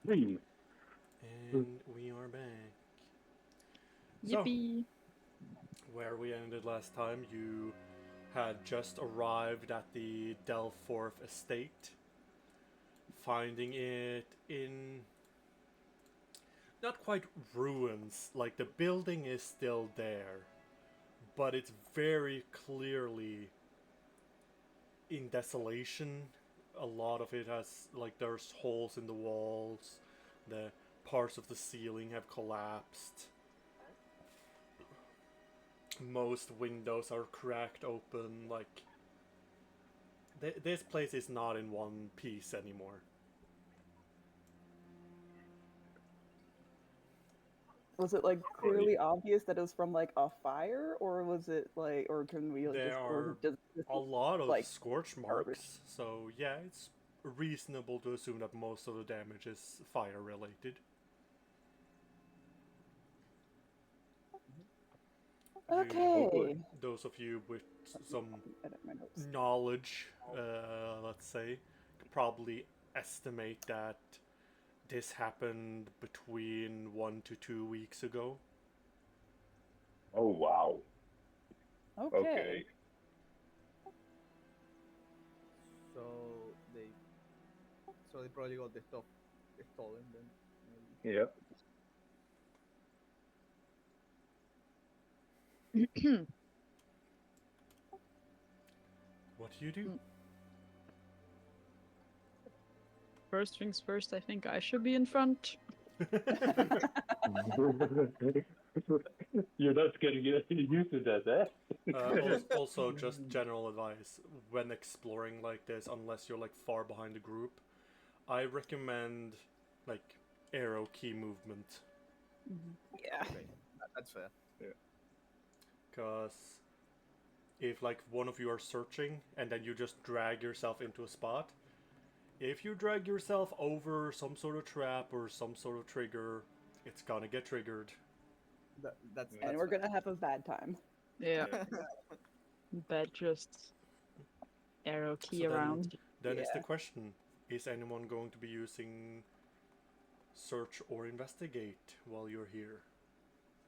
Hmm. And we are back. So, Yippee! where we ended last time, you had just arrived at the Delforth estate, finding it in not quite ruins, like the building is still there, but it's very clearly in desolation. A lot of it has, like, there's holes in the walls, the parts of the ceiling have collapsed. Most windows are cracked open. Like, this place is not in one piece anymore. Was it like Right. clearly obvious that it was from like a fire, or was it like, or can we There just, or are just a lot of like scorch garbage? marks, so yeah, it's reasonable to assume that most of the damage is fire related. Hopefully. Okay. Those of you with Let some me edit my notes. knowledge, let's say, could probably estimate that this happened between 1 to 2 weeks ago. Oh wow. Okay. Okay. So they so they probably got the stuff stolen then maybe. Yeah. What do you do? First things first, I think I should be in front. You're not getting used to that, Also, just general advice when exploring like this, unless you're like far behind the group, I recommend like arrow key movement, Yeah. Okay, that's fair. because if like one of you are searching and then you just drag yourself into a spot, if you drag yourself over some sort of trap or some sort of trigger, it's gonna get triggered. That's And we're gonna have a bad time. Yeah, Yeah. bet just arrow key So around. then it's the Yeah. question: is anyone going to be using search or investigate while you're here?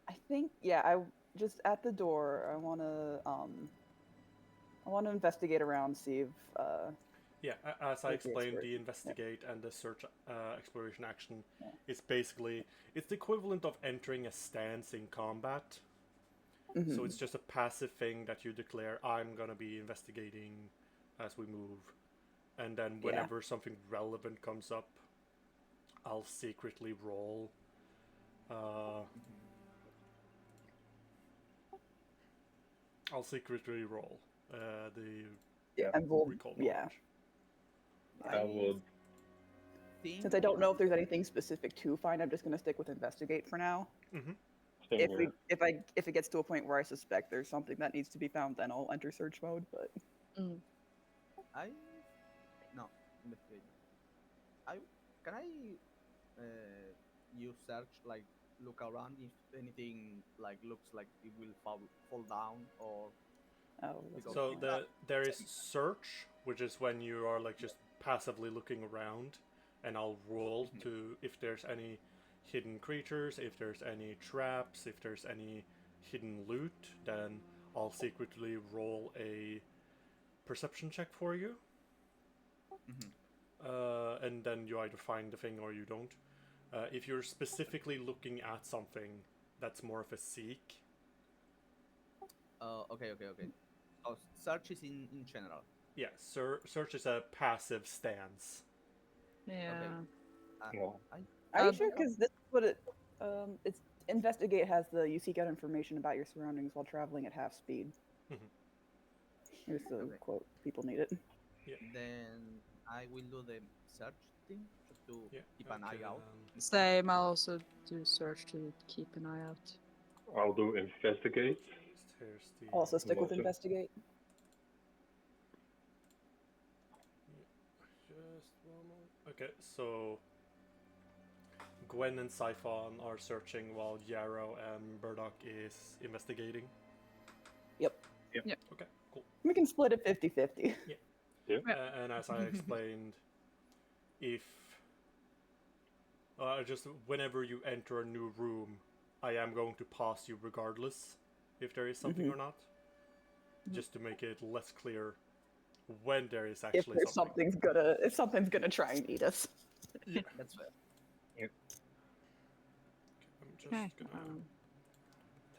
I think, yeah, I just at the door, I want to investigate around, see if Yeah, as I like the explained, the exploration. Yeah. investigate and the search exploration action Yeah. is basically it's the equivalent of entering a stance in combat. So it's Mhm. just a passive thing that you declare, I'm gonna be investigating as we move. And then Yeah. whenever something relevant comes up, I'll secretly roll. Uh, I'll secretly roll the Yeah. And we'll, recall yeah. knowledge. I I would. Since think I don't know if there's anything specific to find, I'm just gonna stick with investigate for now. Mm-hmm. Same here. If it gets to a point where I suspect there's something that needs to be found, then I'll enter search mode. But Mm. I no investigate. I can I use search like look around if anything like looks like it will fall down or oh, that's a because good So point. there is search, which is when you are like just passively looking around, and I'll roll Mhm. to if there's any hidden creatures, if there's any traps, if there's any hidden loot, then I'll secretly roll a perception check for you, Mhm. and then you either find the thing or you don't. If you're specifically looking at something, that's more of a seek. Okay. So search is in general. Yeah, search is a passive stance. Okay. Yeah. Well, I Are you Uh, sure? Because this is what it's investigate has the you seek out information about your surroundings while traveling at half speed. Mhm. Here's the okay. quote. People need it. Yeah, Then I will do the search thing just to yeah. keep I an eye out. can. Same. I'll also do search to keep an eye out. I'll do investigate. Here's the. I'll also stick with Also, investigate. Just one moment. Okay, so Gwen and Siphon are searching while Yarrow and Burdock is investigating. Yep. Okay, cool. We can split it 50-50. Yeah. yeah. And as I explained, if Just whenever you enter a new room, I am going to pause you regardless if there is something or not, just to make it less clear when there is If actually there's something. if something's gonna try and eat us. That's fair. I'm just Okay. gonna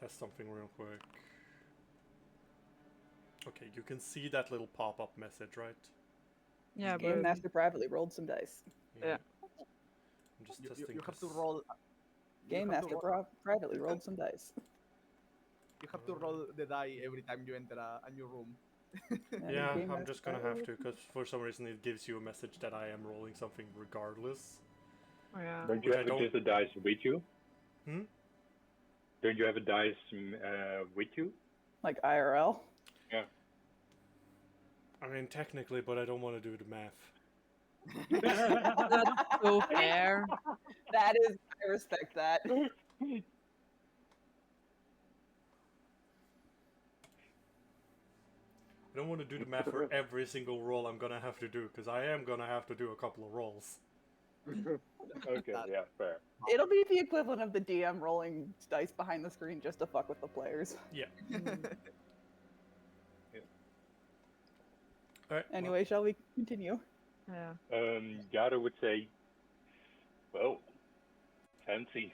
test something real quick. Okay, you can see that little pop-up message, right? Yeah, Game but Master privately rolled some dice. Yeah. I'm just You testing. have to 'cause- roll. Game have to Master roll- privately rolled some dice. You have to roll the die every time you enter a new room. And Yeah, Game I'm Master just gonna privately have to, because for some reason it gives you a message that I am rolling something regardless. oh, yeah. Don't you Which I have don't- just a dice with you? Hmm? Don't you have a dice with you? like IRL. I mean, technically, but I don't want to do the math. That's so fair. That is, I respect that. I don't want to do the math for every single roll I'm gonna have to do, because I am gonna have to do a couple of rolls. Okay, yeah, fair. It'll be the equivalent of the DM rolling dice behind the screen just to fuck with the players. Yeah. Mm. Alright. Anyway, shall we continue? Yeah. Yara would say, well, fancy.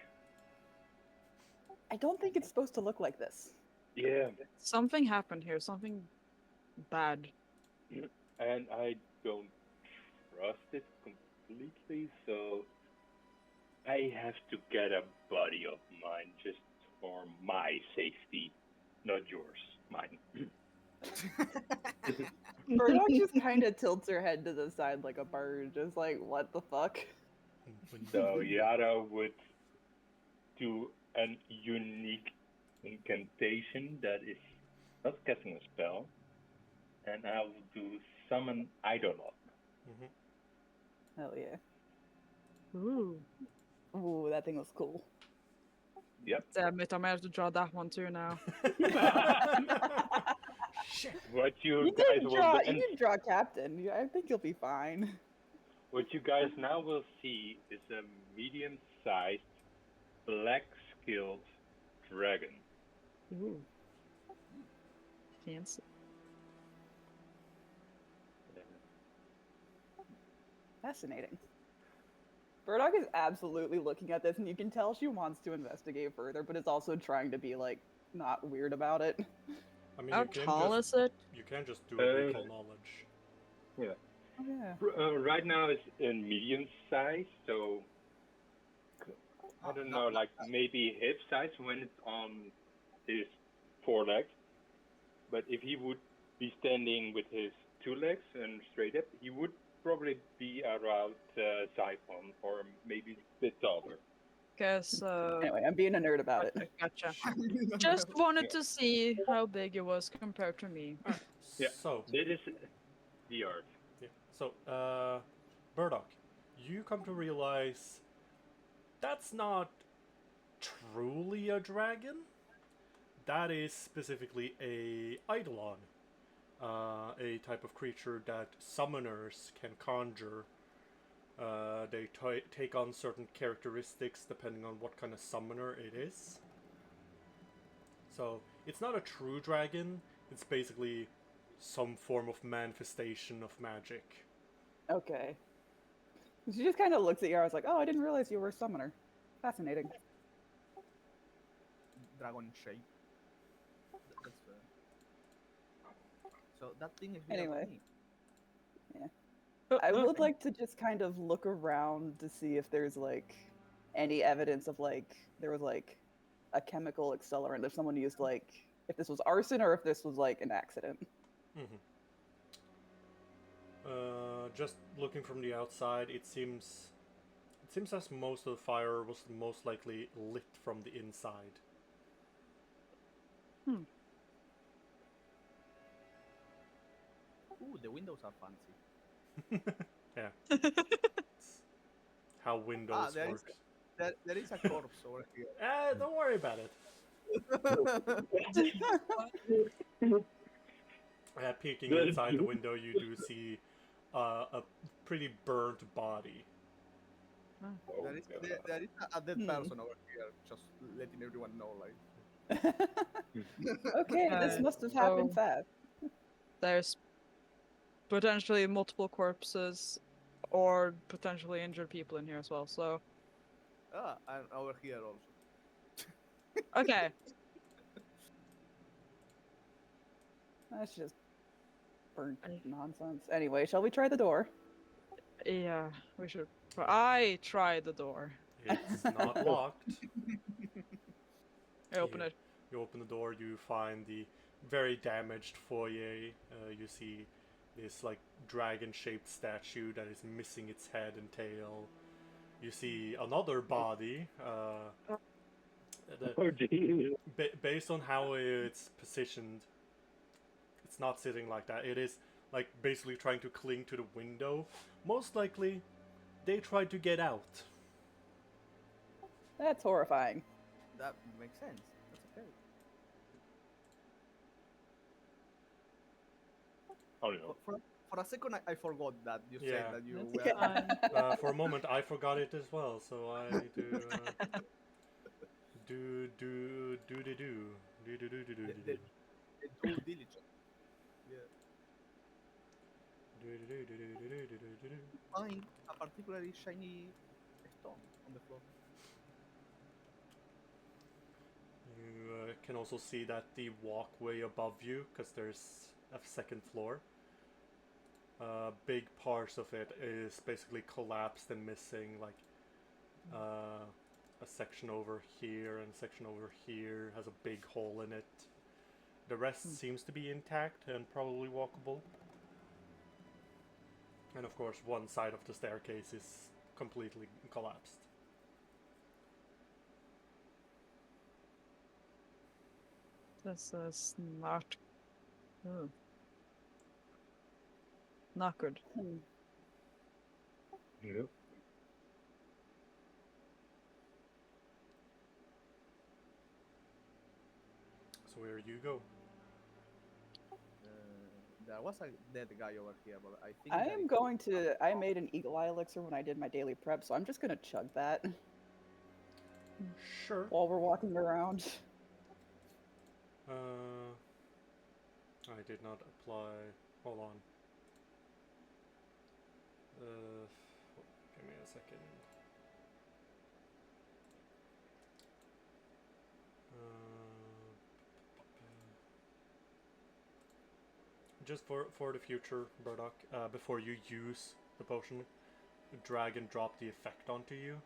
I don't think it's supposed to look like this. Yeah, Something happened here. Something bad. and I don't trust it completely, so I have to get a buddy of mine just for my safety, not yours, mine. Murdoch just kind of tilts her head to the side like a bird, just like, what the fuck? So Yara would do an unique incantation that is not casting a spell, and I will do summon Eidolon. Mhm. Hell yeah. Ooh. Ooh, that thing was cool. Yep. Damn it, I might have to draw that one too now. Shit. What you You guys did will draw. then, You did draw Captain. I think you'll be fine. what you guys now will see is a medium-sized black-skilled dragon. Ooh. Fancy. Fascinating. Murdoch is absolutely looking at this, and you can tell she wants to investigate further, but is also trying to be like not weird about it. I mean, How you can tall just, is it? you can just do a Uh, recall knowledge. Oh, yeah. Right now it's in medium size, so I don't know, like maybe hip size when it's on his four legs. But if he would be standing with his two legs and straight up, he would probably be around Siphon or maybe a bit taller. Guess, Anyway, I'm being a nerd about it. gotcha. Just wanted to see how big it was compared to me. Yeah. So, This is the art. yeah. So, Burdock, you come to realize that's not truly a dragon. That is specifically a Eidolon, a type of creature that summoners can conjure. They take on certain characteristics depending on what kind of summoner it is. So, it's not a true dragon, it's basically some form of manifestation of magic. Okay. She just kind of looks at you. I was like, oh, I didn't realize you were a summoner. Fascinating. Dragon shape. That's fair. So that thing is Anyway. me. I would like to just kind of look around to see if there's like any evidence of like there was like a chemical accelerant, if someone used like if this was arson or if this was like an accident. Just looking from the outside, it seems as most of the fire was most likely lit from the inside. Ooh, the windows are fancy. Yeah. It's how Windows there is- works. There is a corpse over here. Don't worry about it. Peeking inside the window, you do see a pretty burnt body. Oh. Oh, There is God. there is a dead Hmm. person over here, just letting everyone know. Like, Okay, this Okay, must have happened so- fast. There's potentially multiple corpses or potentially injured people in here as well. So, and over here also. okay. That's just burnt I- nonsense. Anyway, shall we try the door? Yeah, we should. I tried the door. It's not locked. I open Yeah. it. You open the door, you find the very damaged foyer. You see this like dragon-shaped statue that is missing its head and tail. You see another body. Oh, geez. Based on how it's positioned, it's not sitting like that. It is like basically trying to cling to the window. Most likely, they tried to get out. That's horrifying. That makes sense. That's okay. Oh, no. For a second, I forgot that you Yeah. said that you That's were. fine. For a moment, I forgot it as well. So I do do do do do do do do do do do The due diligence. Yeah. Find a particularly shiny stone on the floor. You can also see that the walkway above you, because there's a second floor, big parts of it is basically collapsed and missing, like a section over here and a section over here has a big hole in it. The rest seems to be intact and probably walkable. And of course, one side of the staircase is completely collapsed. This is not. Oh. Not good. Hmm. Yep. So where you go? There was a dead guy over here, but I think. I that am is- going to. I made an eagle eye elixir when I did my daily prep, so I'm just gonna chug that Sure. while we're walking around. I did not apply. Hold on. Give me a second. Just for the future, Burdock, before you use the potion, drag and drop the effect onto you.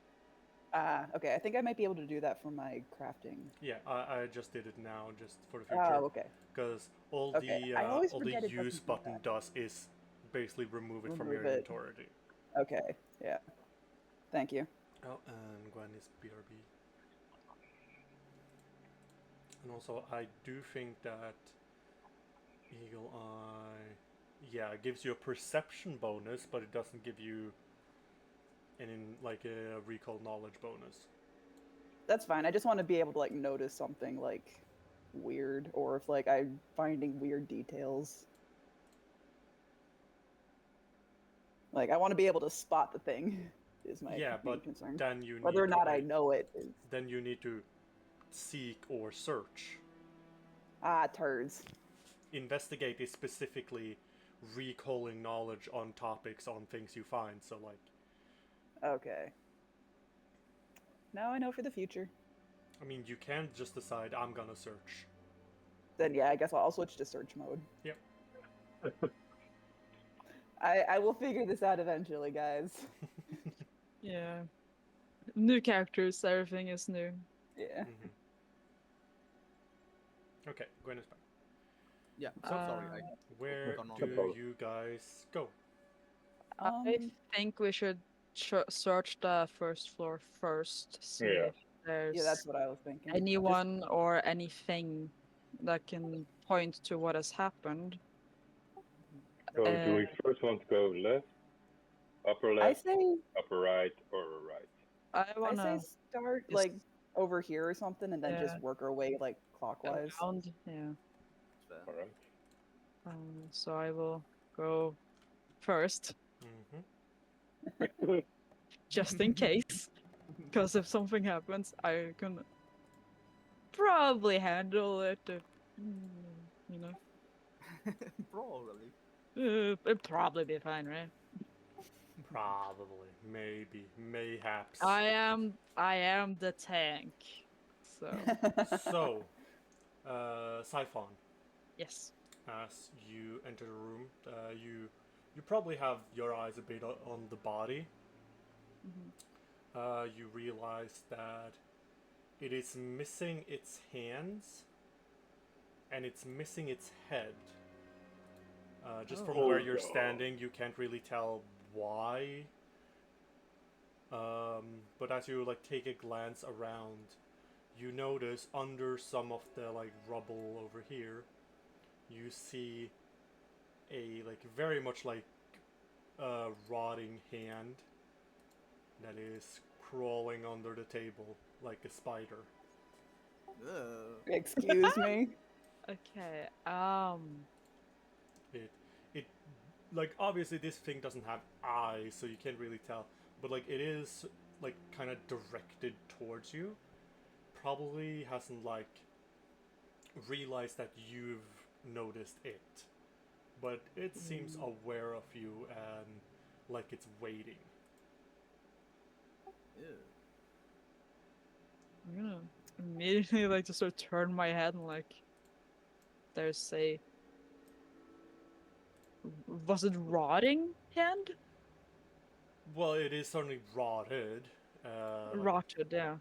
Okay. I think I might be able to do that for my crafting. Yeah, I just did it now, just for the future. Oh, okay. Because all Okay, the I always all the forget it doesn't use do button that. does is basically remove it from your Remove it. inventory. Okay. Yeah. Thank you. Oh, and Gwen is BRB. And also, I do think that Eagle Eye, yeah, it gives you a perception bonus, but it doesn't give you any like a recall knowledge bonus. That's fine. I just want to be able to like notice something like weird, or if like I'm finding weird details. Like I want to be able to spot the thing. Is my Yeah, main but concern. then you need Whether or to, not I like, know it is then you need to seek or search. turds. Investigate is specifically recalling knowledge on topics on things you find. So like, Okay. Now I know for the future. I mean, you can't just decide I'm gonna search. Then yeah, I guess I'll switch to search mode. Yep. I will figure this out eventually, guys. Yeah. New characters, everything is new. Yeah. Okay, Gwen is back. Yeah. So sorry. Where don't know. do you guys go? I think we should search the first floor first. See Yeah. if there's Yeah, that's what I was thinking. Just- anyone or anything that can point to what has happened. So do we first want to go left, upper I left, say upper right, or right? I I wanna say start is- like over here or something, and then Yeah. just work our way like go clockwise. around. Yeah. All right. So I will go first. Mm-hmm. just in case. Because if something happens, I can probably handle it. You know, Probably. it'd probably be fine, right? Probably, maybe, mayhaps. I am the tank. So So, Siphon, yes. as you enter the room, you probably have your eyes a bit on the body. Mhm. You realize that it is missing its hands and it's missing its head. Just from Oh, where you're no. standing, you can't really tell why. But as you like take a glance around, you notice under some of the like rubble over here, you see a like very much like rotting hand that is crawling under the table like a spider. Ugh. Excuse me. Okay. It like obviously this thing doesn't have eyes, so you can't really tell. But like it is like kind of directed towards you. Probably hasn't like realized that you've noticed it, but it seems aware of you and like it's waiting. Ew. I'm gonna immediately like just sort of turn my head and like there's a was it rotting hand? Well, it is certainly rotted. Like, Rotted, yeah.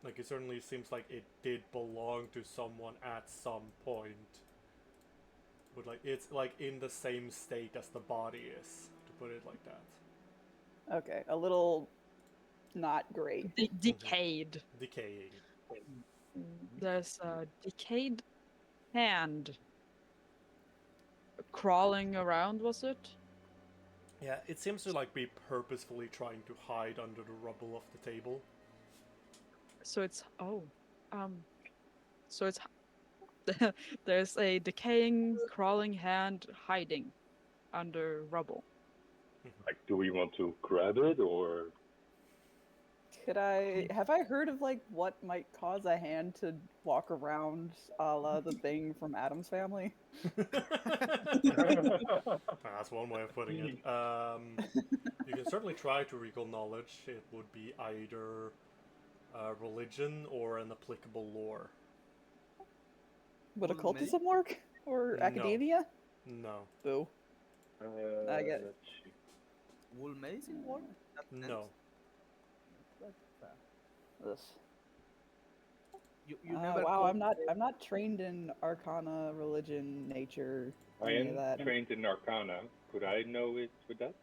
like it certainly seems like it did belong to someone at some point. But like it's like in the same state as the body is, to put it like that. Okay, a little not great. Decayed. Decaying. There's a decayed hand crawling around, was it? Yeah, it seems to like be purposefully trying to hide under the rubble of the table. So it's so it's there's a decaying, crawling hand hiding under rubble. Like, do we want to grab it or? Have I heard of like what might cause a hand to walk around a la the thing from Adam's Family? That's one way of putting it. You can certainly try to recall knowledge. It would be either religion or an applicable lore. Would Well, occultism work? Or No. academia? No. Boo. I get it. Let's see. Will amazing work? That No. That's fair. Ugh. You Oh, never wow, called I'm not trained in arcana, religion, nature, I any of am that. trained in Arcana. Could I know it with that?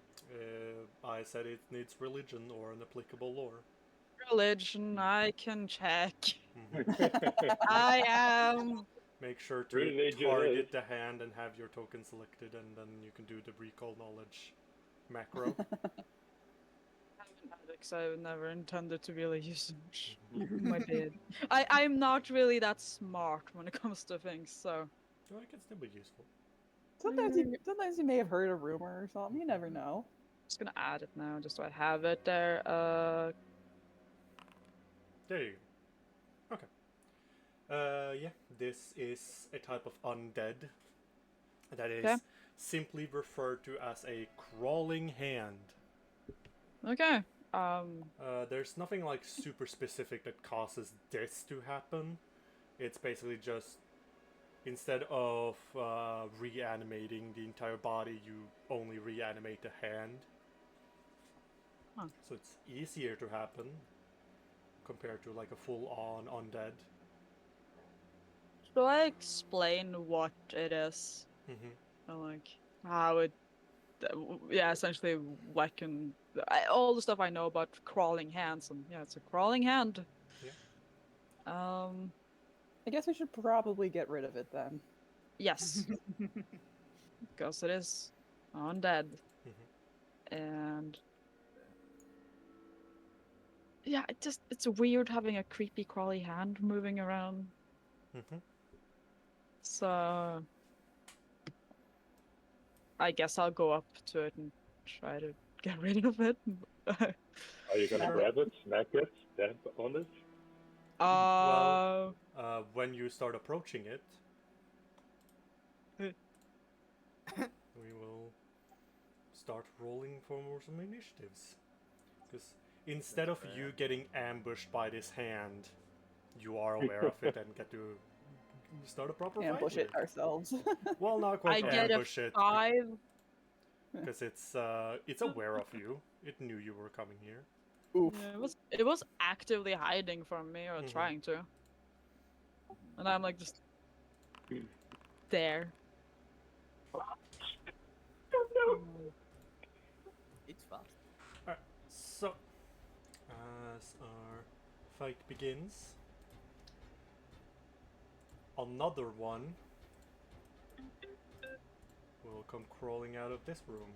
I said it needs religion or an applicable lore. Religion, I can check. Mhm. I am. Make sure to Religion target is- the hand and have your token selected, and then you can do the recall knowledge macro. Because I never intended to really use my bid. I'm not really that smart when it comes to things, so Oh, it can still be useful. Sometimes you may have heard a rumor or something. You never know. I'm just gonna add it now, just so I have it there. There you go. Okay. Yeah, this is a type of undead that is Okay. simply referred to as a crawling hand. Okay. There's nothing like super specific that causes this to happen. It's basically just instead of reanimating the entire body, you only reanimate the hand. Huh. So it's easier to happen compared to like a full-on undead. Shall I explain what it is? Mm-hmm. And like how it, yeah, essentially what can all the stuff I know about crawling hands, and yeah, it's a crawling hand. Yeah. I guess we should probably get rid of it then. Yes, because it is undead, Mm-hmm. and yeah, it's weird having a creepy crawly hand moving around. Mm-hmm. So I guess I'll go up to it and try to get rid of it. Are you gonna Sure. grab it, smack it, stamp on it? Uh, When you start approaching it, we will start rolling for some initiatives. Because instead of you getting ambushed by this hand, you are aware of it and get to start a proper fight Ambush with it ourselves. Well, not I quite get a ambush it, 5. because it's aware of you. It knew you were coming here. Oof. Yeah, it was actively hiding from me or Mhm. trying to. And I'm like just there. It's fast. Alright, so as our fight begins, another one will come crawling out of this room.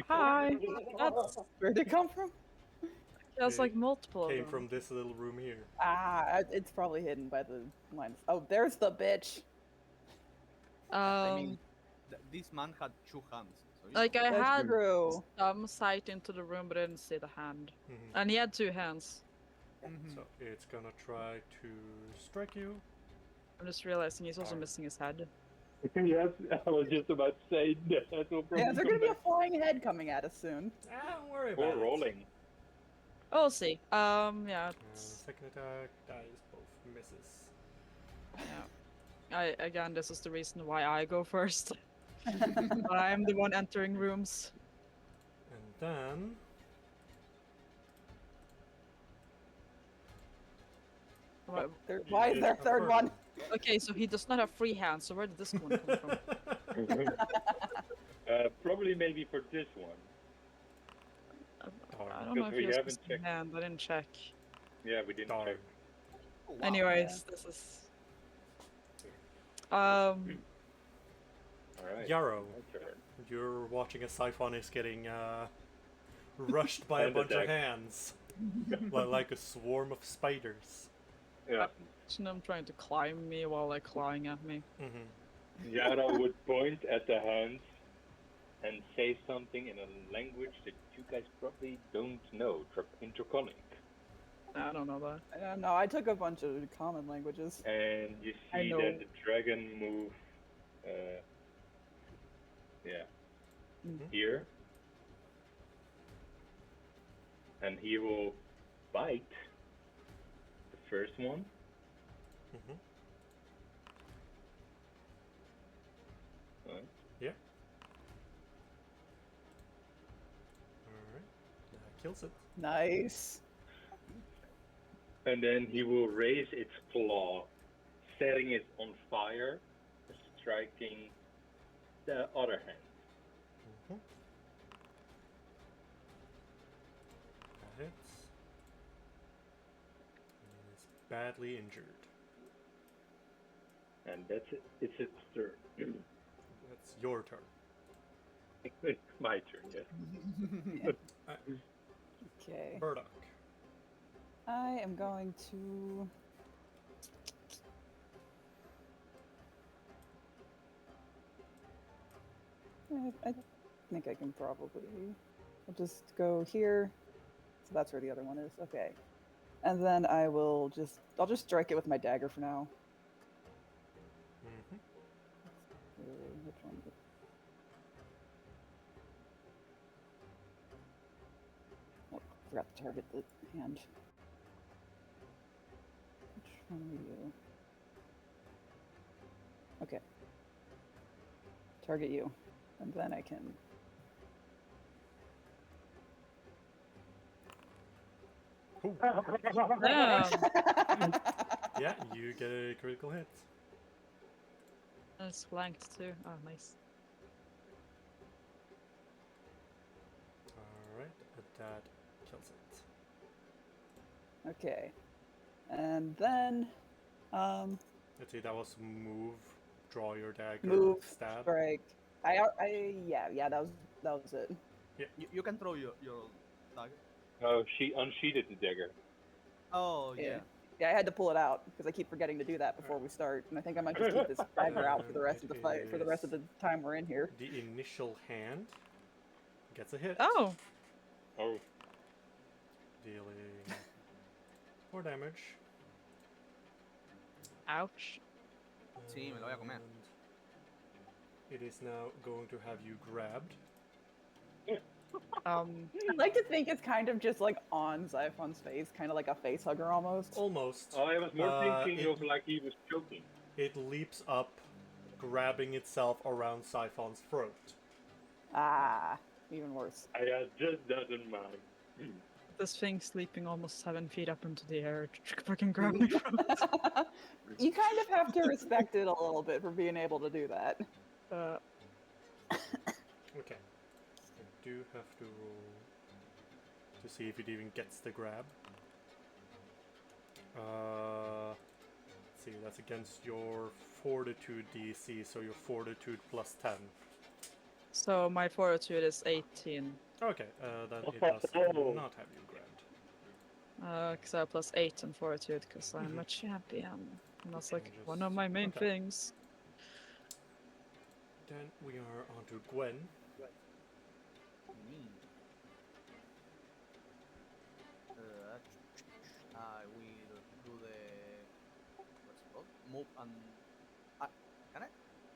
Hi. That's Where'd it come from? there's like It multiple of Came them. from this little room here. It's probably hidden by the lines. Oh, there's the bitch. I mean, this man had 2 hands. So you Like know. I That's had true. some sight into the room, but I didn't see the hand. Mhm. And he had 2 hands. So it's gonna try to strike you. I'm just realizing he's also Darn. missing his head. Yes, I was just about to say that. Will probably Yeah, there's come gonna be a back. flying head coming at us soon. Don't worry Or about it. rolling. Oh, we'll see. Yeah, it's, Second attack dies, both misses. yeah. Again, this is the reason why I go first. I am the one entering rooms. And then Why is there a third one? Okay, so he does not have 3 hands. So where did this one come from? Probably maybe for this one. I don't know if we he has haven't missing checked. hand. I didn't check. Yeah, we didn't Darn. check. Oh, wow. Anyways, this is. Alright. Yarrow, my turn. you're watching as Siphon is getting rushed by a Hand bunch of attack. hands, like a swarm of spiders. Yeah. Them trying to climb me while they're clawing at me. Mm-hmm. Yara would point at the hands and say something in a language that you guys probably don't know, Interconic. I don't know that. I don't know. I took a bunch of common languages. And you I see know. that the dragon move, yeah, Mhm. here. And he will bite the first one. Mm-hmm. Right. Yeah. Alright. That kills it. Nice. And then he will raise its claw, setting it on fire, striking the other hand. Mm-hmm. That hits. And is badly injured. And that's it. It's its turn. That's your turn. It's my turn, yes. Okay. Burdock. I am going to. I think I can probably. I'll just go here. So that's where the other one is. Okay. And then I'll just strike it with my dagger for now. Mm-hmm. Which one? Oh, forgot to target the hand. Which one are you? Okay. Target you. And then I can. Damn! Yeah, you get a critical hit. It's flanked too. Oh, nice. Alright, that kills it. Okay. And then Let's see, that was move, draw your dagger, move, stab. strike. Yeah, that was it. You can throw your dagger. Oh, she unsheathed the dagger. Oh yeah. Yeah, I had to pull it out because I keep forgetting to do that before we start, and I think I might just keep this dagger out for the rest of the fight, for the rest of the time we're in here. The initial hand gets a hit. Oh! Oh, for damage. Ouch. Sí, me lo voy a comer. And it is now going to have you grabbed. I'd like to think it's kind of just like on Xiphon's face, kind of like a face hugger almost. Almost. Oh, I was more thinking it- of like he was choking. It leaps up, grabbing itself around Siphon's throat. Ah, even worse. I just doesn't mind. This thing sleeping almost 7 feet up into the air. Fucking grab me from it. You kind of have to respect it a little bit for being able to do that. Okay. I do have to roll to see if it even gets the grab. Let's see, that's against your fortitude DC, so your fortitude plus 10. So my fortitude is 18. Okay, then it does not have you grabbed. Because I have plus 8 in fortitude, because I'm a champion. And that's like one of my main Okay. things. Then we are on to Gwen. Me. I will do the what's it called? Move and can I?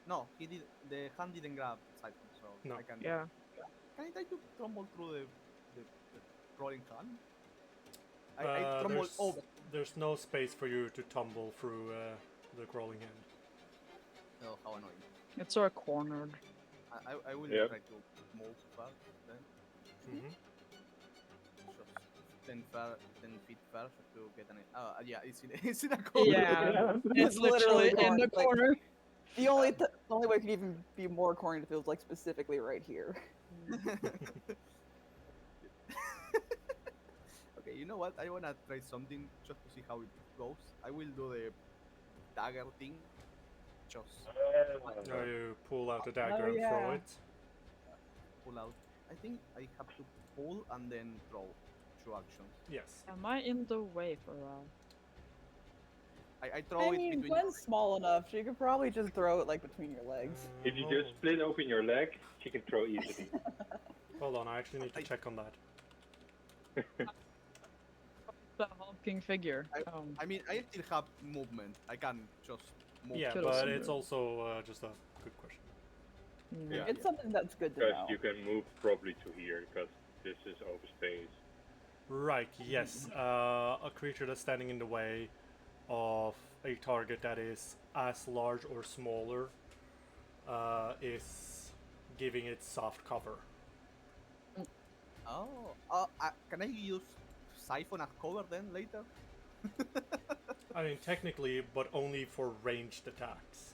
No, he did. The hand didn't grab Siphon, so No. I can. Yeah. Can I try to tumble through the crawling hand? I tumble over. There's no space for you to tumble through the crawling hand. Oh, how annoying! It's sort of cornered. I will Yep. try to move fast then. Mm-hmm. Just 10 feet first to get an. Yeah, it's in a corner. Yeah. It's It's literally literally in the like- corner. The only way it could even be more cornered if it was like specifically right here. Okay, you know what? I wanna try something just to see how it goes. I will do the dagger thing. Just Now you pull out a dagger and yeah. throw it. pull out. I think I have to pull and then throw. 2 actions. Yes. Am I in the way for that? I throw I it mean, between. Gwen's small enough. She could probably just throw it like between your legs. If you just split open your leg, she can throw easily. Hold on, I actually need to I- check on that. The hulking figure. I mean, I still have movement. I can just move. Yeah, Could've but seen it's it. also just a good question. Yeah. It's something that's good to Because know. you can move probably to here, because this is overspace. Right, yes. A creature that's standing in the way of a target that is as large or smaller is giving it soft cover. Oh, can I use Siphon as cover then later? I mean, technically, but only for ranged attacks.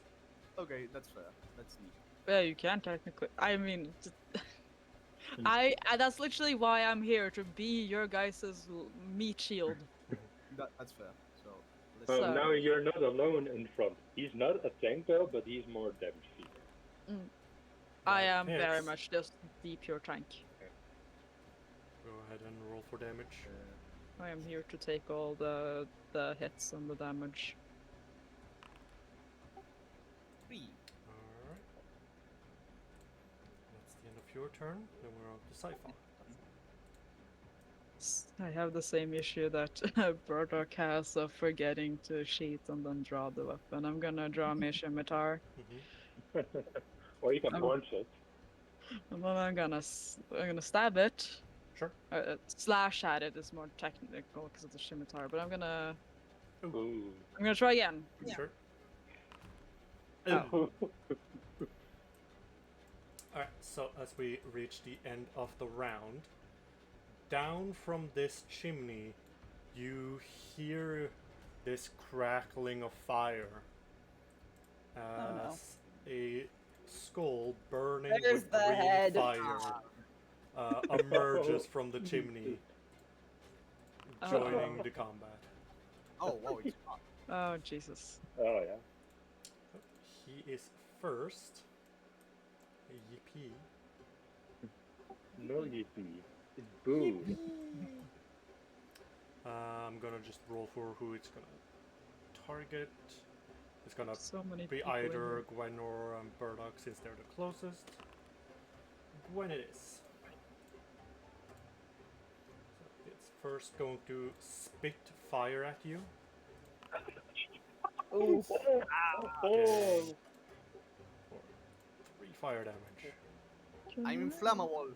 Okay, that's fair. That's neat. Yeah, you can technically. I mean, that's literally why I'm here, to be your guys' meat shield. That's fair. So let's Well, So- now you're not alone in front. He's not a tank though, but he's more damage dealer. I That am very hits. much just the pure tank. Go ahead and roll for damage. I am here to take all the hits and the damage. 3. Alright. That's the end of your turn. Then we're on to Siphon. I have the same issue that Burdock has of forgetting to sheath and then draw the weapon. I'm gonna draw my scimitar, Or you can Oh. punch it. and then I'm gonna stab it. Sure. Slash at it is more technical because it's a scimitar, but I'm gonna Ooh. try again. Sure. Oh. Alright, so as we reach the end of the round, down from this chimney, you hear this crackling of fire as no. a skull burning There's with the green head. fire emerges from the chimney, joining the combat. Oh wow, it's Oh Jesus! Oh yeah. He is first. Yippee. No yippee. It's boo. I'm gonna just roll for who it's gonna target. It's gonna So many be people in either here. Gwen or Burdock since they're the closest. Gwen it is. So it's first going to spit fire at you. Oof. Okay. For 3 fire damage. I'm inflammable.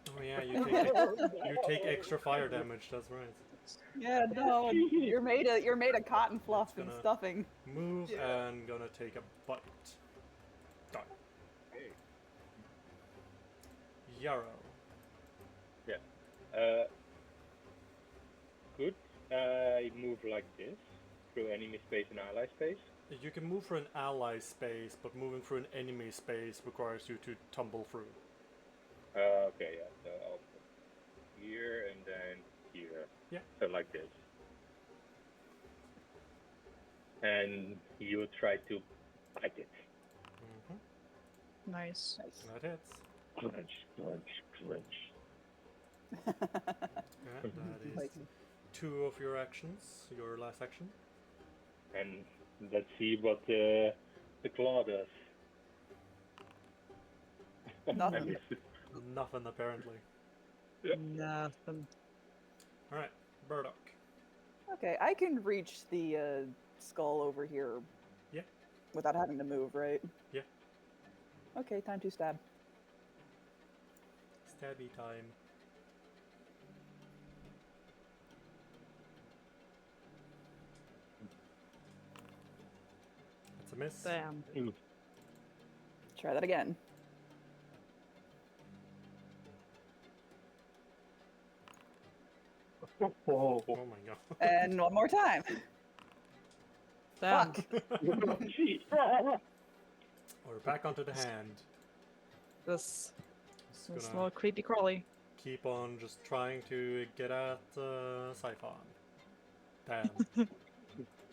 Oh yeah, you take extra fire damage. That's right. Yeah, no, you're made of cotton fluff and gonna- stuffing. Move Yeah. and gonna take a bite. Done. Okay. Yarrow. Could I move like this through enemy space and ally space? You can move through an ally space, but moving through an enemy space requires you to tumble through. Okay, yeah. So I'll put here and then here. Yeah. So like this. And you will try to bite it. Mm-hmm. Nice. That hits. Crunch, crunch, crunch. Yeah, that is Like, 2 of your actions. Your last action. And let's see what the claw does. Nothing. Nothing apparently. Nothing. All right, Burdock. okay, I can reach the skull over here. Yeah. Without having to move, right? Yeah. Okay, time to stab. Stabby time. That's a miss. Damn. Try that again. Oh my god. And one more time. Damn. Fuck. We're back onto the hand. This Just this gonna little creepy crawly. keep on just trying to get at Siphon. Damn.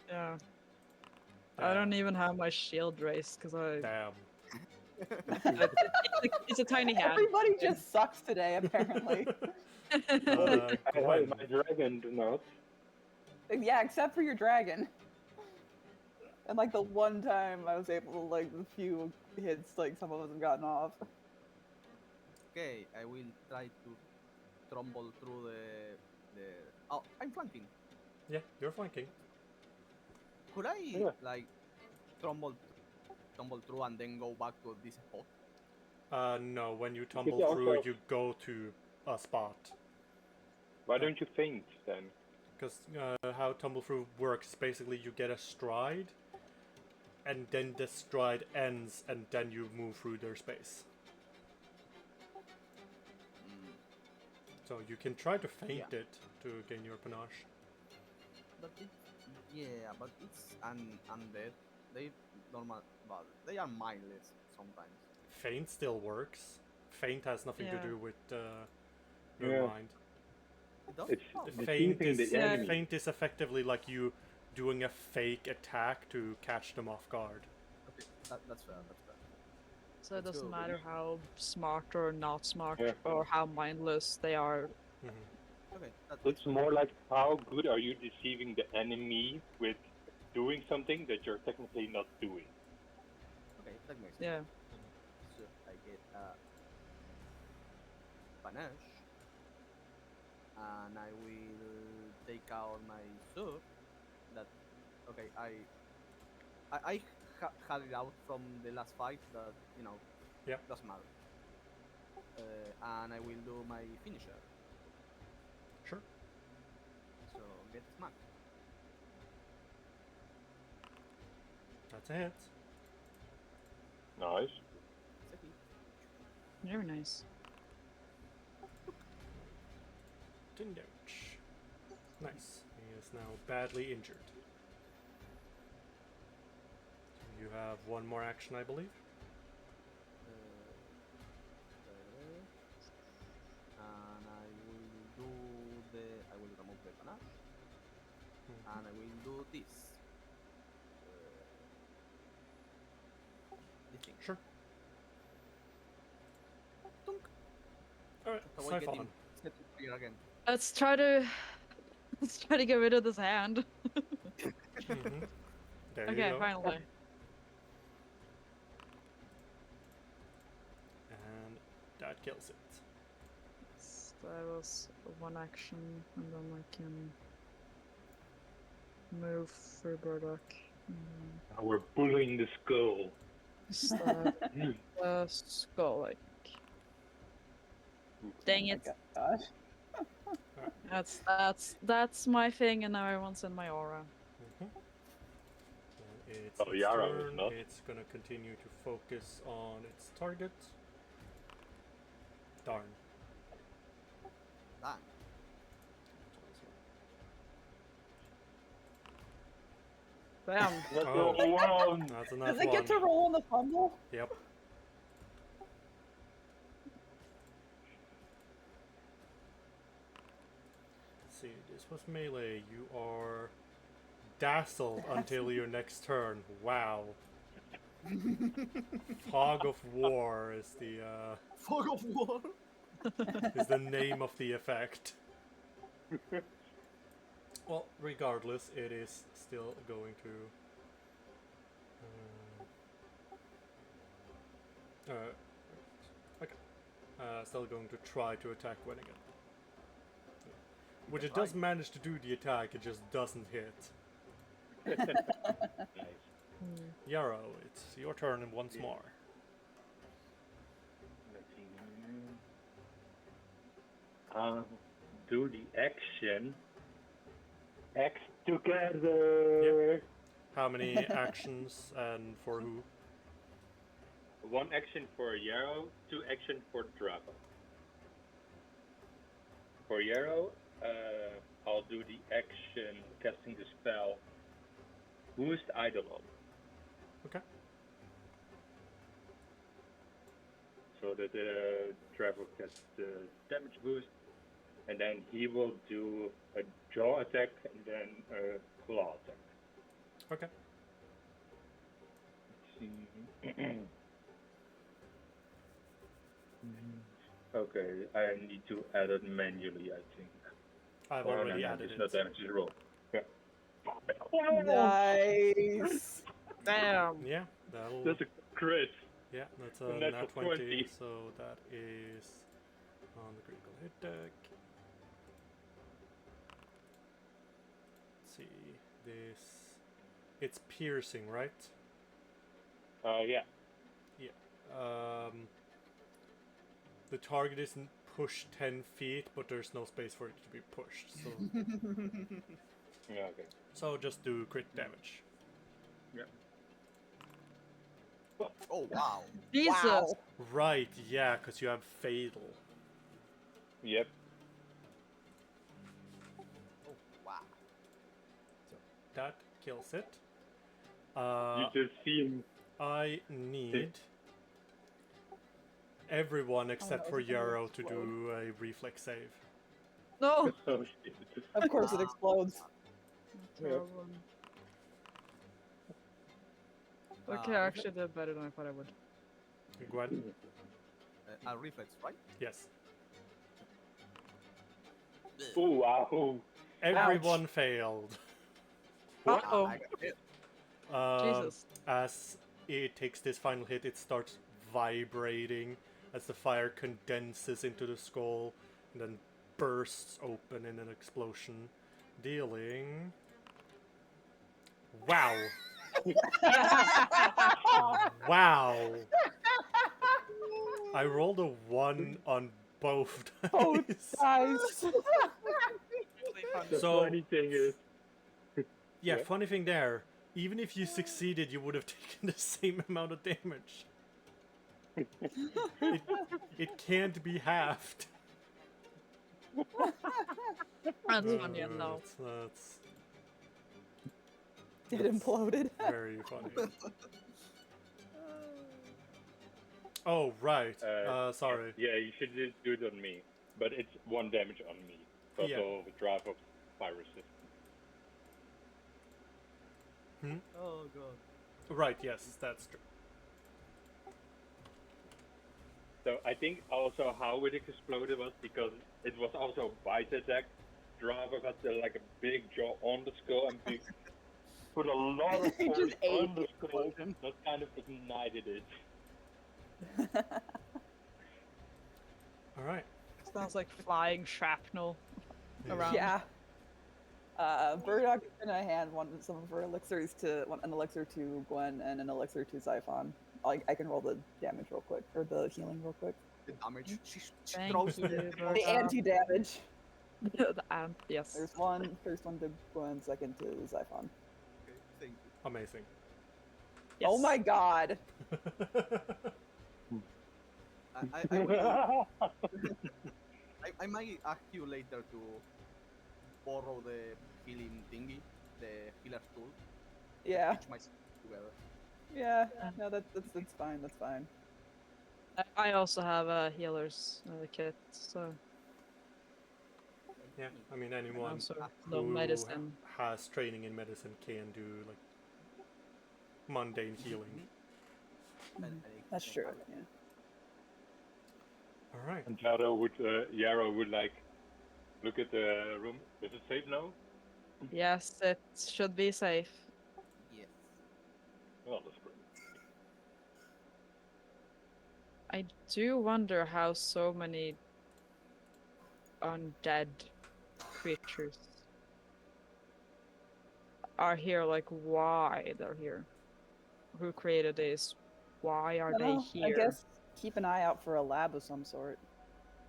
Yeah. I don't Damn. even have my shield raised because I. Damn. It's a tiny hand. Everybody just sucks today, apparently. Uh, Gwen. My dragon do not. Yeah, except for your dragon. And like the one time I was able to, like, the few hits, like some of us have gotten off. Okay, I will try to tumble through the. Oh, I'm flanking. Yeah, you're flanking. Could I Yeah. like tumble through and then go back to this spot? No, when you tumble also- through, you go to a spot. Why don't you faint then? Because how tumble through works, basically you get a stride, and then the stride ends, and then you move through their space. Mm, So you can try to feint Yeah. it to gain your panache. but but it's undead. They normal, but they are mindless sometimes. Feint still works. Feint has nothing to Yeah. do with your Yeah. mind. It does? It's Oh, Feint deceiving is, the Yeah. enemy. feint is effectively like you doing a fake attack to catch them off guard. okay, that's fair. That's fair. So it Let's doesn't go. matter how smart or not smart Yeah. or how mindless they are. Mhm. Okay, It's more like how good are you deceiving the enemy with doing something that you're technically not doing. okay. That makes sense. Yeah. So I get panache, and I will take out my sword. That okay. I had it out from the last fight. That Yeah. doesn't matter. And I will do my finisher. Sure. So get smacked. That's a hit. Nice. It's a hit. Very nice. Tindoch. Nice. He is now badly injured. You have one more action, I believe. And I will remove the panache, Mhm. and I will do this. This thing. Sure. Tunk. Alright, So I get Siphon. him set to clear again. Let's try to get rid of this hand. Mhm. There you Okay, go. finally. And that kills it. That was one action, and then I can move through Burdock. Now we're bullying the skull. Stab the skull. Like, dang Oh it! my gosh. That's my thing, and now everyone's in my aura. Mhm. And it's Oh, its Yarrow is turn. not. It's gonna continue to focus on its target. Darn. Dang. Bam! Let's Oh. go one. That's enough. Does it get to roll on the fumble? Yep. Let's see, this was melee. You are dazzled until your next turn. Wow. Fog of War is Fog of war. the name of the effect. Well, regardless, it is still going to. Okay. Still going to try to attack Wennigan. Which it does manage to do the attack, it just doesn't hit. Nice. Yarrow, it's your turn and once more. Let's see. Do the action. X together. How many actions and for who? One action for Yarrow, 2 action for Drago. For Yarrow, I'll do the action casting the spell Boost Eidolon. Okay. So that Drago gets the damage boost, and then he will do a jaw attack and then a claw attack. Okay. Let's see. Okay, I need to add it manually, I think. I've Oh, already no, added it's it. not damage, it's roll. Yeah. Nice. Bam! Yeah, that'll. That's a crit. Yeah, that's a a natural nat 20, 20. so that is on the critical hit deck. Let's see, this. It's piercing, right? Yeah. The target isn't pushed 10 feet, but there's no space for it to be pushed, so. Yeah, okay. So just do crit damage. Oh wow. Jesus! Wow. Right, yeah, because you have Fatal. Yep. Oh wow. So that kills it. You just see him. I need everyone except no, for it's gonna Yarrow to explode. do a reflex save. No! Oh shit. Of course it explodes. Terrible. Okay, I actually did better than I thought I would. Gwen? A reflex, right? Yes. Oh wow. Everyone failed. Uh-oh. I got hit. Jesus. As it takes this final hit, it starts vibrating as the fire condenses into the skull and then bursts open in an explosion, dealing. Wow! Wow! I rolled a 1 on both Both dice. Nice. The So- funny thing is, Yeah, Yeah. funny thing there. Even if you succeeded, you would have taken the same amount of damage. It can't be halved. That's funny enough. That's It imploded. very funny. Oh, right. Sorry. yeah, you should just do it on me. But it's 1 damage on me. Because Yeah. of the drive of fire resistance. Oh god. Right, yes, that's true. So I think also how it exploded was because it was also a bite attack. Drava got like a big jaw on the skull and we put a lot of He force just ate on the the skull. explosion. That kind of ignited it. Alright. Sounds like flying shrapnel around. Yeah. Burdock is gonna hand some of her elixirs to an elixir to Gwen and an elixir to Xiphon. I can roll the damage real quick or the healing real quick. The damage. She Thank throws you, the Burdock. The anti-damage. The amp, yes. There's first one to Gwen, second to Xiphon. Okay, thank you. Amazing. Oh Yes. my god! I will. I might ask you later to borrow the healing thingy, the healer's tool. Yeah, Stitch myself together. yeah. No, that's fine. That's fine. I also have a healer's kit, so Yeah, I mean anyone also no who medicine. has training in medicine can do like mundane healing. That's true. Yeah. All right. And Yarrow would like look at the room. Is it safe now? Yes, it should be safe. Yes. Oh, that's great. I do wonder how so many undead creatures are here. Like, why they're here? Who created these? Why are they Well, here? I guess keep an eye out for a lab of some sort.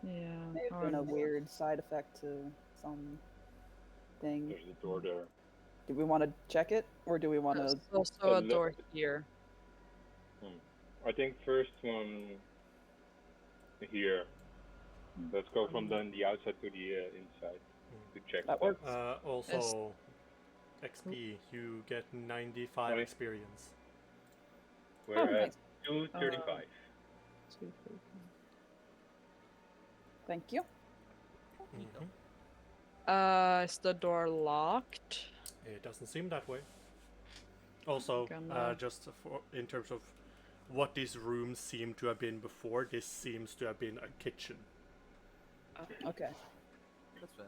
Yeah. May have or been a n- weird side effect to some thing. There's a door there. Do we want to check it, or do we want There's to? also a look- door here. I think first one here. Let's go from the outside to the inside to check. That works. Also, XP. You get 95 Sorry? experience. We're Oh, at nice. 235. Thank you. Mhm. Is the door locked? It doesn't seem that way. Also, Gonna- just in terms of what these rooms seem to have been before, this seems to have been a kitchen. Okay. That's fair.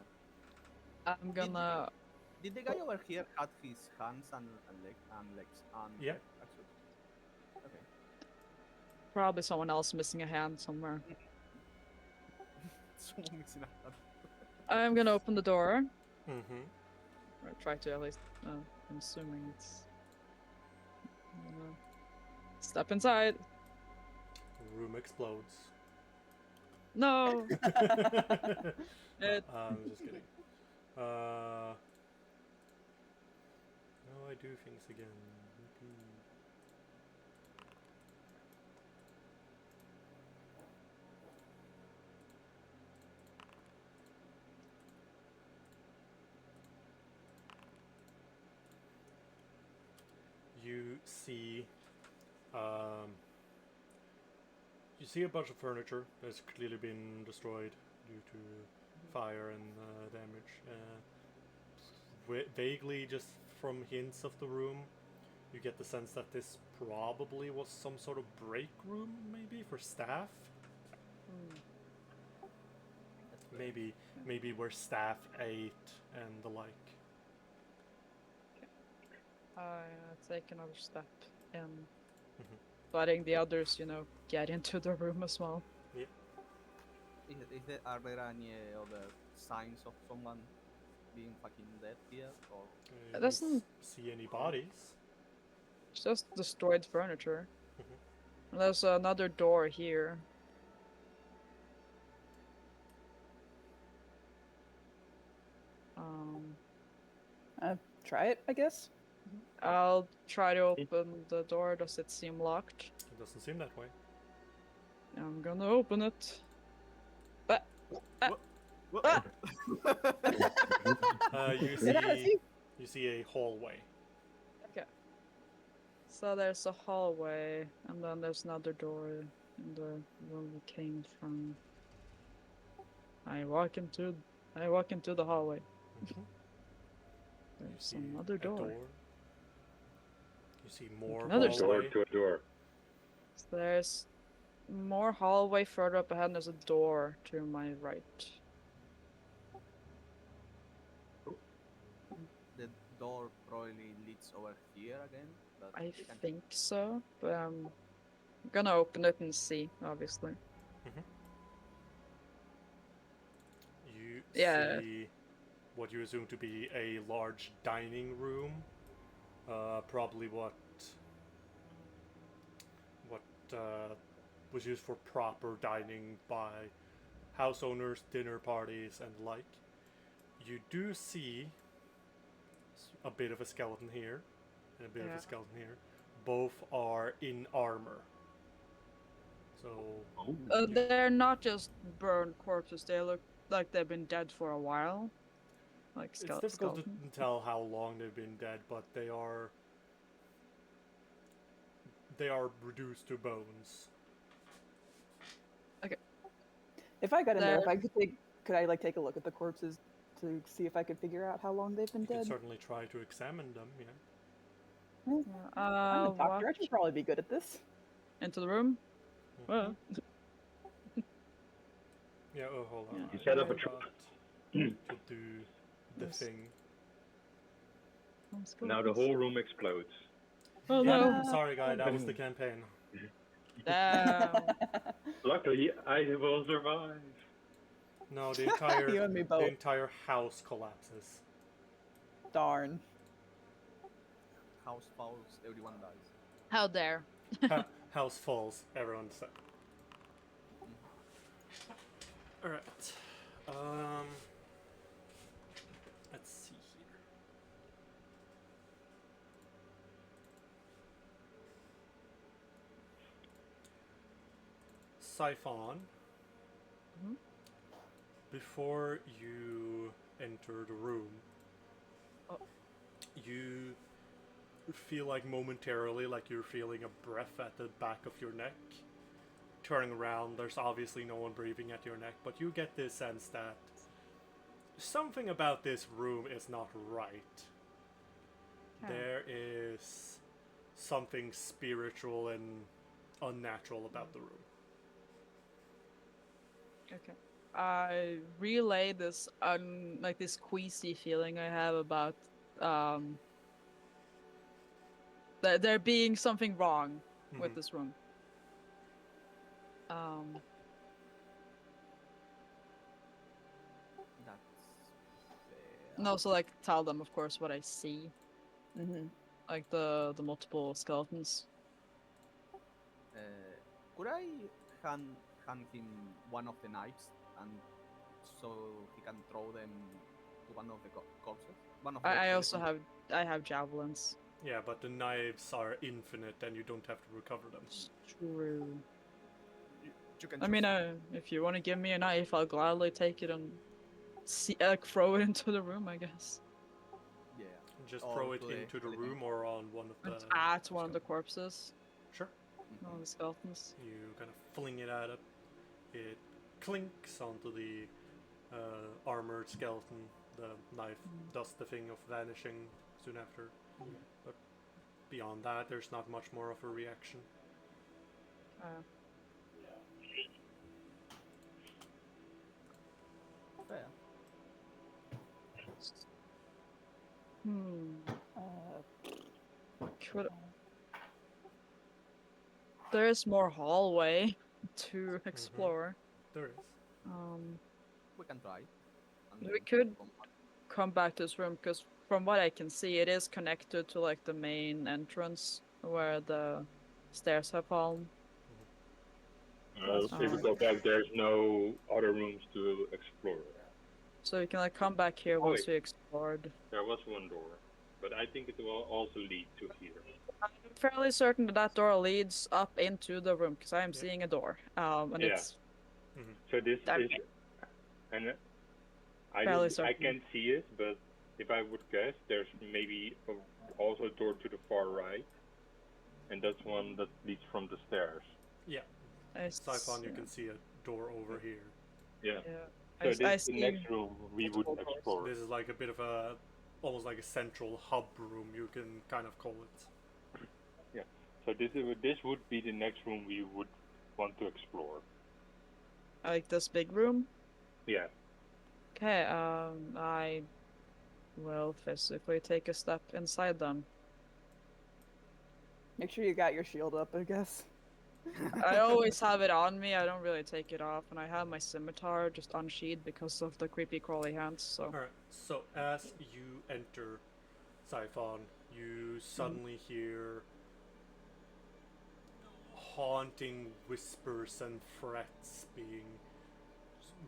I'm gonna. Did the guy over here cut his hands and legs and Yeah. actually? Okay. Probably someone else missing a hand somewhere. Someone missing a hand. I'm gonna open the door. Mm-hmm. Or try to at least. I'm assuming it's. Step inside. Room explodes. No. It- I'm just kidding. No, I do things again. You see, a bunch of furniture that's clearly been destroyed due to fire and damage. Vaguely, just from hints of the room, you get the sense that this probably was some sort of break room, maybe for staff. That's fair. Maybe where staff ate and the like. I take another step in, letting the others, get into the room as well. Are there any other signs of someone being fucking dead here, or It You don't doesn't- see any bodies. It's just destroyed furniture. Mhm. And there's another door here. Try it, I guess. I'll try to open the door. Does it seem locked? It doesn't seem that way. I'm gonna open it. But What? You see a hallway. so there's a hallway, and then there's another door in the room we came from. I walk into the hallway. Mhm. You There's see another a door. You see more Another Door hallway. to a door. So there's more hallway further up ahead, and there's a door to my right. The door probably leads over here again. But I we can- think so, but I'm gonna open it and see, obviously. Yeah. see what you assume to be a large dining room. Probably what was used for proper dining by house owners, dinner parties, and the like. You do see a bit of a skeleton here and a bit of Yeah. a skeleton here. Both are in armor. So They're not just burned corpses. They look like they've been dead for a while. Like it's difficult to skeleton. tell how long they've been dead, but they are reduced to bones. If I got in there, if There- I could I like take a look at the corpses to see if I could figure out how long they've been You can dead? certainly try to examine them, yeah. I'm a Walk doctor. I should probably be good at this. into the room. Well, Yeah, oh, hold on. Yeah. You set up a I trap. forgot to do the Yes. thing. Now the whole room explodes. Oh Yeah, no! sorry, guy, that was the campaign. Damn. Luckily, I will survive. No, the You and me the both. entire house collapses. Darn. House falls, everyone dies. How dare? House falls, everyone said. Alright. Let's see here. Siphon. Mhm. Before you enter the room, Oh. you feel like momentarily like you're feeling a breath at the back of your neck. Turning around, there's obviously no one breathing at your neck, but you get this sense that something about this room is not right. Okay. There is something spiritual and unnatural about the room. Okay. I relay this like this queasy feeling I have about there being something wrong with Mhm. this room. That's fair. And also like tell them of course what I see. Mm-hmm. Like the multiple skeletons. Could I hand him one of the knives and so he can throw them to one of the corpses? One of the I also skeletons? have javelins. Yeah, but the knives are infinite and you don't have to recover them. It's true. You can I mean, choose. if you want to give me a knife, I'll gladly take it and throw it into the room, I guess. Yeah. Just Or throw it to the into the skeleton. room or on one of the. At one of the corpses, Sure. one of the skeletons. You kind of fling it at it. It clinks onto the armored skeleton. The knife does the thing of vanishing soon after. But beyond that, there's not much more of a reaction. Fair. Could... There is more hallway to explore. There is. We can try. And We then could- come back. Come back to this room because from what I can see, it is connected to like the main entrance where the stairs have fallen. If we go back, there's no other rooms to explore. So we can like come back here Oh, once wait. we explored. There was one door, but I think it will also lead to here. I'm fairly certain that that door leads up into the room because I am Yeah. seeing a door. And Yeah. it's So this That- is, and Fairly I certain. can't see it, but if I would guess, there's maybe also a door to the far right, and that's one that leads from the stairs. Yeah. it's- Siphon, you yeah. can see a door over here. Yeah. Yeah. So I this is the see next room we would multiple doors. explore. This is like a bit of a, almost like a central hub room, you can kind of call it. So this would be the next room we would want to explore. like this big room. Yeah. Okay, I will physically take a step inside them. Make sure you got your shield up, I guess. I always have it on me. I don't really take it off, and I have my scimitar just unsheathed because of the creepy crawly hands. So Alright, so as you enter Siphon, you suddenly hear haunting whispers and threats being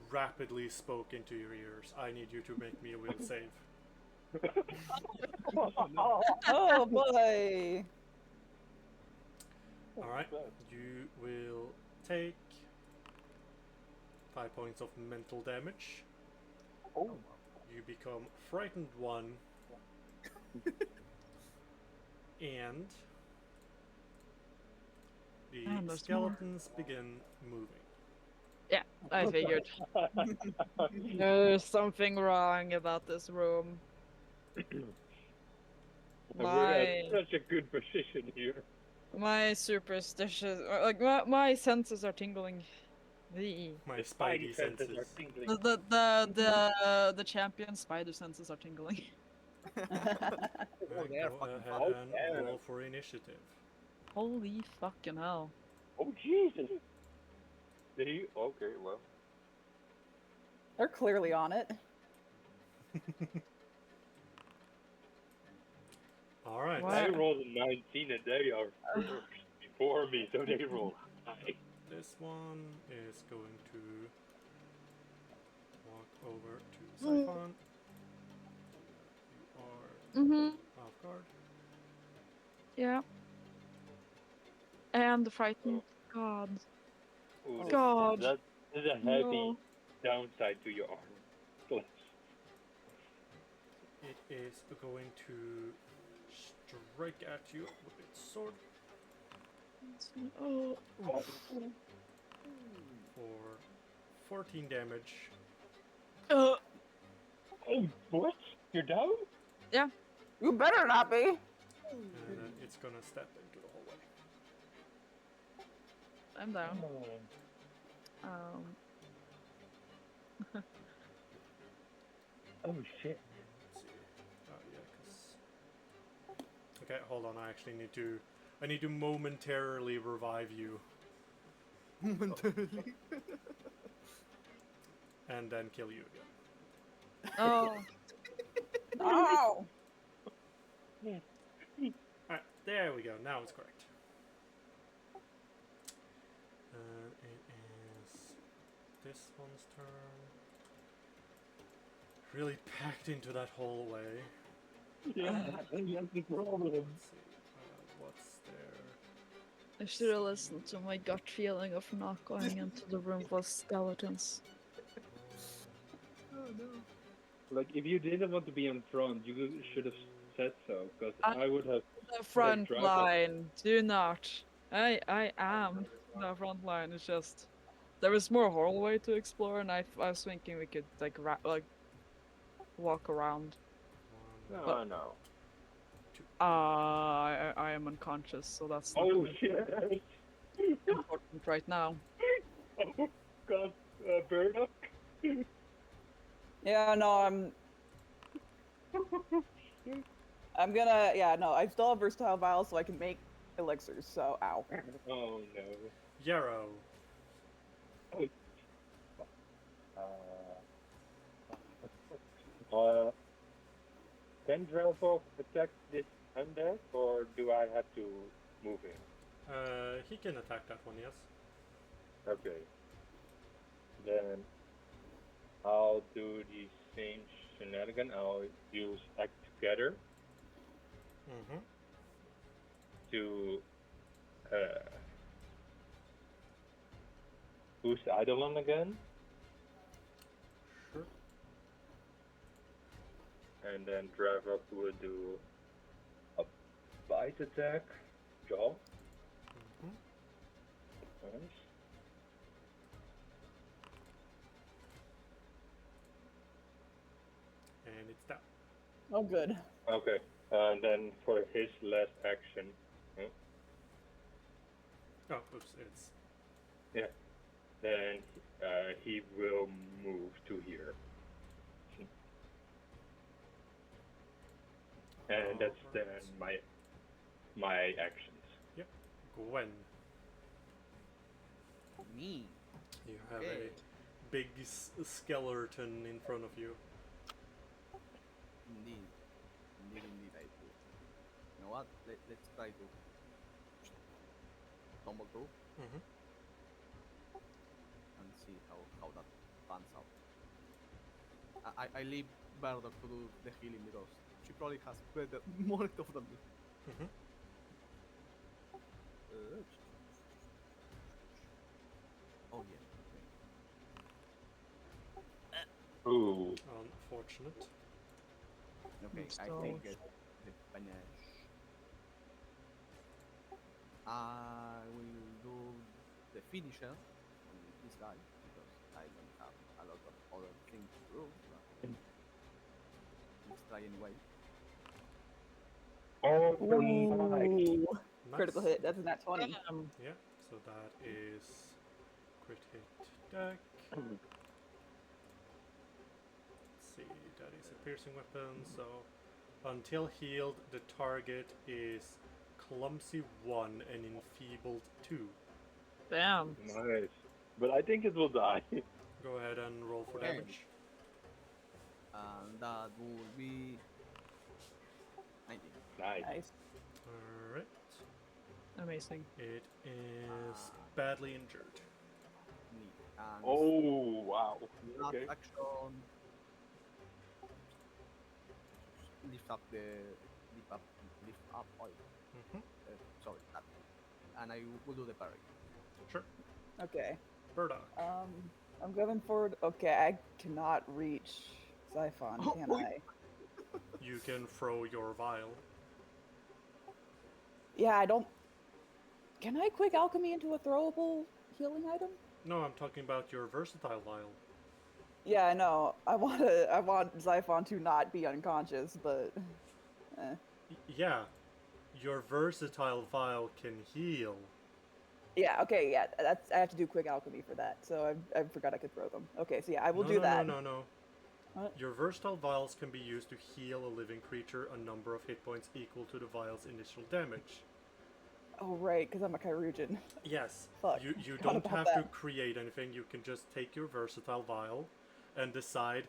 rapidly spoken to your ears. I need you to make me a will save. Oh boy. Alright, you will take 5 points of mental damage. Oh, You become frightened 1. And the Man, there's more. skeletons begin moving. I figured there's something wrong about this room. we're My at such a good position here. my superstitious, my senses are tingling. The My spidey senses. are tingling. the champion spider senses are tingling. Alright, they are go fucking ahead fun. and Yeah. roll for initiative. Holy fucking hell! Oh Jesus! Okay, well. They're clearly on it. Alright. What? I rolled a 19 and they are first before me, so they roll high. This one is going to walk over to Siphon. You are Mm-hmm. off guard. Yeah. And the frightened god. Ooh, God. That is a heavy No. downside to your armor. Plus. It is going to strike at you with its sword Oh. for 14 damage. Oh, what? You're down? You better not be. And then it's gonna step into the hallway. I'm down. Oh shit. Let's see. Oh yeah, 'cause... Okay, hold on. I actually need to momentarily revive you Momentarily. and then kill you again. Oh. Oh. Alright, there we go. Now it's correct. It is this one's turn. Really packed into that hallway. Yeah, that's the problem. Let's see. What's there? I should have listened to my gut feeling of not going into the room with skeletons. Oh no. Like, if you didn't want to be in front, you should have said so, because I- I would have. The front drive up. line. Do not. I am the front line. It's just there was more hallway to explore, and I was thinking we could like walk around. One. No. I am unconscious, so that's not Oh shit! important right now. Oh god, Burdock? Yeah, no, I'm gonna, yeah, no, I still have versatile vials, so I can make elixirs, so ow. Oh no. Yarrow. Can Drelvo attack this undead, or do I have to move him? He can attack that one, yes. Okay. Then I'll do the same shenanigan. I'll use Act Together Mm-hmm. to boost Eidolon again. Sure. And then drive up will do a bite attack. Jaw. Mm-hmm. Nice. And it's down. Oh, good. Okay. And then for his last action, Oh, oops, it's... then he will move to here. And that's then Alright. my actions. Gwen. Me. You have Okay. a big skeleton in front of you. Indeed. Indeed, I do. You know what? Let's try to tumble through Mm-hmm. and see how that pans out. I leave Bardock to do the healing because she probably has better, more stuff than me. Mm-hmm. Uh, oh yeah. Ooh. Unfortunate. Okay, I So- will get the panache. I will do the finisher on this guy because I don't have a lot of other things to do. But let's try anyway. Awesome. Nice. Ooh. Nice. Critical hit. That's a nat 20. Yeah, so that is crit hit deck. Let's see, that is a piercing weapon, so until healed, the target is clumsy 1 and enfeebled 2. Damn. Nice. But I think it will die. Go ahead and roll for Okay. damage. And that would be 19. Nice. Nice. Alright. Amazing. It is badly injured. Neat. And Oh, wow. that Okay. action lift up oil. Mm-hmm. Sorry, that. And I will do the parry. Sure. Okay. Burdock. I'm going forward. Okay, I cannot reach Xiphon, Oh, can wait. I? You can throw your vial. Yeah, I don't. Can I quick alchemy into a throwable healing item? No, I'm talking about your versatile vial. Yeah, I know. I want Xiphon to not be unconscious, but Yeah, your versatile vial can heal. yeah, okay, yeah. That's I have to do quick alchemy for that. So I forgot I could throw them. Okay, so yeah, I will no, do no, that. No. What? Your versatile vials can be used to heal a living creature a number of hit points equal to the vial's initial damage. Oh right, because I'm a Kyrujan. Yes, Fuck, you forgot don't about have to that. create anything. You can just take your versatile vial and decide,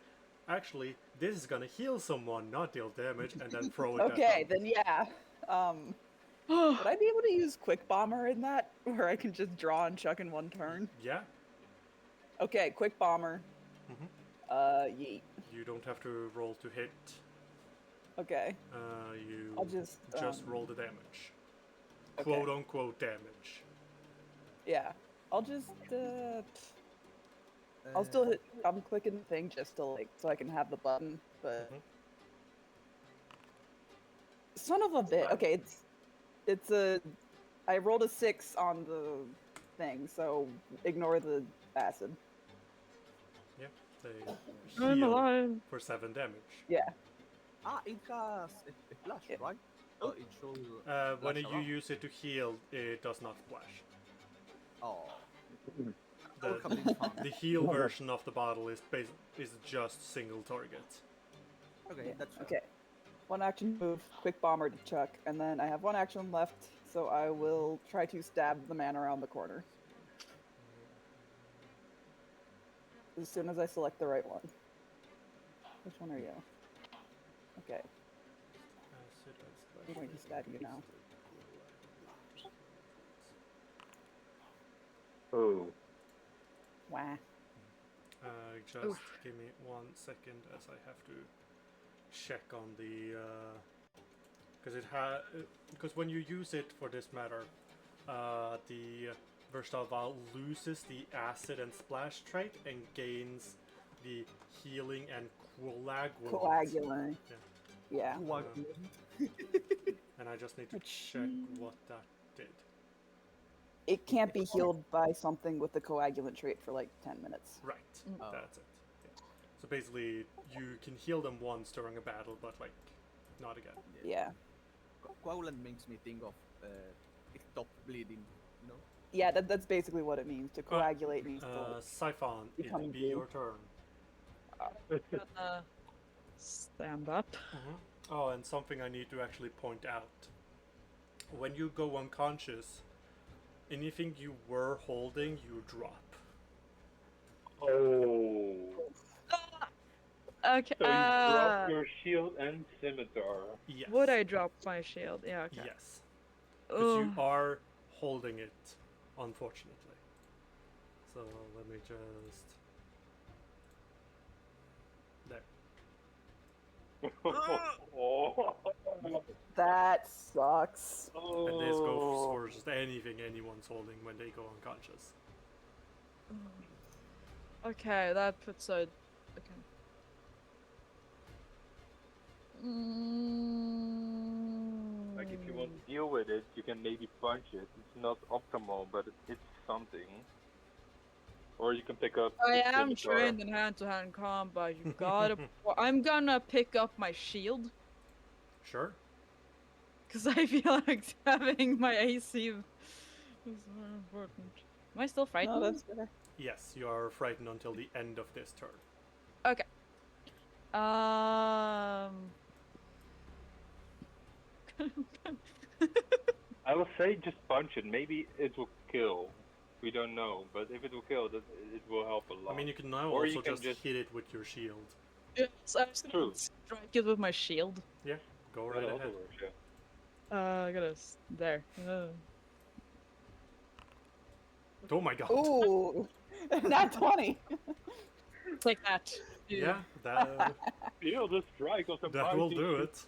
actually, this is gonna heal someone, not deal damage, and then throw it Okay, at them. then yeah. Would I be able to use quick bomber in that, where I can just draw and chuck in one turn? Yeah, Okay, quick bomber. Mhm. Yeet. you don't have to roll to hit. Okay, You I'll just roll the damage. okay. Quote unquote damage. Yeah, I'll just I'll still hit. I'm clicking the thing just to so I can have the button, but Mhm. son of a bit. Okay, it's a. I rolled a 6 on the thing, so ignore the acid. Yeah, they I'm heal alive. for 7 damage. Yeah, It has a flash, Yeah. right? So it should. When flash you around. use it to heal, it does not splash. Oh. The, That would have been fun. the heal version of the bottle is just single target. Okay, yeah. that's fair. Okay. One action move, quick bomber to Chuck, and then I have one action left, so I will try to stab the man around the corner. As soon as I select the right one. Which one are you? Okay, Acid and splash I'm going to stab you now. Oh. Wah. Just Oof. give me 1 second as I have to check on the because when you use it for this matter, the versatile vial loses the acid and splash trait and gains the healing and coagulant. Coagulant. Yeah. And I just need to Which- check what that did. It can't be healed by something with the coagulant trait for like 10 minutes. Right, Mm. Oh. that's it. Yeah. So basically, you can heal them once during a battle, but like not again. Yeah. Coagulant makes me think of it stopped bleeding, you know? Yeah, that's basically what it means. To coagulate means to like, Siphon, become it'll be blue. your turn. Gonna stand up. Oh, and something I need to actually point out. When you go unconscious, Anything you were holding, you drop. Oh. Okay. So you drop your shield and scimitar. Yes. Would I drop my shield? Yeah. Okay. Yes. Because you Ugh. are holding it, unfortunately. So let me just. There. Oh. That sucks. And this goes Oh. for just anything anyone's holding when they go unconscious. Okay, that puts a. Okay. Like if you want to deal with it, you can maybe punch it. It's not optimal, but it's something. Or you can pick up. I the am scimitar. trained in hand-to-hand combat. You gotta. I'm gonna pick up my shield Sure. because I feel like having my AC is more important. Am I still frightened? No, that's fair. Yes, you are frightened until the end of this turn. Okay. I will say just punch it. Maybe it will kill. We don't know, but if it will kill, it will help a lot. I mean, you can now Or also you can just just- hit it with your shield. Yes, I was gonna True. strike it with my shield. Yeah, go That right also ahead. works, yeah. I gotta there. Oh my god. Ooh, not 20. Take that. Yeah, that Feel the strike of the that will mighty do shield. it. So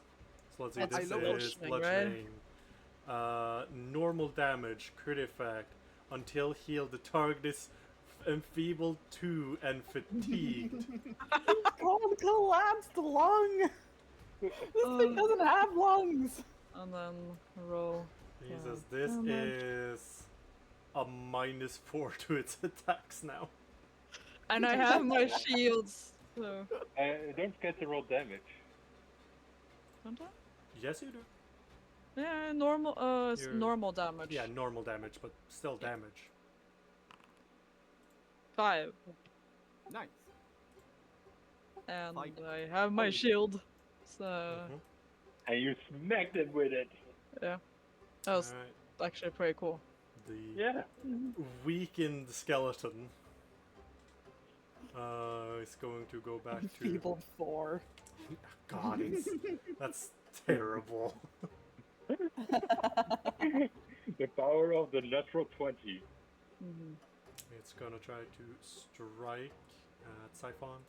let's see, That's this is bludgeoning, right? bludgeoning. Normal damage, crit effect. Until healed, the target is enfeebled 2 and fatigued. Called collapsed lung. This thing doesn't have lungs. And then roll. He Yeah. says this Damage. is a -4 to its attacks now. And I have my shields. So. Don't forget to roll damage. Don't I? Yes, you do. Yeah, normal. It's You're- normal damage. Yeah, normal damage, but still damage. 5. Nice. And Five. I have my Oh. shield. So Mhm. And you smacked it with it. yeah, that was Alright, actually pretty cool. the Yeah. weakened skeleton is going to go back to. Enfeebled 4. God, that's terrible. The power of the natural 20. Mhm. It's gonna try to strike at Siphon.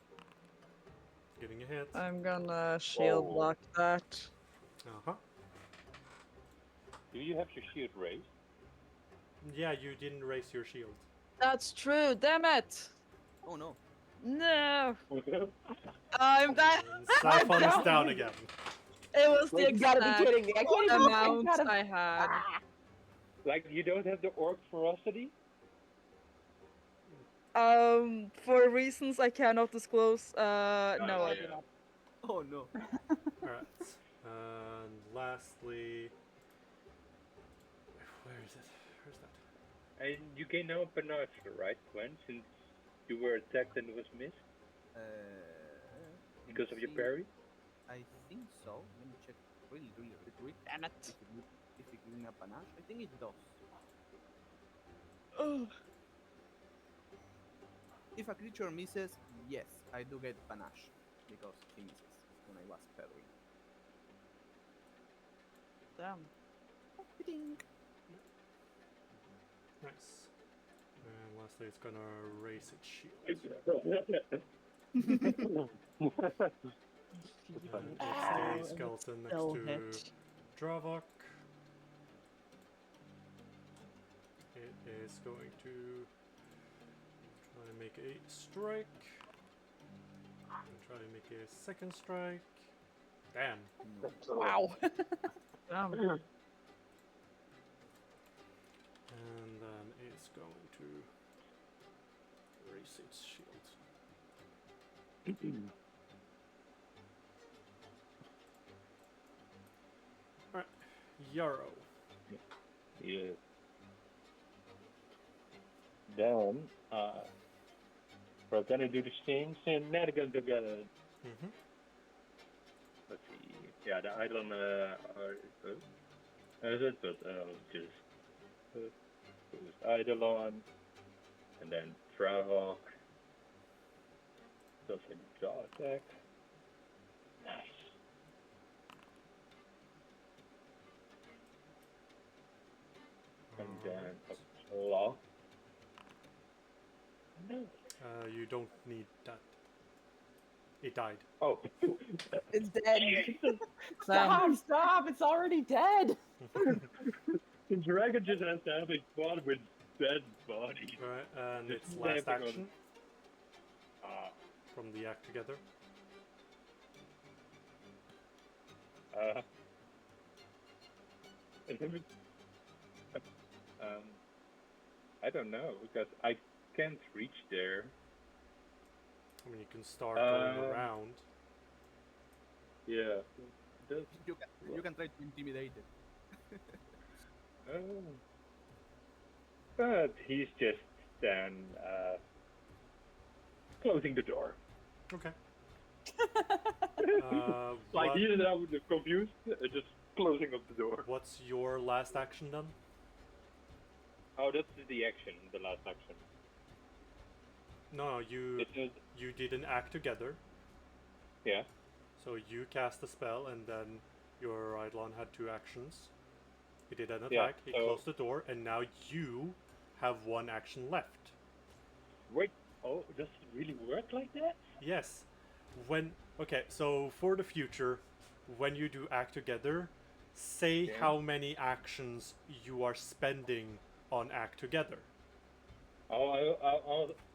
Getting a hit. I'm gonna shield Oh. block that. Uh-huh. Do you have your shield raised? Yeah, you didn't raise your shield. That's true. Damn it! Oh no. No, I'm back. And Siphon is down again. It was the Wait, you gotta be exact kidding me. I can't even amount gotta... I had. Like you don't have the orc ferocity? For reasons I cannot disclose, no, I do yeah. not. Oh no. Alright. And lastly. Where is it? Where's that? And you gain now a panache, right, Gwen? Since you were attacked and was missed Let because me of your see. parry? I think so. Let me check really quick. Damn it. If it gives me a panache, I think it does. Ugh. If a creature misses, yes, I do get panache because he misses when I was parrying. Damn. Nice. And lastly, it's gonna raise its shield. And Ow, it's the skeleton next still to hit. Dravok. It is going to try and make a strike. And try and make a second strike. Damn. No. Wow. Damn. And then it's going to raise its shield. Alright, Yarrow. Yeah. Then, we're gonna do the same shenanigans together. Mm-hmm. Let's see. Yeah, the island are. Is it? But just. boost Eidolon, and then Travoc. Does a draw attack. Nice. And then a claw. No. You don't need that. It died. Oh. It's dead. Damn. Stop! It's already dead. The dragon just has to have a squad with dead bodies. Alright, and Just its last snapping on- action Ah. from the act together. I don't know because I can't reach there. I mean, you can start going Uh, around. Yeah. Does, You can try to intimidate it. oh. But he's just then closing the door. Okay. Like what- he's now confused, just closing of the door. what's your last action then? Oh, that's the action, the last action. No, you It's not, you did an act together. yeah. So you cast a spell, and then your Eidolon had 2 actions. He did an attack, Yeah, he so- closed the door, and now you have 1 action left. Wait. Oh, does it really work like that? Yes. Okay, so for the future, when you do act together, say Yeah. how many actions you are spending on act together. Oh,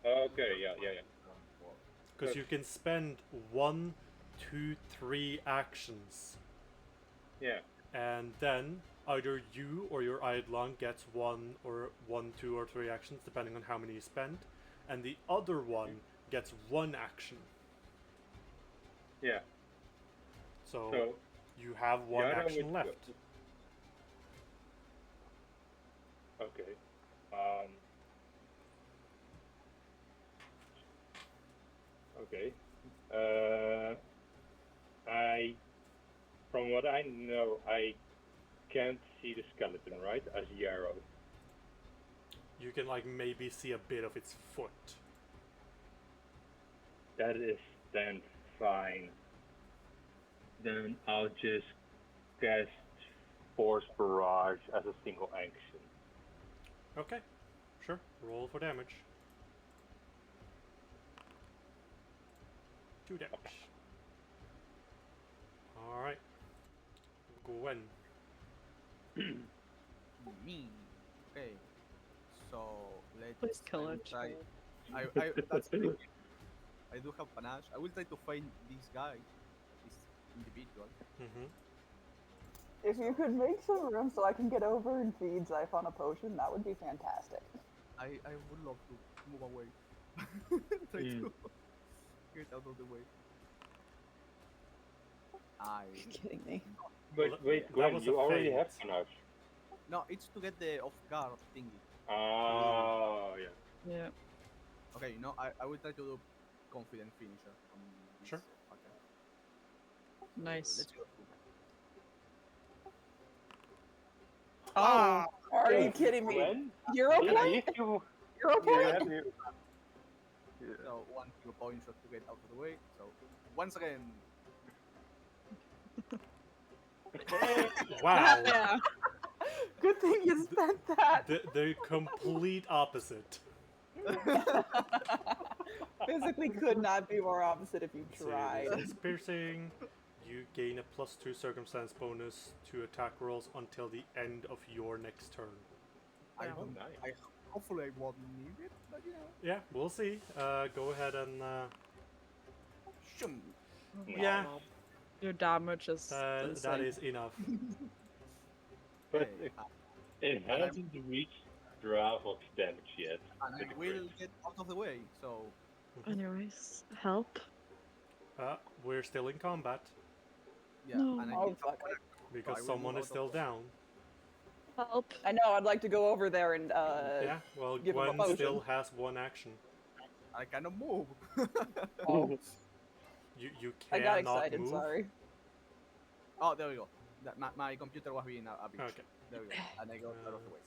okay, yeah. Because you can spend 1, 2, 3 actions, Yeah. and then either you or your Eidolon gets 1, 2, or 3 actions, depending on how many you spend, and the other one gets 1 action. Yeah. So, So you have 1 the other action would left. Okay. Okay. From what I know, I can't see the skeleton, right? As the arrow. You can like maybe see a bit of its foot. That is then fine. Then I'll just cast Force Barrage as a single action. Okay, sure. Roll for damage. 2 damage. Alright. Gwen. Me. Okay. So let's. Please kill I will it. try- that's pretty good. I do have panache. I will try to find this guy, this individual. Mm-hmm. If you could make some room so I can get over and feed Xiphon a potion, that would be fantastic. I would love to move away. Try to get out of the way. Are you kidding me? Well, But wait, that Gwen, was a you already have feint. panache. No, it's to get the off guard thingy. Oh, yeah. Yeah. Okay, no, I will try to do confident finisher. On this Sure. fucker. Nice. Let's go. Oh, Are you kidding me? Gwen? You're okay? If you, You're you okay? have your- So 1 hero point shot to get out of the way. So once again, Wow. yeah. Good thing you spent that. The complete opposite. Physically could not be more opposite if you So tried. this is piercing. You gain a +2 circumstance bonus to attack rolls until the end of your next turn. I Yeah. don't. nice. I hopefully I won't need it, but you know. Yeah, we'll see. Go ahead and Shoom. yeah, Your damage is. that insane. is enough. But Okay, it I'm- hasn't reached Dravok's damage yet. and I with the will crit. get out of the way. So Anyways, help. We're still in combat yeah, No. and I Oh, need fuck. because will someone move is out still of the- down. Help. I know, I'd like to go over there and, Yeah, well, give him a Gwen potion. still has 1 action. I cannot move. Oh, You I got cannot excited, move. sorry. Oh, there we go. That, my computer was being a bitch. Okay. There we go. And I got out of the way.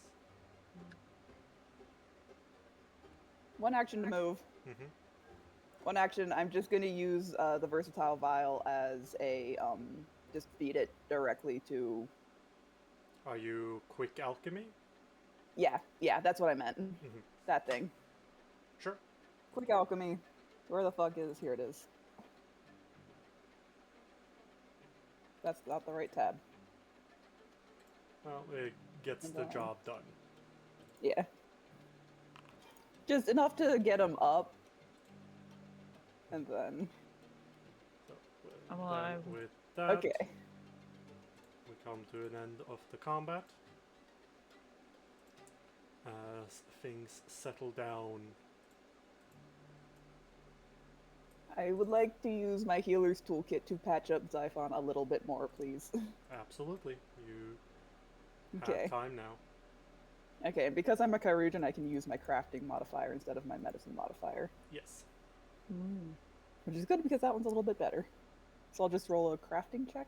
One action to move. Mm-hmm. One action. I'm just gonna use the versatile vial as a just feed it directly to. Are you quick alchemy? Yeah, that's what I meant. Mhm. That thing. Sure. Quick alchemy. Where the fuck is? Here it is. That's not the right tab. Well, it gets And, the job done. Yeah. Just enough to get him up. And then. So, I'm then alive. with that, Okay. we come to an end of the combat. As things settle down. I would like to use my healer's toolkit to patch up Xiphon a little bit more, please. Absolutely. You Okay. have time now. Okay, and because I'm a Kyrujan, I can use my crafting modifier instead of my medicine modifier. Yes. Mm. Which is good because that one's a little bit better. So I'll just roll a crafting check.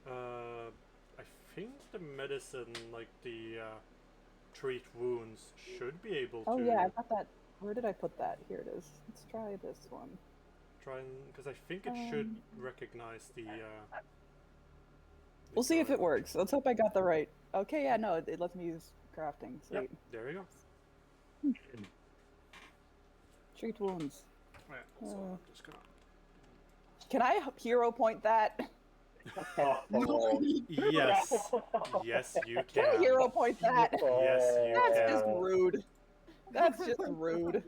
I think the medicine, like the treat wounds, should be able Oh to yeah, I got that. Where did I put that? Here it is. Let's try this one. try and because I think it should Um, recognize the. We'll see if it card. works. Let's hope I got the right. Okay, yeah, no, it lets me use crafting. Yep. Sweet. There you go. Treat wounds. Right, so I'm just gonna. Can I hero point that? Yes. Yes, you Can I can. hero point that? Yes, you That's can. just rude. That's just rude.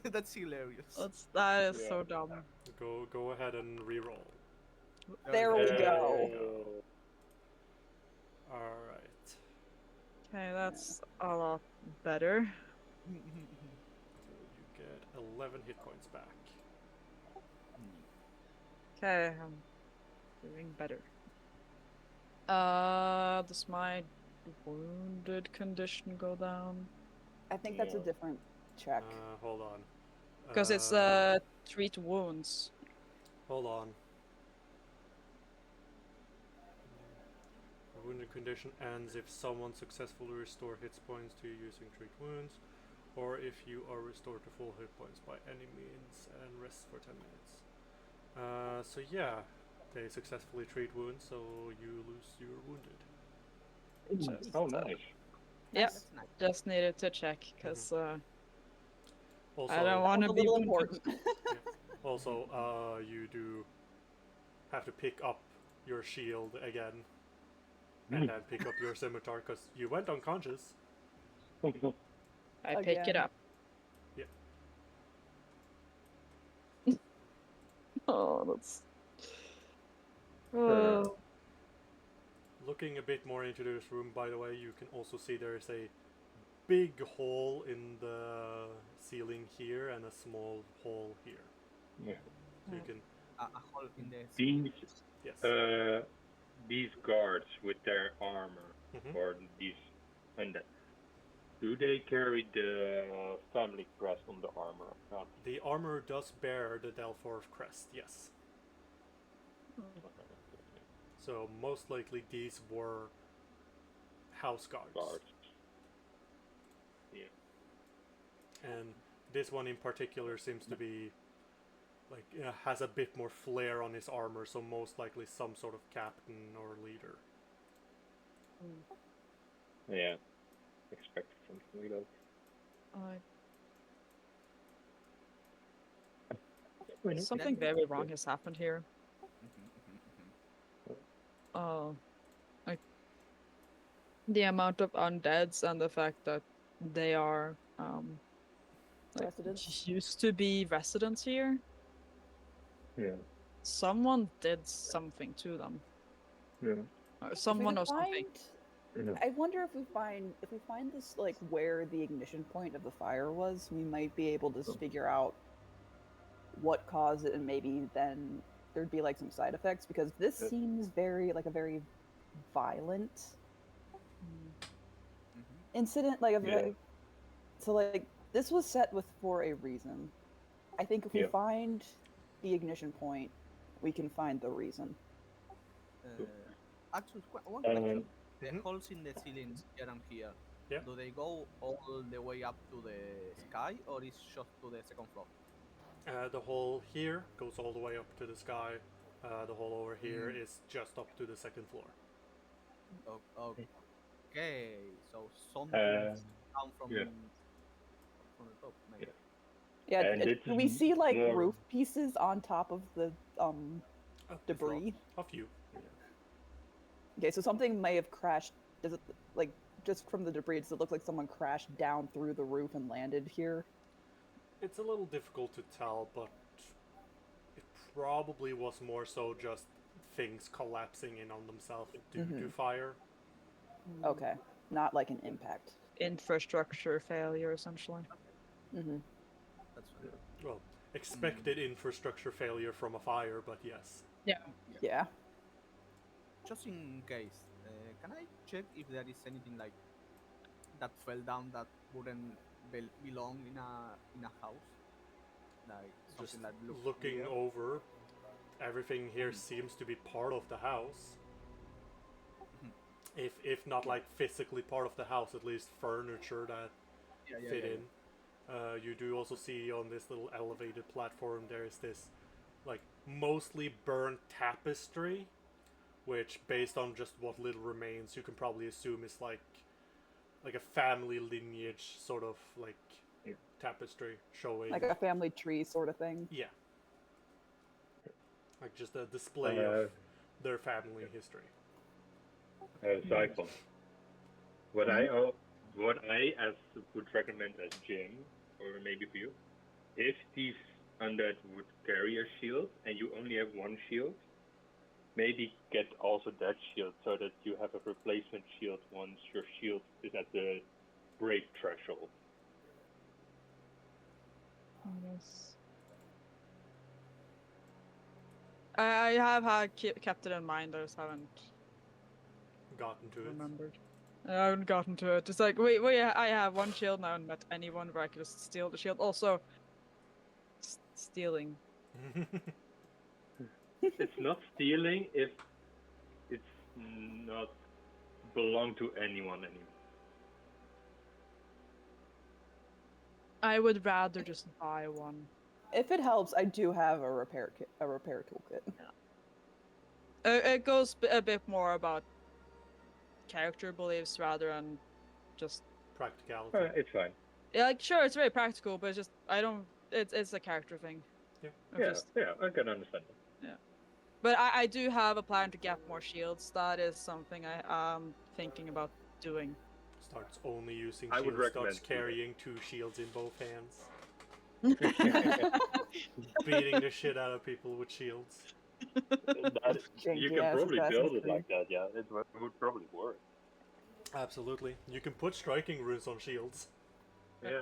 That's hilarious. That is Yeah. so dumb. Go ahead and re-roll. There we go. All right. Okay, that's a lot better. So you get 11 hit points back. Okay, I'm doing better. Does my wounded condition go down? I think that's a Yeah. different check. Hold on. Because it's treat wounds. Hold on. The wounded condition ends if someone successfully restore hit points to you using treat wounds, or if you are restored to full hit points by any means and rest for 10 minutes. So yeah, they successfully treat wounds, so you lose your wounded. Oh, nice. Yep, That's nice. just needed to check because Also, I don't want That's to a be little wounded. important. also, you do have to pick up your shield again, and then pick up your scimitar because you went unconscious. I pick it Again. up. Yeah. Oh, that's. Looking a bit more into this room, by the way, you can also see there is a big hole in the ceiling here and a small hole here. Yeah. So you can, A hole in the. These these guards with their armor, Mhm. or these undead, do they carry the family crest on the armor or not? The armor does bear the Delphorf crest, yes. So most likely these were house guards. Yeah. And this one in particular seems to be like has a bit more flair on his armor, so most likely some sort of captain or leader. Yeah. Expect something like that. Something very wrong has happened here. Like the amount of undeads and the fact that they are like, Residents? used to be residents here. Yeah. Someone did something to them. Yeah. Or someone or something. I wonder if we find this like where the ignition point of the fire was, we might be able to figure out what caused it, and maybe then there'd be like some side effects, because this seems very like a very violent incident. Like so like this was set with for a reason. I think if we find the ignition point, we can find the reason. Actually, one question. the Mhm. holes in the ceilings here and here, Yeah. do they go all the way up to the sky or is just to the second floor? The hole here goes all the way up to the sky. The hole over here Mm. is just up to the second floor. Okay, so something Uh, down yeah. from the top, maybe. Yeah. Yeah, And this do is we see like more. roof pieces on top of the It's debris? a few. Okay, so something may have crashed. Does it like just from the debris? Does it look like someone crashed down through the roof and landed here? It's a little difficult to tell, but it probably was more so just things collapsing in on themselves due to fire. Okay, not like an impact. Infrastructure failure, essentially. Hmm. That's fine. Well, expected infrastructure failure from a fire, but yes. Yeah. Just in case, can I check if there is anything like that fell down that wouldn't belong in a house? Like Just something that looks looking weird? over, everything here seems to be part of the house. Mhm. If not like physically part of the house, at least furniture that fit in. You do also see on this little elevated platform there is this like mostly burnt tapestry, which based on just what little remains you can probably assume is like a family lineage sort of like tapestry showing Like a family tree sort of thing. yeah, like just a display of their family history. Cycle. What I as would recommend as Jim, or maybe for you, if these undead would carry a shield and you only have one shield, maybe get also that shield so that you have a replacement shield once your shield is at the break threshold. Yes. I have had kept it in mind. I just haven't Gotten to it. remembered. I haven't gotten to it. It's like, wait, I have one shield now, and met anyone where I could just steal the shield. Also, stealing. It's not stealing if it's not belong to anyone anymore. I would rather just buy one. If it helps, I do have a repair toolkit. It goes a bit more about character beliefs rather than just Practicality. It's fine. yeah, like sure, it's very practical, but it's just I don't. It's a character thing. Yeah. I'm just- Yeah, I can understand that. But I do have a plan to get more shields. That is something I am thinking about doing. Starts only using I would shields, starts recommend carrying 2 shields in both hands. Beating the shit out of people with shields. You can Janky-ass probably Assassin's build it Creed. like that, yeah. It would probably work. Absolutely. You can put striking runes on shields. Yeah.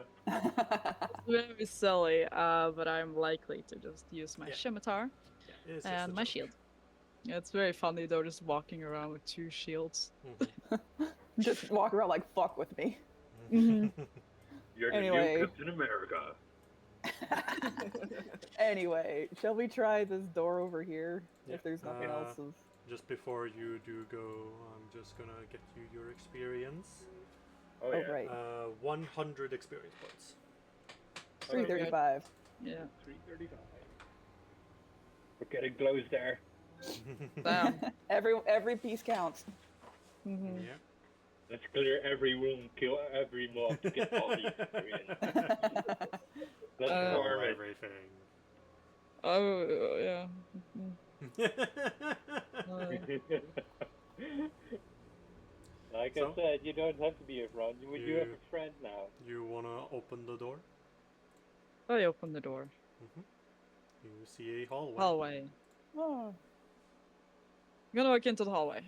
Very silly, but I'm likely to just use my Yeah. scimitar It's just a and my joke. shield. Yeah, it's very funny though, just walking around with 2 shields. Just walk around like fuck with me. Mhm. You're Anyway. the new Captain America. Anyway, shall we try this door over here? Yeah. If there's nothing else of Just before you do go, I'm just gonna get you your experience. Oh, oh yeah. right, 100 experience points. 335. Yeah. 335. We're getting close there. Damn. Every piece counts. Mhm. Yeah. Let's clear every room, kill every mob to get all the experience. Let's farm it. everything. Oh yeah. Mhm. Like So? I said, you don't have to be a friend. You have You- a friend now. You wanna open the door? I open the door. You see a hallway. Hallway. Oh, I'm gonna walk into the hallway.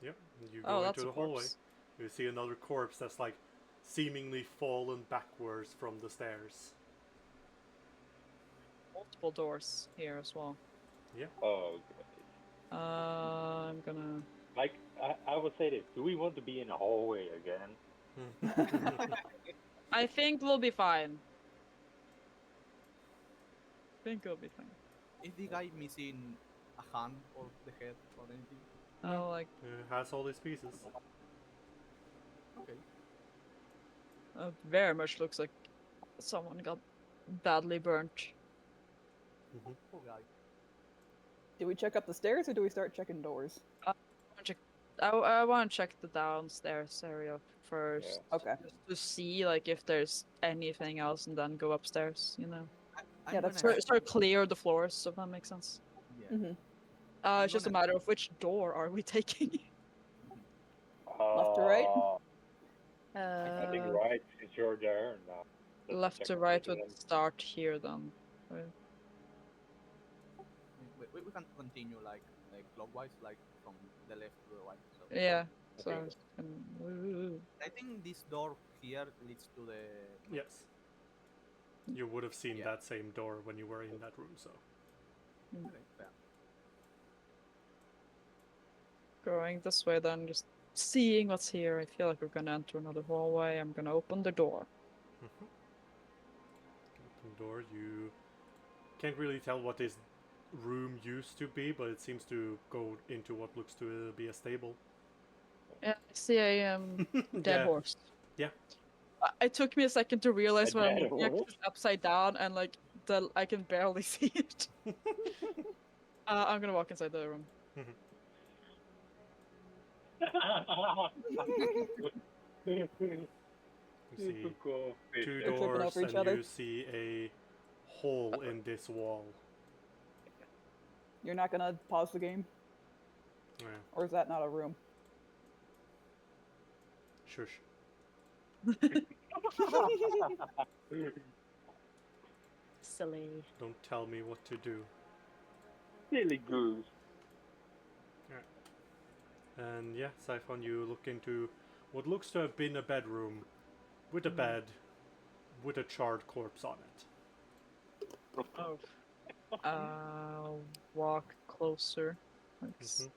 Yep. You go Oh, into that's the a hallway. corpse. You see another corpse that's like seemingly fallen backwards from the stairs. Multiple doors here as well. Oh, God. I'm gonna. Like, I would say this. Do we want to be in a hallway again? I think we'll be fine. I think we'll be fine. Is the guy missing a hand or the head or anything? Oh, like It has all these pieces. Okay. Very much looks like someone got badly burnt. Poor guy. Do we check up the stairs or do we start checking doors? I want to check the downstairs area first, Okay. just to see like if there's anything else, and then go upstairs. You know, I'm Yeah, that's gonna- start clear the floors, if that makes sense. Yeah. Hmm. It's just a gonna- matter of which door are we taking. Left to right? I think right, since you're there now. Let's Left check to on right it would then. start here then. Right. we can continue like clockwise, like from the left to the right. So Yeah. So Okay. I was ooh. I think this door here leads to the. Yes. You would have seen Yeah. that same door when you were in that room, so. Okay, fair. Going this way then, just seeing what's here. I feel like we're gonna enter another hallway. I'm gonna open the door. Open door, you can't really tell what this room used to be, but it seems to go into what looks to be a stable. Yeah, I see a dead Yeah. horse. Yeah. It took me a second to realize A when I'm dead looking at horse? it upside down, and like I can barely see it. I'm gonna walk inside the room. You see Typical two fish. tripping doors, over each and other. you see a hole in this wall. You're not gonna pause the game? Yeah. Or is that not a room? Shush. Silly. Don't tell me what to do. Silly goose. And yeah, Siphon, you look into what looks to have been a bedroom with a bed with a charred corpse on it. Oh. Walk closer. Let's-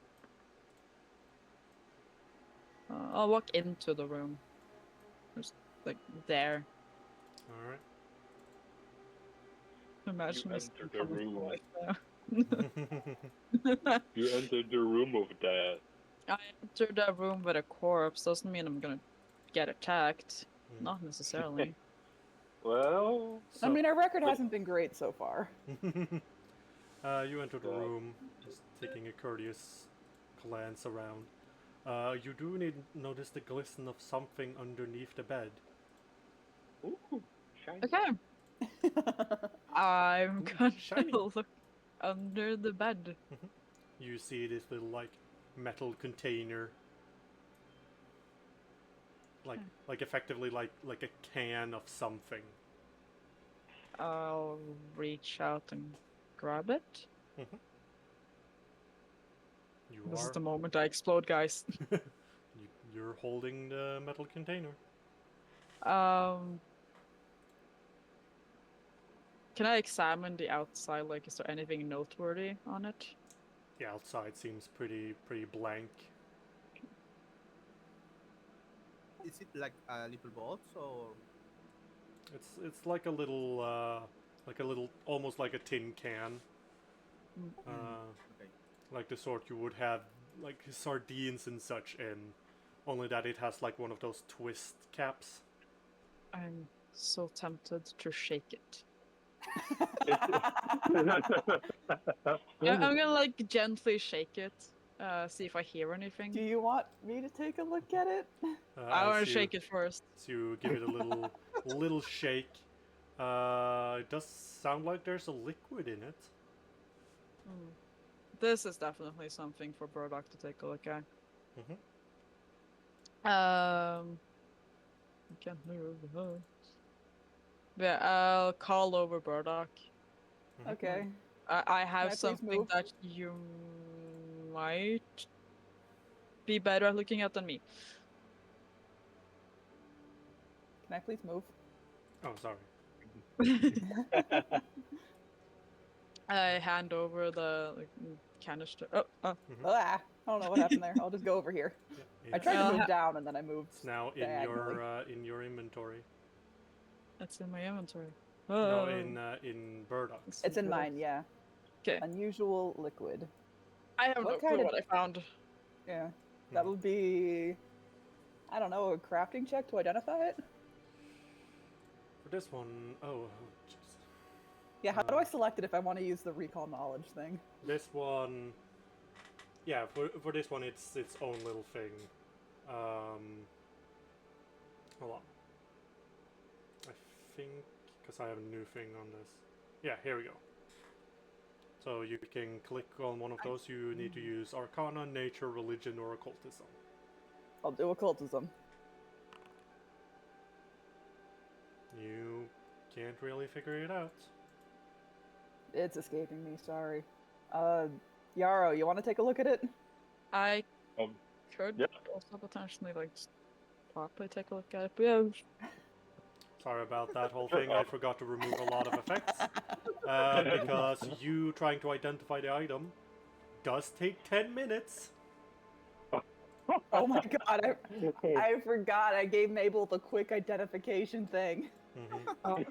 I'll walk into the room. Just like there. Alright. Imagine You this enter the coming room. right there. You entered the room of death. I entered that room with a corpse. Doesn't mean I'm gonna get attacked. Not necessarily. Well, I mean, our record but- hasn't been great so far. You enter the Yeah. room, just taking a courteous glance around. You do notice the glisten of something underneath the bed. ooh, shiny. Okay. I'm gonna shiny. look under the bed. You see this little like metal container, like effectively like a can of something. I'll reach out and grab it. You This is are the moment I explode, guys. you're holding the metal container. Can I examine the outside? Like, is there anything noteworthy on it? The outside seems pretty blank. Is it like a little box or? It's like a little almost like a tin can. Okay. Like the sort you would have like sardines and such in, only that it has like one of those twist caps. I'm so tempted to shake it. I'm gonna like gently shake it, see if I hear anything. Do you want me to take a look at it? I want As to shake it first. So you give it a little shake. It does sound like there's a liquid in it. Hmm. This is definitely something for Burdock to take a look at. I can't move. Yeah, I'll call over Burdock. Okay. I have I please something move? that you might be better at looking at than me. Can I please move? Oh, sorry. I hand over the canister. Oh, Ah, I don't know what happened there. I'll just go over here. Yeah, I tried Uh, to move down and then I moved. It's now diagonally. in your inventory. it's in my inventory. No, Oh. in Burdock's. It's in mine, yeah. 'Kay. Unusual liquid. I have no What clue kind of- what I found. Yeah. That would be I don't know, a crafting check to identify it? For this one, oh, jeez. Yeah, how do I select it if I want to use the recall knowledge thing? This one, yeah, for this one, it's its own little thing. Hold on. I think, because I have a new thing on this. Yeah, here we go. So you can click on one of those. You need to use Arcana, Nature, Religion, or Occultism. I'll do occultism. You can't really figure it out. It's escaping me, sorry. Yarrow, you want to take a look at it? I Um, could yeah. also potentially like properly take a look at it, but yeah. Sorry about that whole thing. I forgot to remove a lot of effects. Because you trying to identify the item does take 10 minutes. Oh my god, I forgot. I gave Mabel the quick identification thing. I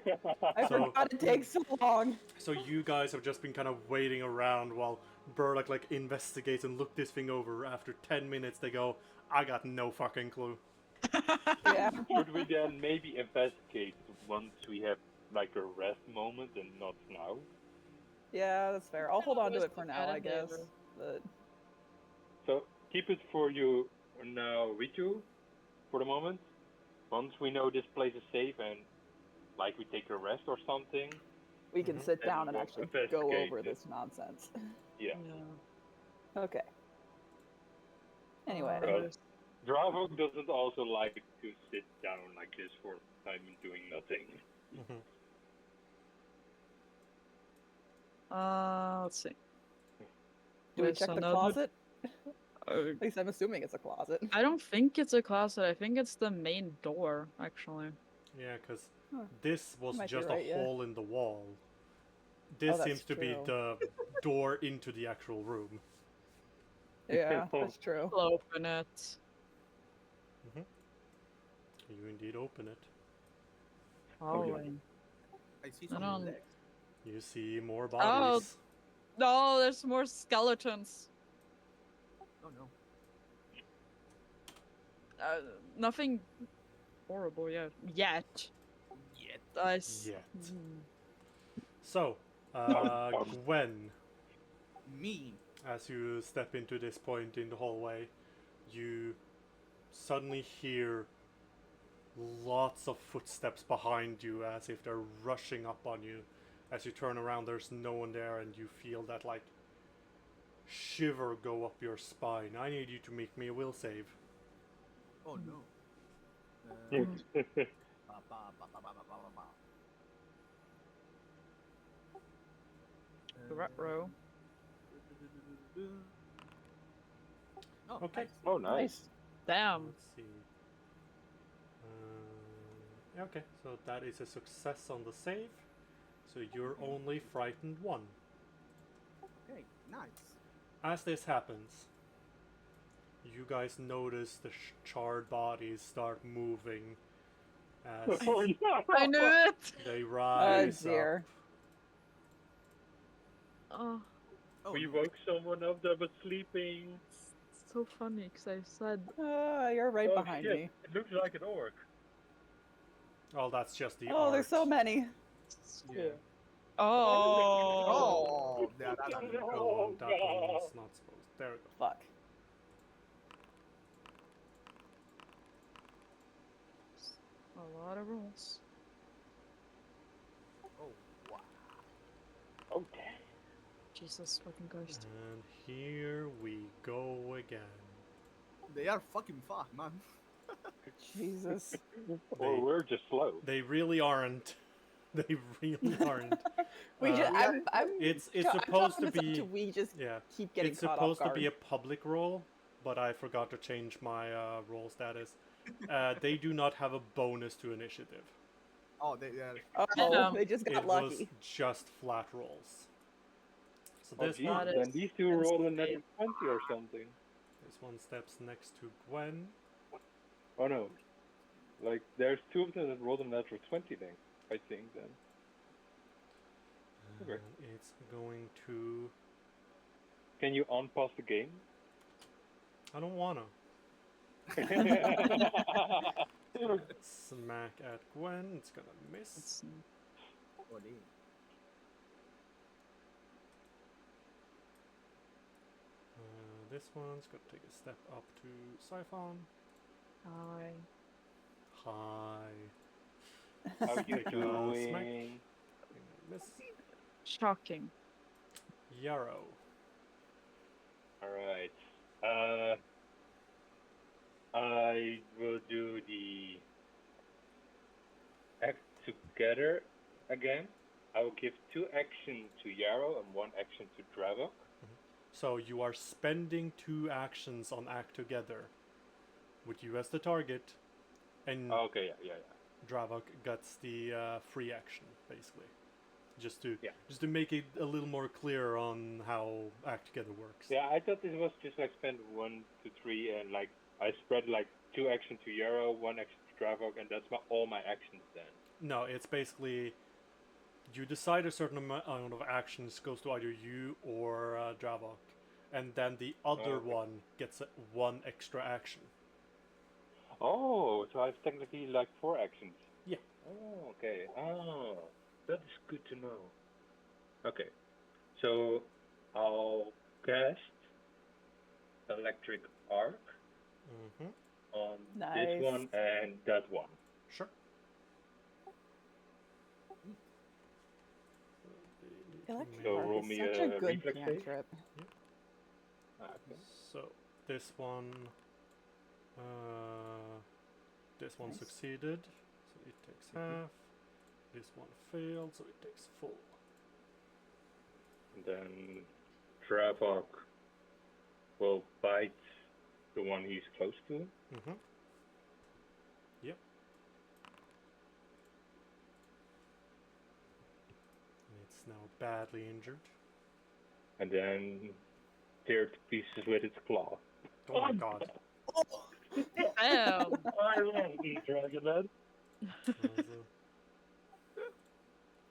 So- forgot it takes so long. So you guys have just been kind of waiting around while Burdock like investigates and look this thing over. After 10 minutes, they go, "I got no fucking clue." Yeah. Should we then maybe investigate once we have like a rest moment and not now? Yeah, that's fair. I'll hold on to always it for look now, at I it guess. later. But So keep it for you now, Ritu, for the moment. Once we know this place is safe and like we take a rest or something. we can Mhm. sit Then down and we'll actually go investigate over it. this nonsense. Yeah. Okay. Anyway. Well, Dravok doesn't also like to sit down like this for time doing nothing. Mhm. Let's see. Do we There's check the another- closet? Uh, At least I'm assuming it's a closet. I don't think it's a closet. I think it's the main door, actually. Yeah, because Huh. this was Might be just right, a yeah. hole in the wall. This that's seems to be true. the door into the actual room. Yeah, that's true. I'll open it. You indeed open it. Following. I see I some don't- legs. You see more bodies. No, there's more skeletons. Oh no. Nothing horrible yet. Yet. Yet. Yet. So, Gwen, Me. as you step into this point in the hallway, you suddenly hear lots of footsteps behind you as if they're rushing up on you. As you turn around, there's no one there, and you feel that, like, shiver go up your spine. I need you to make me a will save. Oh no. Mm. Ba, ba, ba, ba, ba, ba, ba, ba. Ruh-roh. Oh, Okay. nice. Oh, nice. Damn. Let's see. Okay, so that is a success on the save. So you're only frightened 1. Okay, nice. As this happens, you guys notice the charred bodies start moving as Oh, no. I knew it! they Oh rise dear. Oh, Oh, We no. woke someone up that was sleeping. it's so funny because I said You're right Oh, behind shit. me. It looks like an orc. up. Oh, that's just the Oh, there's so art. many. Yeah. Oh. Oh, yeah, that's That good. Oh, one was no. not supposed. There we go. Fuck. A lot of rules. Oh, wow. Okay. Jesus fucking Christ. And here we go again. They are fucking fucked, man. Jesus. Or we're just slow. They really aren't. They really aren't. We just, Uh, I'm It's I'm supposed to talking be. to we just Yeah. keep getting It's caught supposed off to guard. be a public roll, but I forgot to change my roll status. They do not have a bonus to initiative. Oh, they are. Oh, they just got It lucky. was just flat rolls. So Oh, this geez, one, That then is these two rolled a insane. net 20 or something. this one steps next to Gwen. Oh no. Like, there's 2 of them that rolled a natural 20 then, I think then. Okay. And it's going to. Can you unpause the game? I don't wanna. Smack at Gwen. It's gonna miss. It's, Oh, damn. This one's gonna take a step up to Siphon. I Hi. How you Take a smack. doing? Miss. shocking. Yarrow. All right. I will do the act together again. I will give 2 actions to Yarrow and 1 action to Dravok. So you are spending 2 actions on Act Together, with you as the target, and Okay, yeah. Dravok gets the free action, basically. Just to Yeah. make it a little more clear on how Act Together works. Yeah, I thought this was just like spend 1 to 3 and like I spread like 2 actions to Yarrow, 1 action to Dravok, and that's all my actions then. No, it's basically you decide a certain amount of actions goes to either you or Dravok, and then the other Okay. one gets 1 extra action. Oh, so I have technically like 4 actions. Yeah. Oh, okay. Oh, that is good to know. Okay, so I'll cast Electric Arc Mm-hmm. on Nice. this one and that one. Sure. Electric So Arc roll is me such a a good reflex save. cantrip. Okay. So this one Nice. succeeded, so it takes half. This one failed, so it takes full. And then Dravok will bite the one he's close to. Mm-hmm. Yep. And it's now badly injured. And then tear it to pieces with its claw. Oh my god. Damn. I love you, Dragonhead.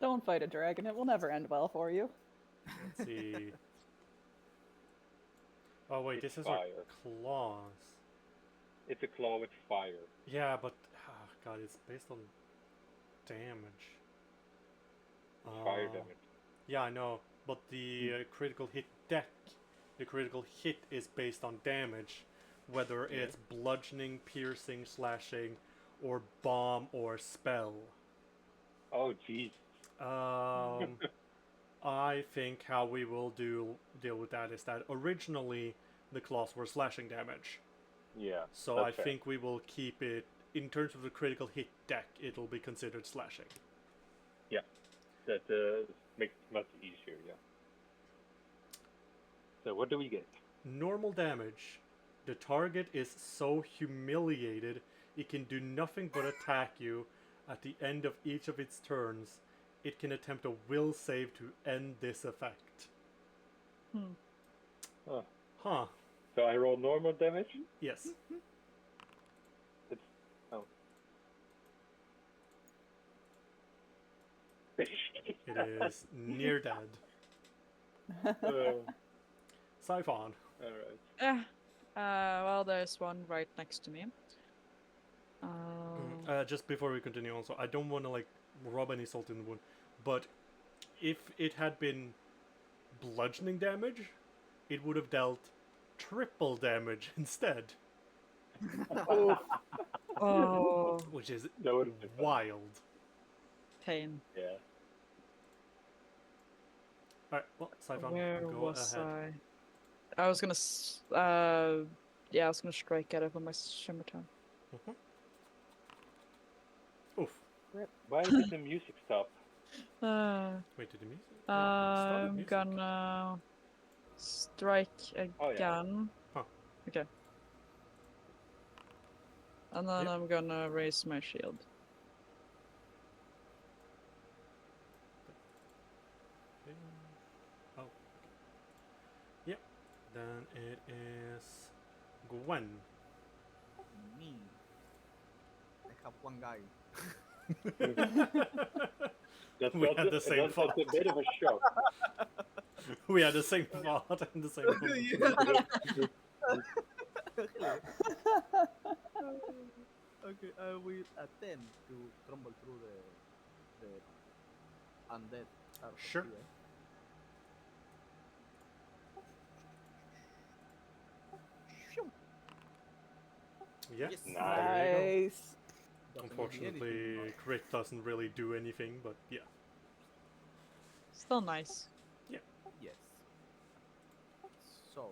Don't fight a dragon; it will never end well for you. Let's see. Oh wait, this is Fire. our claws. It's a claw with fire. Yeah, but god, it's based on damage. Fire damage. Yeah, I know, but the critical hit deck, the critical hit is based on damage, whether Yeah. it's bludgeoning, piercing, slashing, or bomb or spell. Oh, jeez. I think how we will deal with that is that originally the claws were slashing damage, Yeah. so that's I fair. think we will keep it in terms of the critical hit deck. It'll be considered slashing. That makes it much easier, yeah. So what do we get? Normal damage. The target is so humiliated it can do nothing but attack you. At the end of each of its turns, it can attempt a will save to end this effect. Huh. Huh. So I roll normal damage? Yes. It is near dead. Siphon. Alright. Well, there's one right next to me. Just before we continue also, I don't want to like rub any salt in the wound, but if it had been bludgeoning damage, it would have dealt triple damage instead, Oh, which is That would have been fun. wild. pain. Yeah. Alright, well, Siphon, Where go was ahead. I was gonna, yeah, I was gonna strike at it with my scimitar. Oof. Why did the music stop? Wait, did the music? I'm gonna strike Oh, yeah. again. Huh. Okay. And then Yep. I'm gonna raise my shield. Oh. Okay. Yep. Then it is Gwen. Me. I have one guy. We had the same that's thought. a bit of a shock. We had the same thought and the same. Okay, I will attempt to crumble through the undead part of Sure. here. Phew. Yeah. Yes. There you go. Nice. Doesn't give me anything, Unfortunately, crit doesn't really do anything, but yeah. Still nice. but yes. So,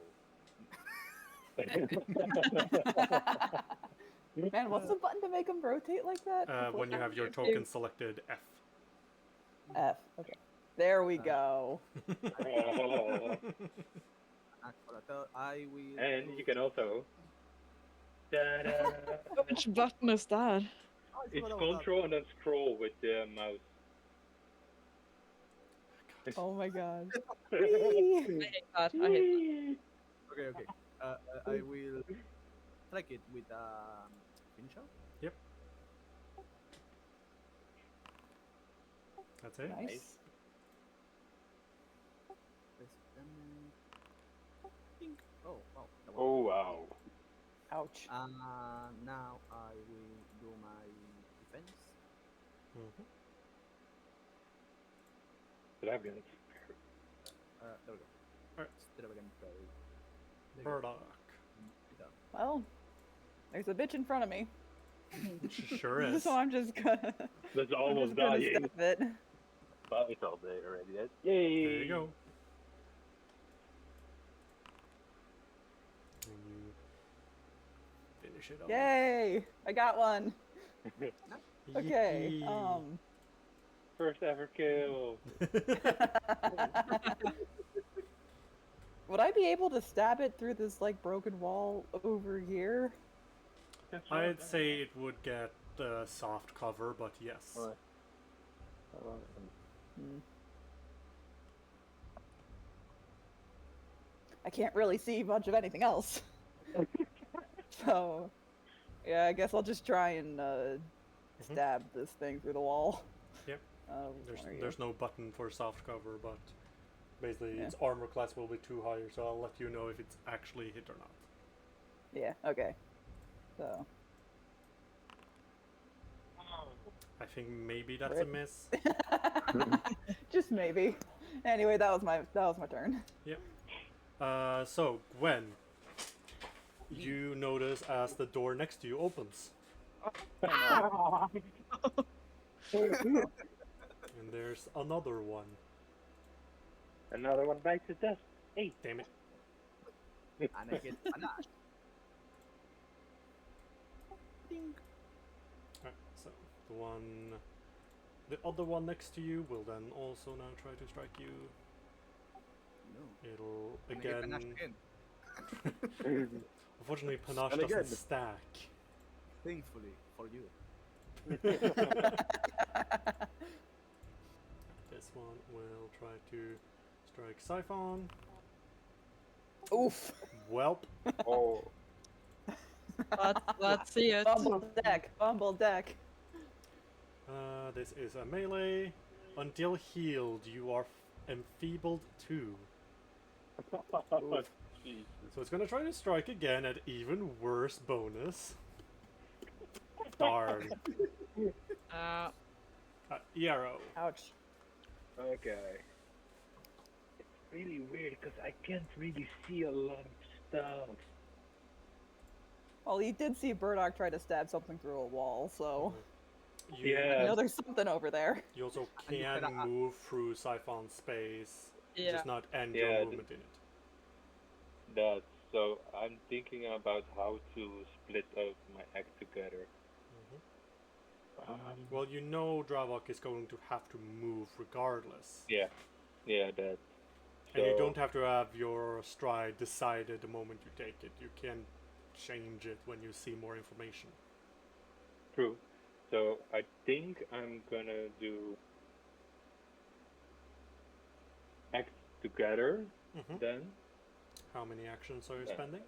Man, what's the button to make them rotate like that? The When you flipper? have your If token you- selected, F. F. Okay. There we go. I will. And do- you can also. Ta-da! Which button is that? Oh, I It's forgot about that. control and then scroll with the mouse. Oh my god. I hate that. I hate Okay, okay. I will strike it with finisher. Yep. That's it. Nice. Press damage. Ding. Oh, wow. That was Oh wow. Ouch. Now I will do my defense. Mhm. Dragons. There we go. Alright. Instead of again, so Burdock. Well, there's a bitch in front of me. Sure is. So I'm just gonna. That's I'm almost just gonna dying. stab it. But it's all day already. Yay! There you go. And you finish it off. Yay! I got one. Okay. Yippee. First ever kill. Would I be able to stab it through this like broken wall over here? I'd say it would get soft cover, but yes. Alright. Hmm. I can't really see much of anything else. So, yeah, I guess I'll just try and stab this thing through the wall. Yep. Which one are you? There's no button for soft cover, but basically Yeah. its armor class will be too high, so I'll let you know if it's actually hit or not. Yeah. Okay. So. I think maybe that's a Rip. miss. Just maybe. Anyway, that was my turn. So Gwen, you notice as the door next to you opens, and there's another one. Another one bites the dust. Hey, Damn it! And I get a nut. Ding. Alright, so the other one next to you will then also now try to strike you. No. It'll Can I get again. panache again? Unfortunately, panache And doesn't again. stack. Thankfully for you. This one will try to strike Siphon. Oof. Welp. oh, Let's see it. Bumble deck. Bumble deck. This is a melee. Until healed, you are enfeebled 2. Jesus. So it's gonna try to strike again at even worse bonus. Darn. Yarrow. Ouch. Okay. It's really weird because I can't really see a lot of stuff. Well, you did see Burdock try to stab something through a wall, so You, you Yeah. know there's something over there. you also And you can said, move through Siphon space, Yeah. just not end Yeah, your the- movement in it. That's so I'm thinking about how to split up my act together. Well, you know Dravok is going to have to move regardless. Yeah, that. And you So- don't have to have your stride decided the moment you take it. You can change it when you see more information. True. So I think I'm gonna do act together Mhm. then. How many actions are you Yeah. spending?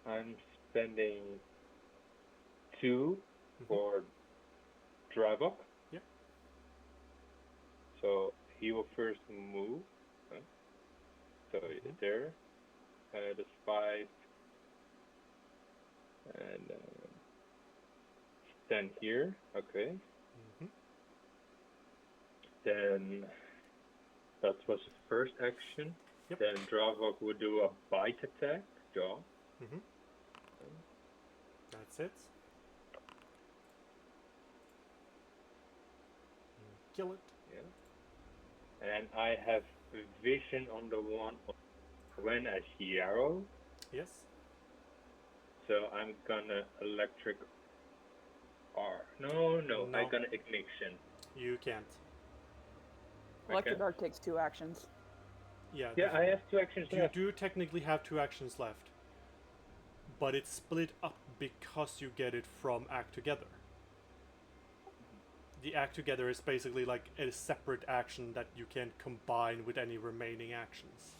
I'm spending 2 Mhm. for Dravok. Yep. So he will first move. So Mhm. there. That's 5, And stand here. Okay. Mm-hmm. Then that was the first action. Yep. Then Dravok would do a bite attack. Jaw. Mm-hmm. That's it. Kill it. Yeah. And I have vision on the one of Gwen as Yarrow. Yes. So I'm gonna electric R. No, No. I'm gonna ignition. You can't. Electric Okay. Arc takes 2 actions. Yeah. Yeah, I have 2 actions You left. do technically have 2 actions left, but it's split up because you get it from Act Together. The Act Together is basically like a separate action that you can combine with any remaining actions.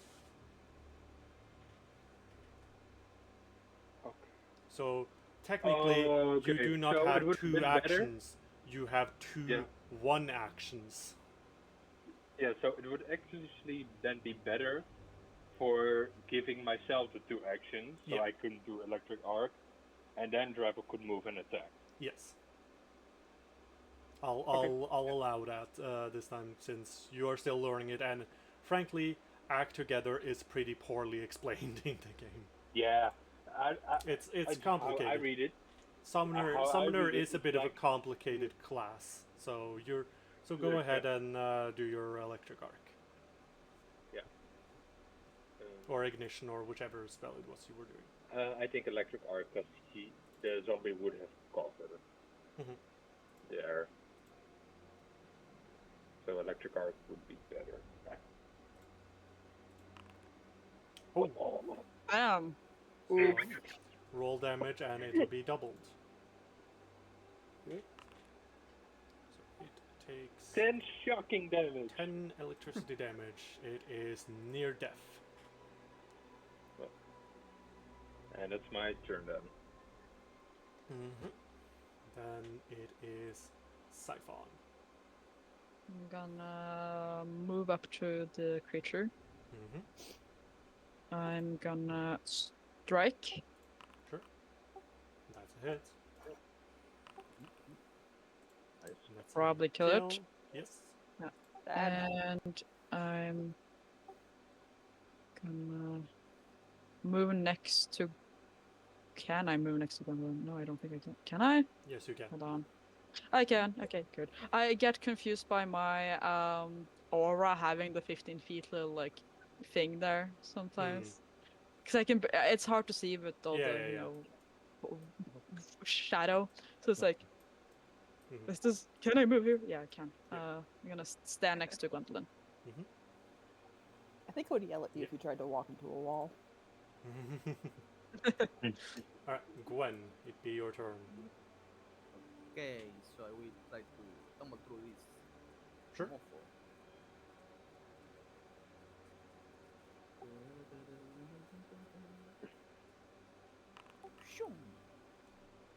Okay. So technically, you Okay, do not so it have would've 2 been better? actions. You have 2 Yeah. 1 actions. Yeah, so it would actually then be better for giving myself the 2 actions, so Yeah. I couldn't do electric arc, and then Dravok could move and attack. Yes. I'll Okay. I'll allow that this time, since you are still learning it, and frankly, Act Together is pretty poorly explained in the game. Yeah, It's I complicated. I read it. Summoner how I Summoner read it, is a it's bit of a like- complicated class, so go Yeah, ahead yeah. and do your electric arc or ignition or whichever spell it was you were doing. I think electric arc, because the zombie would have caused it. Mhm. There. So electric arc would be better. Oh, Bam. so roll damage and it will be doubled. Okay. So it takes 10 shocking damage. 10 electricity damage. It is near death. And it's my turn then. Mm-hmm. Then it is Siphon. I'm gonna move up to the creature. Mm-hmm. I'm gonna strike. Sure. That's a hit. Nice. And that's a Probably kill it. Yes. Bad. And I'm gonna move next to. Can I move next to Gwendolyn? No, I don't think I can. Can I? Yes, you can. Hold on. I can. Okay, good. I get confused by my aura having the 15 feet little like thing there sometimes. Because I can. It's hard to see with all Yeah, the yeah, you yeah. know shadow. So it's like. Mhm. Is this? Can I move here? Yeah, I can. I'm gonna stand next to Gwendolyn. I think I would yell at you Yeah. if you tried to walk into a wall. Alright, Gwen, it'd be your turn. Okay, so I will try to tumble through this. Sure. mofo. Shoom.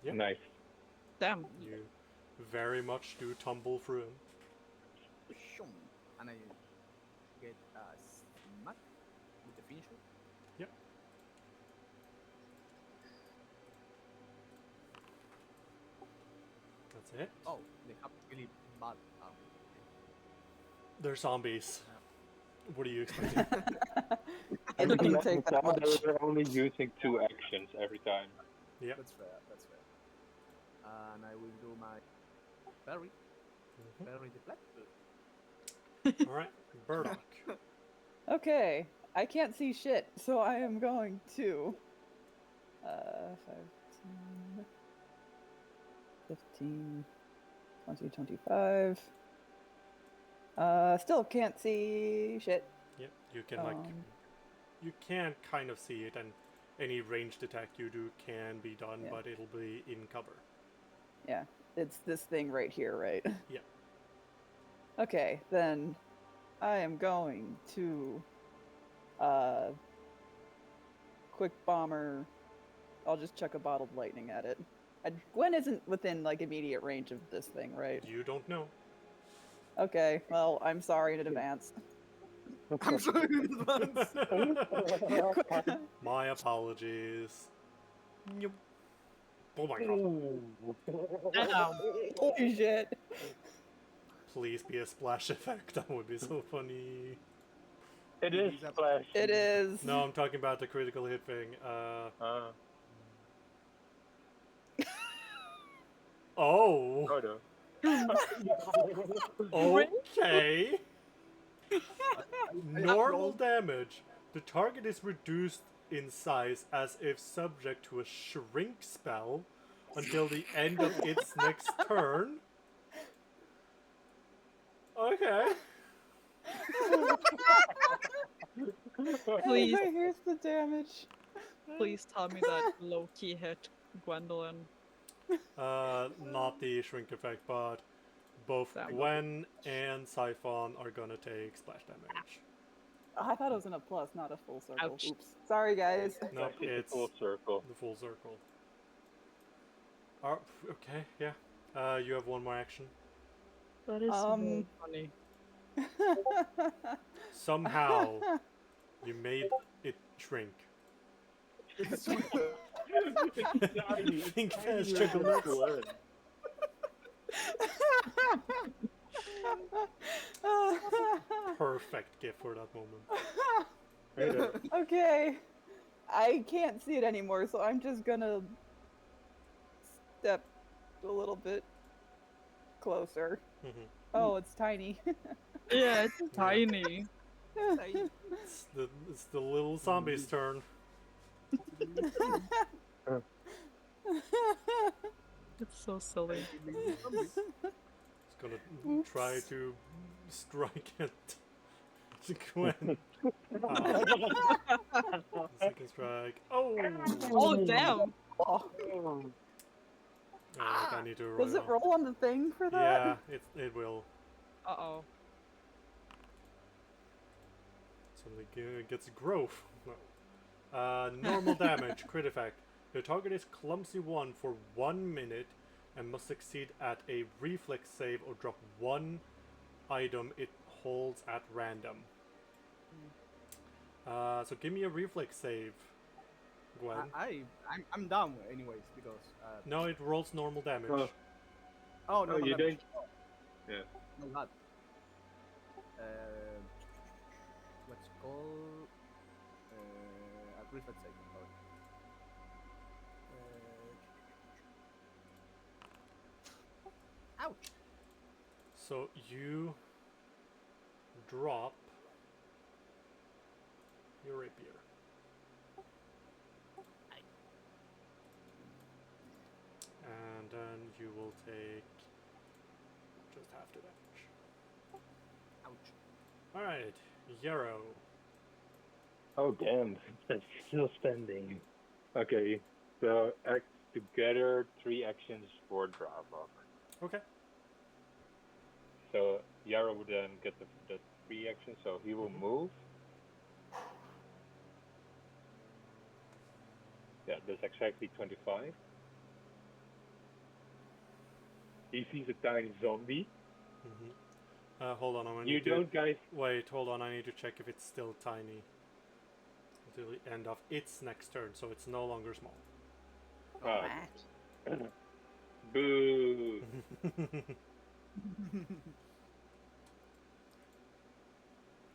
Yeah. Nice. Damn. You very much do tumble through him. Shoom. And I get a smack with the finisher. Yep. That's it. Oh, they have really bad They're zombies. What are you expecting? Anything Every take that time much. they're only using 2 actions every time. Yep. That's fair, that's fair. And I will do my berry. Mhm. Berry the black. Alright, Burdock. Okay, I can't see shit, so I am going to 5, 10, 15, 20, 25. Still can't see shit. Yep, you can like Um, you can kind of see it, and any ranged attack you do can be done, Yeah. but it'll be in cover. Yeah, it's this thing right here, right? Yeah. Okay, then I am going to quick bomber. I'll just chuck a bottle of lightning at it. Gwen isn't within like immediate range of this thing, right? You don't know. Okay, well, I'm sorry in advance. I'm sorry in advance. My apologies. Yep. Oh my god. Damn. Holy shit. Please be a splash effect. That would be so funny. It It is is a- Flash. It is. No, I'm talking about the critical hit thing. Oh. Oh no. Okay. I have Normal rolled- damage. The target is reduced in size as if subject to a shrink spell until the end of its next turn. Okay. Please. Anyway, here's the damage. Please tell me that low-key hit Gwendolyn. Not the shrink effect, but both That Gwen and Siphon are gonna take splash damage. Oh, I thought it was in a plus, not a full circle. Ouch. Oops. Sorry, guys. Nope, It's a it's full circle. the full circle. Okay, yeah. You have one more action. That is Um, funny. Somehow, you made it shrink. Think fast, chocolates. Perfect gift for that moment. Okay. I can't see it anymore, so I'm just gonna step a little bit closer. Mhm. Oh, it's tiny. Yeah, it's tiny. It's the little zombie's turn. It's so silly. It's gonna try to strike at Gwen. Second strike. Oh! Oh, damn! Oh, Alright, I need to roll. does it roll on the thing for that? Yeah, it will. Uh-oh. Suddenly gets growth. No. Normal damage, crit effect. The target is clumsy 1 for 1 minute and must succeed at a reflex save or drop one item it holds at random. So give me a reflex save, Gwen. I'm down anyways because No, it rolls normal damage. Oh. oh no, Oh, no, you no, don't. Yeah. no, not. What's it called a reflex save. Sorry. Ouch! So you drop your rapier. And then you will take just half the damage. Ouch! Alright, Yarrow. Oh damn, that's still spending. Okay, so act together 3 actions for Dravok. Okay. So Yarrow would then get the 3 actions, so he will move. Yeah, that's exactly 25. He sees a tiny zombie. Hold on, I'm gonna You need to... don't guys. Wait, hold on, I need to check if it's still tiny. Until the end of its next turn, so it's no longer small. Boo!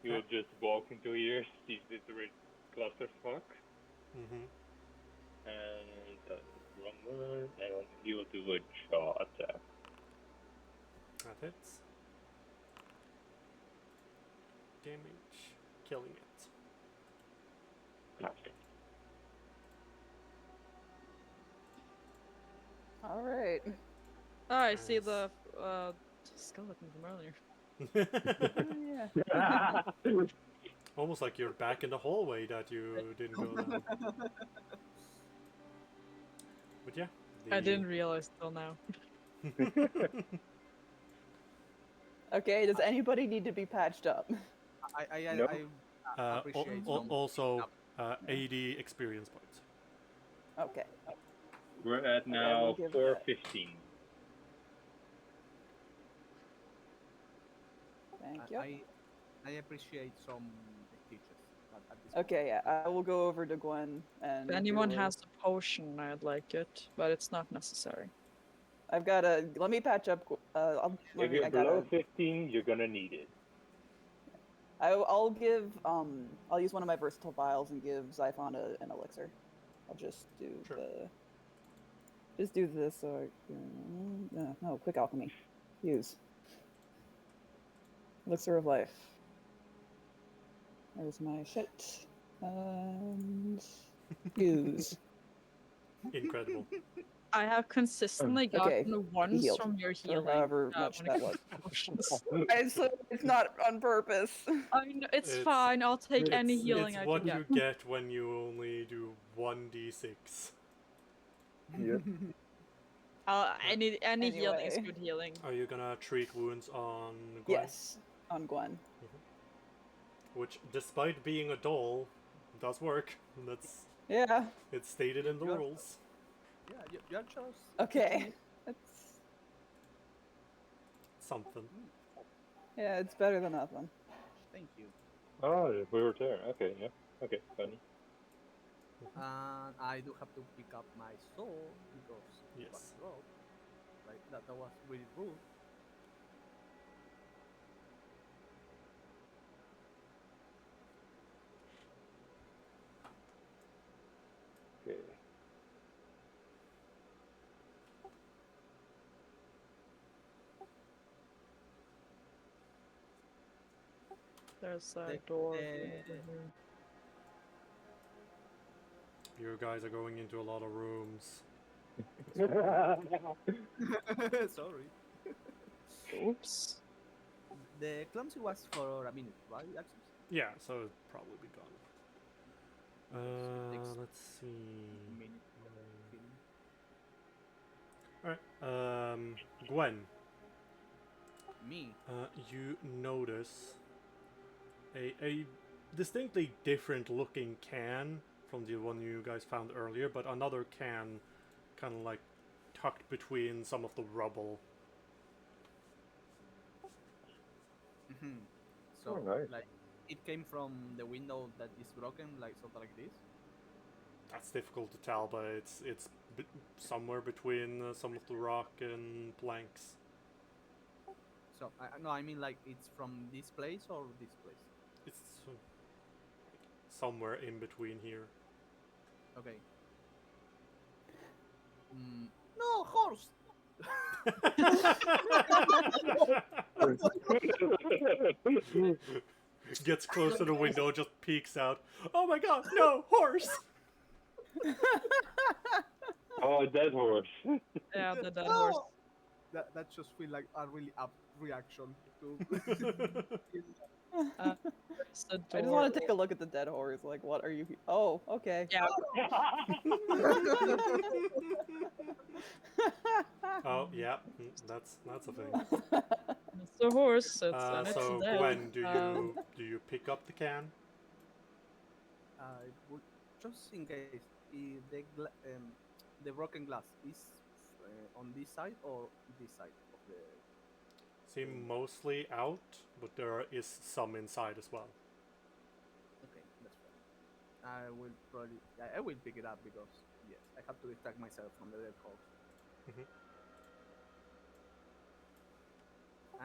He will just walk into here, sees this red clusterfuck, and that's the wrong one, and he will do a jaw attack. That hits. Damage. Killing it. Classic. All right. Oh, I see Nice. the skeleton from earlier. Yeah. Almost like you're back in the hallway that you didn't go down. But yeah. I didn't realize till now. Okay, does anybody need to be patched up? Nope. I appreciate some also, up. 80 experience points. Okay. We're at we'll now give it 415. Thank you. I appreciate some stitches, but at Okay, yeah, I will go over to Gwen and. If anyone do a- has a potion, I'd like it, but it's not necessary. I've got a. Let me patch up. If you're I got below a. 15, you're gonna need it. I'll give. I'll use one of my versatile vials and give Xiphon an elixir. I'll just do Sure. the. Just do this so I can. No, quick alchemy. Use. Elixir of life. There's my shit. And. Use. Incredible. I have consistently Okay, gotten ones healed. from your Or healing. however much when it that was. comes to potions. It's not on purpose. I know, it's It's- fine. I'll take any It's- healing it's I what can you get. get when you only do 1d6. Yep. Any healing is Anyway. good healing. Are you gonna treat wounds on Gwen? Yes, on Gwen. Which, despite being a doll, does work. That's Yeah. it's stated in the Yeah. rules. Yeah, you're just. Okay. That's Something. yeah. It's better than nothing. Thank you. Oh, we were there. Okay, yeah. Okay, funny. And I do have to pick up my sword because it was Yes. dropped. Like that was really rude. Okay. There's a The- door. uh, over here. You guys are going into a lot of rooms. Sorry. Oops. The clumsy was for a minute, right, Axis? Yeah, so it'll probably be gone. Takes Let's see. minute feeling. Alright, Gwen, Me. you notice a distinctly different looking can from the one you guys found earlier, but another can kind of like tucked between some of the rubble. Mm-hmm. So, Oh, nice. like, it came from the window that is broken, like something like this. That's difficult to tell, but it's somewhere between some of the rock and planks. So, no, I mean like it's from this place or this place. It's somewhere in between here. Okay. No horse. Gets close to the window, just peeks out. Oh my god, no, horse! Oh, a dead horse. Yeah, the dead horse. No! That just feel like a really up reaction to. It's the I just door. want to take a look at the dead horse. Like, what are you? Oh, okay. Yeah, Oh yeah, that's a thing. it's the horse. And it's So dead. Gwen, Um, do you pick up the can? I would just in case if the broken glass is on this side or this side of the. Seem mostly out, but there is some inside as well. Okay, that's fine. I will probably. I will pick it up because yes, I have to distract myself from the dead horse.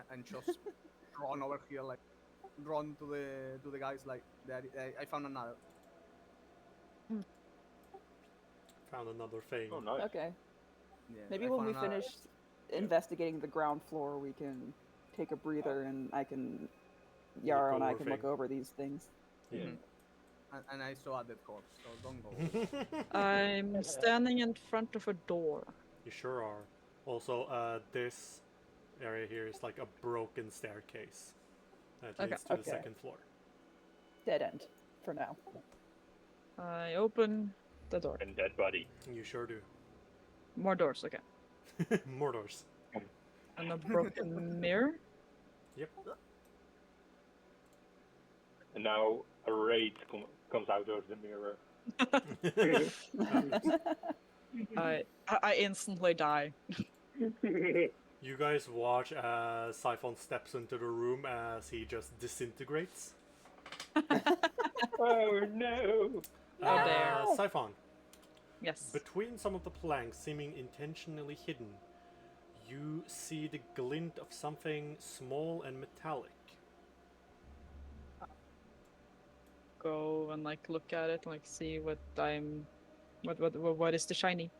And just run over here, like run to the guys, like that. I found another. Found another thing. Oh, nice. Okay. Yeah, Maybe I when found we another- finish investigating the ground floor, we can take a breather and I can. Yarrow and I over can look thing. over these things. Yeah. Mhm. And I saw a dead corpse, so don't go. I'm standing in front of a door. You sure are. Also, this area here is like a broken staircase that Okay. leads to the Okay. second floor. Dead end for now. I open the door. And dead body. You sure do. More doors, okay. More doors. And a broken mirror. And now a wraith comes out of the mirror. I instantly die. You guys watch as Siphon steps into the room as he just disintegrates. Oh no! Oh, there. Siphon, Yes. between some of the planks seeming intentionally hidden, you see the glint of something small and metallic. Go and like look at it, like see what I'm, what is the shiny?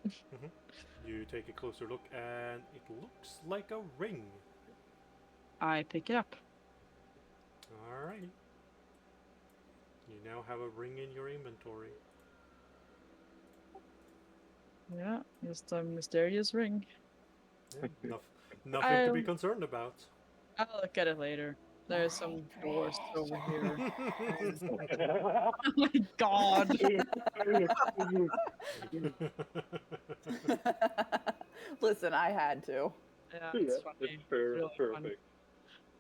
You take a closer look and it looks like a ring. I pick it up. Alrighty. You now have a ring in your inventory. Yeah, just a mysterious ring. Yeah, nothing to be Um, concerned about. I'll look at it later. There's some doors over here. Oh my god! Listen, I had to. Yeah, Yeah, it's that's funny. fair, Really funny. perfect.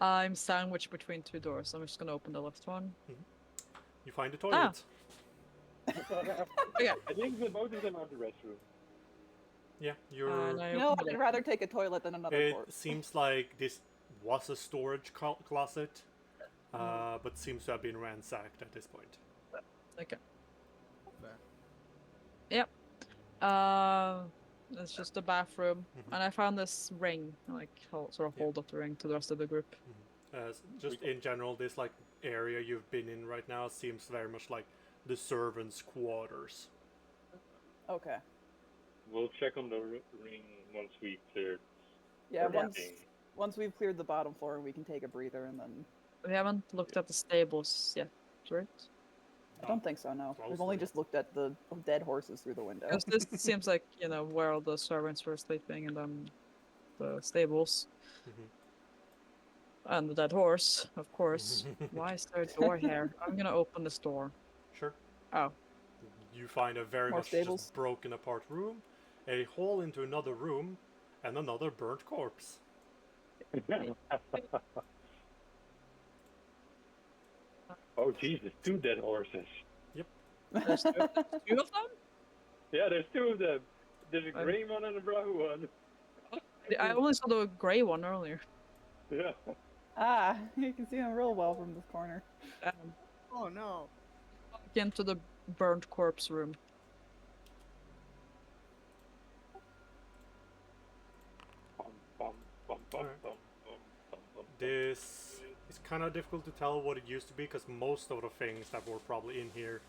I'm sandwiched between two doors, so I'm just gonna open the left one. You find a toilet. Okay. I think the both of them are the restroom. Yeah, you're. And I You know, opened I'd it. rather take a toilet than another It corpse. seems like this was a storage closet, but seems to have been ransacked at this point. Okay. Fair. Yep. It's just a bathroom, and I found this ring. Like, sort of hold up the ring to the rest of the group. Just in general, this like area you've been in right now seems very much like the servants' quarters. Okay. We'll check on the ring once we cleared Yeah, everything. once we've cleared the bottom floor, we can take a breather and then. We haven't looked at the stables yet, right? I don't think so. No, we've only Closely. just looked at the dead horses through the window. Because this seems like, you know, where all the servants were sleeping, and then the stables. And the dead horse, of course. Why is there a door here? I'm gonna open this door. Sure. Oh. You find a very More much stables? just broken apart room, a hole into another room, and another burnt corpse. Oh Jesus, 2 dead horses. There's two of them? Yeah, there's 2 of them. There's a Oh. gray one and a brown one. I only saw the grey one earlier. Yeah. Ah, you can see him real well from this corner. Oh no. Walk into the burnt corpse room. Bum, bum, bum, bum, Alright. bum, bum, bum, bum. This is kind of difficult to tell what it used to be because most of the things that were probably in here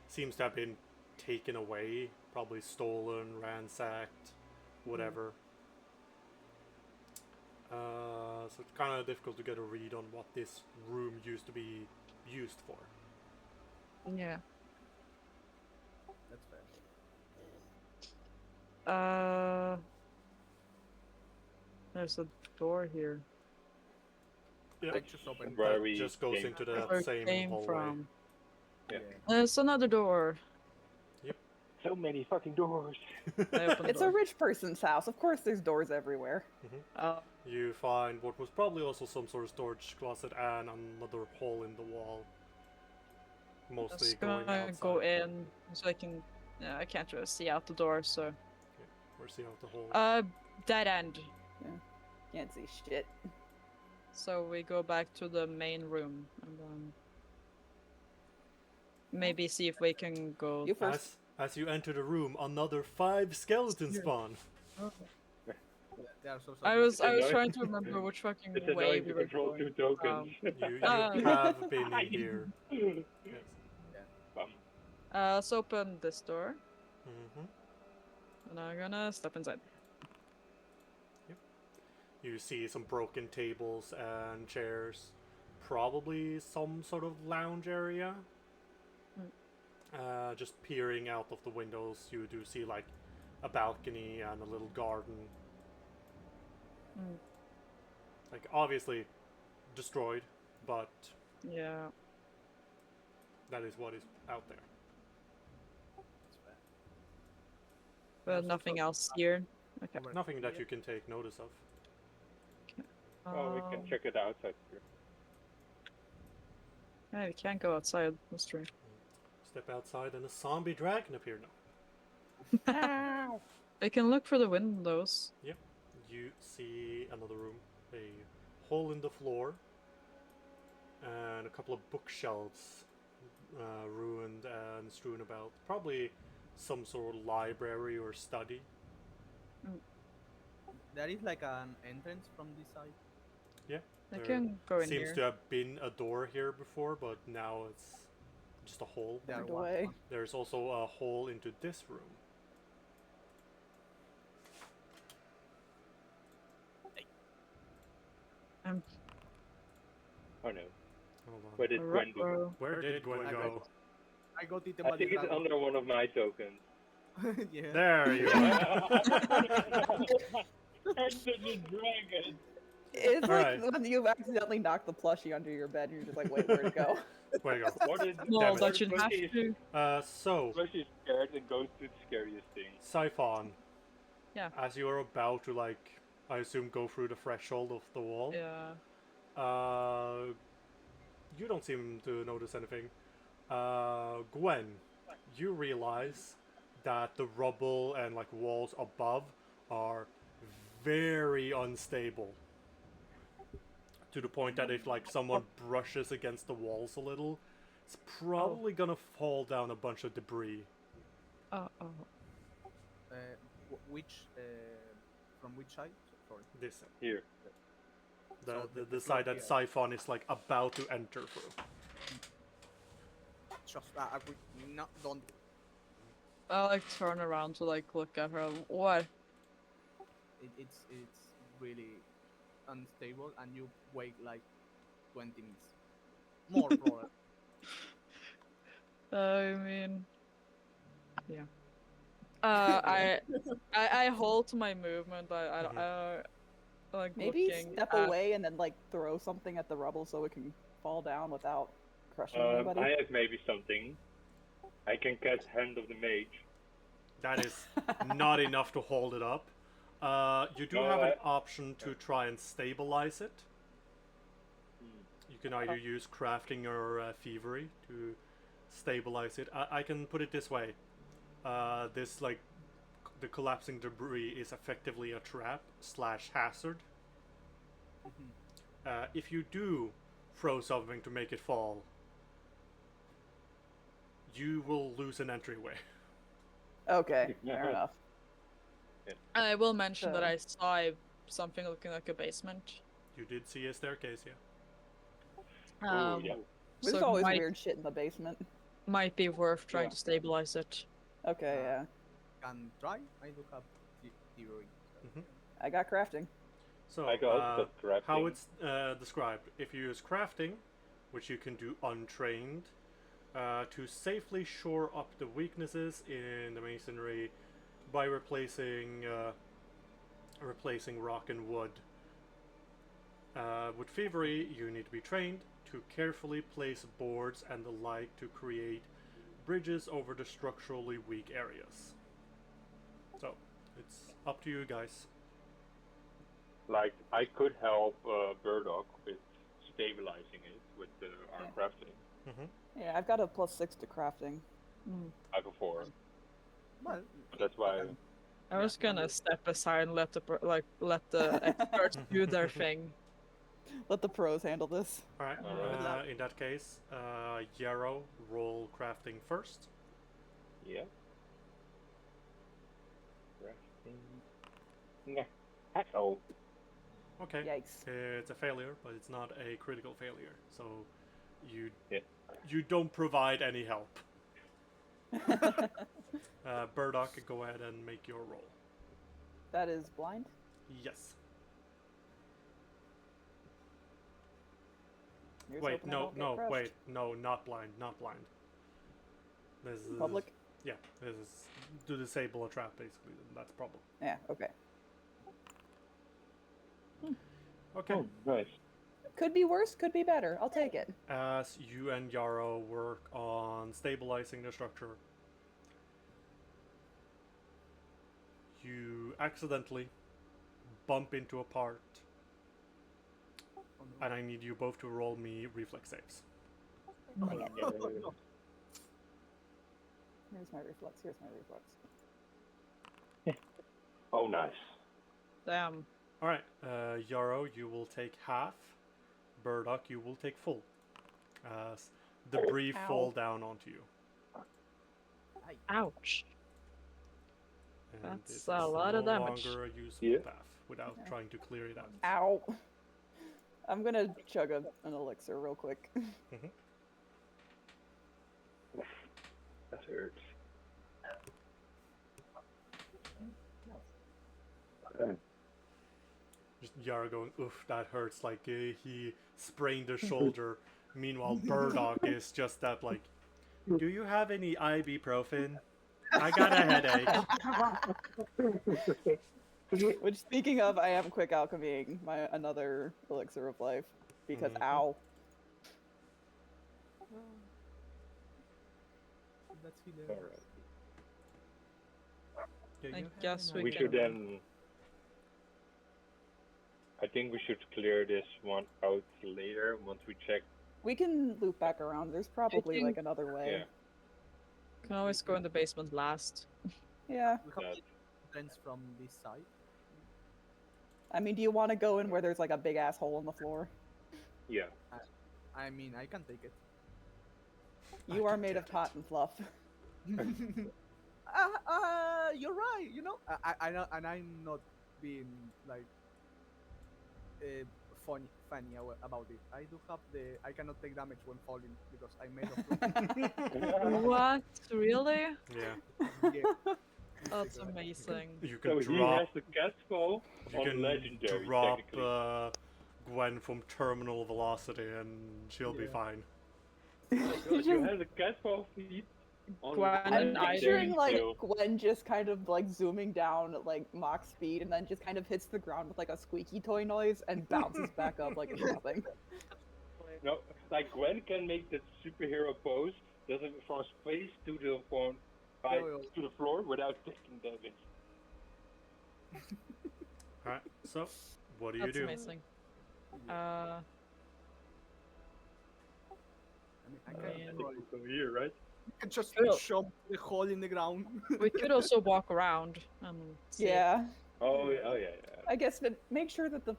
seems to have been taken away, probably stolen, ransacked, whatever. So it's kind of difficult to get a read on what this room used to be used for. Yeah. That's fair. There's a door here. Yeah, Let's just open. Where that we just goes came into from. that Where it same came hallway. from. Yeah. There's another door. So many fucking doors. I opened the It's a door. rich person's house. Of course, there's doors everywhere. You find what was probably also some sort of storage closet and another hole in the wall. Mostly Just going gonna outside. go in so I can. Yeah, I can't really see out the door, so. Or see out the hole. Dead end. Can't see shit. So we go back to the main room and maybe see if we can go. You first. As you enter the room, another 5 skeletons spawn. They are so I was annoying. trying to remember which fucking It's way annoying we to were control going. 2 tokens. You Uh, have been in here. Yes. Bum. Let's open this door, hmm and I'm gonna step inside. You see some broken tables and chairs. Probably some sort of lounge area. Just peering out of the windows, you do see like a balcony and a little garden. Mm. Like obviously destroyed, but Yeah. that is what is out there. That's fair. But nothing else here. Okay. Over Nothing that here. you can take notice of. Oh, we can check it outside here. Yeah, we can't go outside. That's true. Step outside and a zombie dragon appear now. I can look for the windows. You see another room, a hole in the floor, and a couple of bookshelves ruined and strewn about. Probably some sort of library or study. There is like an entrance from this side. Yeah. I there can go in seems here. to have been a door here before, but now it's just a hole. There Turned was away. one. There's also a hole into this room. Oh no. Hold on. Where did Gwen go? Ruh-roh. Where did Gwen I go? I got eaten I by the think it's dragon. under one of my tokens. Yeah. There you are. Enter the dragon. It's Alright. like when you accidentally knock the plushie under your bed and you're just like, wait, where'd it go? Way to go. What is Well, it. that should have to. So, Plushie is scared and goes to the scariest thing. Siphon. Yeah. As you are about to, like, I assume, go through the threshold of the wall, Yeah. you don't seem to notice anything. Gwen, you realize that the rubble and, like, walls above are very unstable. To the point that if, like, someone brushes against the walls a little, it's probably gonna fall down a bunch of debris. Oh. Which from which side? Sorry. This side. Here. The, So the, the the side floor that here. Siphon is, like, about to enter through. Just I would not don't. I like turn around to like look at her. What? It's really unstable, and you wait like 20 minutes. More probably. I mean, yeah. I hold my movement. I like Maybe looking step at- away and then like throw something at the rubble so it can fall down without crushing anybody. I have maybe something. I can cast Hand of the Mage. That is not enough to hold it up. You do No, have an I- option to try and stabilize it. You can either use crafting or thievery to stabilize it. I can put it this way. This, like, the collapsing debris is effectively a trap / hazard. If you do throw something to make it fall, you will lose an entryway. Okay, fair enough. I will mention that So- I saw something looking like a basement. You did see a staircase, yeah. Oh, yeah. There's So it always might, weird shit in the basement. might be worth trying Yeah. to stabilize it. Okay, yeah. Can try. I look up theory. I got crafting. So, I got the crafting. how it's described. If you use crafting, which you can do untrained, to safely shore up the weaknesses in the masonry by replacing rock and wood. With thievery, you need to be trained to carefully place boards and the like to create bridges over the structurally weak areas. So, it's up to you guys. Like, I could help Burdock with stabilizing it with the arm Yeah. crafting. Yeah, I've got a +6 to crafting. I have a 4. Well, That's why. I was gonna step aside and let the experts do their thing. Let the pros handle this. Alright, Alright. in that case, Yarrow, roll crafting first. Yeah. Crafting. Nah. Oh. Okay. Yikes. It's a failure, but it's not a critical failure. So you Yeah. you don't provide any help. Burdock, go ahead and make your roll. That is blind? Yes. Here's Wait, hoping I no, don't get no, crushed. wait, no, not blind, not blind. This is Public? Yeah, this is to disable a trap basically. That's a problem. Yeah, okay. Okay. Oh, nice. Could be worse, could be better. I'll take it. As you and Yarrow work on stabilizing the structure, you accidentally bump into a part, and I need you both to roll me reflex saves. Dang it. Yeah. Here's my reflex, here's my reflex. Oh, nice. Damn. Alright, Yarrow, you will take half. Burdock, you will take full. debris Ow. fall down onto you. Ouch. And That's this a is lot no of damage. longer a useful Yeah. path without Yeah. trying to clear it out. Ow. I'm gonna chug an elixir real quick. That hurts. Just Yara going, oof, that hurts. Like he sprained his shoulder. Meanwhile, Burdock is just that like, do you have any ibuprofen? I got a headache. Which, speaking of, I am quick alchemying my another elixir of life because Mhm. ow. That's hilarious. Alright. Do I you have guess an We can- should ibuprofen? then. I think we should clear this one out later once we check. We can loop back around. There's probably think- like another way. Yeah. Can always go in the basement last. Yeah. We have That. entrance from this side. I mean, do you want to go in where there's like a big ass hole in the floor? Yeah. I mean, I can take it. You I are can made of get it. tot and fluff. You're right. You know, I know, and I'm not being like funny about it. I do have I cannot take damage when falling because I'm made of fluff. What? Really? Yeah, Yeah. That's amazing. you So can he drop. has the cast fall You on can legendary. drop technically. Gwen from terminal velocity, and she'll be Yeah. fine. You have the cast fall feat on Gwen I'm and I- picturing like still. Gwen just kind of like zooming down at like Mach speed and then just kind of hits the ground with like a squeaky toy noise and bounces back up like it's nothing. No, like Gwen can make the superhero pose, does it from space to the phone, to the floor without taking damage. Alright, so what do you That's do? amazing. I mean, I I can, mean- throw it. So here, right? I can just Cool. shove the hole in the ground. We could also walk around and see. Yeah. Oh yeah, oh yeah, I guess, but make sure that the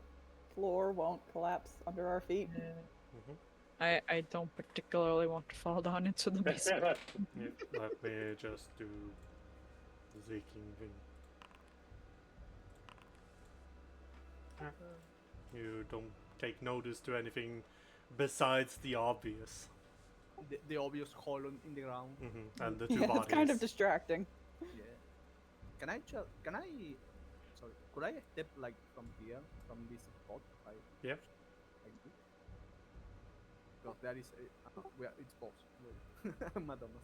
floor won't collapse under our feet. Yeah. Mhm. I don't particularly want to fall down into the basement. yeah. Yeah, let me just do the zeeking thing. You don't take notice to anything besides the obvious. The obvious hole in the ground. And the two Yeah, bodies. it's kind of distracting. Yeah. Can I? Sorry. Could I step like from here, from this spot? Like, Yep. like this? Because there is where it's both. Madonna.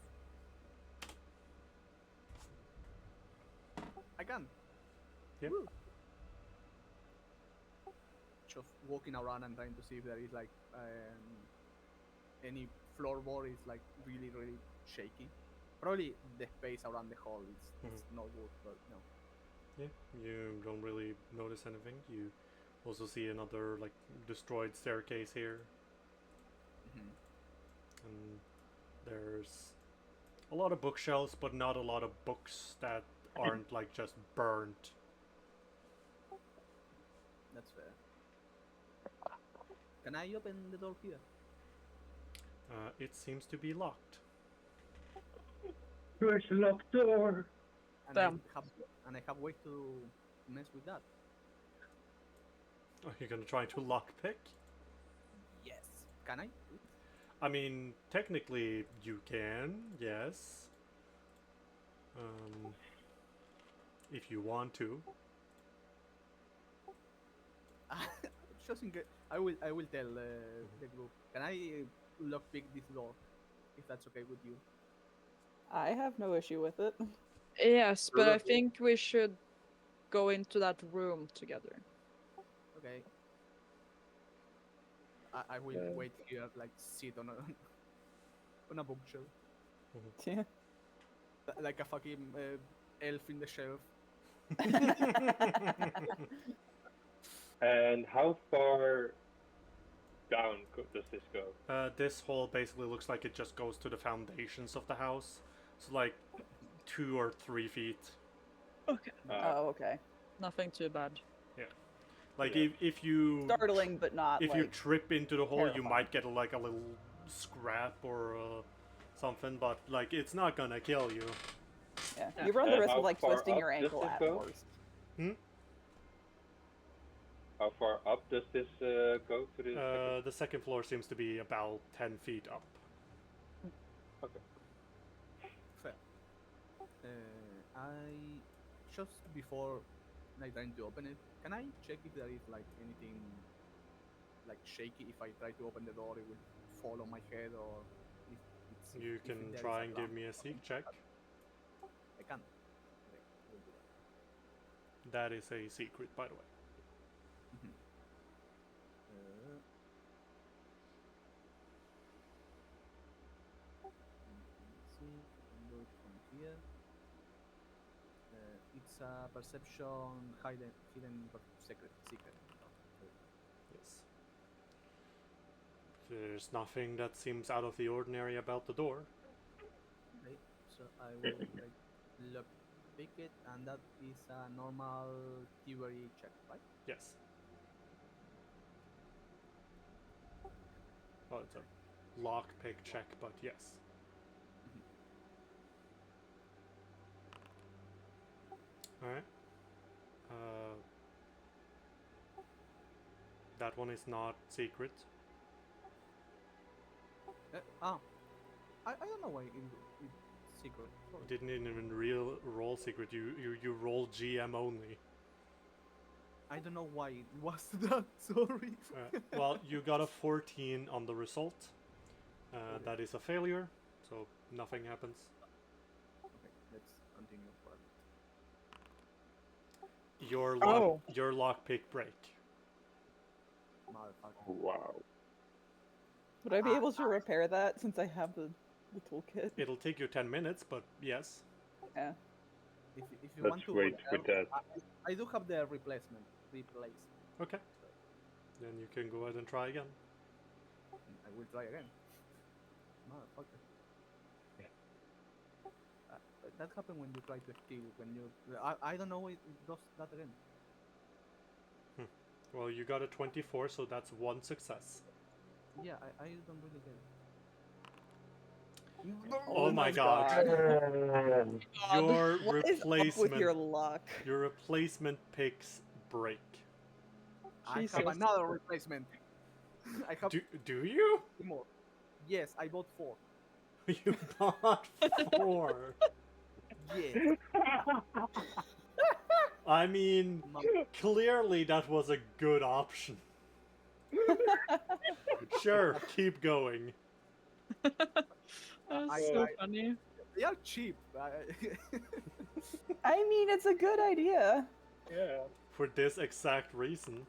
I can. Yep. Woo. Just walking around and trying to see if there is like any floorboard is like really shaky. Probably the space around the hole is not good, but no. Yeah, you don't really notice anything. You also see another like destroyed staircase here, Mhm. and there's a lot of bookshelves, but not a lot of books that aren't like just burnt. That's fair. Can I open the door here? It seems to be locked. Where's the locked door? And Damn. I have way to mess with that. Are you gonna try to lockpick? Yes. Can I? I mean, technically you can, yes. If you want to. Just in case, I will tell the group. Can I lockpick this door? If that's okay with you. I have no issue with it. Yes, but I Lovely. think we should go into that room together. Okay. I will wait here, like sit on a on a bookshelf, Yeah. like a fucking elf in the shelf. And how far down does this go? This hole basically looks like it just goes to the foundations of the house. So like 2 or 3 feet. Okay. Oh, okay. Nothing too bad. Like Yeah. if you Startling, but not if like. you trip into the hole, you terrifying. might get like a little scrap or something, but like it's not gonna kill you. Yeah. You run the risk how of like far twisting up your does ankle this at go? worst. How far up does this go to the second? The second floor seems to be about 10 feet up. Okay. Fair. I just before like trying to open it, can I check if there is like anything like shaky? If I try to open the door, it will fall on my head, or if it's You if can there try is and a give lamp me a or seek something check. like that. I can. Okay, I will do that. That is a secret, by the way. Mhm. Let's see, I can do it from here. It's a perception hidden secret. Yes. There's nothing that seems out of the ordinary about the door. Okay, so I will like look pick it, and that is a normal theory check, right? Yes. Well, it's a lockpick check, but yes. Alright. That one is not secret. I don't know why it's secret. Sorry. You didn't even roll secret. You rolled GM only. I don't know why it was that. Sorry. Well, you got a 14 on the result. Okay. That is a failure, so nothing happens. Okay, let's continue for a bit. Your lockpick break. Motherfucker. Wow. Would I be able to repair that since I have the toolkit? It'll take you 10 minutes, but yes. Yeah. If you Let's want to wait repair, with that. I do have the replacement. Okay. Then you can go ahead and try again. I will try again. Motherfucker. That happened when you try to steal. When you, I don't know it does that again. Well, you got a 24, so that's one success. Yeah, I don't really get it. Oh my god. Your What is up with replacement your luck? your replacement picks break. I Jesus. have another replacement. I have Do you? 3 more. Yes, I bought 4. You bought 4. Yeah. I mean, clearly that was a good option. Sure, keep going. That's so funny. They are cheap. I mean, it's a good idea. Yeah. For this exact reason.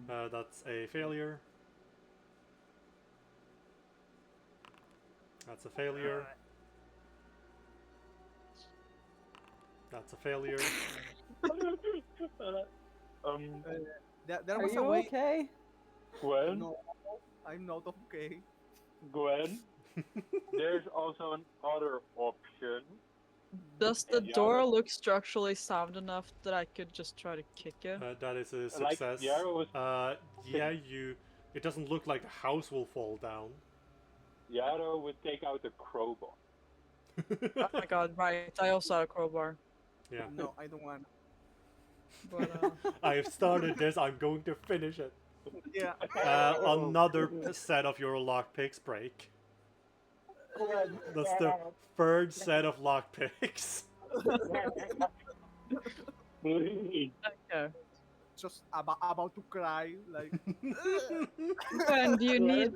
That's a failure. That's a failure. That's a failure. There Are was a you way. okay? Gwen, No, I'm not okay. Gwen, there's also another option. Does the Yeah, door but- look structurally sound enough that I could just try to kick it? That is a Like success. Yarrow was- Yeah, it doesn't look like the house will fall down. Yarrow would take out a crowbar. Oh my god, right. I also have a crowbar. Yeah. No, I don't want. But I have started this, I'm going to finish it. Yeah. Another set of your lockpicks break. That's the third set of lockpicks. Please. okay. Just about to cry. Like. And do you need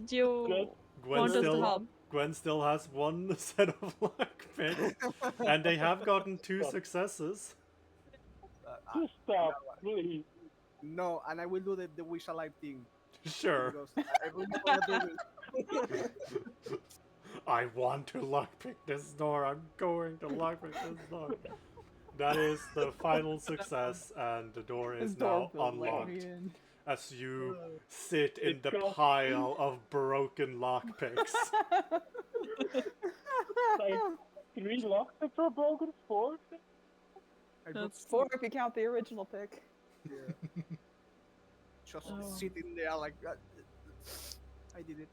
you Gwen want us to still, help? Gwen still has one set of lockpicks, and they have gotten 2 successes. Just stop, please. No, and I will do the wish alive thing. Sure. Because I really want to do this. I want to lockpick this door. I'm going to lockpick this door. That is the final success, and the door is This now door will let unlocked. me in. As you sit in It the costs- pile of broken lockpicks. Like 3 locks are broken, 4? I brought That's 4 if you count the original pick. Yeah. Just Oh. sitting there like. I did it.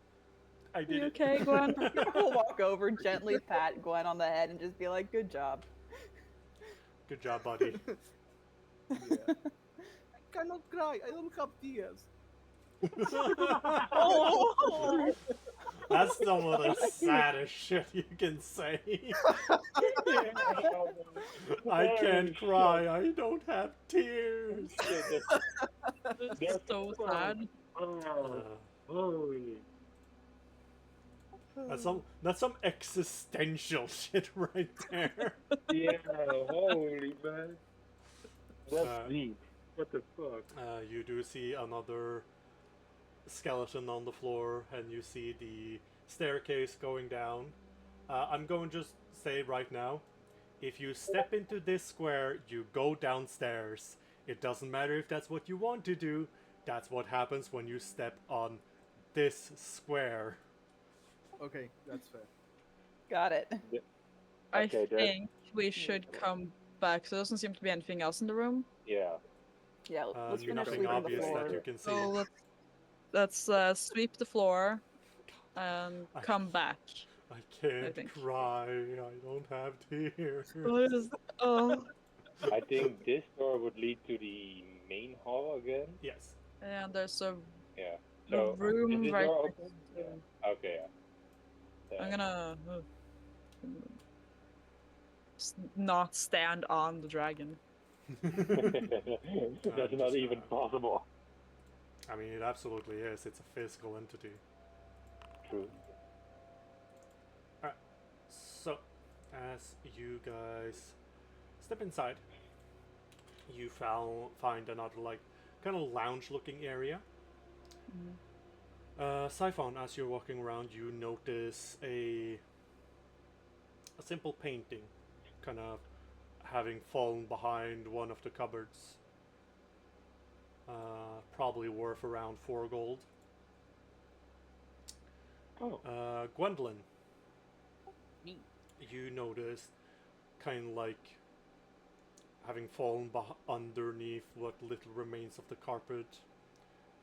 I did You it. okay, Gwen? We'll walk over, gently pat Gwen on the head, and just be like, "Good job." Good job, buddy. Yeah. I cannot cry. I don't have tears. Oh! That's some of the saddest shit you can say. I can't cry. I don't have tears. It's so sad. Oh, holy. That's some existential shit right there. Yeah, holy man. That's Uh, deep. What the fuck? You do see another skeleton on the floor, and you see the staircase going down. I'm going to just say right now, if you step into this square, you go downstairs. It doesn't matter if that's what you want to do. That's what happens when you step on this square. Okay, that's fair. Got it. I Okay, that- think we should come back. So there doesn't seem to be anything else in the room. Yeah. Yeah, let's finish Nothing sweeping the obvious floor. that you can see. So let's sweep the floor and come back. I can't think. cry. I don't have tears. Oh, I think this door would lead to the main hall again. Yes. and there's a Yeah. the So room is this right door next open? to- Yeah. Okay. Yeah. I'm gonna not stand on the dragon. That's not even possible. I mean, it absolutely is. It's a physical entity. True. So, as you guys step inside, you find another, like, kind of lounge-looking area. Siphon, as you're walking around, you notice a simple painting, kind of having fallen behind one of the cupboards. Probably worth around 4 gold. Oh. Gwendolyn, Me. you notice, kind of like having fallen underneath what little remains of the carpet,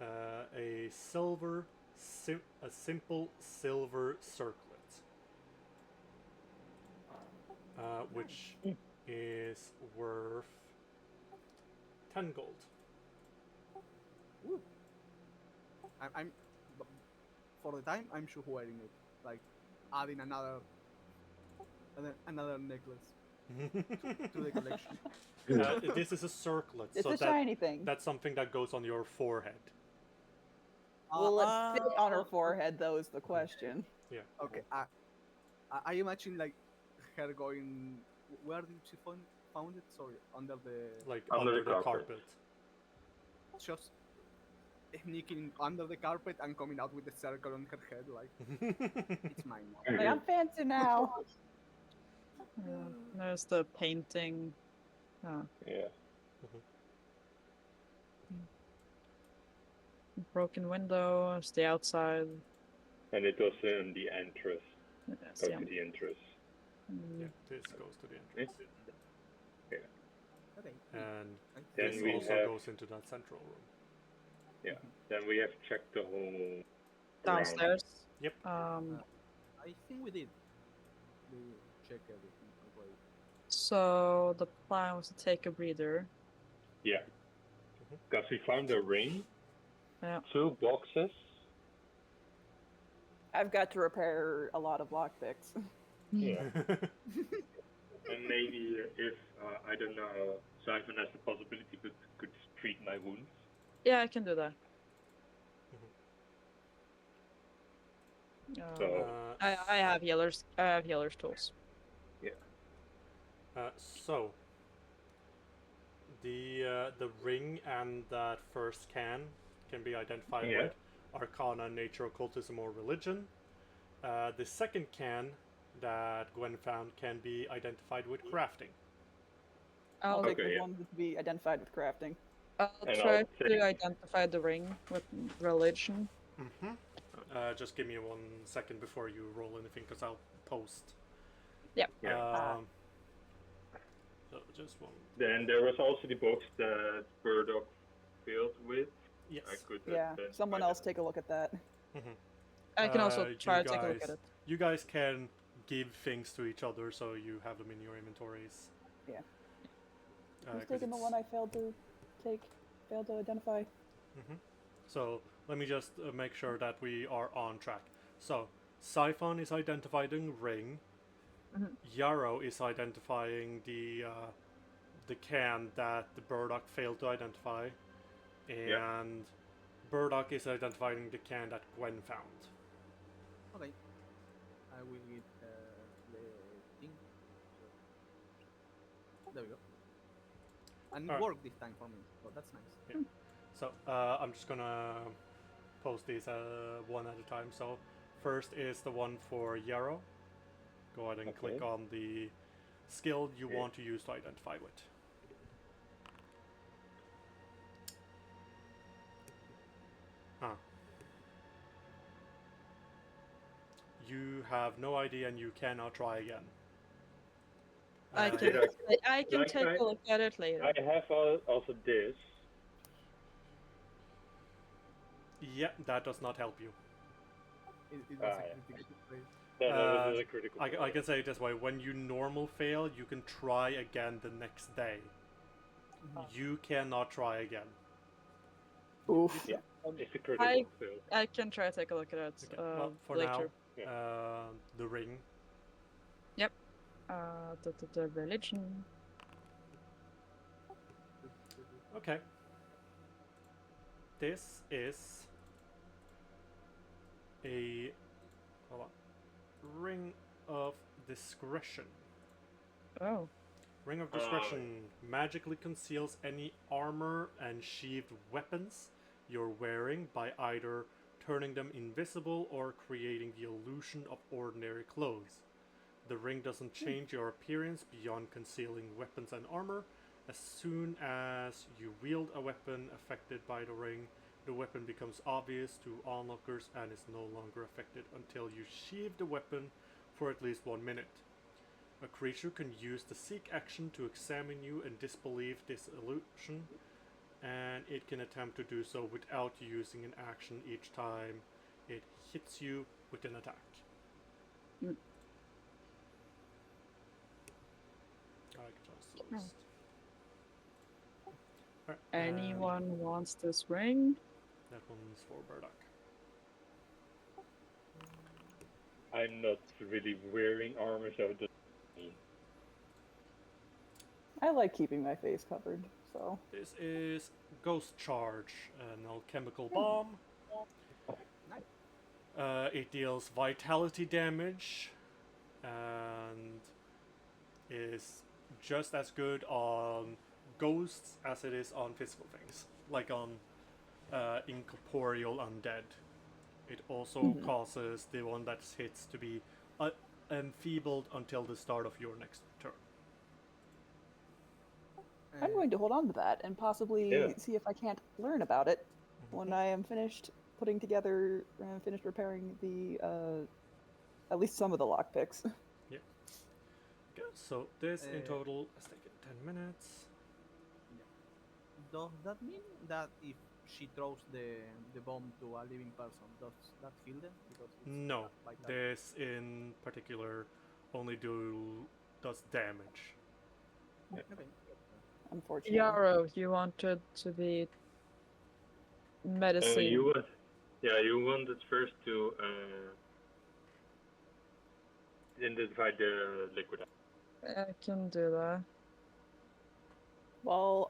a simple silver circlet, which is worth 10 gold. Woo. I'm for the time. I'm sure wearing it, like adding another necklace to the collection. This is a circlet, It's so a shiny thing. that's something that goes on your forehead. Will it fit on her Oh, forehead, though, is the question. Okay, I imagine like her going. Where did she found it? Sorry, under the Like Under under the the carpet. carpet. just sneaking under the carpet and coming out with the circle on her head. Like it's mine now. Like, I'm fancy now. There's the painting. Yeah. Broken window. It's the outside. And it was in the entrance. Yes, Go yeah. to the entrance. Yeah, this goes to the entrance. Okay. And Then this we also have- goes into that central room. Then we have checked the whole Downstairs. Yep. I think we did. We check everything already. So the plan was to take a breather. Yeah. Because we found a ring, Yeah. 2 boxes. I've got to repair a lot of lockpicks. Yeah. And maybe if, I don't know, Siphon has the possibility could treat my wounds. Yeah, I can do that. So- I have healers. I have healers tools. So the ring and that first can be identified Yeah. with Arcana, Nature, Occultism, or Religion. The second can that Gwen found can be identified with crafting. I'll I'll, take Okay, the yeah. one to be identified with crafting. I'll And try I'll to take- identify the ring with religion. Just give me 1 second before you roll anything, because I'll post. Yep. Yeah. So just one. Then there was also the box that Burdock filled with. Yes. I could Yeah, someone else take a look at that. I can also you try to take a look at guys- it. You guys can give things to each other, so you have them in your inventories. Yeah. Uh, Who's 'cause taking the it's- one I failed to identify? Mhm. So let me just make sure that we are on track. So Siphon is identifying ring. Mhm. Yarrow is identifying the can that the Burdock failed to identify, and Burdock is identifying the can that Gwen found. Okay. I will get the thing. So there we go. And it Alright. worked this time for me, so that's nice. So I'm just gonna post these one at a time. So first is the one for Yarrow. Go ahead and click Okay. on the skill you Okay. want to use to identify with. Huh. You have no idea and you cannot try again. I Uh, can, I can Like take a look at it later. I have also this. Yeah, that does not help you. It was Ah, a yeah. critical fail. That Uh, was a critical. I can say it this way: when you normal fail, you can try again the next day. You cannot try again. Oof. Yeah. It's a critical fail. I can try to take a look at it Okay. Well, for later. now, the ring. The religion. Okay. This is a hold on, ring of discretion. Oh. Ring of Discretion magically conceals any armor and sheathed weapons you're wearing by either turning them invisible or creating the illusion of ordinary clothes. The ring doesn't change your appearance beyond concealing weapons and armor. As soon as you wield a weapon affected by the ring, the weapon becomes obvious to onlookers and is no longer affected until you sheathe the weapon for at least 1 minute. A creature can use the seek action to examine you and disbelieve this illusion, and it can attempt to do so without using an action each time it hits you with an attack. Mm. I can just list. Alright, Anyone wants this ring? that one's for Burdock. I'm not really wearing armor, so it doesn't mean. I like keeping my face covered, so. This is Ghost Charge, an alchemical bomb. Nice. It deals vitality damage and is just as good on ghosts as it is on physical things, like on incorporeal undead. It also causes the one that hits to be enfeebled until the start of your next turn. I'm going to hold on to that and possibly Yeah. see if I can't learn about it when I am finished putting together and finished repairing the at least some of the lockpicks. Okay, so this in Uh, total has taken 10 minutes. Does that mean that if she throws the bomb to a living person, does that kill them? Because it's No, like that. this in particular only does damage. Okay. Unfortunately. Yarrow, you wanted to be medicine. You wanted first to identify the liquid. I can do that. While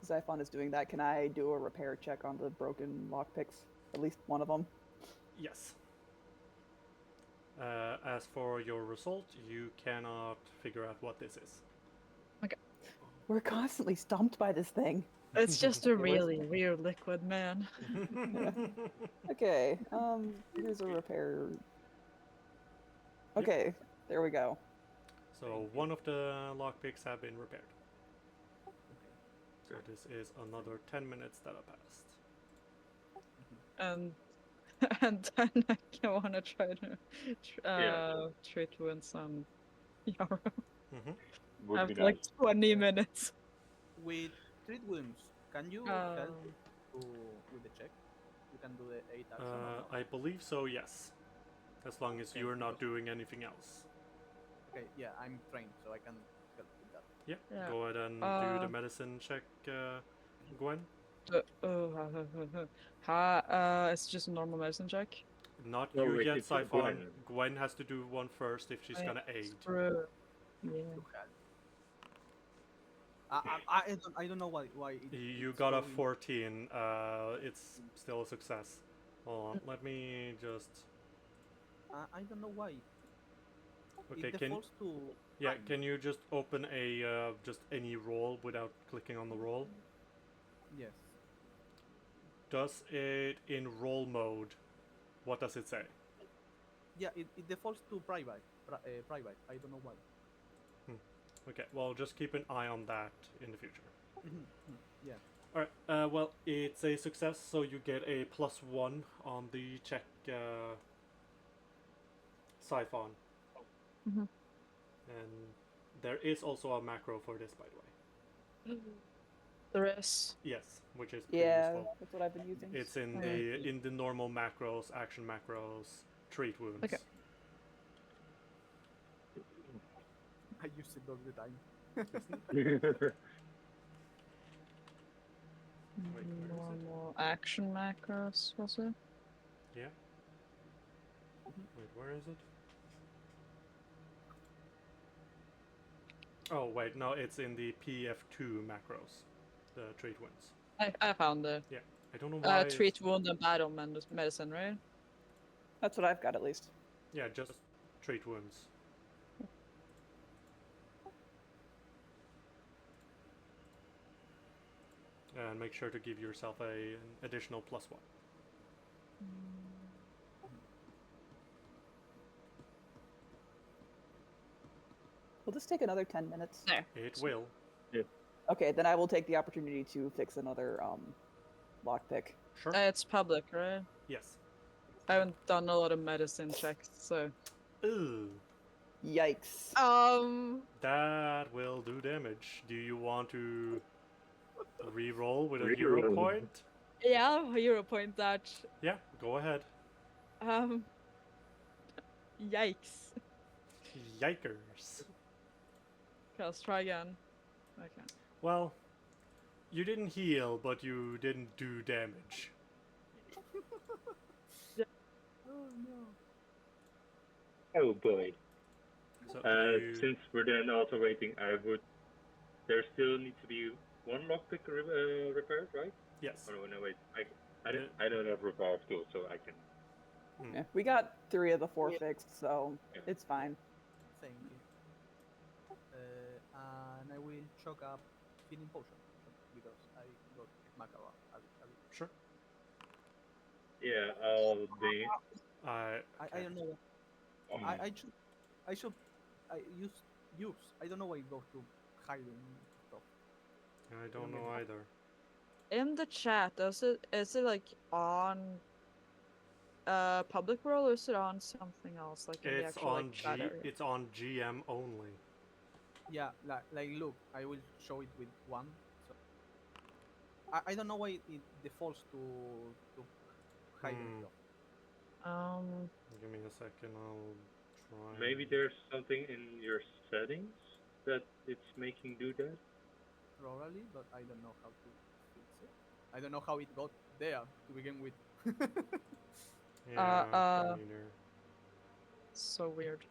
Xiphon is doing that, can I do a repair check on the broken lockpicks? At least one of them. Yes. As for your result, you cannot figure out what this is. We're constantly stumped by this thing. It's just a where's- really weird liquid, man. Okay, here's a repair. Okay, there we go. So one of the lockpicks have been repaired. So this is another 10 minutes that have passed. And and then I want to try to treat wounds on Yarrow. Mm-hmm. Would I have be like nice. 20 minutes. With treat wounds, can you help to, with the check? you can do the 8 action. Or not? I believe so, yes. As long as Okay, you're not because- doing anything else. Okay, yeah, I'm trained, so I can help with that. Yeah, Yeah. go ahead and do the medicine check, Gwen. It's just a normal medicine check. Not No, you wait, yet, it's Siphon. Gwen. Gwen has to do one first if she's I- gonna aid. True. Yeah. To help. I don't know why. You it's got a going- 14. It's still a success. Hold on, let me just. I don't know why. Okay, It can defaults to. yeah, prime. can you just open a just any roll without clicking on the roll? Yes. Does it in roll mode? What does it say? Yeah, it defaults to private. Private. I don't know why. Okay, well just keep an eye on that in the future. Yeah. All right. Well, it's a success, so you get a +1 on the check. Siphon. Mhm. And there is also a macro for this, by the way. There is. Yes, which is pretty Yeah, useful. that's what I've been using. It's in Alright. the normal macros, action macros, treat wounds. Okay. I use it all the time. Wait, where is it? Normal action macros, was it? Yeah. Wait, where is it? Oh wait, no, it's in the PF2 macros, the treat wounds. I found it. I don't know why. Treat wound and battle medicine, right? That's what I've got at least. Yeah, just treat wounds. And make sure to give yourself an additional +1. Will this take another 10 minutes? There. It will. Okay, then I will take the opportunity to fix another lockpick. Sure. It's public, right? Yes. I haven't done a lot of medicine checks, so. Ooh, Yikes. that will do damage. Do you want to re-roll with a hero Reroll. point? Yeah, hero point that. Yeah, go ahead. Yikes. Yikers. Okay, let's try again. Okay. Well, you didn't heal, but you didn't do damage. Oh no. Oh boy. So Since we're then also waiting, there still needs to be one lockpick repaired, right? yes. Oh no, wait. I don't have repair tools, so I can. Yeah, we got 3 of the 4 fixed, so Yeah. it's fine. Thank you. And I will choke up healing potion because I got Macaron. Sure. Yeah, I'll be. I don't know. Um, I should use. I don't know why I go to hiding stuff. I don't know either. In the chat, is it like on public world or is it on something else? Like in the It's actual on like, chat area? It's on GM only. Yeah, like look, I will show it with one. So I don't know why it defaults to hiding Hmm. stuff. Give me a second. I'll try. Maybe there's something in your settings that it's making do that. Probably, but I don't know how to fix it. I don't know how it got there to begin with. Yeah, neither. So weird.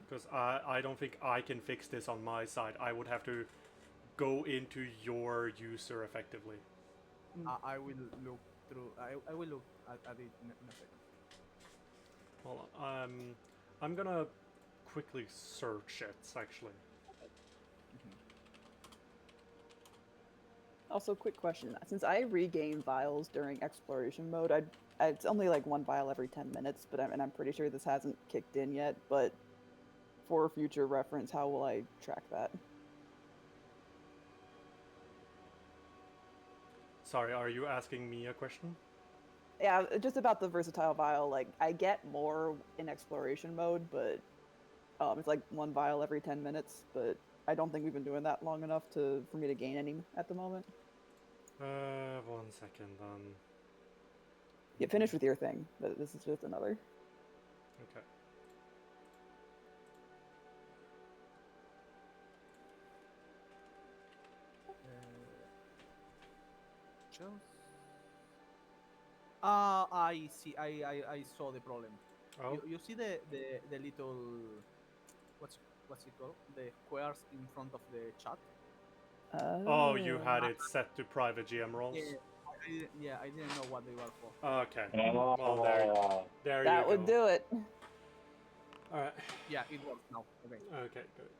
Because I don't think I can fix this on my side. I would have to go into your user effectively. I will look through. I will look at it in a second. Hold on. I'm gonna quickly search it actually. Also, quick question. Since I regain vials during exploration mode, it's only like 1 vial every 10 minutes, but I'm pretty sure this hasn't kicked in yet, but for future reference, how will I track that? Sorry, are you asking me a question? Yeah, just about the versatile vial. Like, I get more in exploration mode, but it's like 1 vial every 10 minutes, but I don't think we've been doing that long enough for me to gain any at the moment. 1 second. You finish with your thing, but this is just another. Okay. Just. I see. I saw the problem. Oh. You see the little what's it called? The squares in front of the chat. Oh, you had it set to private GM roles. Yeah, I didn't know what they were for. Okay. Well, there you That go. would do it. All right. Yeah, it works now. Okay. Okay, good.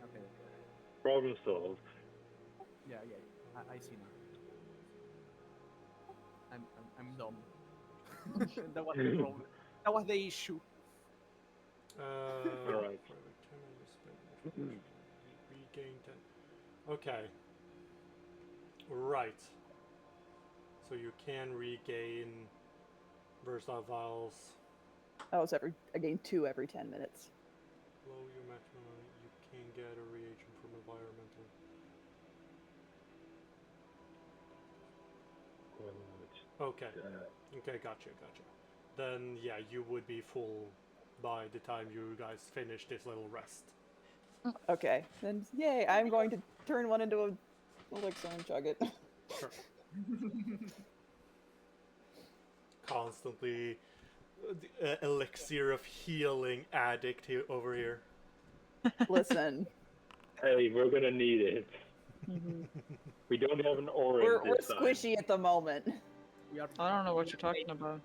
Okay. Problem solved. Yeah. I see now. I'm dumb. That was the problem. That was the issue. Alright. Regain 10. Okay. Right. So you can regain versatile vials. That was I gained 2 every 10 minutes. Below your maximum, you can get a reagent from environmental. Okay. Okay, gotcha. Then, yeah, you would be full by the time you guys finish this little rest. Okay, then yay! I'm going to turn one into a elixir and chug it. Sure. Constantly elixir of healing addict over here. Listen, Hey, we're gonna need it. Mhm. We don't have an orange we're this time. squishy at the moment. We are. I don't know what you're talking about.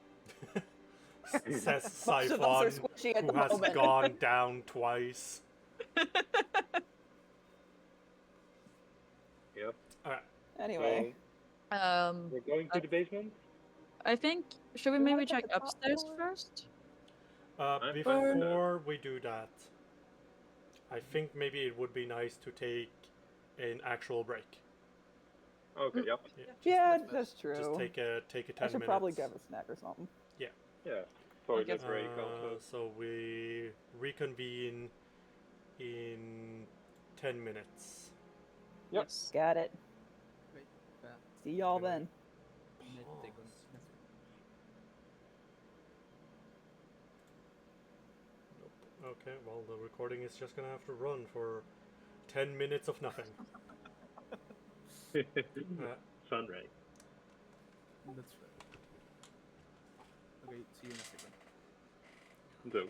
Says Most of us are Siphon, squishy at who the has moment. gone down twice. Yep. Alright. Anyway, So we're going to the basement? I think should we You wanna maybe check check the top upstairs floor? first? I'm fine with Before we do that, I think maybe it would be nice to take an actual break. Okay, yep. yeah, that's that's true. Just take a 10 I should minutes. probably grab a snack or something. Yeah. Toilet guess- break also. So we reconvene in 10 minutes. Yep. Yes. Got it. Okay. See y'all Anyway. then. Let's take on. Nope. Okay, well, the recording is just gonna have to run for 10 minutes of nothing. Sunray. That's right. Okay. See you in a second. So.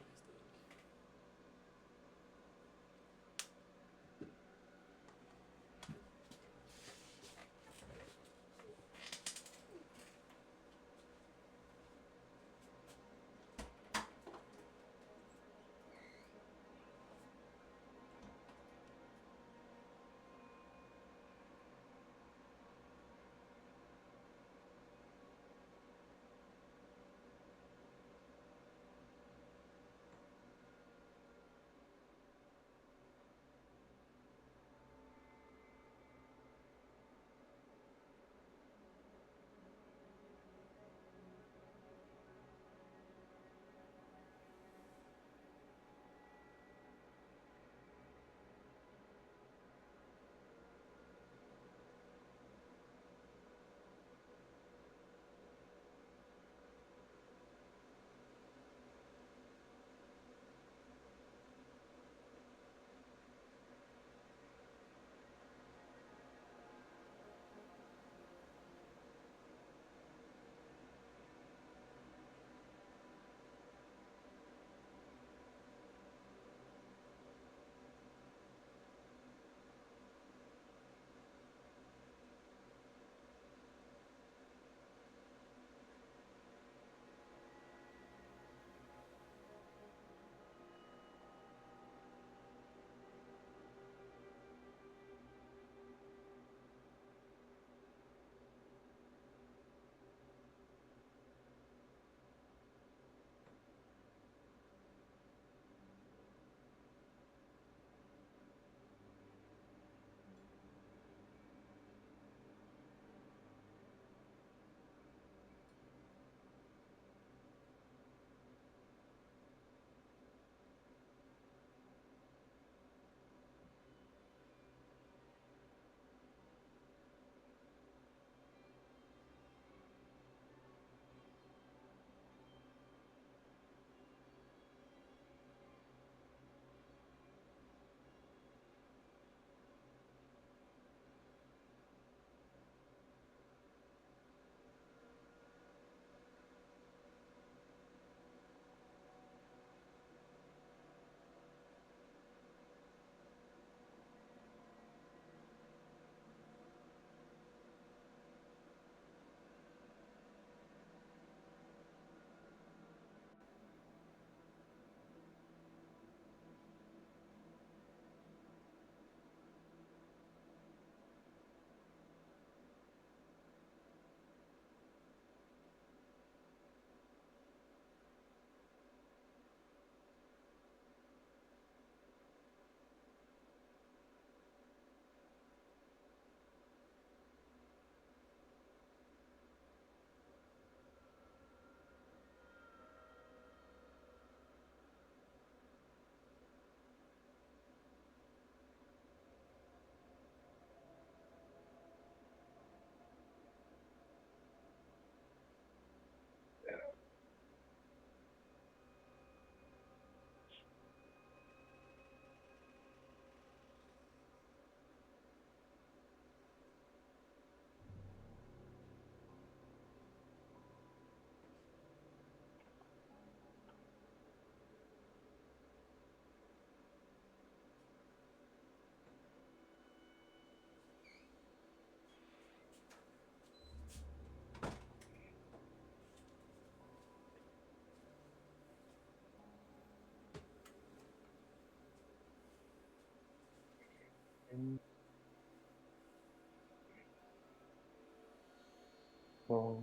Oh.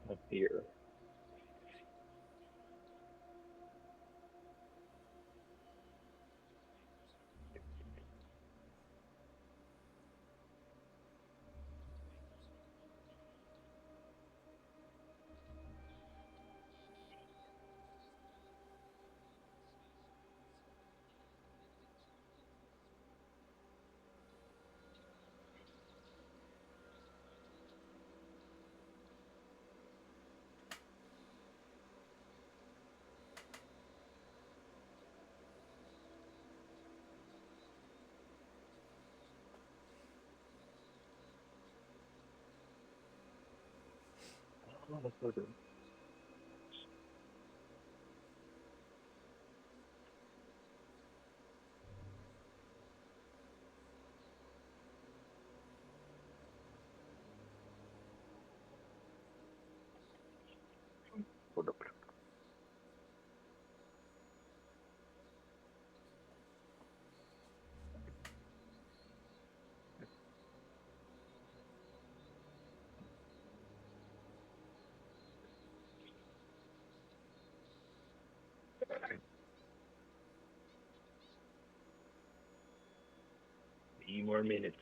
Up here. Oh, that's so good. Hold up. Alright. 3 more minutes.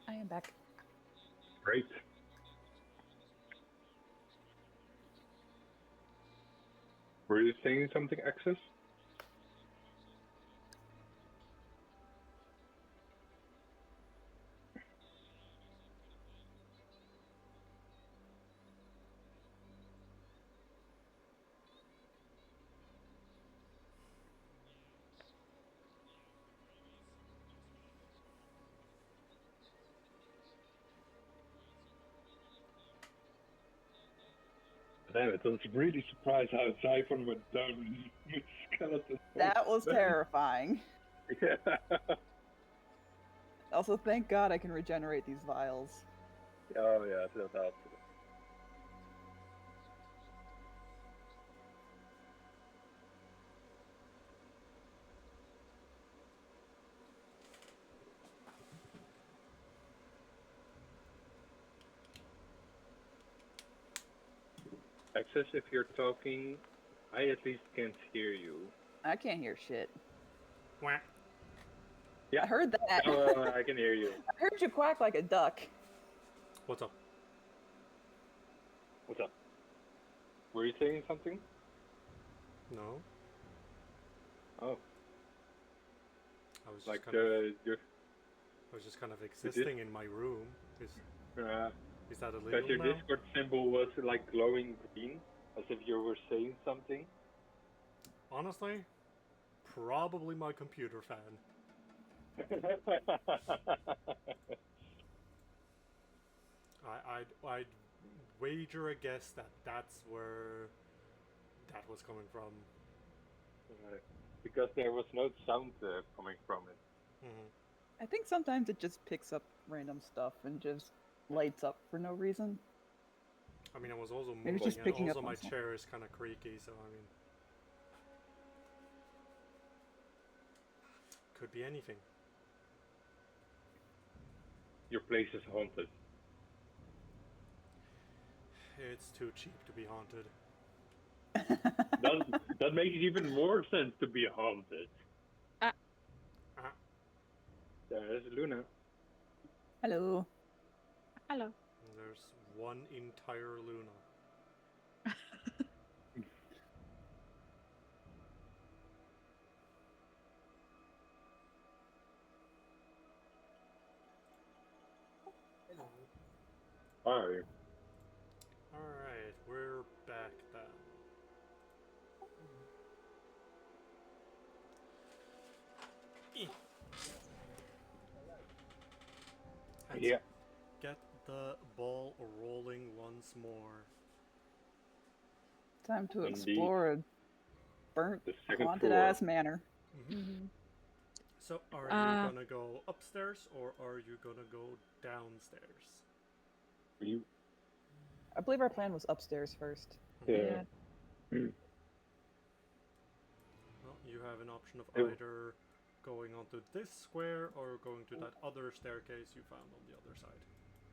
I am back. Great. Were you saying something, Axis? Damn it, I was really surprised how Siphon went down with skeleton. That was Man. terrifying. Yeah. Also, thank God I can regenerate these vials. Oh yeah, that helped. Access, if you're talking, I at least can't hear you. I can't hear shit. Wah. Yeah. I heard that. Oh, I can hear you. I heard you quack like a duck. What's up? What's up? Were you saying something? No? Oh, I was just like kind of, your I was just kind of existing in my room. Is that because illegal your now? Discord symbol was like glowing green, as if you were saying something. Honestly, probably my computer fan. I'd wager a guess that that's where that was coming from. Because there was no sound coming from it. Mhm. I think sometimes it just picks up random stuff and just lights up for no reason. I mean, I was also Maybe it's moving, just and picking also up on my something. chair is kind of creaky, so I mean, could be anything. Your place is haunted. It's too cheap to be haunted. That makes even more sense to be haunted. Ah, There's Luna. Hello. Hello. there's one entire Luna. Hello. Hi. Alright, we're back then. Eh. Let's Yeah. get the ball rolling once more. Time to Indeed. explore a burnt, The second haunted floor. ass manor. Mm-hmm. So, are Uh, you gonna go upstairs or are you gonna go downstairs? You. I believe our plan was upstairs first. Yeah. Well, you have an option of Oh. either going onto this square or going to that other staircase you found on the other side.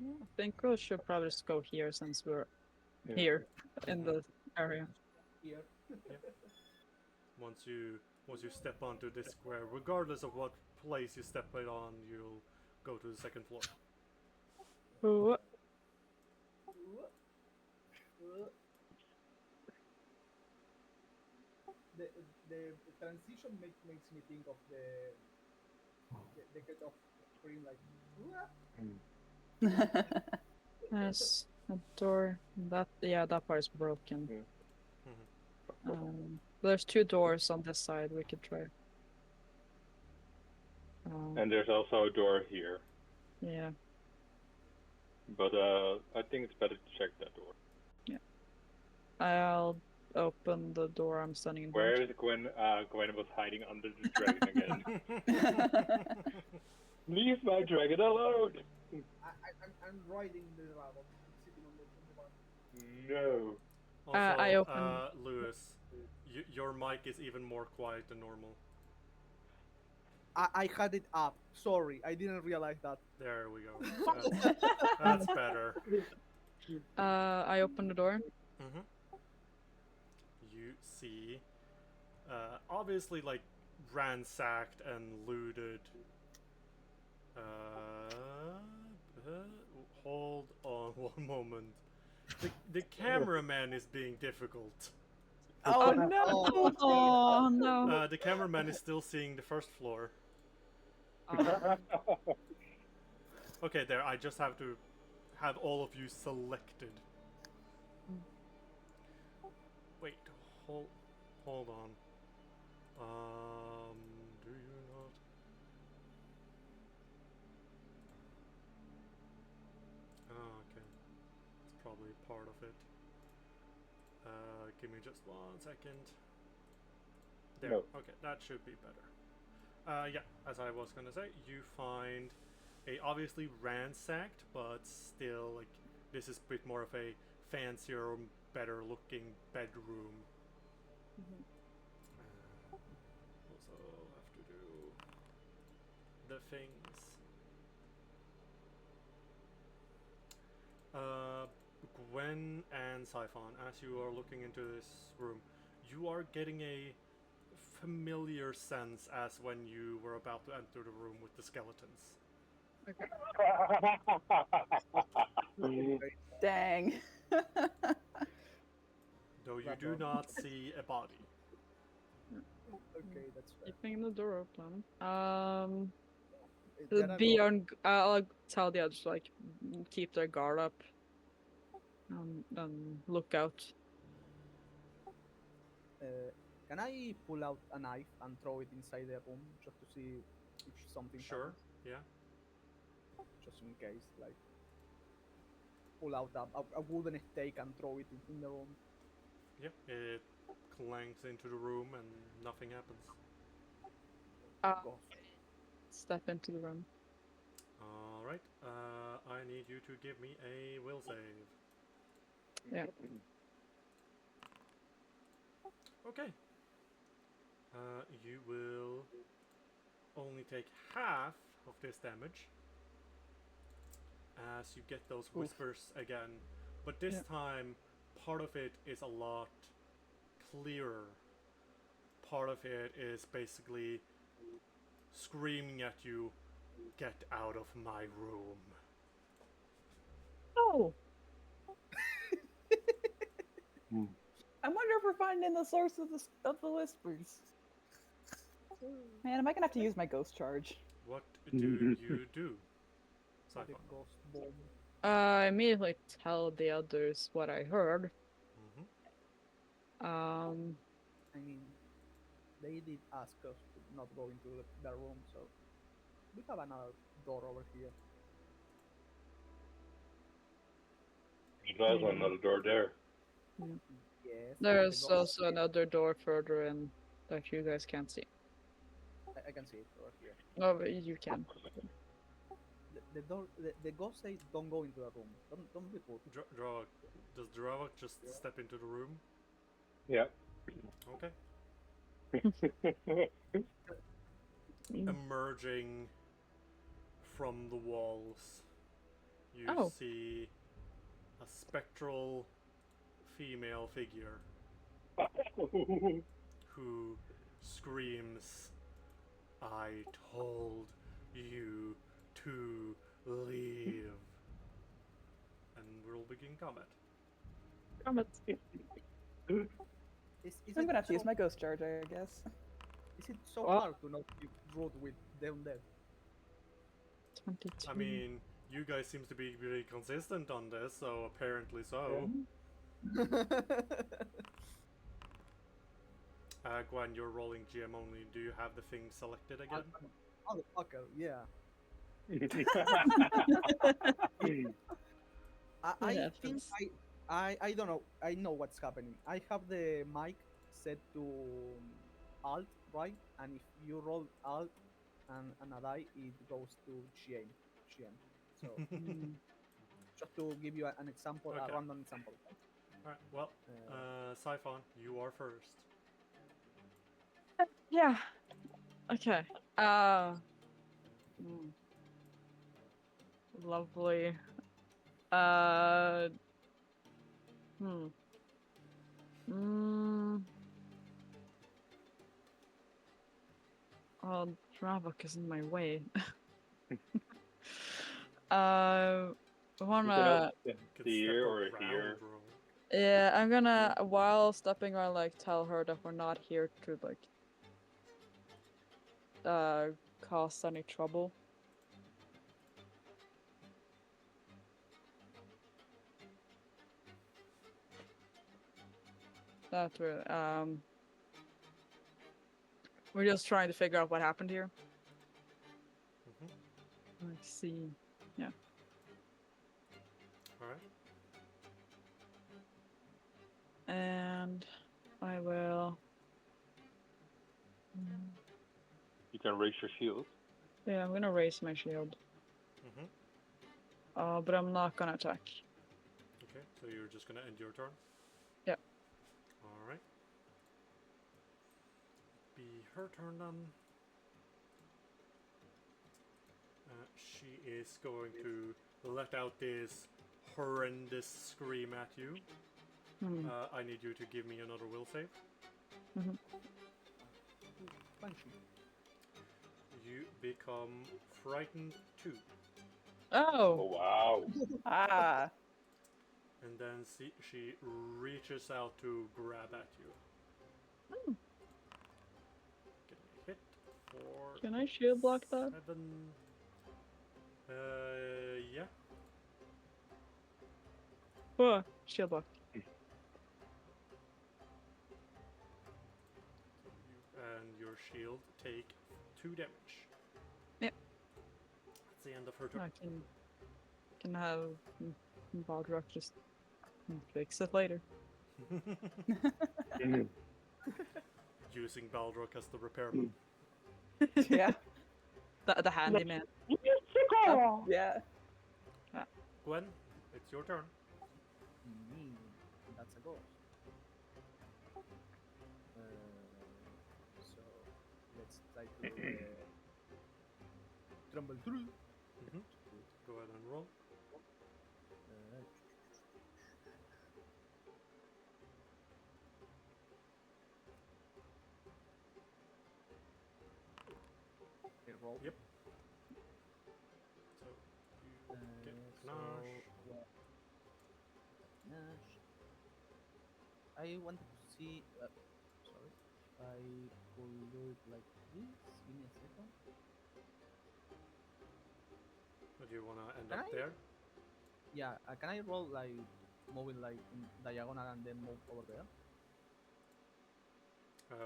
I think we should probably just go here since we're Yeah. here in the area. Here. Once you step onto this square, regardless of what place you step it on, you'll go to the second floor. Ooh, The transition makes me think of the kind of scream like there's a door. That part is broken. Yeah. There's two doors on this side we could try. And there's also a door here. Yeah. But I think it's better to check that door. I'll open the door I'm standing in Where front. is Gwen? Gwen was hiding under the dragon again. Leave my dragon alone! I'm riding the dragon. I'm sitting on the bar. No. Also, I open- Lewis, your mic is even more quiet than normal. I had it up. Sorry, I didn't realize that. There we go. That's better. I open the door. Mm-hmm. You see, obviously, like, ransacked and looted. Hold on one moment. The cameraman is being difficult. Oh no! Oh no! The cameraman is still seeing the first floor. Okay, there. I just have to have all of you selected. Wait, hold on. Do you not? Oh, okay. It's probably part of it. Give me just 1 second. There. No. Okay, that should be better. Yeah, as I was gonna say, you find a obviously ransacked, but still, like, this is a bit more of a fancier, better looking bedroom. Also have to do the things. Gwen and Siphon, as you are looking into this room, you are getting a familiar sense as when you were about to enter the room with the skeletons. Dang. Though you That do one. not see a body. Okay, that's fair. Keeping the door open. There are Be no- on. I'll tell the others like keep their guard up. And look out. Can I pull out a knife and throw it inside the room just to see if something Sure, happens? yeah. Just in case, like pull out a wooden stake and throw it in the room. Yeah, it clanks into the room and nothing happens. Ghost. Step into the room. Alright, I need you to give me a will save. Yeah. Okay. You will only take half of this damage as you get those whispers again, but this Yeah. time part of it is a lot clearer. Part of it is basically screaming at you, "Get out of my room." Oh, I wonder if we're finding the source of the whispers. Man, am I gonna have to use my ghost charge? What do you do? The Sci-fi. ghost bomb. I immediately tell the others what I heard. Mm-hmm. I mean, they did ask us to not go into the room, so we have another door over here. There's also another door there. Yes. There's the ghost- also another door further in that you guys can't see. I can see it over here. Oh, but you can. The door. The ghost says, "Don't go into the room. Don't be rude." Dravok, does Dravok just step into the room? Yeah. Okay. Mm. Emerging from the walls, you Oh. see a spectral female figure who screams, "I told you to leave." And we'll begin combat. Damn it. Is I'm it gonna have to use so- my ghost charge, I guess. Is it so Well- hard to not be rude with the undead? 22. I mean, you guys seem to be really consistent on this, so apparently so. Gwen, you're rolling GM only. Do you have the thing selected again? Motherfucker, yeah. I Yeah, think that's- I don't know. I know what's happening. I have the mic set to alt, right? And if you roll alt and a die, it goes to GM. So Mm. just to give you an example, Okay. a random example. Alright, well, Siphon, you are first. Yeah. Okay. Mm. Lovely. Hmm. Mm. Oh, Dravok is in my way. I You wanna. can also You can here step or around, here. bro. Yeah, I'm gonna while stepping around, like tell her that we're not here to like cause any trouble. That we're just trying to figure out what happened here. Mm-hmm. Let's see. Yeah. Alright. And I will. You can raise your shield. Yeah, I'm gonna raise my shield. Mm-hmm. But I'm not gonna attack. Okay, so you're just gonna end your turn? Yeah. Alright. Be her turn then. She is going to let out this horrendous scream at you. Hmm. I need you to give me another will save. Banshee. You become frightened too. Oh Oh. wow. Ah, And then she reaches out to grab at you. Hmm. Getting a hit for Can I shield block that? 7. Yeah. Oh, shield block. And your shield take 2 damage. Yep. That's the end of her turn. I can have Bodrock just fix it later. Using Balrog as the repairman. Yeah. The handyman. Yeah. Gwen, it's your turn. Me, that's a ghost. So let's try to tremble through. Mhm. Go ahead and roll. Uh, roll. Yep. So you get So panache. yeah, panache. I wanted to see. Sorry, if I could do it like this. Give me a second. Do you want to end Can up I? there? Yeah, can I roll like moving like in diagonal and then move over there?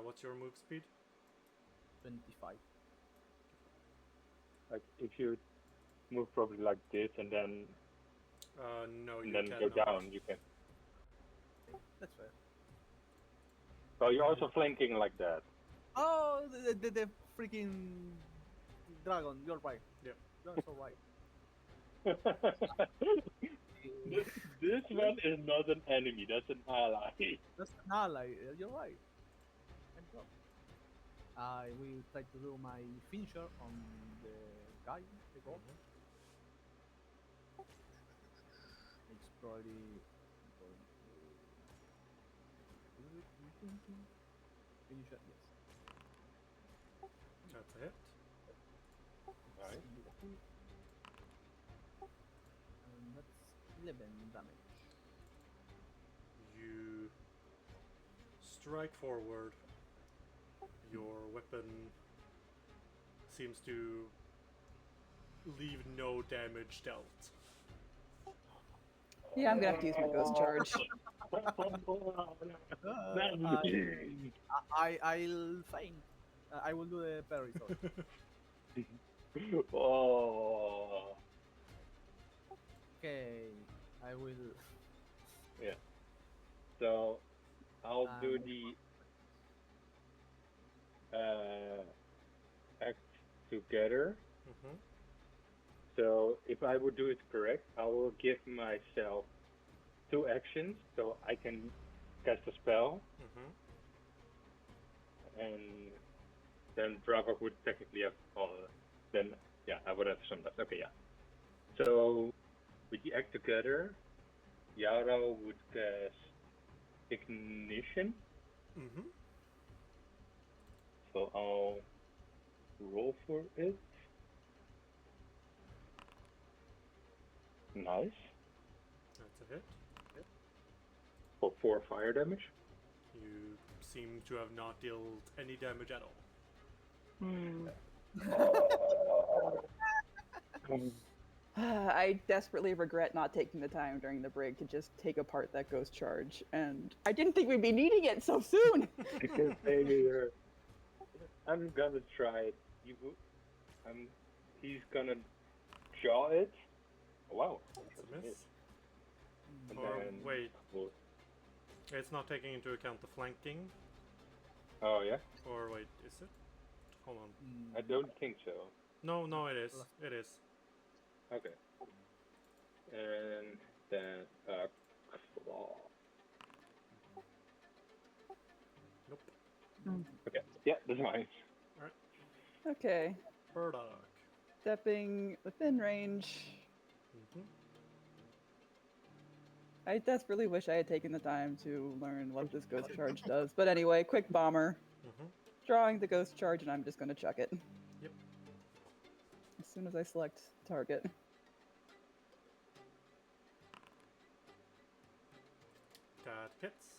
What's your move speed? 25. Like if you move probably like this and then No, you go cannot. down, you can. Okay, that's fair. So you're also flanking like that. Oh, the freaking dragon! You're right. Yep. You're so right. This one is not an enemy, that's an ally. That's an ally. You're right. I'm wrong. I will try to do my finisher on the guy, the goal. Mhm. It's probably going to finisher. Yes. That's a hit. Nice. And that's 11 damage. You strike forward. Your weapon seems to leave no damage dealt. Yeah, I'm gonna have to use my ghost charge. I'll feint. I will do the parry. Sorry. Oh. Okay, I will. So I'll do Um, the act together. Mhm. So if I would do it correct, I will give myself 2 actions so I can cast a spell, Mhm. and then Dravok would technically have then yeah, I would have some left. Okay, yeah. So with the act together, Yaro would cast Ignition. Mhm. So I'll roll for it. Nice. That's a hit. For 4 fire damage. You seem to have not dealt any damage at all. I desperately regret not taking the time during the break to just take apart that ghost charge, and I didn't think we'd be needing it so soon. Because failure. I'm gonna try it. He's gonna jaw it. Oh, wow. That's a miss. And Or then wait, it's not taking into account the flanking. Oh yeah? Or wait, is it? Hold on. I don't think so. No, no, it is. It is. Okay. And then claw. Nope. Okay. Yeah, that's mine. Okay, Burdock. stepping within range. Mhm. I desperately wish I had taken the time to learn what this ghost charge does. But anyway, quick bomber. Mhm. Drawing the ghost charge, and I'm just gonna chuck it. Yep. As soon as I select target. That hits.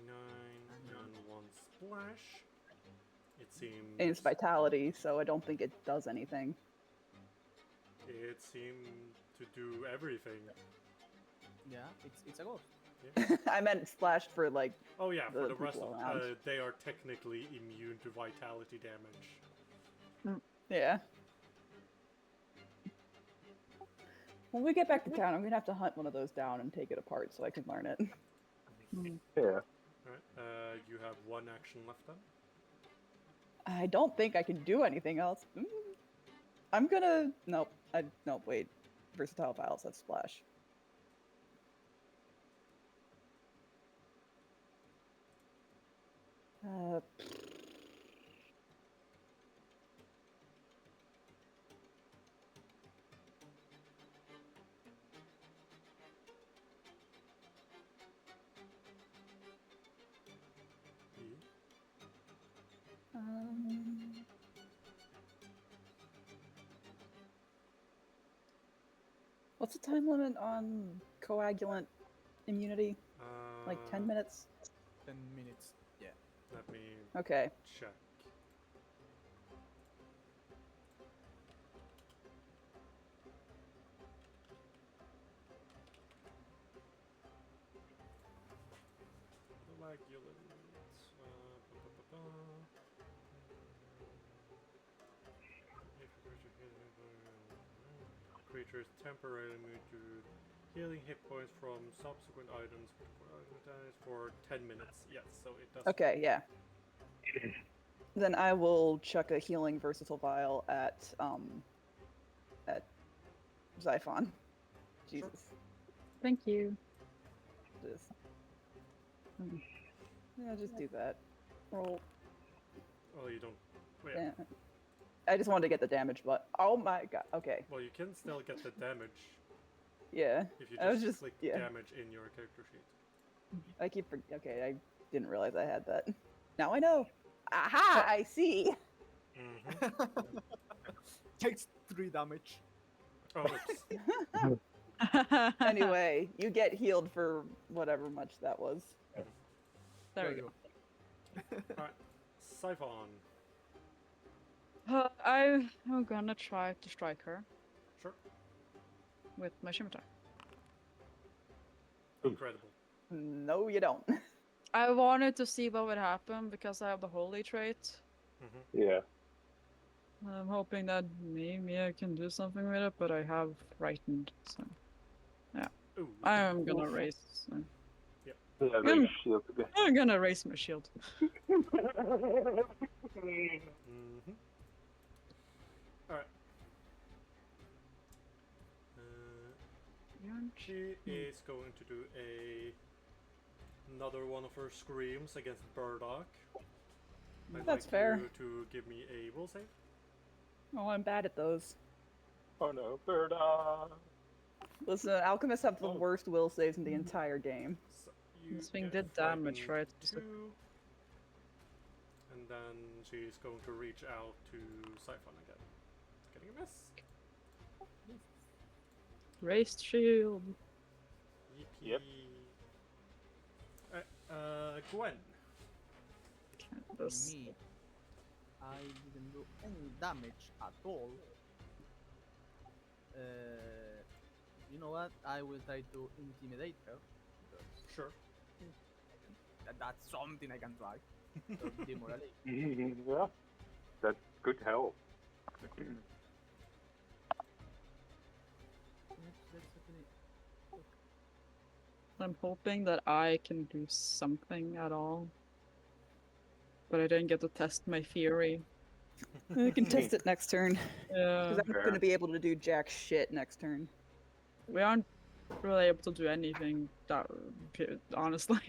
Nine and 1 splash. It seems. And it's vitality, so I don't think it does anything. It seemed to do everything. Yeah, it's a ghost. I meant splashed for like. Oh yeah, for The the rest of people around. they are technically immune to vitality damage. Yeah. When we get back to town, I'm gonna have to hunt one of those down and take it apart so I can learn it. Yeah. Alright, you have one action left then. I don't think I can do anything else. I'm gonna nope. Nope. Wait, versatile vials. That's splash. Uh, um, what's the time limit on coagulant immunity? Like 10 minutes? 10 minutes. Yeah. Let me Okay. check. Coagulants. Creatures temporarily immune to healing hit points from subsequent items for 10 minutes. Yes, so it does. Okay, yeah. Then I will chuck a healing versatile vial at Xiphon. Jesus. Thank you. Just, yeah, just do that. Roll. Well, you don't. Wait. Yeah. I just wanted to get the damage, but oh my god. Okay. Well, you can still get the damage Yeah. if you I was just just click yeah. damage in your character sheet. I keep okay. I didn't realize I had that. Now I know. Aha! I see. Mm-hmm. Takes 3 damage. Oh, oops. Anyway, you get healed for whatever much that was. There we go. Alright, Siphon. I'm gonna try to strike her Sure. with my scimitar. Incredible. No, you don't. I wanted to see what would happen because I have the holy trait. Mm-hmm. Yeah. I'm hoping that maybe I can do something with it, but I have frightened, so Ooh. I am gonna raise. Yeah, Mm. raise shield again. I'm gonna raise my shield. Mm-hmm. Alright. She is going to do another one of her screams against Burdock. I'd That's like fair. you to give me a will save. Oh, I'm bad at those. Oh no, bird. Listen, alchemists have the Oh. worst will saves in the entire game. So you This thing get did damage, frightened right? 2, and then she's going to reach out to Siphon again. Getting a miss. Raised shield. Yippee. Yep. Gwen. This. Me, I didn't do any damage at all. You know what? I will try to intimidate her. Because Sure. that's something I can try. So, demoralization. Yeah, that could help. Let's actually- I'm hoping that I can do something at all. But I didn't get to test my theory. We can test it next turn. Yeah. Because I'm Fair. going to be able to do jack shit next turn. We aren't really able to do anything that honestly.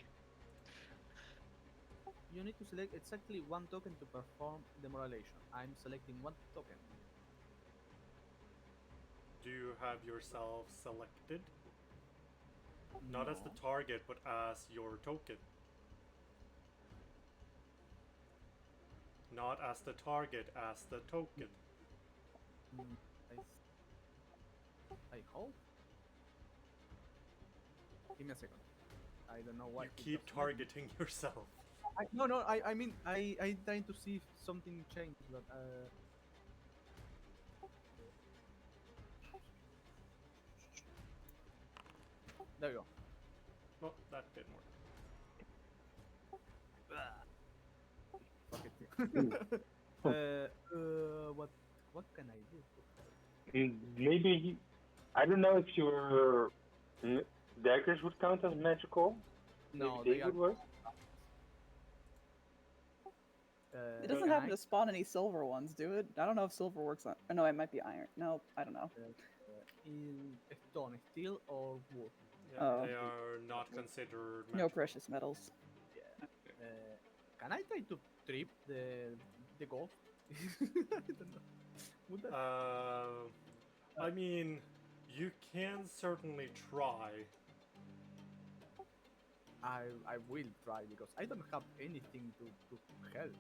You need to select exactly 1 token to perform demoralization. I'm selecting 1 token. Do you have yourself selected? Not as the No. target, but as your token. Not as the target, as the token. Mm, I hope. Give me a second. I don't know why. You it keep doesn't- targeting yourself. No, I mean, I'm trying to see if something changed, but there you go. Well, that didn't work. Fuck it. what can I do? Maybe I don't know if your daggers would count as magical. No, Maybe they would are. work. It doesn't can happen I- to spawn any silver ones, do it? I don't know if silver works on. Oh, no, it might be iron. No, I don't know. in stone, steel, or wood. Yeah, Oh. they are not considered No magical. precious metals. Can I try to trip the ghost? I don't know. Would that... I mean, you can certainly try. I will try because I don't have anything to help.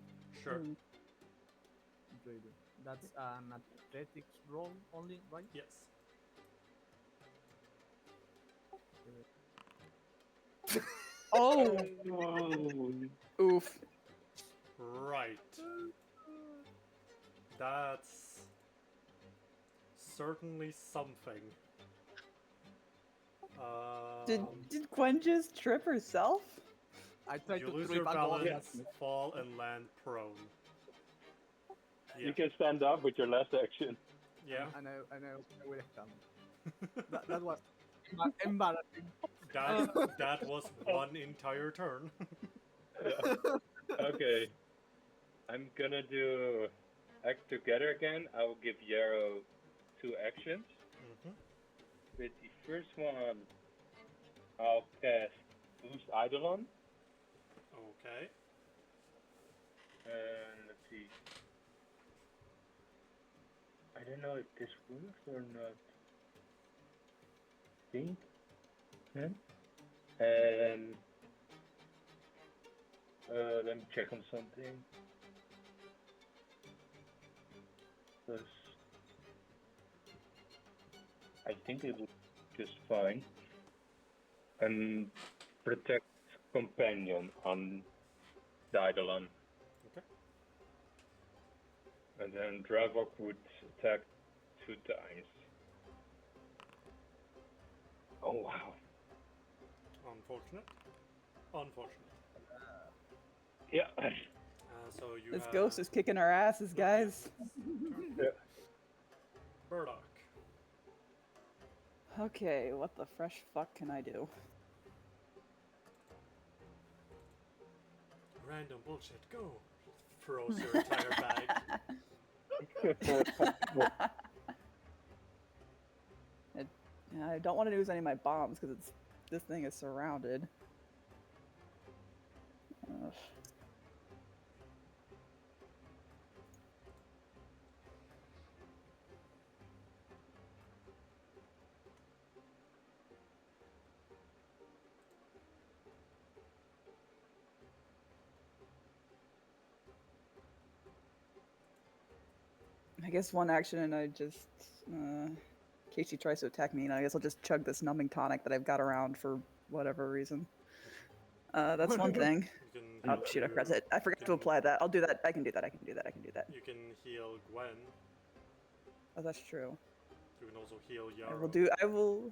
Sure. Mm. Really. That's an athletics roll only, right? Yes. Oh, Oof. Right. That's certainly something. Did Gwen just trip herself? I tried You to lose trip your a ghost. balance, fall, and land prone. Yeah. You can stand up with your last action. Yeah. I will stand. That was embarrassing. That was one entire turn. Okay. I'm gonna do act together again. I will give Yarrow 2 actions. Mhm. With the first one, I'll cast Boost Eidolon. Okay. And let's see. I don't know if this works or not. Think. Yeah. And let me check on something. Plus, I think it would just fine. And protect companion on the Eidolon. Okay. And then Dravok would attack 2 times. Oh wow. Unfortunate. Unfortunate. Yeah. So you This have ghost is kicking our asses, guys. Burdock. Okay, what the fresh fuck can I do? Random bullshit. Go. Throws your entire bag. I don't want to use any of my bombs because this thing is surrounded. Ugh. I guess one action and I just, in case she tries to attack me, and I guess I'll just chug this numbing tonic that I've got around for whatever reason. That's one thing. You can Oh heal shoot, I pressed to- it. I forgot you to can- apply that. I'll do that. I can do that. I can do that. I can do that. You can heal Gwen. Oh, that's true. You can also heal I Yarrow. will do. I will.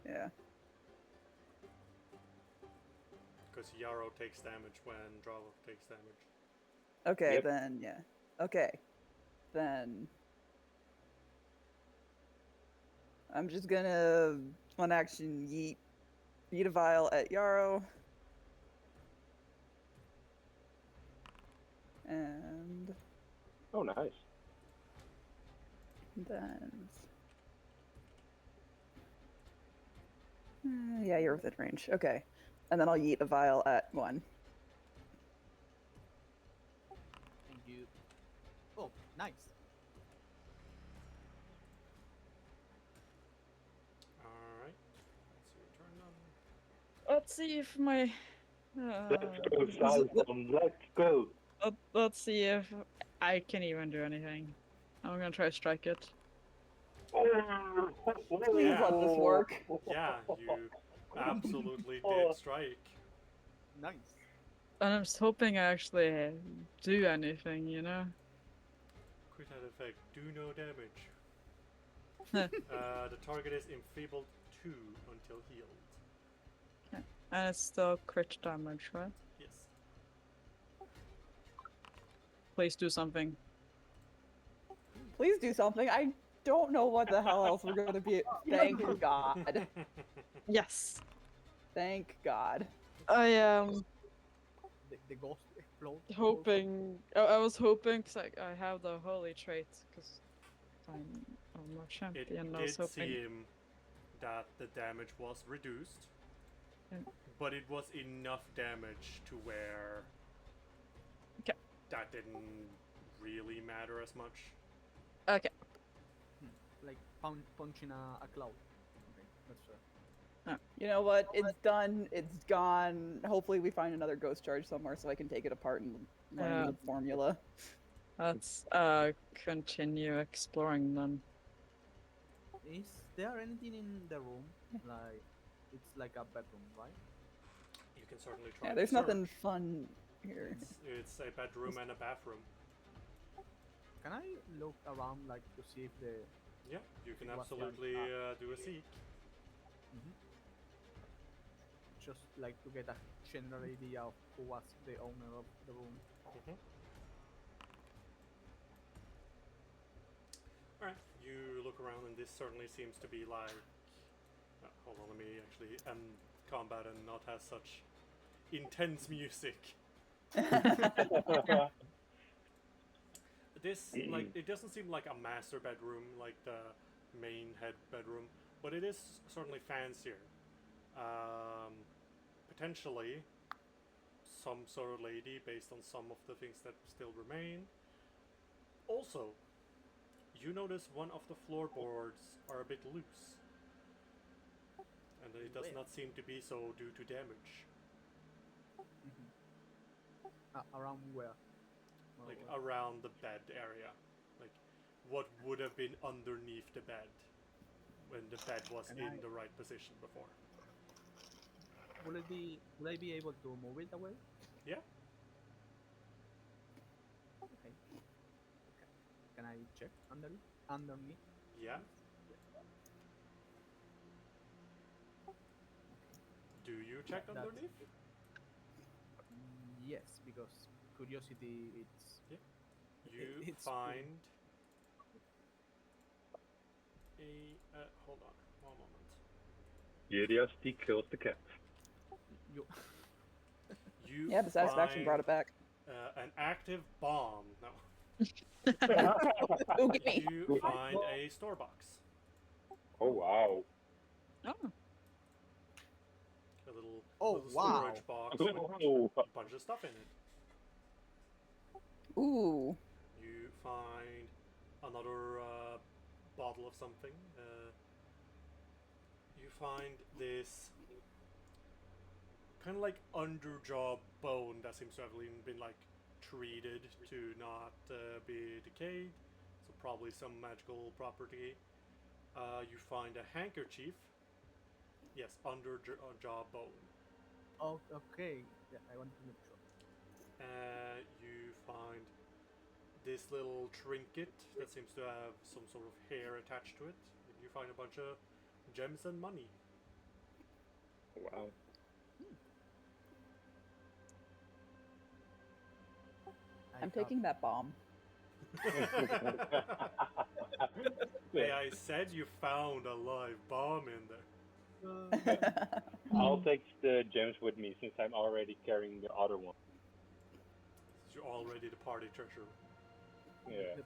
Yeah. Because Yarrow takes damage when Dravok takes damage. Okay, Yep. then yeah. Okay, then I'm just gonna one action yeet a vial at Yarrow, and Oh, nice. then yeah, you're within range. Okay, and then I'll yeet a vial at one. Thank you. Oh, nice. Alright. That's your turn then. let's see if my. Let's go, Simon. Let's go. Let's see if I can even do anything. I'm gonna try to strike it. Please Yeah. let this work. Yeah, you absolutely did strike. Nice. And I'm just hoping I actually do anything, you know? Crit effect. Do no damage. The target is enfeebled 2 until healed. And it's still crit damage, right? Yes. Please do something. Please do something. I don't know what the hell else we're gonna be. Thank God. Yes. Thank God. I am The ghost explode. hoping. I was hoping because I have the holy trait because I'm a It champion. I was did hoping. seem that the damage was reduced, Yeah. but it was enough damage to where Okay. that didn't really matter as much. Okay. Like punching a cloud. Okay, that's fair. You know what? It's done. It's gone. Hopefully, we find another ghost charge somewhere so I can take it apart and learn the formula. Let's continue exploring then. Is there anything in the room? Like, it's like a bedroom, right? You can certainly try. Yeah, to there's nothing search. fun here. It's a bedroom and a bathroom. Can I look around, like, to see if the Yeah, you can It was like, absolutely do a seek. just like to get a general idea of who was the owner of the room? Alright, you look around and this certainly seems to be like... hold on, let me actually end combat and not have such intense music. This, like, it doesn't seem like a master bedroom, like the main head bedroom, but it is certainly fancier. Potentially some sort of lady based on some of the things that still remain. Also, you notice one of the floorboards are a bit loose. And it does not seem to be so due to damage. Around where? Like around the bed area. Like what would have been underneath the bed when the bed was in the right position before. Will I be able to move it away? Yeah. Okay. Can I check underneath? Yeah. Do you check That's- underneath? Yes, because curiosity, it's You it's find a hold on one moment. Curiosity kills the cat. you. You Yeah, the satisfaction brought it back. an active bomb. No. Ooh, get me. You find a store box. Oh wow. Oh. A little, Oh, little wow. storage box with Oh. a bunch of stuff in it. Ooh. You find another bottle of something. You find this kind of like underjaw bone that seems to have been like treated to not be decayed. So probably some magical property. You find a handkerchief. Yes, jaw bone. Oh, okay. Yeah, I want to make sure. You find this little trinket that seems to have some sort of hair attached to it. And you find a bunch of gems and money. Wow. I'm taking that bomb. Hey, I said you found a live bomb in there. I'll take the gems with me since I'm already carrying the other one. You're already the party treasure. Yeah.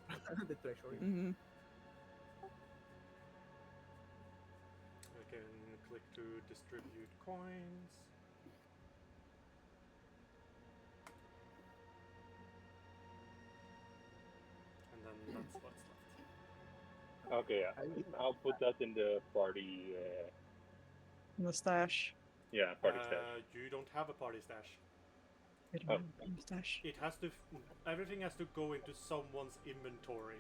The treasury. Mm-hmm. I can click to distribute coins. And then that's what's left. Okay, yeah. I'll put that in the party. Mustache. Yeah, party stash. You don't have a party stash. We don't have a mustache. It has to. Everything has to go into someone's inventory.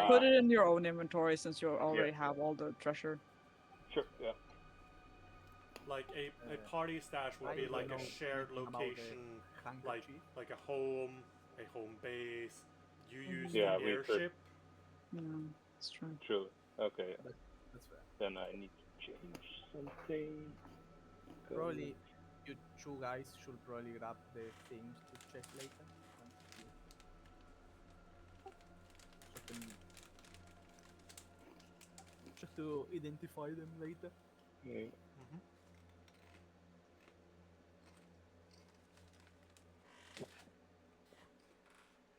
Put it in your own inventory since you already have all the treasure. Sure. Yeah. Like a party stash would I be don't like know a shared anything about the location, handkerchief. like a home base. You use Yeah, the we could. airship. Yeah, that's true. True. Okay. That's fair. Then I need to change something. Probably you two guys should probably grab the things to check later. So can to identify them later. Yeah. Mm-hmm.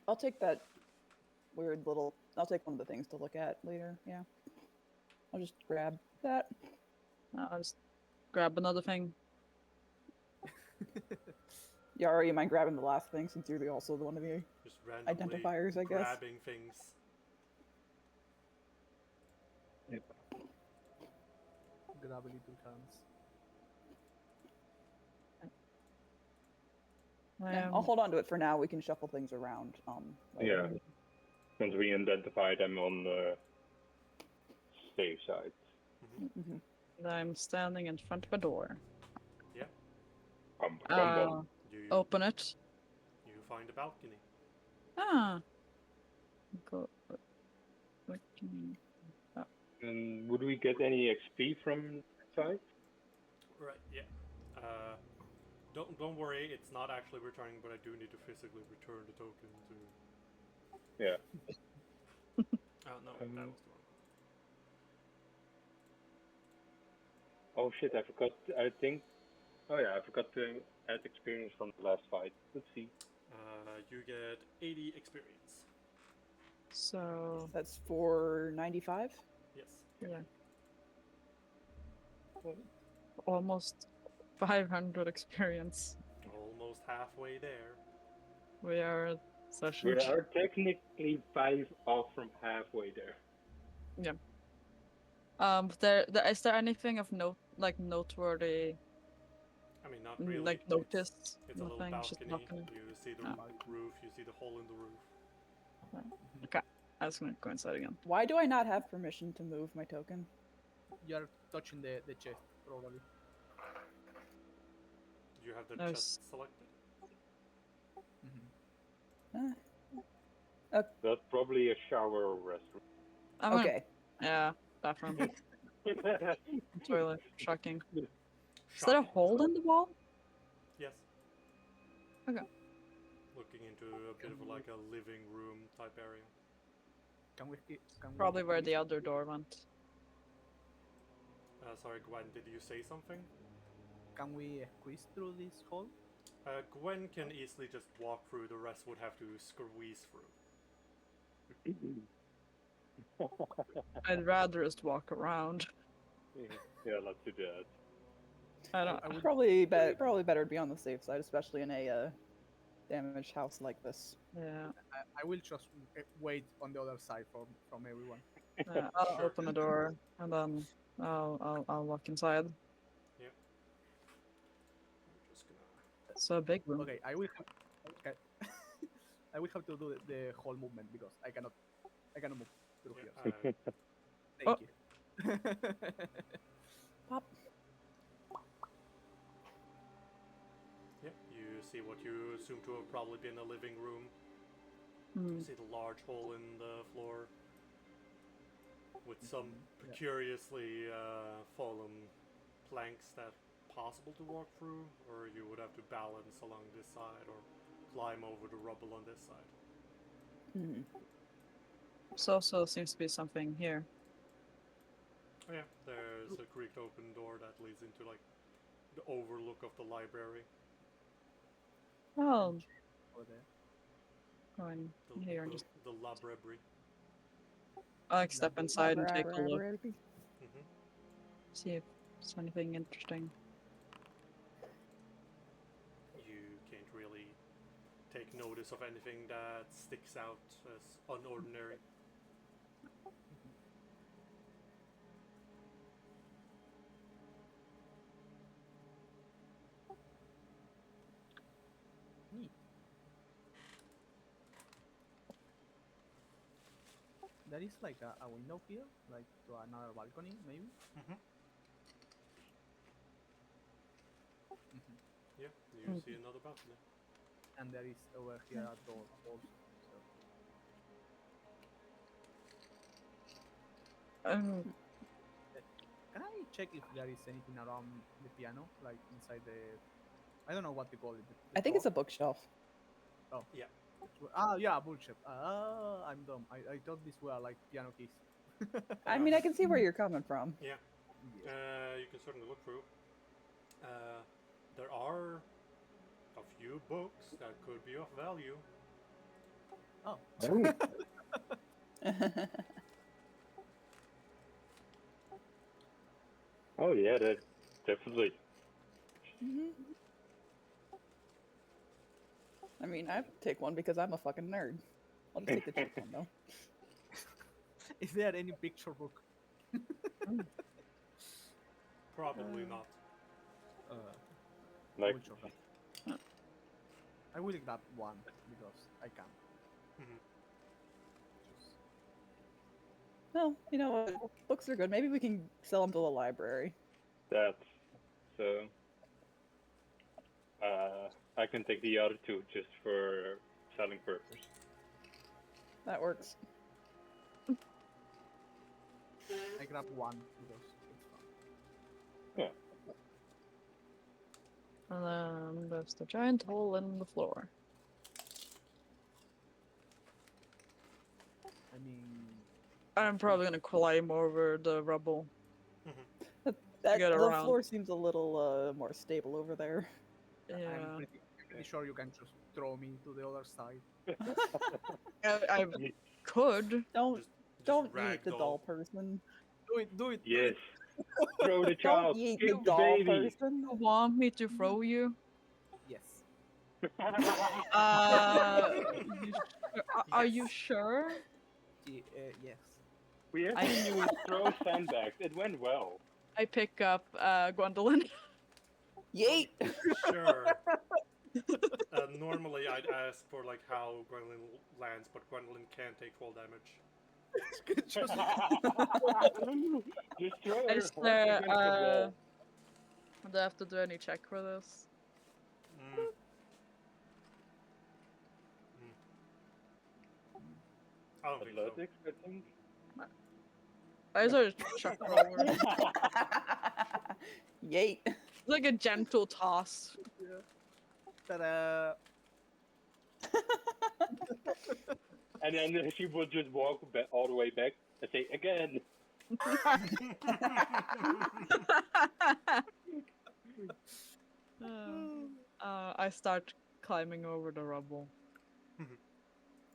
I'll take that weird little. I'll take one of the things to look at later. Yeah. I'll just grab that. I'll just grab another thing. Yara, you mind grabbing the last thing since you're also the one of the Just randomly identifiers, I guess. grabbing things. Grabbing little hands. Yeah, I'll hold on to it for now. We can shuffle things around. Later. Yeah. Once we identify them on the safe side. Mm-hmm. Mhm. And I'm standing in front of a door. Bum, bum, bum. You Open it. you find a balcony. Ah. Go. Balcony. And would we get any XP from that side? Right. Yeah. Don't worry. It's not actually returning, but I do need to physically return the token to. Yeah. Oh no, that was the wrong. Oh shit, I forgot. I think. Oh yeah, I forgot to add experience from the last fight. Let's see. You get 80 experience. So That's for 95. Yes. yeah. Almost 500 experience. Almost halfway there. We are at We session. are technically 5 off from halfway there. Is there anything of note, like noteworthy, I mean, not really. like It's- notice? It's a little Nothing. Just balcony. balcony. You see the Ah. roof. You see the hole in the roof. I was gonna go inside again. Why do I not have permission to move my token? You're touching the chest, probably. You have the No, chest selected. Mhm. That's probably a shower or restroom. I'm gonna- Okay. yeah, bathroom, toilet. Shocking. Is there a Shocking. hole in the wall? Yes. Okay. Looking into a bit of like a living room type area. Can we? Can we Probably where the squeeze- other door went. Sorry, Gwen, did you say something? Can we squeeze through this hole? Gwen can easily just walk through. The rest would have to squeeze through. I'd rather just walk around. Yeah, let's do that. I don't. I would Probably better to be on the safe side, especially in a damaged house like this. Yeah. I will just wait on the other side from everyone. Yeah, I'll Sure. open the door and then I'll walk inside. Yep. I'm just gonna. It's a big room. Okay, I will. Okay. I will have to do the whole movement because I cannot move through Yeah, here. Oh. Thank you. Pop. Yep. You see what you assume to have probably been a living room. Hmm. You see the large hole in the floor with some Yeah. curiously fallen planks that possible to walk through, or you would have to balance along this side or climb over the rubble on this side. Hmm. So also seems to be something here. Oh yeah, there's a creaked open door that leads into like the overlook of the library. Well, Over there. go in The, here and the, just the library. I'll like step inside and take a look, Mm-hmm. see if there's anything interesting. You can't really take notice of anything that sticks out as unordinary. Neat. There is like a window here, like to another balcony, maybe. Mm-hmm. Mhm. Yeah, you Mhm. see another balcony. And there is over here a door also. So can I check if there is anything around the piano, like inside the? I don't know what to call it. I think it's a bookshelf. Ah, yeah, bullshit. I'm dumb. I thought these were like piano keys. I mean, I can see where you're coming from. Yes. You can certainly look through. There are a few books that could be of value. Oh. Oh yeah, that definitely. Mhm. I mean, I take one because I'm a fucking nerd. I'll just take the cheap one though. Is there any picture book? Probably not. Like, Which of it? I will grab one because I can. Mhm. Just- Well, you know what? Books are good. Maybe we can sell them to the library. that's so. I can take the other two just for selling purpose. That works. I grab one because it's fun. Yeah. And then there's the giant hole in the floor. I mean, I'm probably gonna climb over the rubble. That get the around. floor seems a little more stable over there. Yeah. I'm pretty sure you can just throw me to the other side. I could. Don't Just don't eat the ragdoll. doll person. Do it, do it. do Yes. it. Throw the Don't child. eat Kill the the doll baby. person. You want me to throw you? Yes. Are you sure? Yes. We have I- to use throw sandbags. It went well. I pick up Gwendolyn. Yeet! Sure. Normally, I'd ask for like how Gwendolyn lands, but Gwendolyn can't take fall damage. Just Just throw her Is horse there, against the wall. Do I have to do any check for this? Mm. I don't think so. Athletics, I think. I just sort of chuck her over. Yeet! Like a gentle toss. Ta-da! And then she will just walk all the way back and say again. I start climbing over the rubble.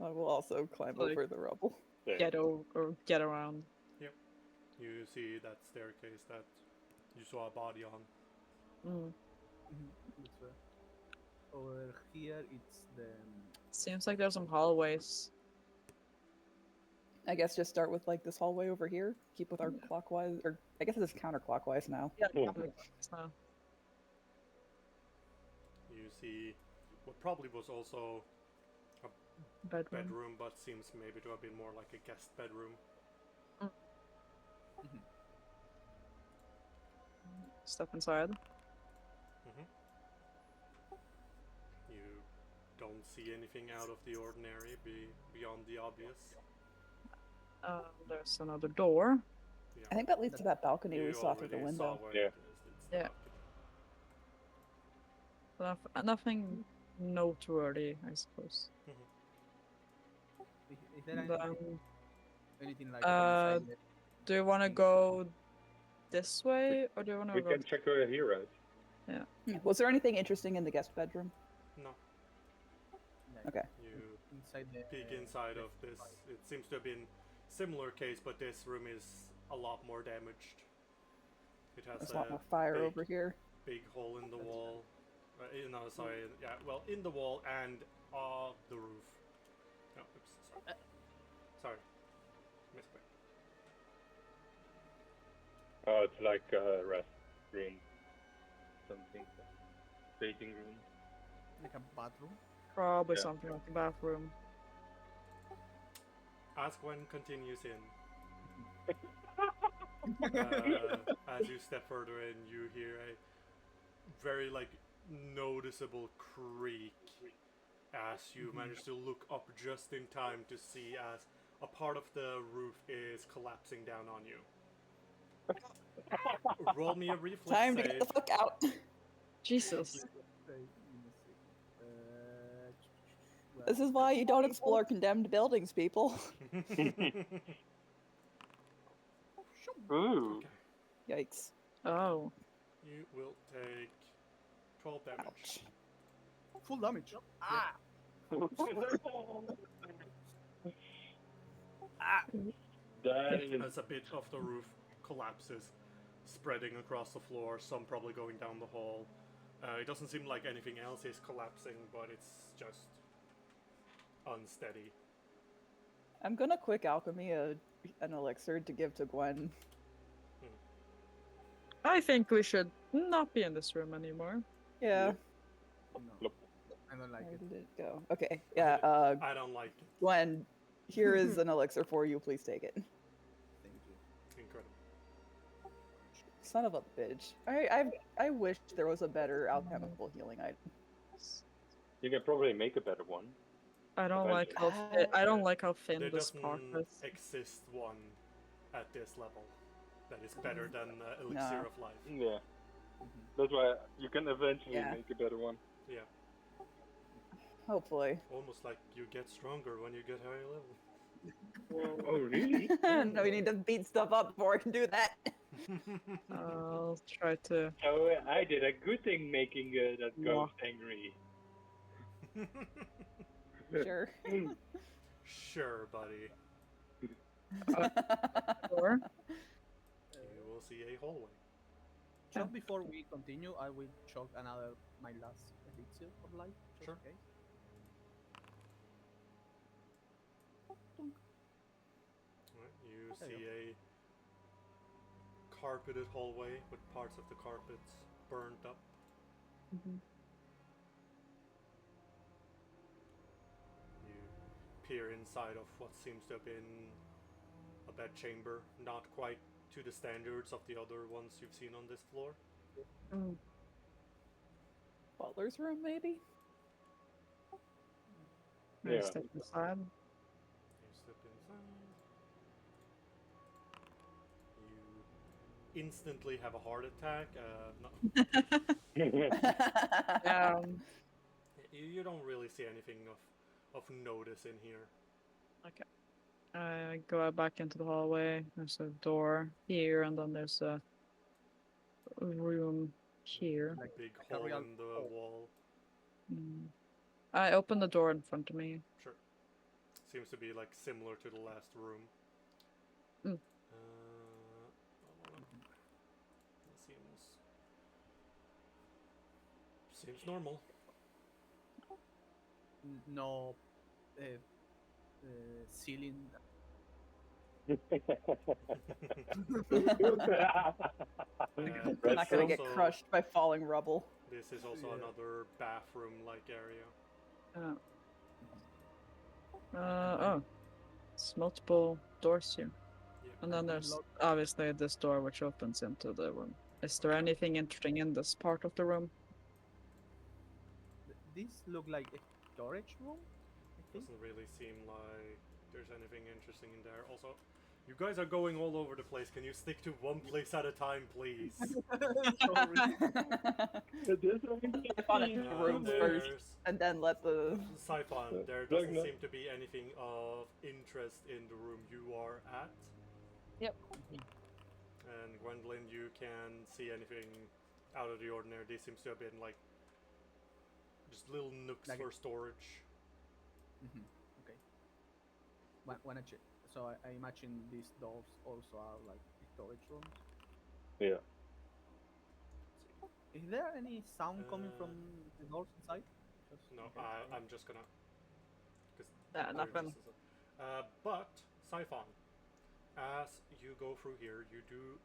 I will also climb Like- over the rubble. There. Get over or get around. You see that staircase that you saw a body on. It's, over here, it's the. Seems like there's some hallways. I guess just start with like this hallway over here. Keep with our clockwise, or I guess it's counterclockwise now. Yeah, Yeah. so. You see what probably was also a Bedroom. bedroom, but seems maybe to have been more like a guest bedroom. Step inside. You don't see anything out of the ordinary beyond the obvious. There's another door. I think that leads to that balcony we You saw through the already window. saw where Yeah. it is. It's the Yeah. balcony. Nothing noteworthy, I suppose. Is there anything like uh, inside Do you want to go this way, or do you want to We go? can check her heroes. Was there anything interesting in the guest bedroom? No, Okay. you inside the peek inside of this. It seems to have been similar case, but this room is a lot more damaged. It has There's a a lot more fire big, over here. big hole in the wall. No, sorry. Yeah, well, in the wall and the roof. No, oops, sorry. Sorry. Misclick. Oh, it's like a rest room. Something. Waiting room. like a bathroom. Probably Yeah. something like a bathroom. As Gwen continues in, as you step further in, you hear a very noticeable creak as you manage to look up just in time to see as a part of the roof is collapsing down on you. Roll me a reflex Time to save. get the fuck out. Jesus. This is why you don't explore condemned buildings, people. Ooh. Okay. Yikes. Oh. You will take 12 damage. Ouch. Full damage. Ah! Damn. As a bit of the roof collapses, spreading across the floor, some probably going down the hall. It doesn't seem like anything else is collapsing, but it's just unsteady. I'm gonna quick alchemy an elixir to give to Gwen. I think we should not be in this room anymore. Yeah. No, Plop. I don't like Where it. did it go? Okay. Yeah. I don't like it. Gwen, here is an elixir for you. Please take it. Thank you. Incredible. Son of a bitch. I wish there was a better alchemical healing item. You can probably make a better one. I don't like how Eventually. I don't like how thin There this part doesn't is. exist one at this level that is better than Elixir No. of Life. Yeah. That's why you can eventually Yeah. make a better one. Yeah, Hopefully. almost like you get stronger when you get higher level. Oh, really? No, we need to beat stuff up before I can do that. I'll try to. So I did a good thing making that ghost angry. Sure. Sure, buddy. Or You will see a hallway. Just before we continue, I will chug my last elixir of life. Just Sure. in case. Right, you There you see a carpeted hallway with parts of the carpets burnt up. Mhm. You peer inside of what seems to have been a bedchamber, not quite to the standards of the other ones you've seen on this floor. Mm. Butler's room, maybe? I Yeah. step inside. You step inside. You instantly have a heart attack. You don't really see anything of notice in here. I go out back into the hallway. There's a door here, and then there's a room here. Like Big a hole real in the hole. wall. Mm. I open the door in front of me. Sure. Seems to be like similar to the last room. Mm. Seems normal. No ceiling. I'm not gonna get also- crushed by falling rubble. This is also Yeah. another bathroom-like area. Oh. It's multiple doors here. Yeah. And then there's obviously this door which opens into the room. Is there anything interesting in this part of the room? This look like a storage room. I think. Doesn't really seem like there's anything interesting in there. Also, you guys are going all over the place. Can you stick to one place at a time, please? Sorry. Find a room first, There's and then let the. Siphon. There doesn't seem to be anything of interest in the room you are at. Yep. And Gwendolyn, you can see anything out of the ordinary. This seems to have been like just little nooks Like for storage. Okay. When I check, so I imagine these doors also are like storage rooms. Yeah. Is there any sound coming from Uh, the doors inside? Just No, in case. I'm just gonna. Cause Yeah, they're nothing. just but Siphon, as you go through here, you do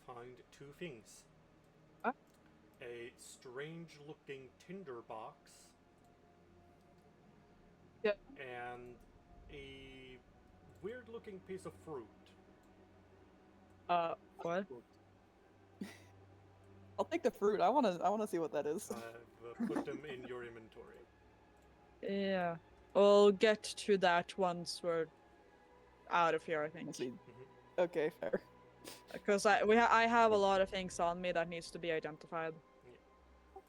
find two things. Ah. A strange-looking tinderbox. Yeah. And a weird-looking piece of fruit. What? I'll take the fruit. I wanna see what that is. I've put them in your inventory. Yeah. We'll get to that once we're out of here, I think. Let's see. Mhm. Okay, fair. Because I have a lot of things on me that needs to be identified.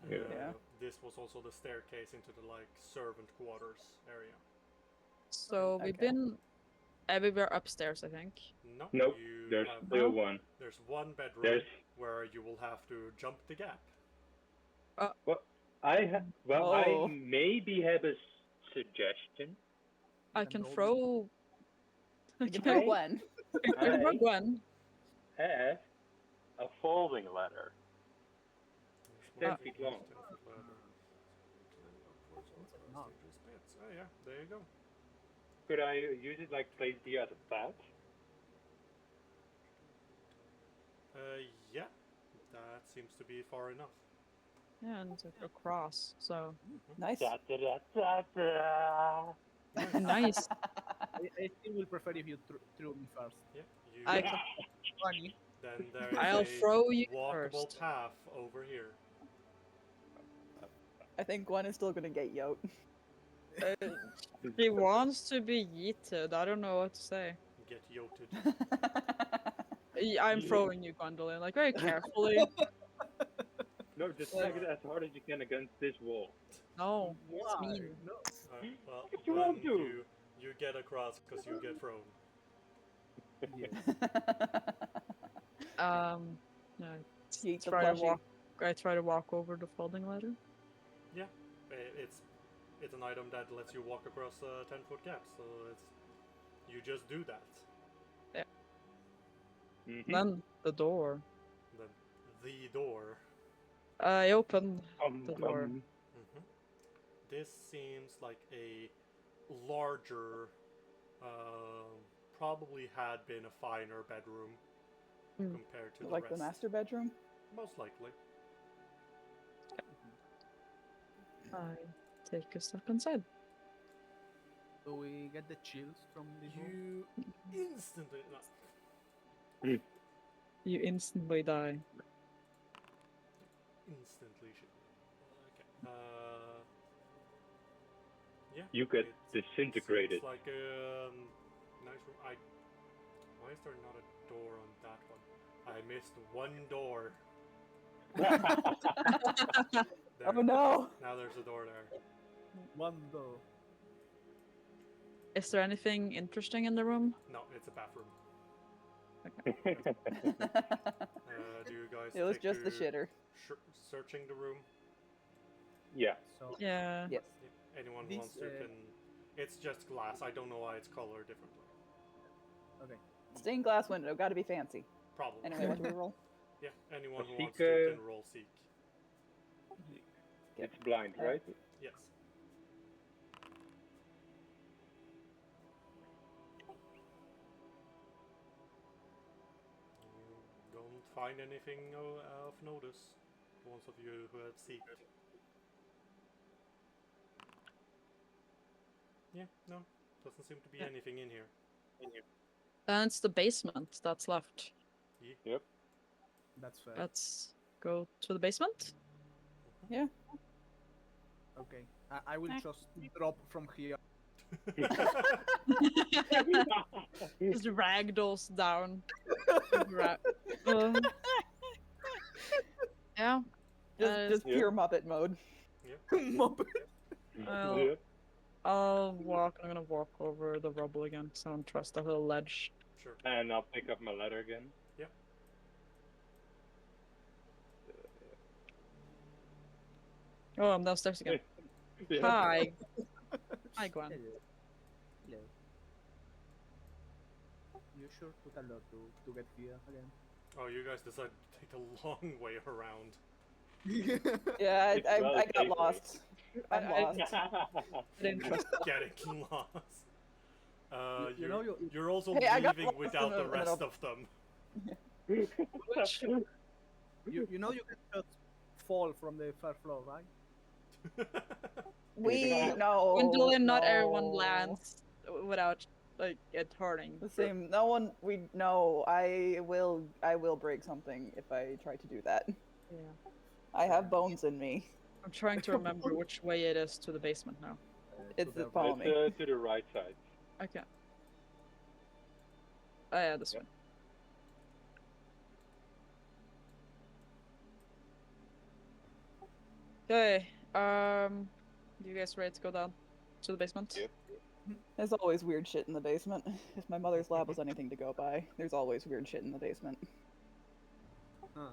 Yeah. Yeah. This was also the staircase into the like servant quarters area. So we've Okay. been everywhere upstairs, I think. No, Nope, you there's have, still one. there's one bedroom There's where you will have to jump the gap. I Oh. maybe have a suggestion. I can can roll throw. You can Okay. throw one. I can throw I one. have a folding ladder. There's 10 feet long. 10 foot ladder. No. Oh yeah, there you go. Could I use it like place the other path? Yeah, that seems to be far enough. Yeah, and it's across. So Nice. Da, da, da, da, da. nice. I still will prefer if you threw me first. Yeah, you. I can. Funny. Then there is I'll a throw you walkable first. path over here. I think Gwen is still gonna get yoked. He wants to be yeeted. I don't know what to say. Get yoted. I'm Yeah. throwing you, Gwendolyn, like very carefully. No, just smack it as hard as you can against this wall. No, it's Why? mean. No. Well, If you then want to. you get across because you get thrown. Yes. No, Yeet the try to plushie. walk. I try to walk over the folding ladder. Yeah, it's an item that lets you walk across a 10-foot gap, so you just do that. Mhm. Then the door. Then the door. I open the door. hmm This seems like a larger, probably had been a finer bedroom Hmm. compared to Like the the rest. master bedroom. Most likely. I take a step inside. Do we get the chills from this room? You instantly. No, You instantly die. instantly. Okay. Yeah. You get it disintegrated. Seems like a nice room. Why is there not a door on that one? I missed one door. There. Oh no! Now there's a door there. One door. Is there anything interesting in the room? No, it's a bathroom. Do you guys? It was take just the to shitter. Searching the room. Yeah. So Yeah. Yes. Yeah, anyone who This, wants to can. It's just glass. I don't know why it's colored differently. okay. Stained glass window. Gotta be fancy. Probably. Anyway, what do we roll? Yeah, anyone who Seek, wants to can roll seek. It's blind, right? Yes. You don't find anything of notice. Ones of you who have seeked. Yeah, no. Doesn't seem to be Yeah. anything in here. And it's the basement that's left. Yep. That's fair. Let's go to the basement. Okay. I will just drop from here. Just ragdolls down. Uh, yeah. Just Yeah. pure Muppet mode. Muppet. Well, Yep. I'm gonna walk over the rubble again, because I don't trust that little ledge. Sure. And I'll pick up my ladder again. Oh, I'm downstairs again. Yeah. Hi. Hi, Gwen. Hello. Hello. You sure took a lot to get here again? Oh, you guys decided to take the long way around. Yeah, It's I well got safer. lost. I'm I- lost. I didn't trust. Getting lost. You know you You're also Hey, I got leaving lost in without the the rest middle. of them. Which, you know you can just fall from the first floor, right? We no. Gwendolyn, not everyone no. lands without like it hurting. The same. No one. We no. I will break something if I try to do that. Yeah. I have bones in me. I'm trying to remember which way it is to the basement now. It's To the the follow It's me. to the right side. Okay. Oh yeah, this Yep. one. Okay. You guys ready to go down to the basement? Yep. There's always weird shit in the basement. If my mother's lab was anything to go by, there's always weird shit in the basement. Huh.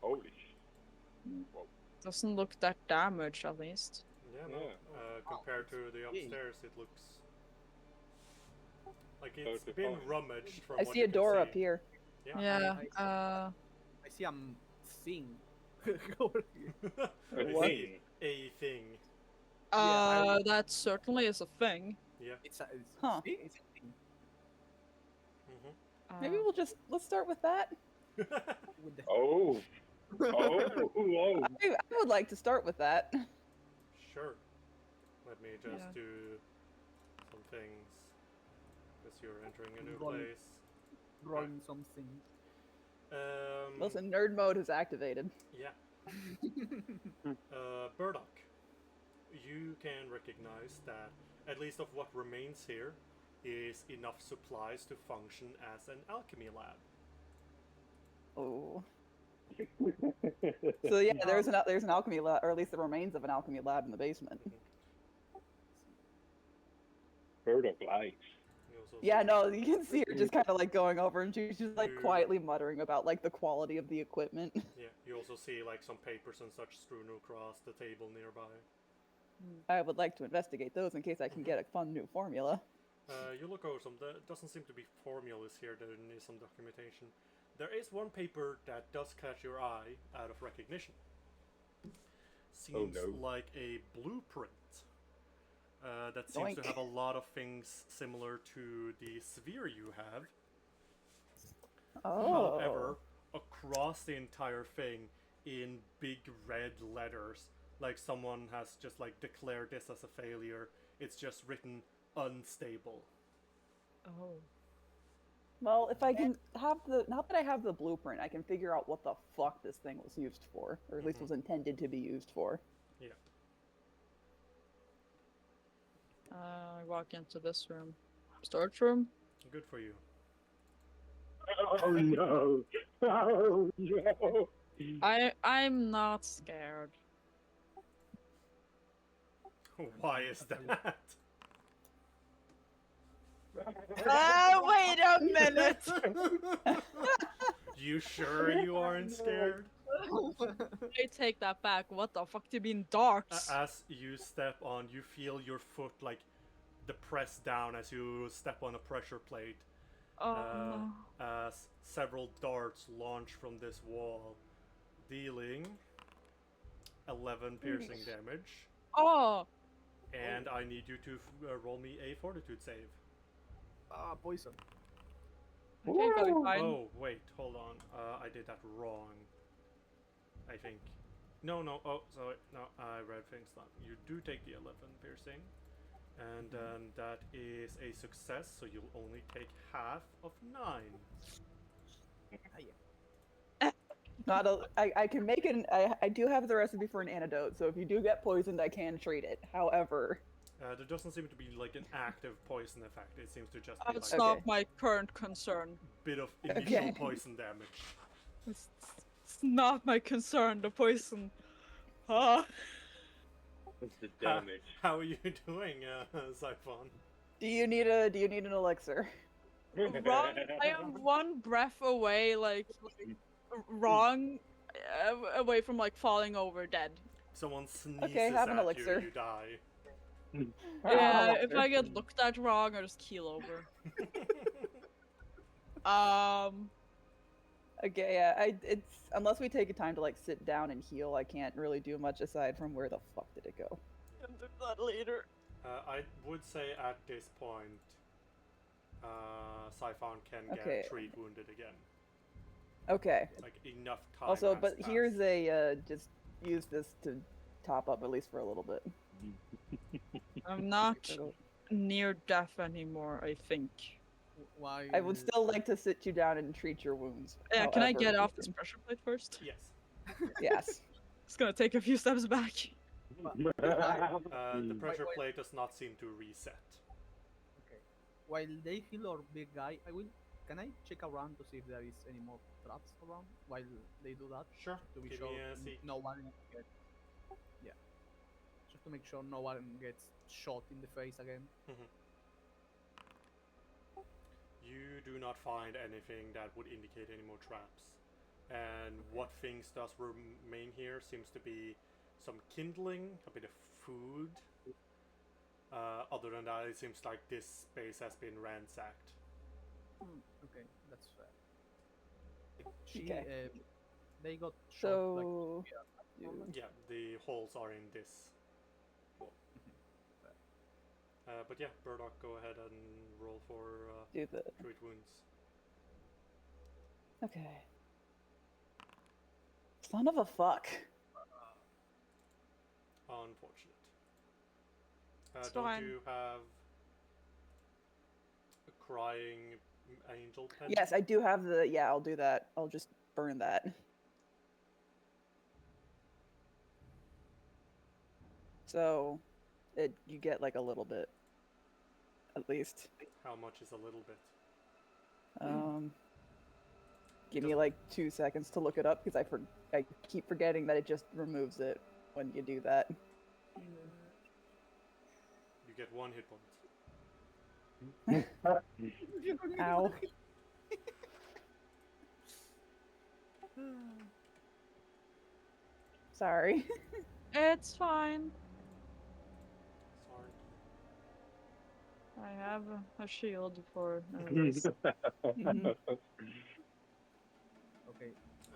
Holy sh! Doesn't look that damaged, at least. Yeah, no. Yeah. Compared to the Okay. upstairs, it looks like So it's it's been fine. rummaged from I what see you a can door see. up here. Yeah. Yeah. I see thing over here. I What? see a thing. That certainly is a thing. Yeah. It's a Huh. see, it's a thing Maybe Uh, let's start with that. with the Oh, oh. I would like to start with that. Sure. Let me just Yeah. do some things. Because you're entering a new Roll. place. rolling something. Listen, nerd mode is activated. Yeah. Burdock, you can recognize that at least of what remains here is enough supplies to function as an alchemy lab. Oh. So yeah, there's an alchemy lab, or at least the remains of an alchemy lab in the basement. Bird of lights. You also Yeah, see- no, you can see her just kind of like going over, and she's just like You- quietly muttering about like the quality of the equipment. Yeah, you also see like some papers and such strewn across the table nearby. I would like to investigate those in case I can get a fun new formula. You look over some. There doesn't seem to be formulas here. There is some documentation. There is one paper that does catch your eye out of recognition. Seems no. like a blueprint. That seems to Yoink. have a lot of things similar to the sphere you have. Oh. However, across the entire thing in big red letters, like someone has just like declared this as a failure. It's just written unstable. oh. Well, if I can have now that I have the blueprint, I can figure out what the fuck this thing was used for, or at least was intended to be used for. Yeah. I walk into this room. Storage room? Good for you. Oh no! Oh no! I'm not scared. Why is that? Wait a minute! You sure you aren't scared? I take that back. What the fuck do you mean darts? As you step on, you feel your foot like depress down as you step on a pressure plate. Oh, As several darts launch from this wall, dealing 11 piercing damage. oh, And I need you to roll me a fortitude save. Poison. okay, gotta be fine. Oh, wait, hold on. I did that wrong. I think. No, oh, sorry. No, I read things wrong. You do take the 11 piercing. And then that is a success, so you'll only take half of 9. Not a, I can make it. I do have the recipe for an antidote, so if you do get poisoned, I can treat it. However, There doesn't seem to be like an active poison effect. It seems to just be That's like not Okay. my current concern. a bit of initial Okay. poison damage. It's not my concern, the poison. Ah. What's the damage? How are you doing, Siphon? do you need an elixir? Wrong. I am one breath away, like wrong, away from like falling over dead. Someone sneezes have an at elixir. you, you die. Yeah, if I get looked at wrong, I just keel over. Okay, yeah, it's unless we take a time to like sit down and heal, I can't really do much aside from where the fuck did it go? Can do that later. I would say at this point, Siphon can Okay. get treat wounded again. Okay. Like enough time. Also, has but passed. here's a just use this to top up at least for a little bit. I'm not near death anymore, I think. Why? I would still like to sit you down and treat your wounds. Yeah, can I however, get off this pressure plate first? Yes. Yes. It's gonna take a few steps back. The pressure wait. plate does not seem to reset. Okay. While they heal our big guy, Can I check around to see if there is any more traps around while they do that? Sure. To be Give sure me a C. no one get. Yeah. just to make sure no one gets shot in the face again. You do not find anything that would indicate any more traps. And what things does remain here seems to be some kindling, a bit of food. Other than that, it seems like this space has been ransacked. Okay, that's fair. She, Okay. they got shot like So, Yeah, the holes are in this wall. But yeah, Burdock, go ahead and roll for do the treat wounds. okay. Son of a fuck. Unfortunate. It's Don't fine. you have a crying angel pen? Yes, I do have the. Yeah, I'll do that. I'll just burn that. So, you get like a little bit, at least. How much is a little bit? Give me like 2 seconds to look it up because I keep forgetting that it just removes it when you do that. You get 1 hit point. Ow. Sorry. It's fine. Sorry. I have a shield for no reason. Mhm. Okay, Alright.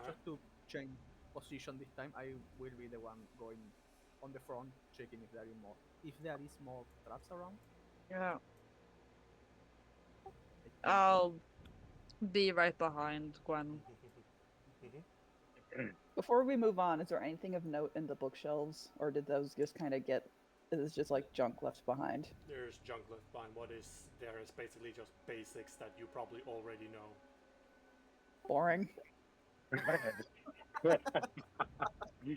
just to change position this time, I will be the one going on the front, checking if there is more traps around. Yeah. I think- I'll be right behind Gwen. Before we move on, is there anything of note in the bookshelves, or did those just kind of get? Is this just like junk left behind? There's junk left behind. What is there is basically just basics that you probably already know. Boring. Alright, you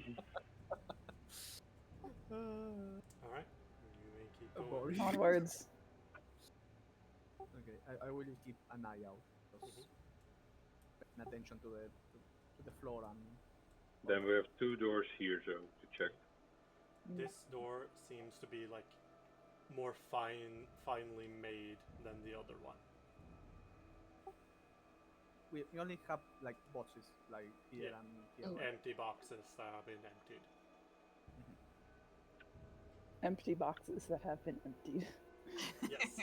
may keep Oh, going. boy. Onwards. Okay, I will keep an eye out, just paying attention to the floor and. Then we have 2 doors here, so to check. This door seems to be like more finely made than the other one. We only have like boxes like here Yeah. and here. Right? Empty boxes that have been emptied. Empty boxes that have been emptied. Yes.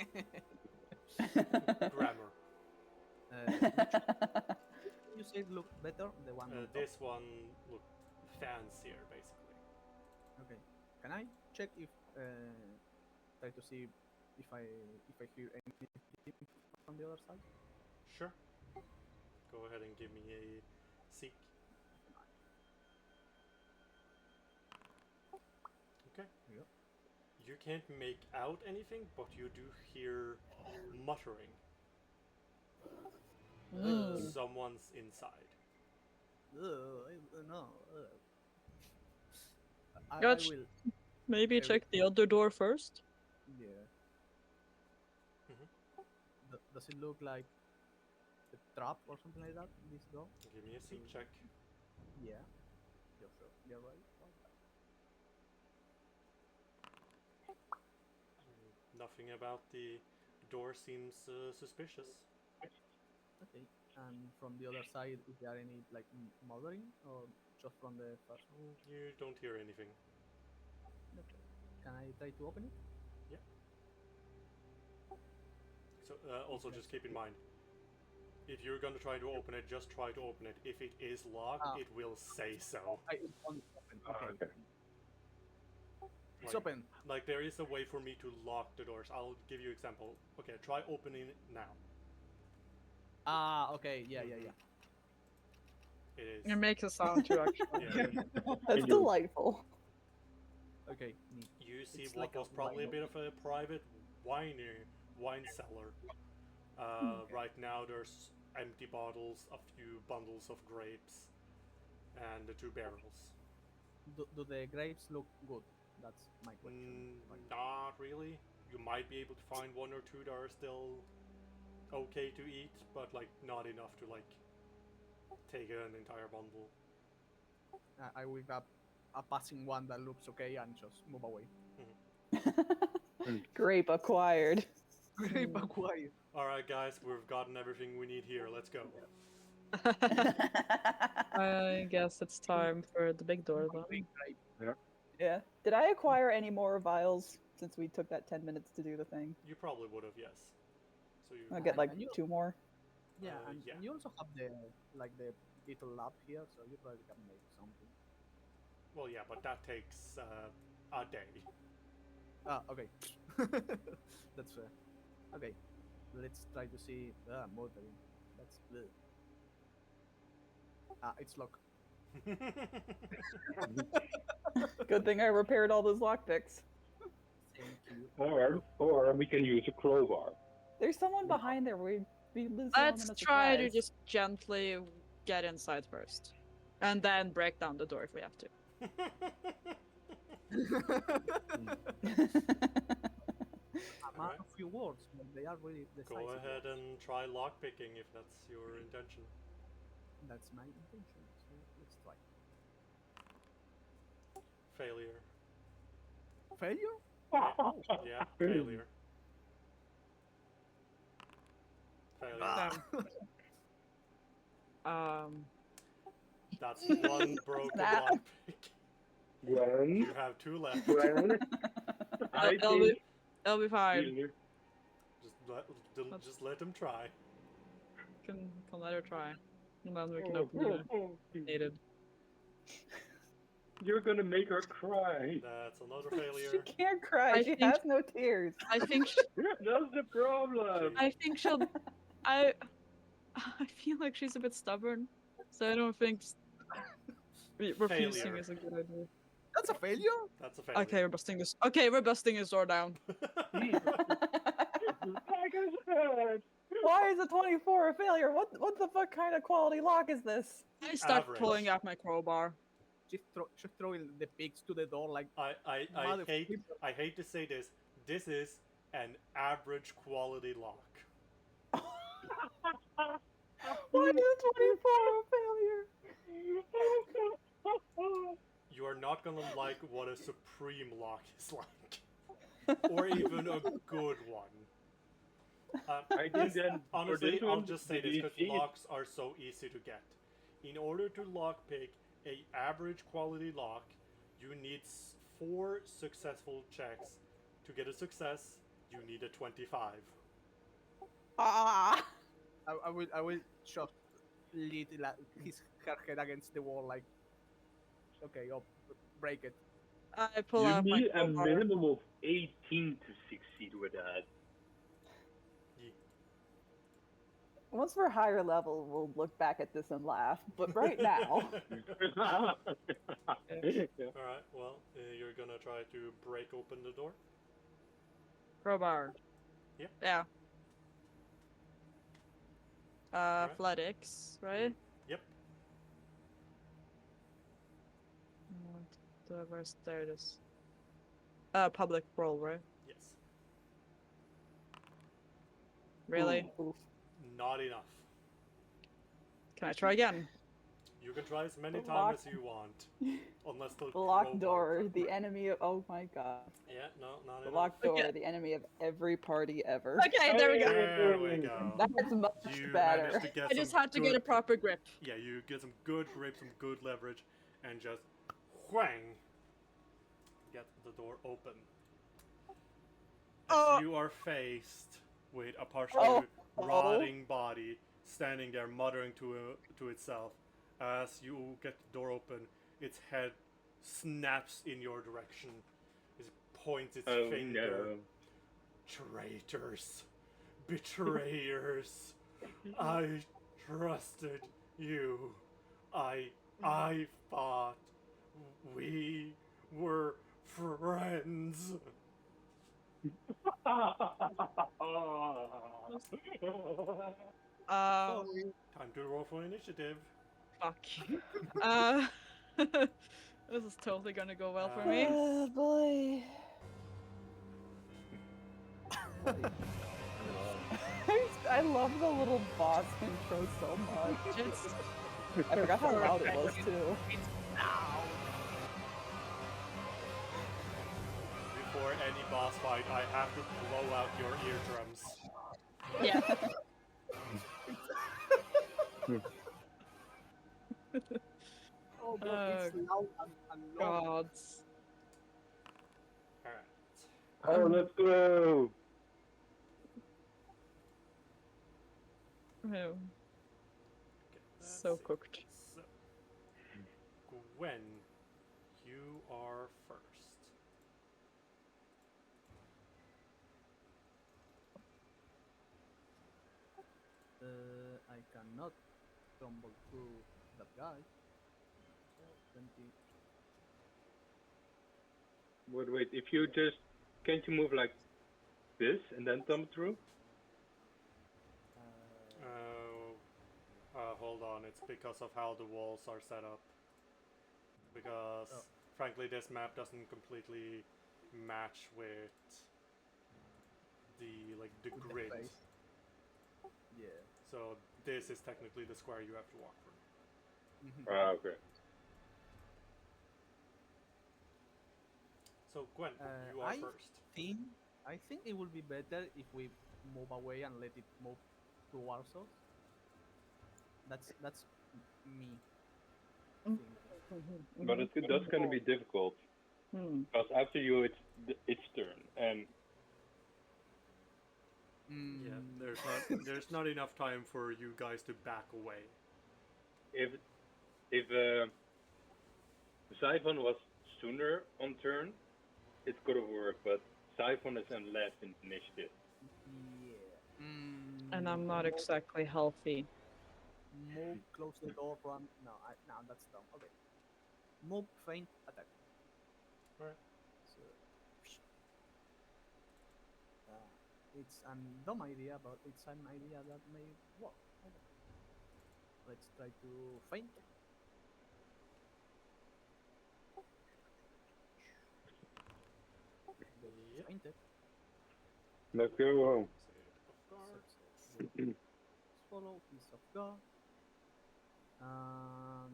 Grammar. You say it look better, the one. on top? This one looked fancier, basically. Okay. Can I check if try to see if I hear anything from the other side? Sure. Go ahead and give me a seek. Okay. Yep. You can't make out anything, but you do hear muttering. Someone's inside. No. I Gotcha. will. Maybe Okay. check the other door first. Yeah. Mhm. Does it look like a trap or something like that? This door? Give me a seek check. Yeah. You're sure? You're right. Nothing about the door seems suspicious. Okay. And from the other side, is there any like mothering or just from the first one? You don't hear anything. Okay. Can I try to open it? So also just keep in mind, if you're gonna try to open it, just try to open it. If it is locked, Ah. it will say so. It's open. Okay. Okay. It's Like- open. Like there is a way for me to lock the doors. I'll give you example. Okay, try opening it now. Ah, okay. Yeah. It is. It makes a sound too, actually. Yeah. That's you- delightful. Okay. Neat. You see It's what like a was probably a wine bit of a private wine cellar. Okay. Right now there's empty bottles, a few bundles of grapes, and the 2 barrels. Do the grapes look good? That's my question. Not really. You might be able to find 1 or 2 that are still okay to eat, but like not enough to like take an entire bundle. I will grab a passing one that looks okay and just move away. Grape acquired. Grape acquired. Alright, guys, we've gotten everything we need here. Let's go. I guess it's time for the big door then. Yeah. Did I acquire any more vials since we took that 10 minutes to do the thing? You probably would have, yes. So you. I'll get like And you- 2 more. Yeah, Yeah. and you also have the little lab here, so you probably can make something. Well, yeah, but that takes a day. Ah, okay. That's fair. Okay, let's try to see. Motoring. That's bleh. It's locked. Good thing I repaired all those lockpicks. Thank you. Or we can use a crowbar. There's someone behind there. We'd be losing Let's try to just gently get inside first. And then break down the door if we have to. I'm out of few words, but they are really decisive. Go ahead words. and try lockpicking if that's your intention. That's my intention. So let's try. Failure. Failure? Yeah, failure. Failure. That's one broken Snap. lockpick. One. You have 2 left. One. I It'll think. It'll be fine. Just let them try. Can let her try. And then we can open it if needed. You're gonna make her cry. That's another She failure. can't cry. I She think- has no tears. I think That's the problem. I think she'll. I feel like she's a bit stubborn, so I don't think refusing Failure. is a good idea. That's a failure? That's a failure. Okay, we're busting this. Okay, we're busting his door down. Like I said. Why is a 24 a failure? What the fuck kind of quality lock is this? I start Average. pulling out my crowbar. She's throwing the pigs to the door like I Motherfucker. hate to say this. This is an average quality lock. Why is a 24 a failure? You are not gonna like what a supreme lock is like, or even a good one. I think then for Honestly, this I'll one, just say the this because DC locks are so easy to get. In order to lockpick a average quality lock, you need 4 successful checks. To get a success, you need a 25. Ah! I will just lead her head against the wall like okay, I'll break it. I pull You out my need a crowbar. minimum of 18 to succeed with that. Once we're higher level, we'll look back at this and laugh. But right now, Alright, well, you're gonna try to break open the door? Crowbar. Yeah. Yeah. Alright. Athletics, right? Yep. Where's there it is. Public roll, right? Yes. Really? Oof. Not enough. Can I try again? You can try as many The times lock- as you want. Unless the The locked crowbar- door, the enemy of. Oh my god. Yeah, no, not The enough. locked door, Okay. the enemy of every party ever. Okay, there we go. There we go. That's much You better. managed to get I just some had to get a good- proper grip. Yeah, you get some good grip, some good leverage, and just whang! Get the door open. As Oh. you are faced with a partially Oh. rotting body standing there muttering to itself. As you get the door open, its head snaps in your direction. It points its Oh finger. no. Traitors, betrayers, I trusted you. I thought we were friends. Time to roll for initiative. Fuck. This is totally gonna go well for me. Oh boy. I love the little boss intro so much. It's I forgot how loud it was too. any boss fight, I have to blow out your eardrums. Yeah. Oh, bro, it's loud and long. Gods. Alright. Oh, let's go! Oh, Okay, so let's see. cooked. So, Gwen, you are first. I cannot tumble through that guy. So 20. Wait, if you just... Can't you move like this and then thumb through? Hold on, it's because of how the walls are set up. Because, Oh. frankly, this map doesn't completely match with the With the grid. face. Yeah. So this is technically the square you have to walk through. Ah, okay. So Gwen, you are first. I think it would be better if we move away and let it move towards us. That's me. Thinking. But that's gonna be difficult. Because after you, it's its turn. And Yeah, Mm, there's not enough time for you guys to back away. if Siphon was sooner on turn, it could have worked, but Siphon is in last in initiative. yeah. And I'm not Move- exactly healthy. Move, close the door, run. No, that's dumb. Okay. Move, feint, attack. Alright. So, it's a dumb idea, but it's an idea that may work. I don't know. Let's try to feint. Yep. Feinted. Let's go. Save off guard. Success. Follow piece of guard. Um,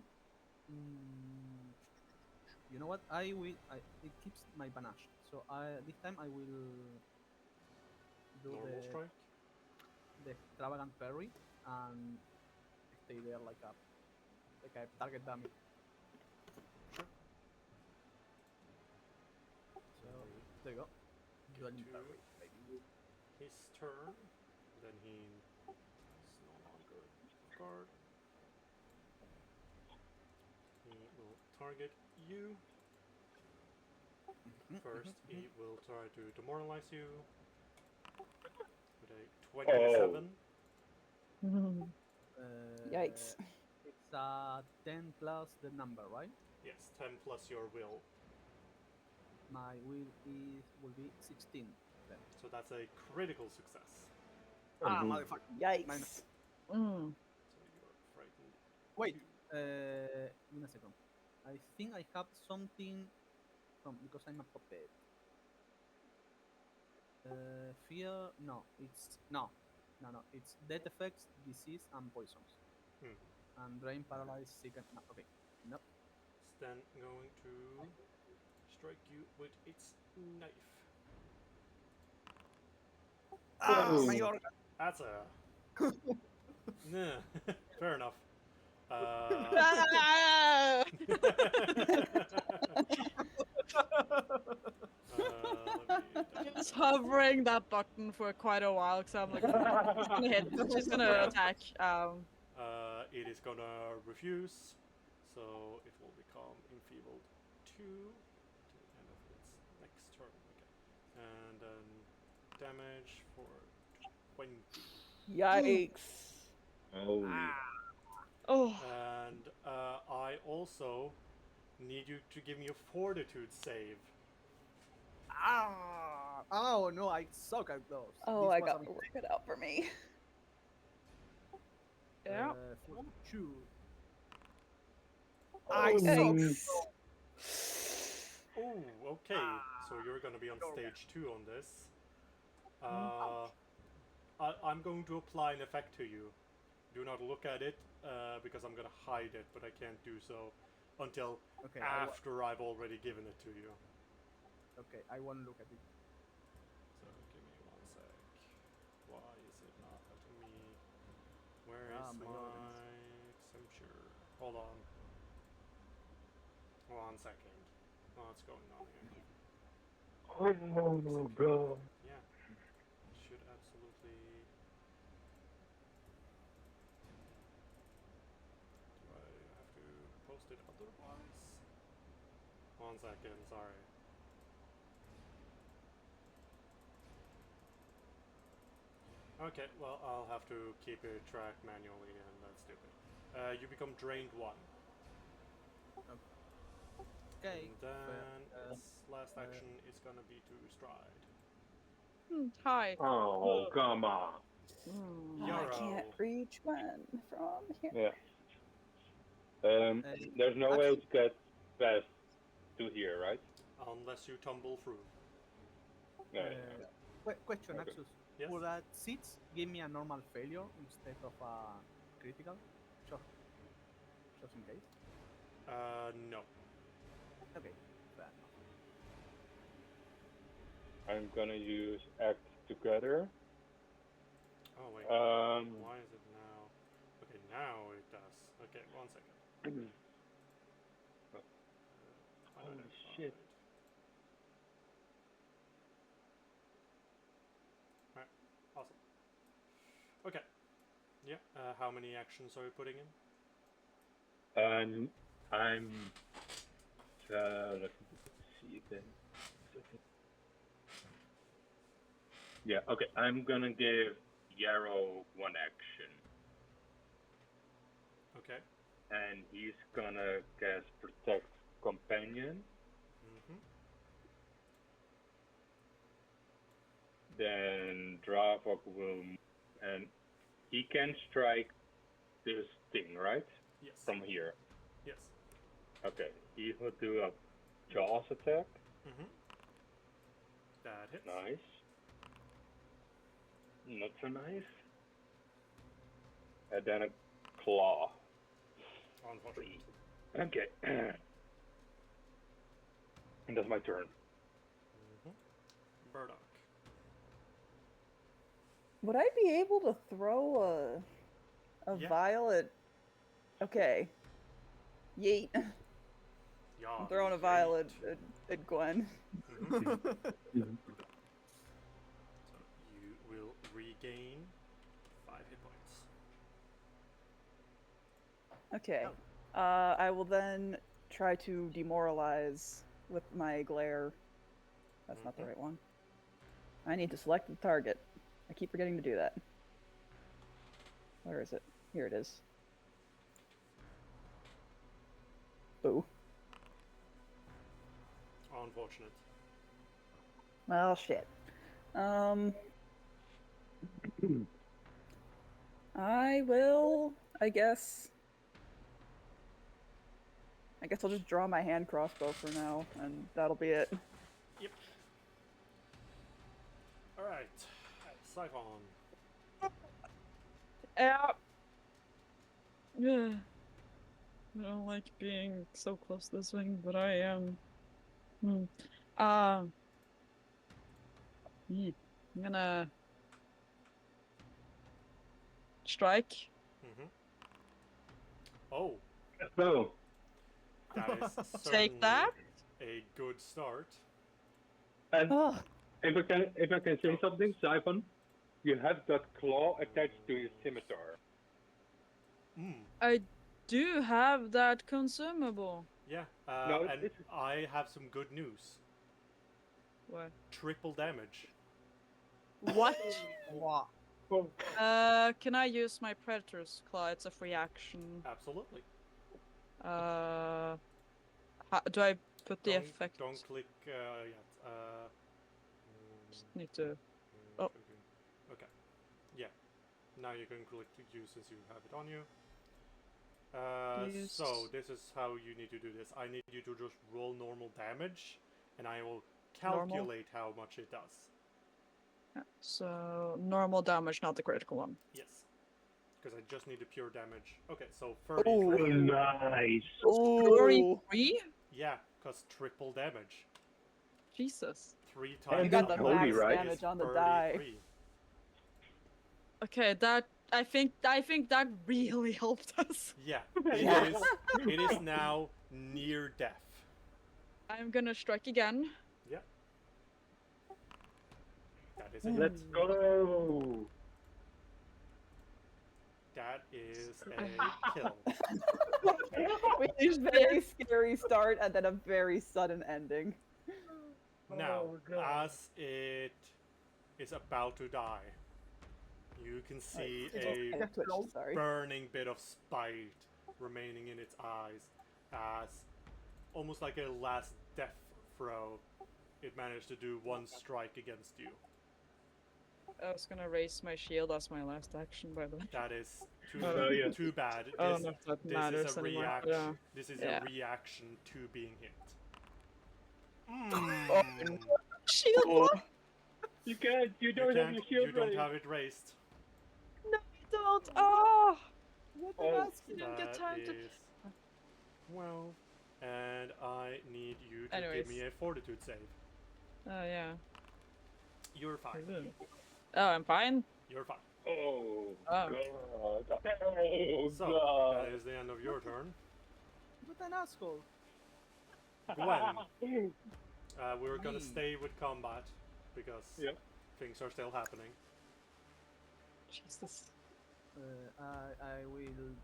you know what? It keeps my panache. So this time I will do Normal strike. the extravagant parry and stay there like a target dummy. So there you go. Dueling to parry, baby. his turn. Then he is no longer off guard. He will target you. First, he will try to demoralize you with a 27. Yikes. It's a 10 plus the number, right? Yes, 10 plus your will. My will will be 16 then. So that's a critical success. Ah, motherfucker. Yikes. Mm. So you're frightened. Wait, too. in a second. I think I have something from because I'm a puppet. Fear? No, it's no. It's death effects, disease, and poisons. And drain, paralyze, sick, and no. Okay, nope. It's then going to strike you with its knife. Ah, my organ. That's a. Nah, fair enough. Ah! Just hovering that button for quite a while because I'm like, she's gonna hit, she's gonna attack. It is gonna refuse, so it will become enfeebled 2 to the end of its next turn. Okay. And then damage for 20. Yikes. Oh. Oh, And I also need you to give me a fortitude save. Ah! Oh no, I suck at those. Oh, This I was got a mistake. work cut out for me. yeah. 42. I Yikes. Oh, okay. So you're gonna be on stage 2 on this. I'm going to apply an effect to you. Do not look at it because I'm gonna hide it, but I can't do so until Okay. after I've already given it to you. Okay, I won't look at it. So give me 1 sec. Why is it not letting me? Where is my my goodness. temperature? Hold on. 1 second. What's going on here? Oh god. Yeah, it should absolutely. Do I have to post it otherwise? 1 second, sorry. Okay, well, I'll have to keep it tracked manually, and that's stupid. You become drained 1. Okay. And then uh, its last action is gonna be to stride. Hi. Oh, come on. I Yarrow. can't reach Gwen from here. Yeah. uh, There's no way actually, to get past to here, right? Unless you tumble through. Yeah. question, Okay. Axus. Yes? Would that seats give me a normal failure instead of a critical? Just, just in case. No. Okay, fair enough. I'm gonna use act together. Oh, wait. Um. Why is it now? Okay, now it does. Okay, 1 second. Holy Identified. shit. Alright, awesome. Okay. Yeah, how many actions are you putting in? I'm. Let me see again. Yeah. Okay. I'm gonna give Yarrow 1 action, Okay. and he's gonna cast Protect Companion. Mm-hmm. Then Dravok will, and he can strike this thing, right? Yes. From here. Yes. Okay. He will do a Jaws attack. Mm-hmm. That hits. Nice. Not so nice. And then a claw. Unfortunately. Okay. And that's my turn. Mm-hmm. Burdock. Would I be able to throw a Yeah. vial at? Okay. Yeet. Yeah. I'm throwing a vial great. at Gwen. Mm-hmm. So you will regain 5 hit points. Okay. I will then try to demoralize with my glare. That's not the Mhm. right one. I need to select the target. I keep forgetting to do that. Where is it? Here it is. Boo. Unfortunate. Well, shit. I will, I guess I'll just draw my hand crossbow for now, and that'll be it. Yep. Alright. Siphon. Yeah. I don't like being so close to this wing, but I am. I'm gonna strike. Mm-hmm. Oh, So, that is Take certainly that. a good start. and Oh, if I can say something, Siphon, you have that claw attached to your scimitar. Mm. I do have that consumable. Yeah. No, And it's I have some good news. What? Triple damage. What? Wow. Can I use my Predator's Claw? It's a free action. Absolutely. Do I put the Don't, effect? Don't click yet. Just need to. Oh. Okay. Yeah. Now you can click use as you have it on you. Use. So this is how you need to do this. I need you to just roll normal damage, and I will calculate how much it does. Yeah, so normal damage, not the critical one. Yes. Because I just need the pure damage. Okay, so 33. Oh, nice. ooh. 33? Yeah, because triple damage. Jesus. 3 And times. got the on max is damage on the die. 33. Okay, that I think that really helped us. Yeah, Yeah. it is now near death. I'm gonna strike again. Yeah. That is a Let's hit. go. That is a kill. With a very scary start and then a very sudden ending. Now, Oh, God. as it is about to die, you can see I a have twitched, sorry. burning bit of spite remaining in its eyes as, almost like a last death throw, it managed to do one strike against you. I was gonna raise my shield as my last action, by the way. That is too, Oh, yeah. too bad. I don't know if that This matters is a anymore. reaction. Yeah. This is Yeah. a reaction to being hit. Shield Oh. block? You can't. You don't have your shield You don't ready. have it raised. No, I don't. Oh! What Oh. I didn't get That time to. is 12, and I need you to Anyways. give me a fortitude save. Oh, yeah. You're fine. Oh, I'm fine? You're fine. Oh, Oh. God. Oh, So God. that is the end of your turn. What an asshole. Gwen, we're gonna Me. stay with combat because Yep. things are still happening. Jesus. I will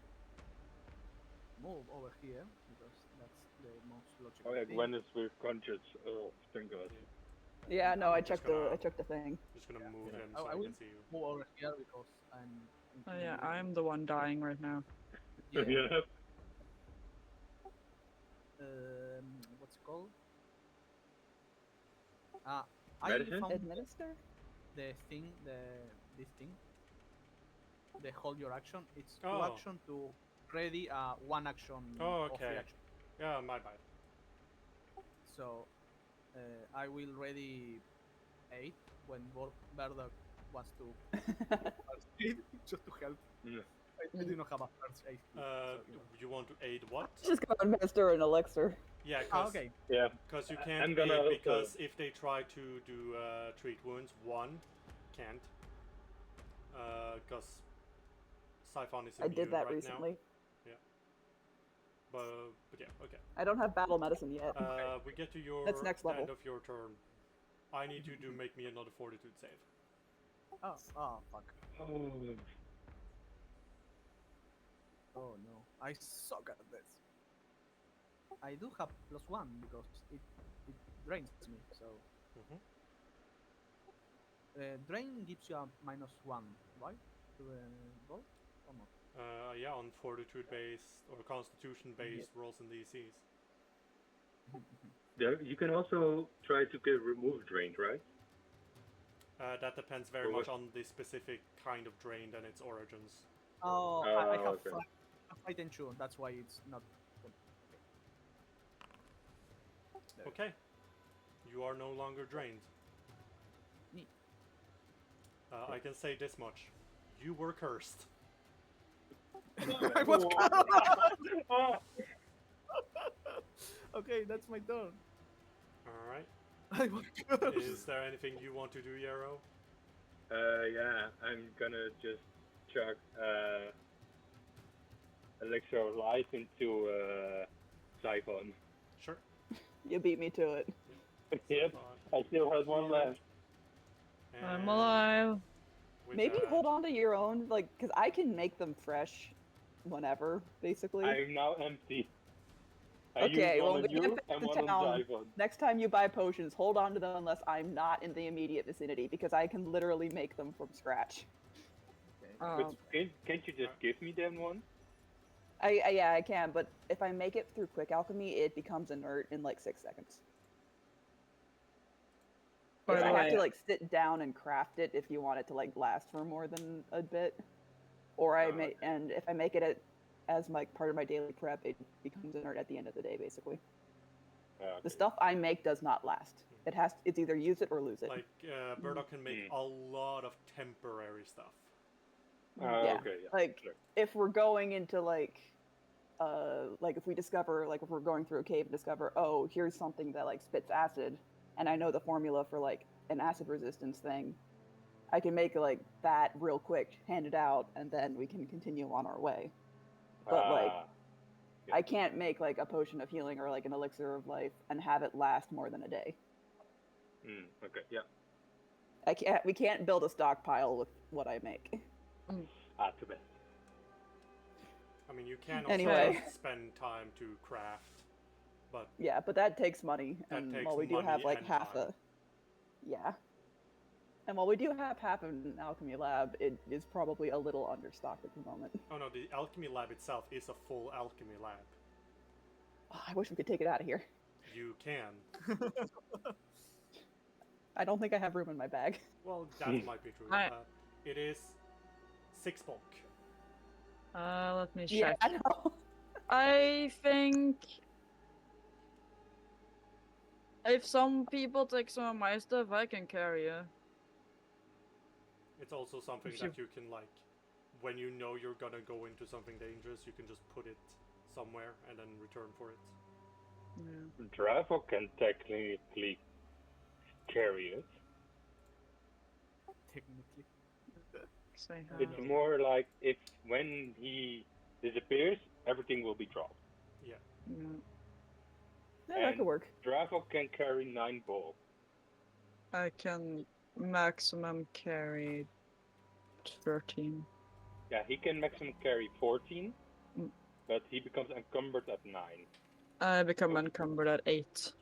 move over here because that's the most logical Oh, yeah, thing. Gwen is with conscious. Oh, thank God. Yeah, no, I Just checked gonna- the thing. Just gonna move Yeah. him Oh, so I I will- can see you. Move over here because I'm. Oh, yeah, I'm the one dying right now. Yeah. Yeah. What's it called? I Medicine? found Administer? this thing. The hold your action. It's Oh. 2 action to ready one action Oh, or 3 okay. action. Yeah, my bad. So I will ready 8 when Berdak wants to first aid just to help. Yeah. I do not have a first aid. kit, so, you know. You want to aid what? Just go administer an elixir. Yeah, Ah, because okay. Yeah. you I'm can't gonna aid also- because if they try to do treat wounds, one can't. Because Siphon is I immune did that right recently. now. But yeah, okay. I don't have battle medicine yet. We get to your That's next level. end of your turn. I need you to make me another fortitude save. Oh, fuck. Oh, Oh no, I suck at this. I do have +1 because it drains me. So Mhm. drain gives you a -1, right? To the roll or not? Yeah, on fortitude based or constitution based rolls and DCs. yeah, you can also try to get remove drained, right? That depends very Or much what- on the specific kind of drain and its origins. Oh, I Oh, have okay. fight and chew. That's why it's not. There. Okay. You are no longer drained. Neat. I can say this much. You were cursed. I was Oh. Okay, that's my turn. Alright. I was cursed. Is there anything you want to do, Yarrow? Yeah, I'm gonna just chuck elixir of life into Siphon. Sure. You beat me to it. Yep, I still have one left. I'm And alive. with Maybe that- hold on to your own, like, because I can make them fresh whenever, basically. I'm now empty. I Okay, used well, one when on we you get back and to one on town- Siphon. Next time you buy potions, hold on to them unless I'm not in the immediate vicinity, because I can literally make them from scratch. But can't you just give me then one? Yeah, I can, but if I make it through quick alchemy, it becomes inert in like 6 seconds. By Like, the I have to way- like sit down and craft it if you want it to like last for more than a bit. Or I Oh, may, and if I make it as my part of my daily prep, it becomes inert at the end of the day, basically. Okay. The stuff I make does not last. It's either use it or lose it. Like, Burdock can make a lot of temporary stuff. Yeah, Okay, yeah. like sure. if we're going into like if we discover, like if we're going through a cave and discover, oh, here's something that like spits acid, and I know the formula for like an acid resistance thing, I can make like that real quick, hand it out, and then we can continue on our way. But like, yeah. I can't make like a potion of healing or like an elixir of life and have it last more than a day. Okay, yeah. I can't. We can't build a stockpile with what I make. Too bad. I mean, you can also Anyway. spend time to craft, but Yeah, but that takes money, That and takes while we do money have like and half time. yeah, and while we do have half an alchemy lab, it is probably a little understocked at the moment. oh no, the alchemy lab itself is a full alchemy lab. Oh, I wish we could take it out of here. You can. I don't think I have room in my bag. Well, that might be true. I- It is 6 bulk. Let me Yeah, check. I know. I think if some people take some of my stuff, I can carry it. It's also something If you- that you can, like, when you know you're gonna go into something dangerous, you can just put it somewhere and then return for it. Yeah. Dravo can technically carry it. Technically. So I have- It's more like if when he disappears, everything will be dropped. yeah. Yeah, that could And- work. Dravo can carry 9 bulk. I can maximum carry 13. Yeah, he can maximum carry 14, Mm. but he becomes encumbered at 9. I become encumbered at 8.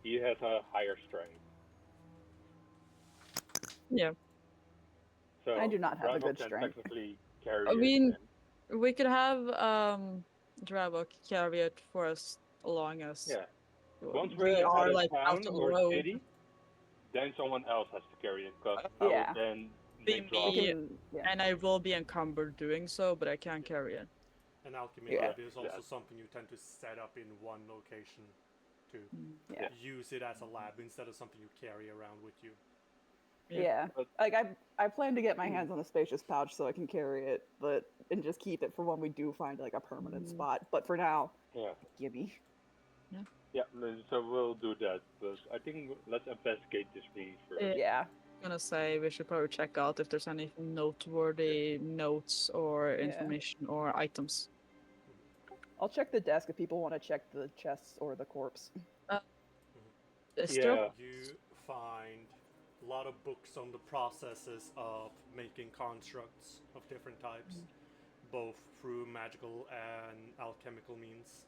He has a higher strength. Yeah. So I do not have a Dravo good can strength. technically carry I it. mean- and- We could have Dravo carry it for as long as yeah. Once we we're are at a like town out on the or road. city, then someone else has to carry it, because Yeah. then Be they drop me. it. Yeah. And I will be encumbered doing so, but I can carry it. An alchemy Yeah. lab is also Yeah. something you tend to set up in one location to Yeah. use it as a lab instead of something you carry around with you. Yeah. Yeah. But- Like I plan to get my hands on a spacious pouch so I can carry it, but and just keep it for when we do find like a permanent spot. But for now, Yeah. gimme. Yeah, so we'll do that. But I think let's investigate this thing first. Yeah. Gonna say we should probably check out if there's anything noteworthy notes or Yeah. information or items. I'll check the desk if people want to check the chests or the corpse. Is Yeah. there? You find a lot of books on the processes of making constructs of different types, both through magical and alchemical means.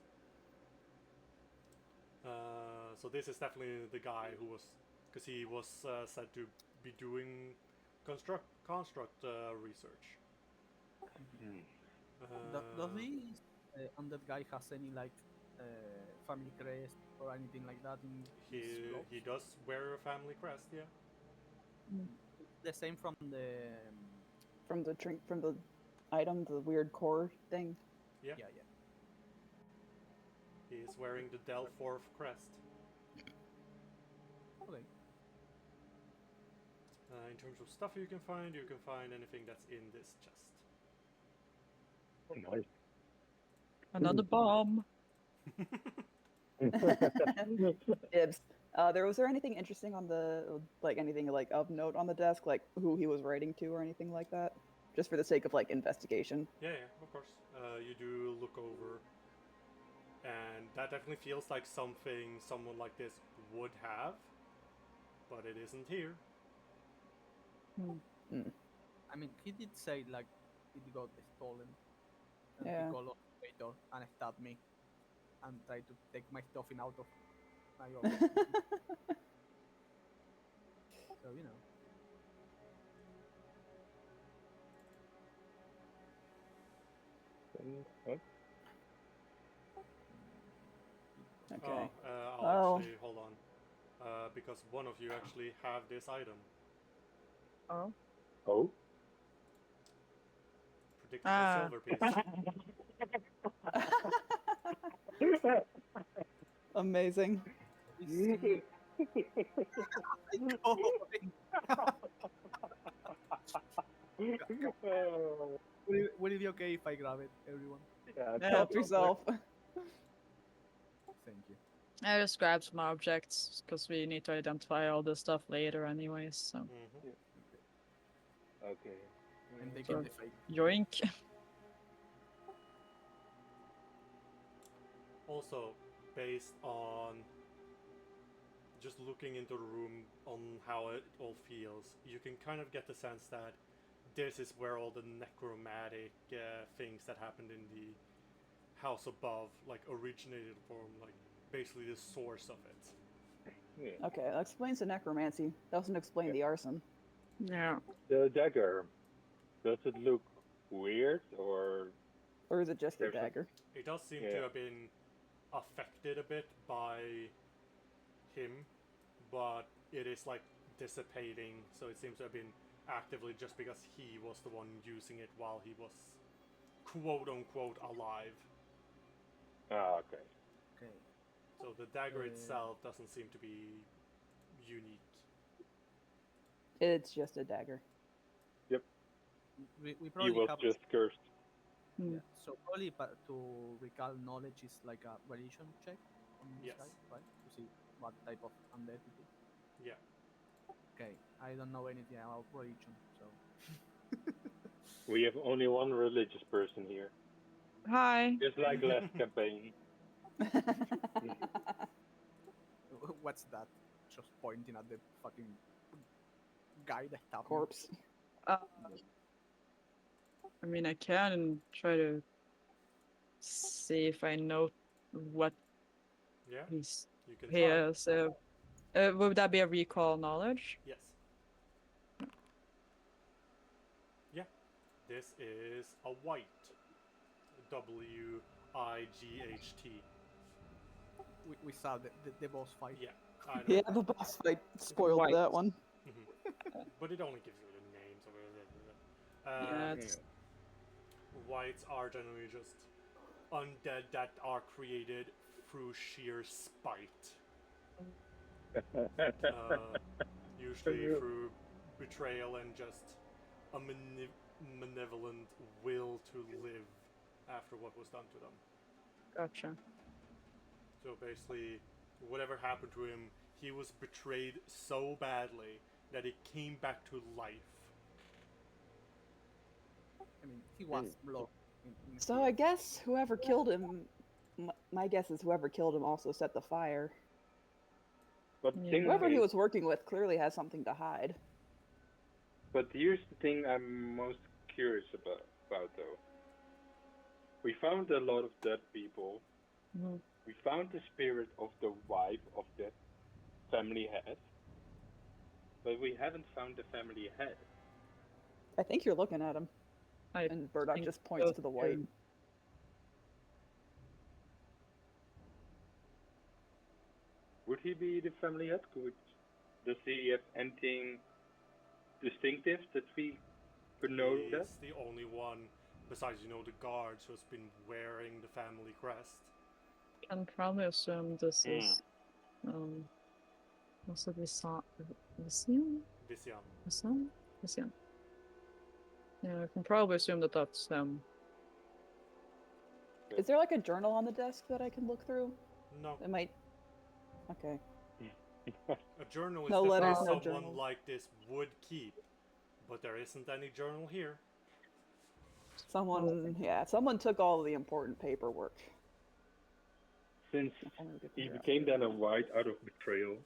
So this is definitely the guy who was, because he was said to be doing construct research. Hmm. Does this undead guy has any like family crest or anything like that in his clothes? He does wear a family crest, yeah. The same from the From the item, the weird core thing. Yeah. yeah. He is wearing the Delforth crest. Okay. In terms of stuff you can find anything that's in this chest. Oh, nice. Another bomb. Dibs. Was there anything interesting on the anything like of note on the desk, like who he was writing to or anything like that? Just for the sake of like investigation. Yeah, of course. You do look over, and that definitely feels like something someone like this would have, but it isn't here. I mean, he did say like it got stolen. And Yeah. he called operator and stabbed me, and tried to take my stuff in out of my office. So you know. What? Okay. I'll Oh. actually hold on, because one of you actually have this item. Oh. Oh? Predictable Ah. silver piece. Amazing. It's, Would it be okay if I grab it, everyone? Yeah, Yeah. Help yourself. Thank you. I just grabbed some objects because we need to identify all this stuff later, anyways. So Mhm. Okay. I'm Mm, taking Sure. the fake. yoink. Also, based on just looking into the room on how it all feels, you can kind of get the sense that this is where all the necromantic things that happened in the house above, like, originated from, like, basically the source of it. yeah. Okay, that explains the necromancy. Doesn't explain Yeah. the arson. Yeah. The dagger. Does it look weird or Or is it just a there's dagger? It does seem Yeah. to have been affected a bit by him, but it is like dissipating, so it seems to have been actively just because he was the one using it while he was quote unquote alive. Okay. Okay. So the dagger Uh, itself doesn't seem to be unique. It's just a dagger. Yep. we He probably was have. just cursed. Hmm. Yeah. So probably, but to recall knowledge is like a religion check on this Yes. guy, right? To see what type of undead it is. Yeah. Okay. I don't know anything about religion, so. We have only one religious person here. Hi. Just like last campaign. What's that? Just pointing at the fucking guy that stabbed me. Corpse. I mean, I can try to see if I know what Yeah. he's You can he try. is. Would that be a recall knowledge? Yes. Yeah. This is a white. WIGHT. We saw the boss fight. Yeah. I know. Yeah, the boss fight spoiled White. that one. But it only gives you the names of it. Yeah, Yeah. it's Whites are generally just undead that are created through sheer spite. Usually through betrayal and just a malevolent will to live after what was done to them. gotcha. So basically, whatever happened to him, he was betrayed so badly that he came back to life. I mean, he was blood. In So I guess whoever killed him, my guess is whoever killed him also set the fire. But Yeah. thing Whoever he is, was working with clearly has something to hide. but here's the thing I'm most curious about though. We found a lot of dead people. Mhm. We found the spirit of the wife of that family head, but we haven't found the family head. I think you're looking at him. I And Burdock think just points so to the white. too. Would he be the family head? Does he have anything distinctive that we could know that? He's the only one, besides, the guards, who's been wearing the family crest. Can probably assume this Hmm. is what's it? Vision? Visyan. Vision? Vision. Yeah, I can probably assume that that's them. Is there like a journal on the desk that I can look through? No. It might. Okay. A journal is No definitely letters, no someone journal. like this would keep, but there isn't any journal here. Someone, yeah, someone took all the important paperwork. Since If only we could he figure out became who. then a white out of betrayal,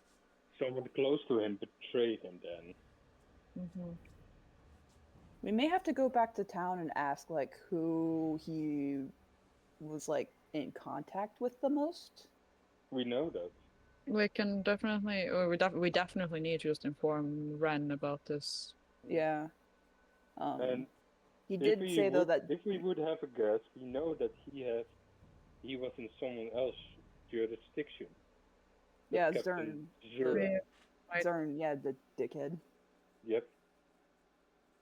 someone close to him betrayed him then. Mm-hmm. We may have to go back to town and ask like who he was like in contact with the most. We know that. We can definitely, or we definitely need to just inform Ren about this. Yeah. And He if did we say though would, that if we would have a guess, we know that he was in someone else's jurisdiction. The yeah, Captain Zern. Zura. Right. Zern, yeah, the dickhead. Yep.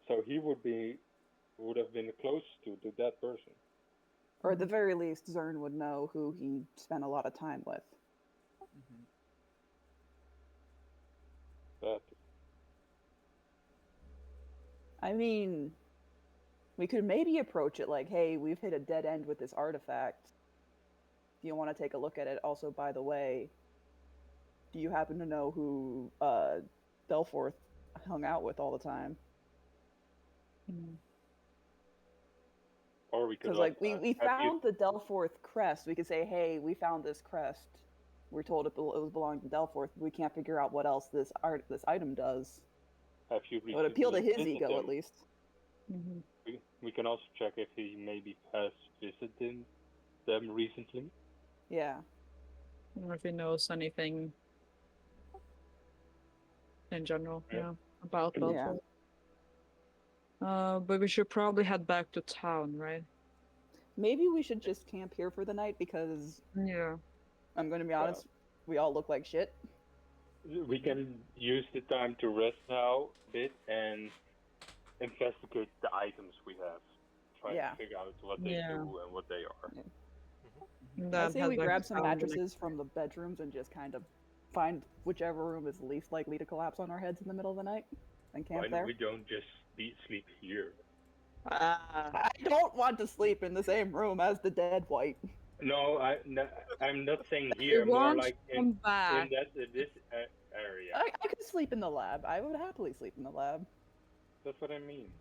So he would have been close to that person. Or at the very least, Zern would know who he spent a lot of time with. Mm-hmm. But I mean, we could maybe approach it like, hey, we've hit a dead end with this artifact. do you want to take a look at it? Also, by the way, do you happen to know who Delforth hung out with all the time? Hmm. Or we could Because like we have you- found the Delforth crest. We could say, hey, we found this crest. We're told it was belonging to Delforth. But we can't figure out what else this item does. have you It would appeal to recently his visited ego them? at least. Mhm. We can also check if he maybe has visited them recently. Yeah. Or if he knows anything in general, Yeah. yeah, about Yeah. Belfort. But we should probably head back to town, right? Maybe we should just camp here for the night because Yeah. I'm going to be honest, we all look like shit. We can use the time to rest now a bit and investigate the items we have. Try Yeah. to figure out what they Yeah. do and what they are. And I then say head we back grab to some town the next- mattresses from the bedrooms and just kind of find whichever room is least likely to collapse on our heads in the middle of the night and camp Why there. we don't just sleep here? Ah. I don't want to sleep in the same room as the dead white. No, I'm not saying here. It More won't like come in back. this area. I could sleep in the lab. I would happily sleep in the lab. That's what I mean.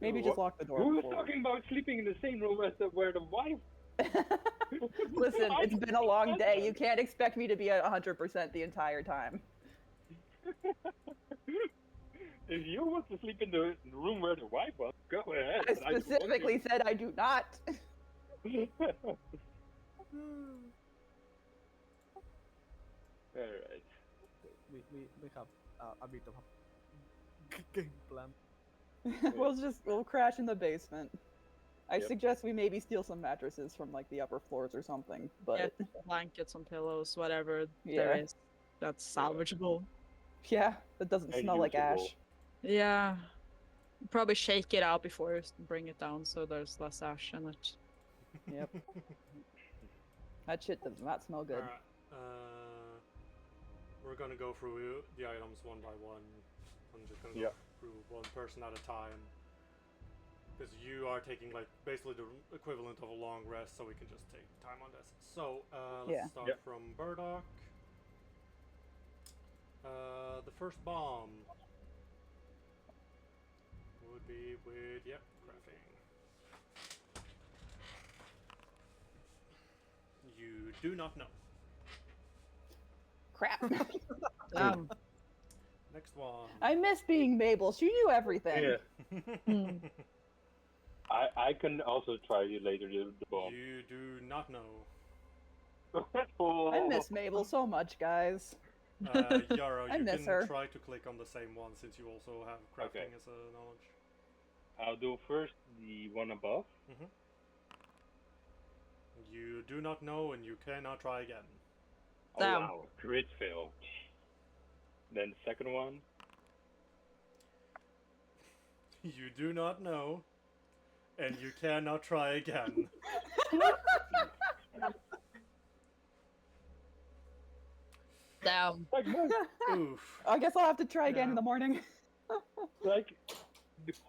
Maybe What- just lock the door. Who was before we- talking about sleeping in the same room as where the wife? Listen, it's been a long day. You can't expect me to be at 100% the entire time. If you want to sleep in the room where the wife was, go ahead. I but don't want specifically said I do not. to. Alright. We have a bit of a game plan. We'll crash in the basement. I Yep. suggest we maybe steal some mattresses from like the upper floors or something. But Get blankets and pillows, whatever Yeah. there is that's salvageable. yeah, that doesn't And smell like usable. ash. Yeah. Probably shake it out before you bring it down so there's less ash in it. Yep. That shit does not smell good. Alright. We're gonna go through the items one by one. I'm just gonna go Yeah. through one person at a time. Because you are taking like basically the equivalent of a long rest, so we can just take time on this. So let's Yeah. start Yep. from Burdock. The first bomb would be with crafting. You do not know. Crap. Damn. Next one. I miss being Mabel. She knew everything. Yeah. Hmm. I can also try you later the bomb. You do not know. I miss Mabel so much, guys. Yara, I you miss can her. try to click on the same one since you also have crafting Okay. as a knowledge. I'll do first the one above. You do not know and you cannot try again. Oh Damn. wow, crit fail. Then the second one. You do not know and you cannot try again. Damn. Like, Oof. I guess I'll have to try again Yeah. in the morning. like,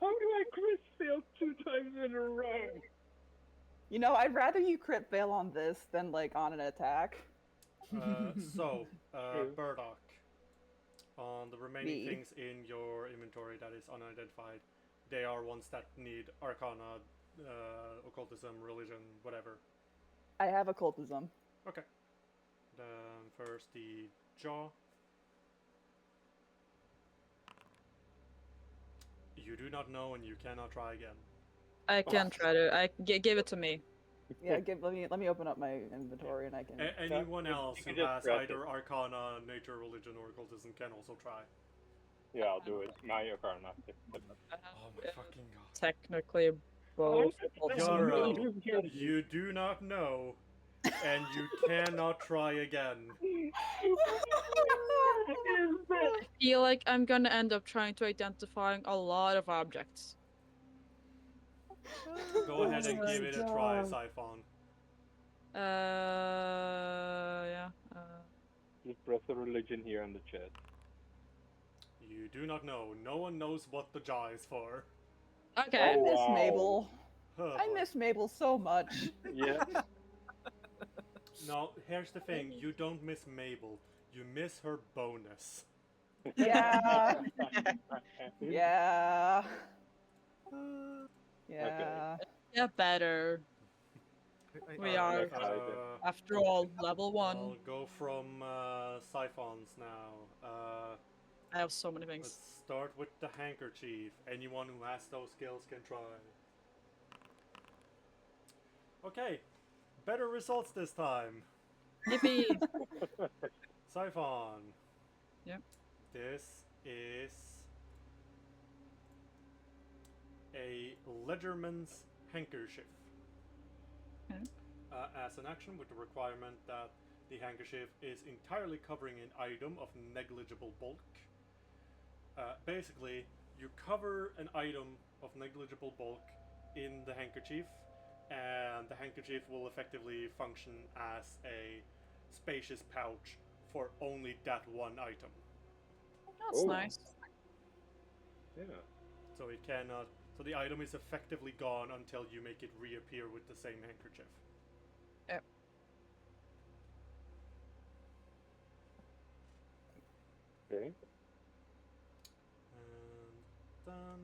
how do I crit fail 2 times in a row? You know, I'd rather you crit fail on this than like on an attack. So, True. Burdock. On the remaining Me. things in your inventory that is unidentified, they are ones that need Arcana, occultism, religion, whatever. I have occultism. Okay. Then first the jaw. You do not know and you cannot try again. I can try to. Give it to me. Yeah, let me open up my inventory and I can. Anyone you else can who just has press either Arcana, Nature, Religion, or Occultism can also try. Yeah, I'll do it. My Arcana. Oh my fucking god. Technically, both. Yara, you do not know, and you cannot try again. I feel like I'm gonna end up trying to identifying a lot of objects. Go ahead and my give it a try, God. Siphon. Yeah. Just press the religion here on the chest. You do not know. No one knows what the jaw is for. I Okay. Oh, miss wow. Mabel. Oh, I boy. miss Mabel so much. Yeah. No, here's the thing. You don't miss Mabel. You miss her bonus. Yeah. Yeah. Yeah. Yeah, better. We are, Next item. after all, level 1. I'll go from siphons now. I have so many Let's things. start with the handkerchief. Anyone who has those skills can try. Okay, better results this time. Yippee! Siphon. Yep. This is a Ledgerman's handkerchief. Okay. As an action with the requirement that the handkerchief is entirely covering an item of negligible bulk. Basically, you cover an item of negligible bulk in the handkerchief, and the handkerchief will effectively function as a spacious pouch for only that one item. That's Oh. nice. Yeah. So it cannot. So the item is effectively gone until you make it reappear with the same handkerchief. Yep. Okay. And then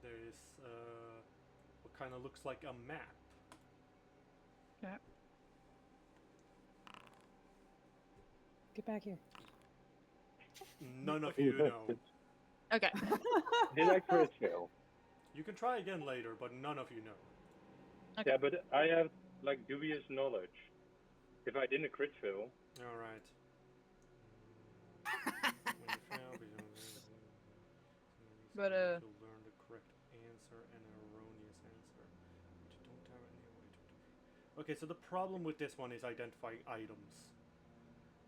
there's what kind of looks like a map. Get back here. None of you know. Okay. Did I crit fail? You can try again later, but none of you know. Okay. Yeah, but I have like dubious knowledge. If I didn't crit fail, All right. But, to learn the correct answer and an erroneous answer, but you don't have any way to. Okay, so the problem with this one is identifying items.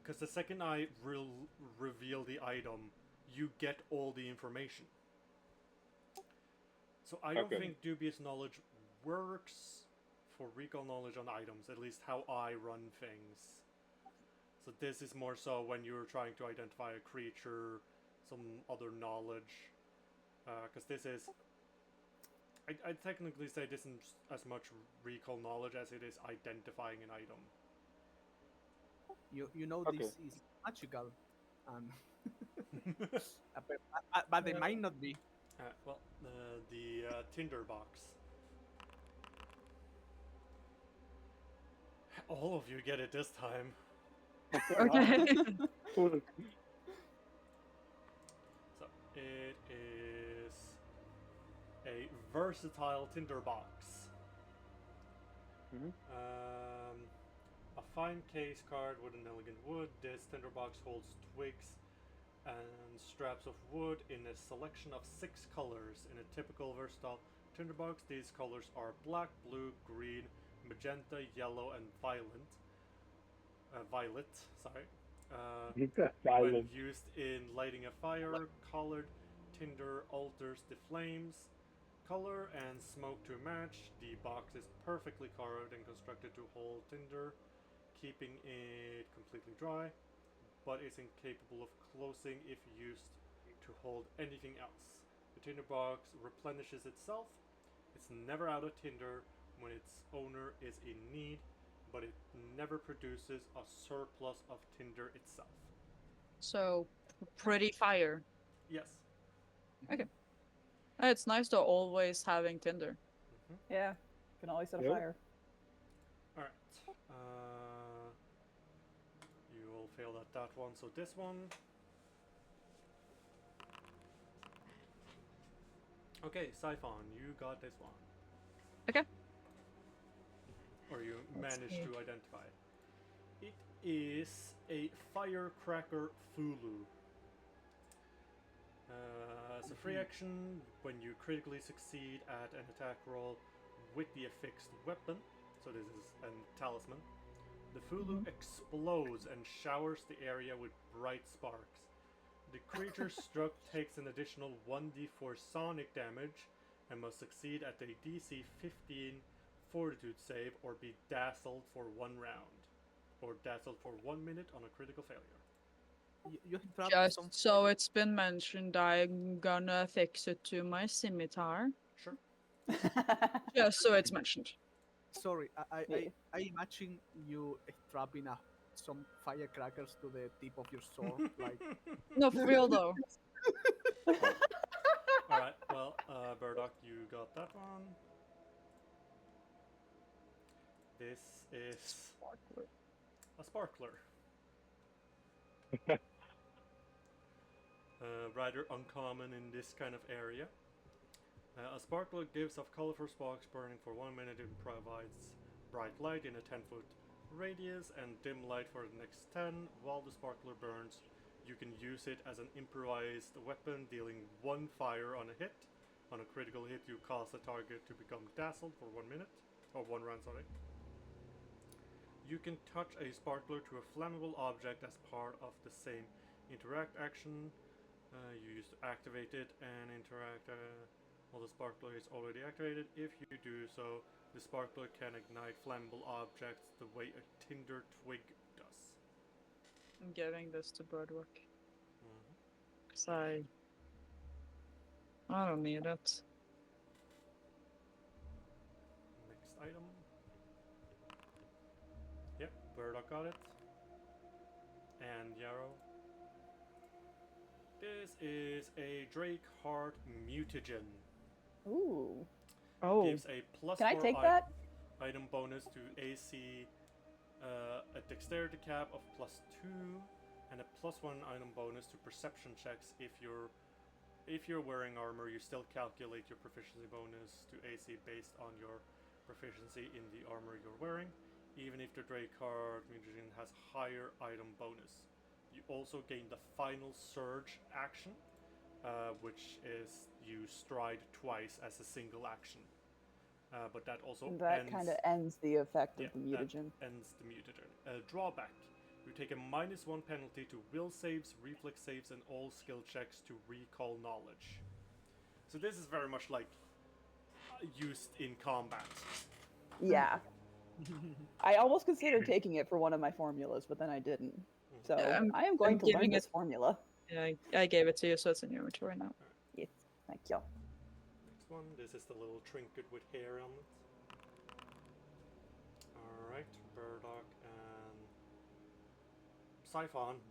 Because the second I reveal the item, you get all the information. So I don't Okay. think dubious knowledge works for recall knowledge on items, at least how I run things. So this is more so when you're trying to identify a creature, some other knowledge. Because this is... I'd technically say this isn't as much recall knowledge as it is identifying an item. You know Okay. this is magical, and but they might not be. Well, the tinder box. All of you get it this time. Okay. So it is a versatile tinderbox. Mhm. A fine case card with an elegant wood. This tinderbox holds twigs and straps of wood in a selection of 6 colors. In a typical versatile tinderbox, these colors are black, blue, green, magenta, yellow, and violet. Sorry. When Silent. used in lighting a fire, colored tinder alters the flames color and smoke to match. The box is perfectly carved and constructed to hold tinder, keeping it completely dry, but is incapable of closing if used to hold anything else. The tinder box replenishes itself. It's never out of tinder when its owner is in need, but it never produces a surplus of tinder itself. So, pretty fire. Yes. It's nice to always having Tinder. Yeah. Can always set a Yep. fire. Alright. You all failed at that one, so this one. Okay, Siphon, you got this one. Okay. Or you Let's managed see. to identify it. It is a firecracker Fulu. As a free action, when you critically succeed at an attack roll with the affixed weapon, so this is a talisman, the Fulu explodes and showers the area with bright sparks. The creature struck takes an additional 1d4 sonic damage and must succeed at a DC 15 fortitude save or be dazzled for 1 round, or dazzled for 1 minute on a critical failure. You have Just some. so it's been mentioned, I'm gonna fix it to my scimitar. Sure. Just so it's mentioned. Sorry, Yeah. I imagine you strapping some firecrackers to the tip of your sword, like No, for real though. All right. Well, Burdock, you got that one. This is a sparkler. Rather uncommon in this kind of area. A sparkler gives off colorful sparks burning for 1 minute and provides bright light in a 10-foot radius and dim light for the next 10. While the sparkler burns, you can use it as an improvised weapon, dealing 1 fire on a hit. On a critical hit, you cause the target to become dazzled for 1 minute, or 1 round, sorry. You can touch a sparkler to a flammable object as part of the same interact action. You use to activate it and interact while the sparkler is already activated. If you do so, the sparkler can ignite flammable objects the way a tinder twig does. I'm giving this to Birdwalk. Mhm. Cause I don't need it. Next item. Yep, Burdock got it. And Yarrow. This is a Drakeheart Mutagen. Ooh. Oh. Gives a plus Can I 4 take that? item bonus to AC, a dexterity cap of +2, and a +1 item bonus to perception checks. If you're wearing armor, you still calculate your proficiency bonus to AC based on your proficiency in the armor you're wearing, even if the Drakeheart Mutagen has higher item bonus. You also gain the final surge action, which is you stride twice as a single action. But that also That kind of ends the effect of the mutagen. That ends the mutagen. Drawback. You take a -1 penalty to will saves, reflex saves, and all skill checks to recall knowledge. So this is very much like used in combat. Yeah. I almost considered taking it for one of my formulas, but then I didn't. So I am going to learn this formula. Yeah, I gave it to you, so it's in your inventory now. Yes, thank you. Next one. This is the little trinket with hair on it. Alright, Burdock and Siphon.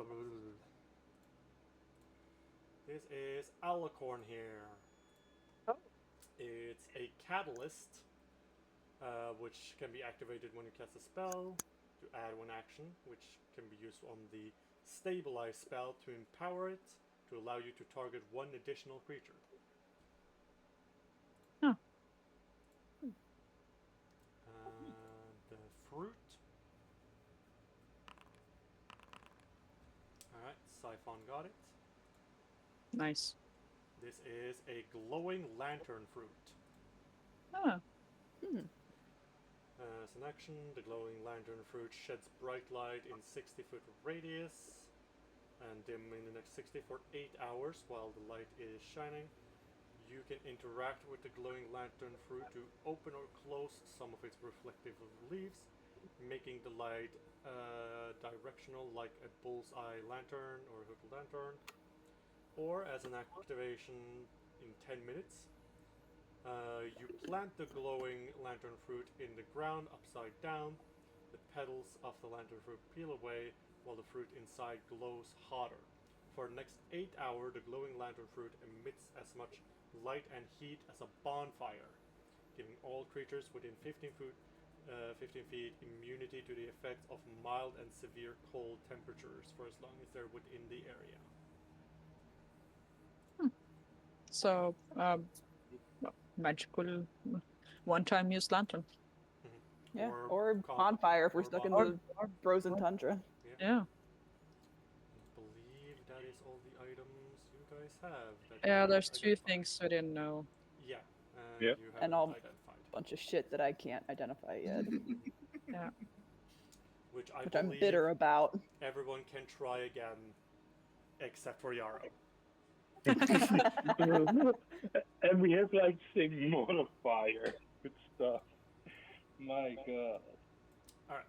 This is Alicorn here. Oh. It's a catalyst, which can be activated when you cast a spell to add 1 action, which can be used on the stabilize spell to empower it to allow you to target 1 additional creature. Huh. The fruit. Alright, Siphon got it. Nice. This is a glowing lantern fruit. Ah. As an action, the glowing lantern fruit sheds bright light in 60-foot radius and dim in the next 60 for 8 hours while the light is shining. You can interact with the glowing lantern fruit to open or close some of its reflective leaves, making the light directional like a bullseye lantern or a hooked lantern. Or as an activation in 10 minutes, you plant the glowing lantern fruit in the ground upside down. The petals of the lantern fruit peel away while the fruit inside glows hotter. For the next 8 hours, the glowing lantern fruit emits as much light and heat as a bonfire, giving all creatures within 15 feet immunity to the effects of mild and severe cold temperatures for as long as they're within the area. So, magical one-time use lantern. Yeah, or bonfire if we're stuck in the frozen tundra. Yeah. I believe that is all the items you guys have. Yeah, there's 2 things we didn't know. Yeah. Yep. You And haven't all identified. bunch of shit that I can't identify yet, Yeah. Which I'm bitter about. everyone can try again, except for Yarrow. And we have like same modifier. Good stuff. My god. Alright.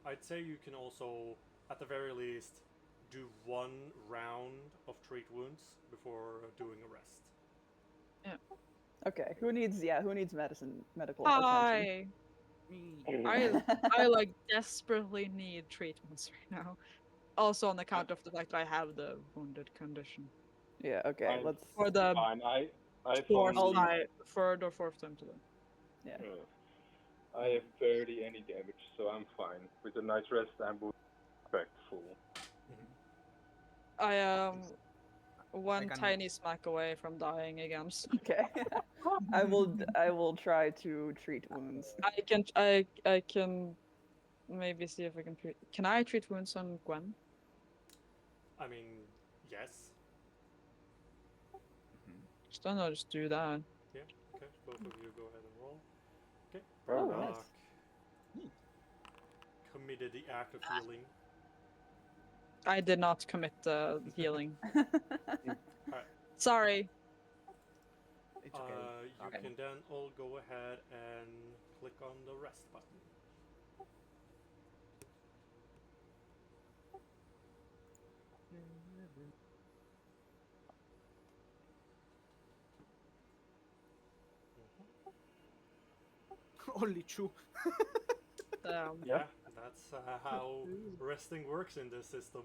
I'd say you can also, at the very least, do 1 round of treat wounds before doing a rest. Okay, who needs medical attention? Hi. Me. I like desperately need treatments right now. Also on account of the fact that I have the wounded condition. Yeah, okay, I'm let's. For the fine. I've fourth only time, third or fourth time today. Yeah. I have barely any damage, so I'm fine. With a nice rest, I'm back full. I am one can- tiny smack away from dying again. So Okay. I will try to treat wounds. I can maybe see if I can treat. Can I treat wounds on Gwen? I mean, yes. Just don't know. Just do that. Yeah. Okay. Both of you go ahead and roll. Okay. Oh, Rock nice. committed the act of healing. I did not commit the healing. Alright. Sorry. It's okay. You Okay. can then all go ahead and click on the rest button. Only two. Yeah, that's how resting works in this system.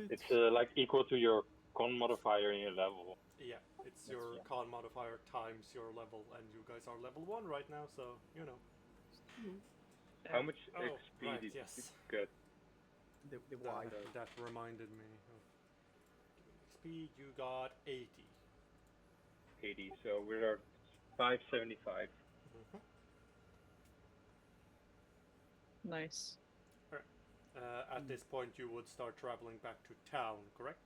It's like equal to your con modifier in your level. Yeah, it's your con modifier times your level, and you guys are level 1 right now, so you know. How much Oh, XP right, did yes. you get? The wide. That reminded me of XP. You got 80. 80. So we're at 575. Nice. At this point, you would start traveling back to town, correct?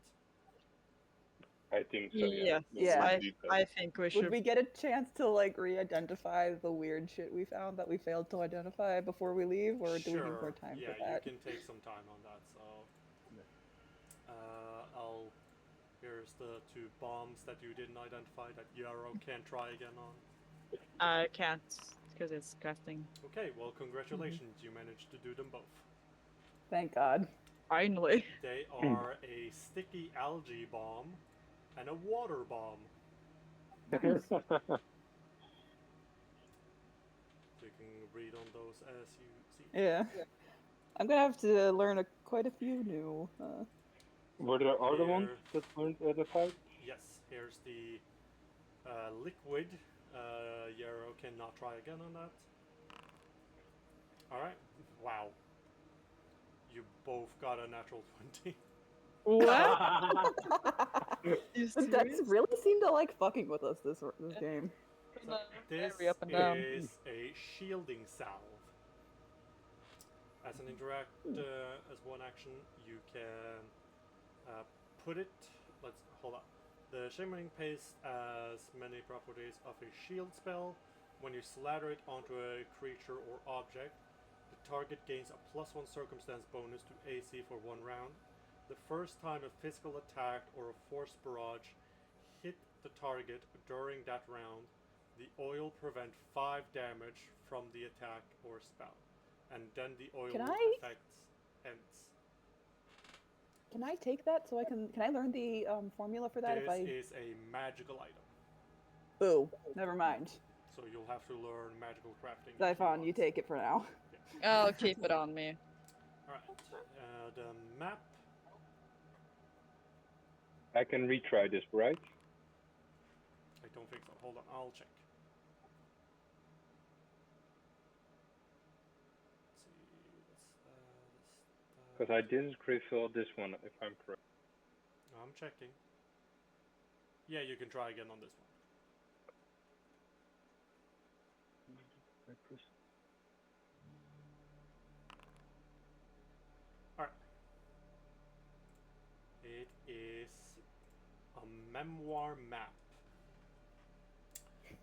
I think so. Yes. Yeah. I think we should. Would we get a chance to like re-identify the weird shit we found that we failed to identify before we leave, or do we need more time yeah, for that? you can take some time on that. So, here's the 2 bombs that you didn't identify that Yarrow can't try again on. I can't because it's crafting. Okay, well, congratulations, you managed to do them both. Thank God. Finally. They are a sticky algae bomb and a water bomb. So you can read on those as you see. Yeah. I'm gonna have to learn quite a few new. Were there other ones Here- that weren't identified? Yes, here's the liquid. Yarrow cannot try again on that. Alright, wow. You both got a natural 20. What? You The decks serious? really seem to like fucking with us this game. So this Very up and down. is a shielding salve. As an interact, as one action, you can put it. Let's hold up. The shimmering paste has many properties of a shield spell. When you slather it onto a creature or object, the target gains a +1 circumstance bonus to AC for 1 round. The first time a physical attack or a force barrage hit the target during that round, the oil prevent 5 damage from the attack or spell, and then the oil effect ends. Can I take that so I can I learn the formula for that This if I? is a magical item, Boo. Never mind. so you'll have to learn magical crafting. Zyphon, you take it for now. I'll keep it on me. Alright, the map. I can retry this, right? I don't think so. Hold on, I'll check. Because I didn't refill this one, if I'm correct. I'm checking. Yeah, you can try again on this one. Alright. It is a memoir map.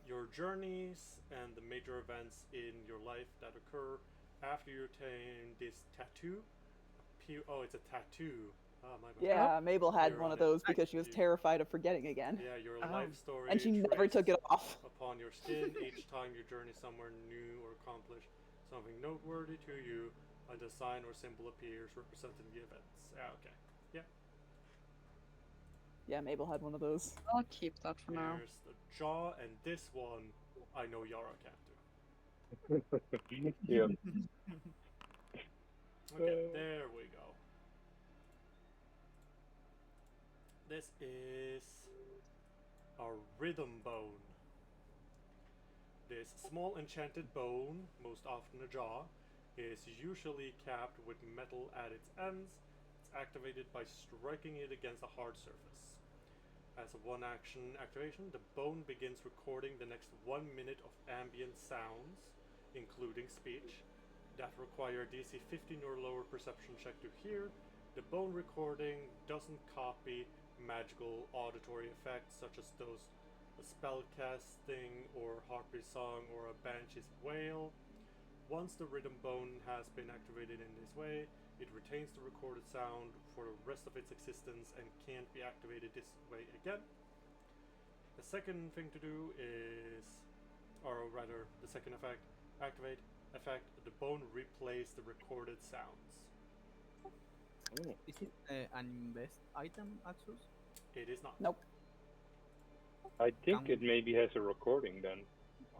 Your journeys and the major events in your life that occur after you obtain this tattoo. Oh, it's a tattoo. Oh, my bad. Yeah, Mabel had You're one on of it. those because she was You- terrified of forgetting again. Yeah, your Oh. life story. And she never traced took it off. upon your skin each time you journey somewhere new or accomplish something noteworthy to you. A design or symbol appears representing the events. Yeah, okay. Yeah. Yeah, Mabel had one of those. I'll keep that for now. There's the jaw, and this one I know Yara can't do. Yeah. Okay, there we go. This is a rhythm bone. This small enchanted bone, most often a jaw, is usually capped with metal at its ends. It's activated by striking it against a hard surface. As a one action activation, the bone begins recording the next 1 minute of ambient sounds, including speech, that require DC 15 or lower perception check to hear. The bone recording doesn't copy magical auditory effects such as those a spell casting or harpy song or a banshee's wail. Once the rhythm bone has been activated in this way, it retains the recorded sound for the rest of its existence and can't be activated this way again. The second thing to do is, or rather, the second effect, activate effect, the bone replays the recorded sounds. Is it an invest item, Axus? It is not. Nope. I think Can it maybe has a recording then.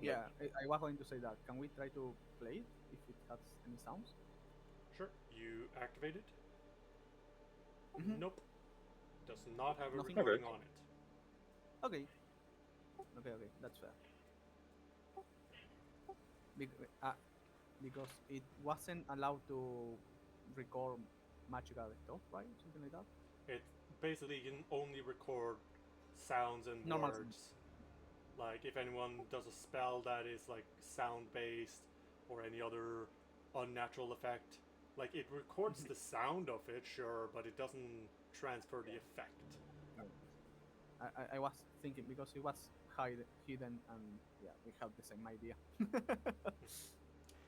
Yeah, I was going to say that. Can we try to play it if it has any sounds? Sure, you activate it. Mhm. Nope. Does not have a Nothing. recording Okay. on it. Okay. Okay, that's fair. Because it wasn't allowed to record magical stuff, right? Something like that. It basically can only record sounds and Normal words. Like if anyone does a spell that is like sound based or any other unnatural effect, like it records the sound of it, sure, but it doesn't transfer the effect. I was thinking because it was hidden, and yeah, we have the same idea.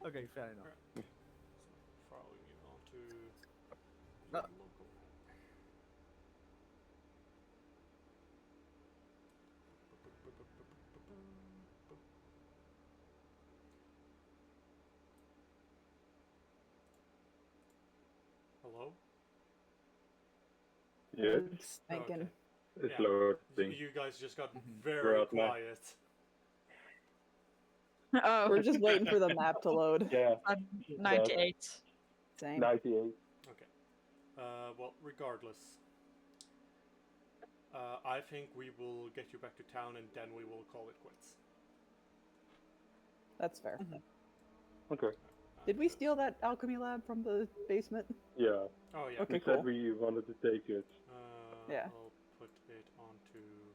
Okay, fair enough. So following you on to Ah. local. Hello? Yes, It's thinking. Okay. it's Yeah. loading. You guys just got Mhm. very Throughout my- quiet. Oh, We're just waiting for the map to load. Yeah, I'm 98. Same. 98. Okay. Well, regardless. I think we will get you back to town and then we will call it quits. That's fair. Okay. Did we steal that alchemy lab from the basement? Yeah, Oh, yeah. Okay, we cool. said we wanted to take it. Yeah. I'll put it onto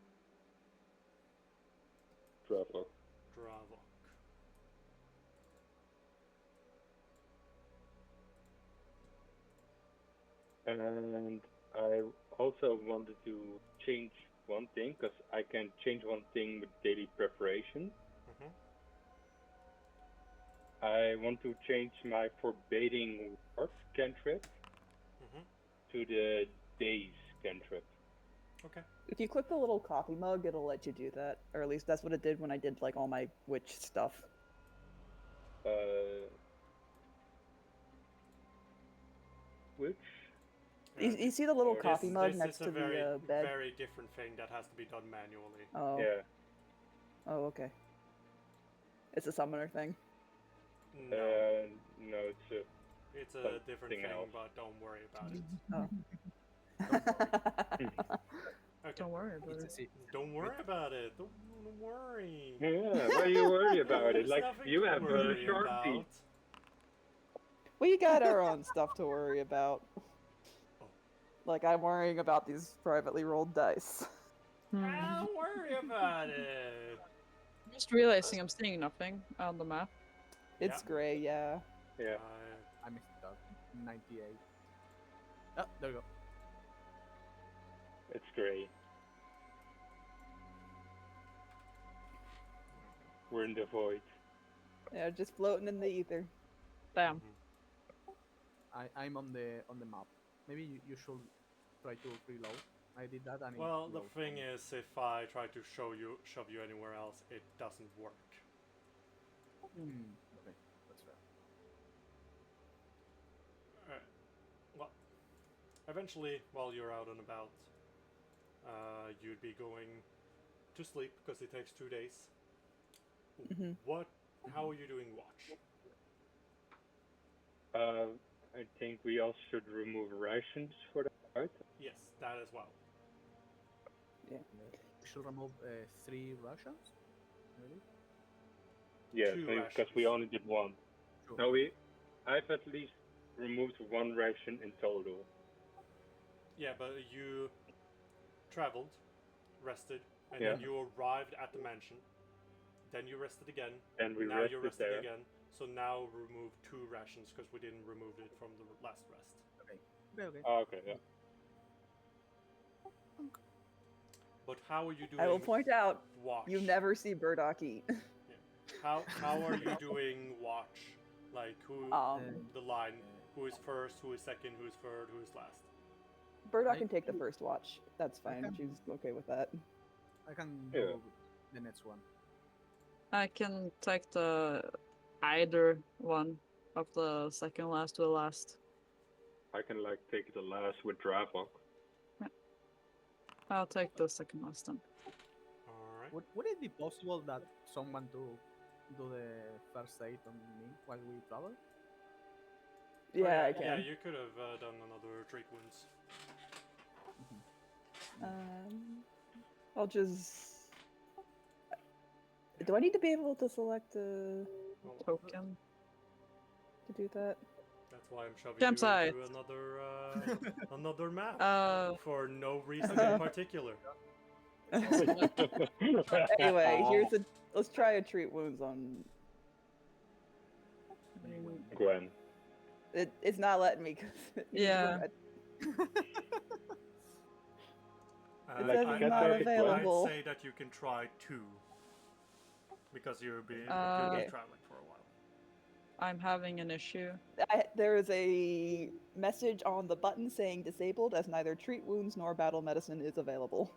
Travel. Dravok. And I also wanted to change one thing, because I can change one thing with daily preparation. Mm-hmm. I want to change my forbidding word cantrip Mm-hmm. to the days cantrip. Okay. If you click the little coffee mug, it'll let you do that. Or at least that's what it did when I did like all my witch stuff. Which? You see the little This- coffee mug this next is a to very, the bed? very different thing that has to be done manually. Oh. Yeah. Oh, okay. It's a summoner thing. No, No, it's a. it's a different something thing, else. but don't worry about it. Oh. Okay. Don't worry about It's it. a se- Don't worry about it. Don't worry. Yeah, why you worry about it? There's Like, nothing you to have a worry short about. piece. We got our own stuff to worry about. Oh. Like I'm worrying about these privately rolled dice. Don't worry about it. Just realizing I'm seeing nothing on the map. It's Yeah. gray, yeah. Yeah. I missed it up. 98. Oh, there we go. It's gray. We're in the void. Yeah, just floating in the ether. Damn. I'm on the map. Maybe you should try to reload. I did that and Well, it the loaded thing for me. is, if I try to shove you anywhere else, it doesn't work. Okay, that's fair. Alright. Well, eventually, while you're out and about, you'd be going to sleep because it takes 2 days. Mhm. How are you doing watch? I think we also should remove rations for that, right? Yes, that as well. We should remove 3 Russians, maybe. Yeah, 2 because we rations. only did one. Sure. No, I've at least removed 1 ration in total. Yeah, but you traveled, rested, and Yeah. then you arrived at the mansion. Then you rested again. And we now you're rested resting there. again. So now remove 2 rations because we didn't remove it from the last rest. Okay. Okay. Oh, okay, yeah. But how are you doing? I will point out, watch. you never see Burdock eat. How are you doing watch? Like who the line? Who is first? Who is second? Who is third? Who is last? Burdock I- can take the first watch. That's fine. can- She's okay with that. I can Yeah. do the next one. I can take either one of the second last to the last. I can like take the last with Dravok. I'll take the second last then. All right. Would it be possible that someone to do the first aid on me while we travel? Yeah, I Yeah, can. you could have done another treat wounds. I'll just. Do I need to be able to select to Well, Token. do that? that's why I'm shoving Jump you side. into another map for no reason in particular. Anyway, let's try a treat wounds on. Gwen. It's not letting me. 'Cause Yeah. It says it's not available. I'd say that you can try 2 because you'll be Okay. traveling for a while. I'm having an issue. There is a message on the button saying disabled as neither treat wounds nor battle medicine is available.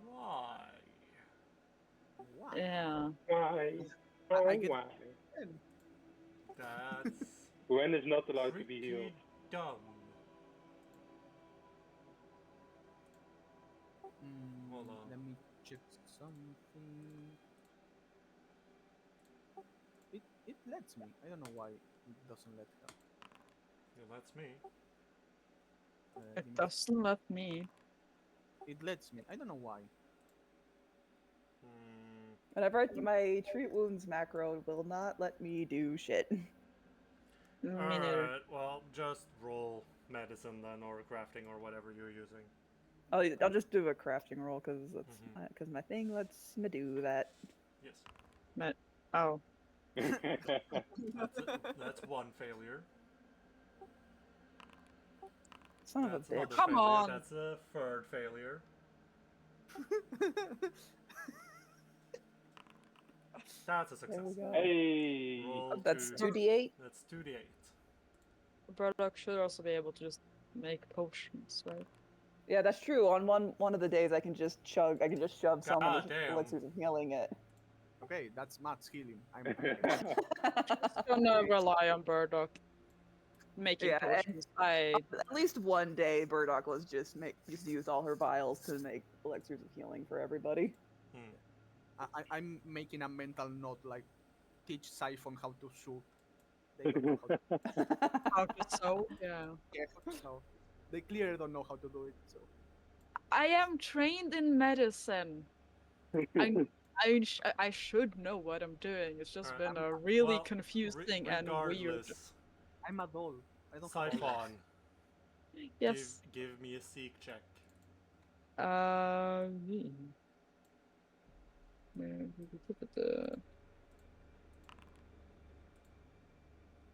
Why? Wow. Yeah. Why? I Oh, get- why? That's Gwen is not allowed to be pretty healed. dumb. Hold on. Let me check something. It lets me. I don't know why it doesn't let her. Yeah, that's me. Give It me- doesn't let me. It lets me. I don't know why. Hmm. Whenever my treat wounds macro will not let me do shit. Me neither. Alright, well, just roll medicine then, or crafting, or whatever you're using. I'll just do a crafting roll because Mhm. my thing lets me do that. Yes. Oh. That's 1 failure. Son of a That's another bitch. Come failure. on. That's a 3rd failure. That's a There we success. go. Hey! Roll That's 2. 2d8. That's 2d8. Burdock should also be able to just make potions, right? Yeah, that's true. On one of the days, I can just shove someone with damn. elixirs of healing it. Okay, that's Matt's healing. I'm Gonna rely on Burdock making Yeah, and- potions. I At least one day, Burdock was just use all her vials to make elixirs of healing for everybody. I'm making a mental note like teach Siphon how to sew. They don't know how to, how to sew. Yeah. so they clearly don't know how to do it. So I am trained in medicine. I should know what I'm doing. It's just Alright, been a really well, confusing and weird. regardless, I'm a doll. I don't have Siphon, Yes. give me a seek check.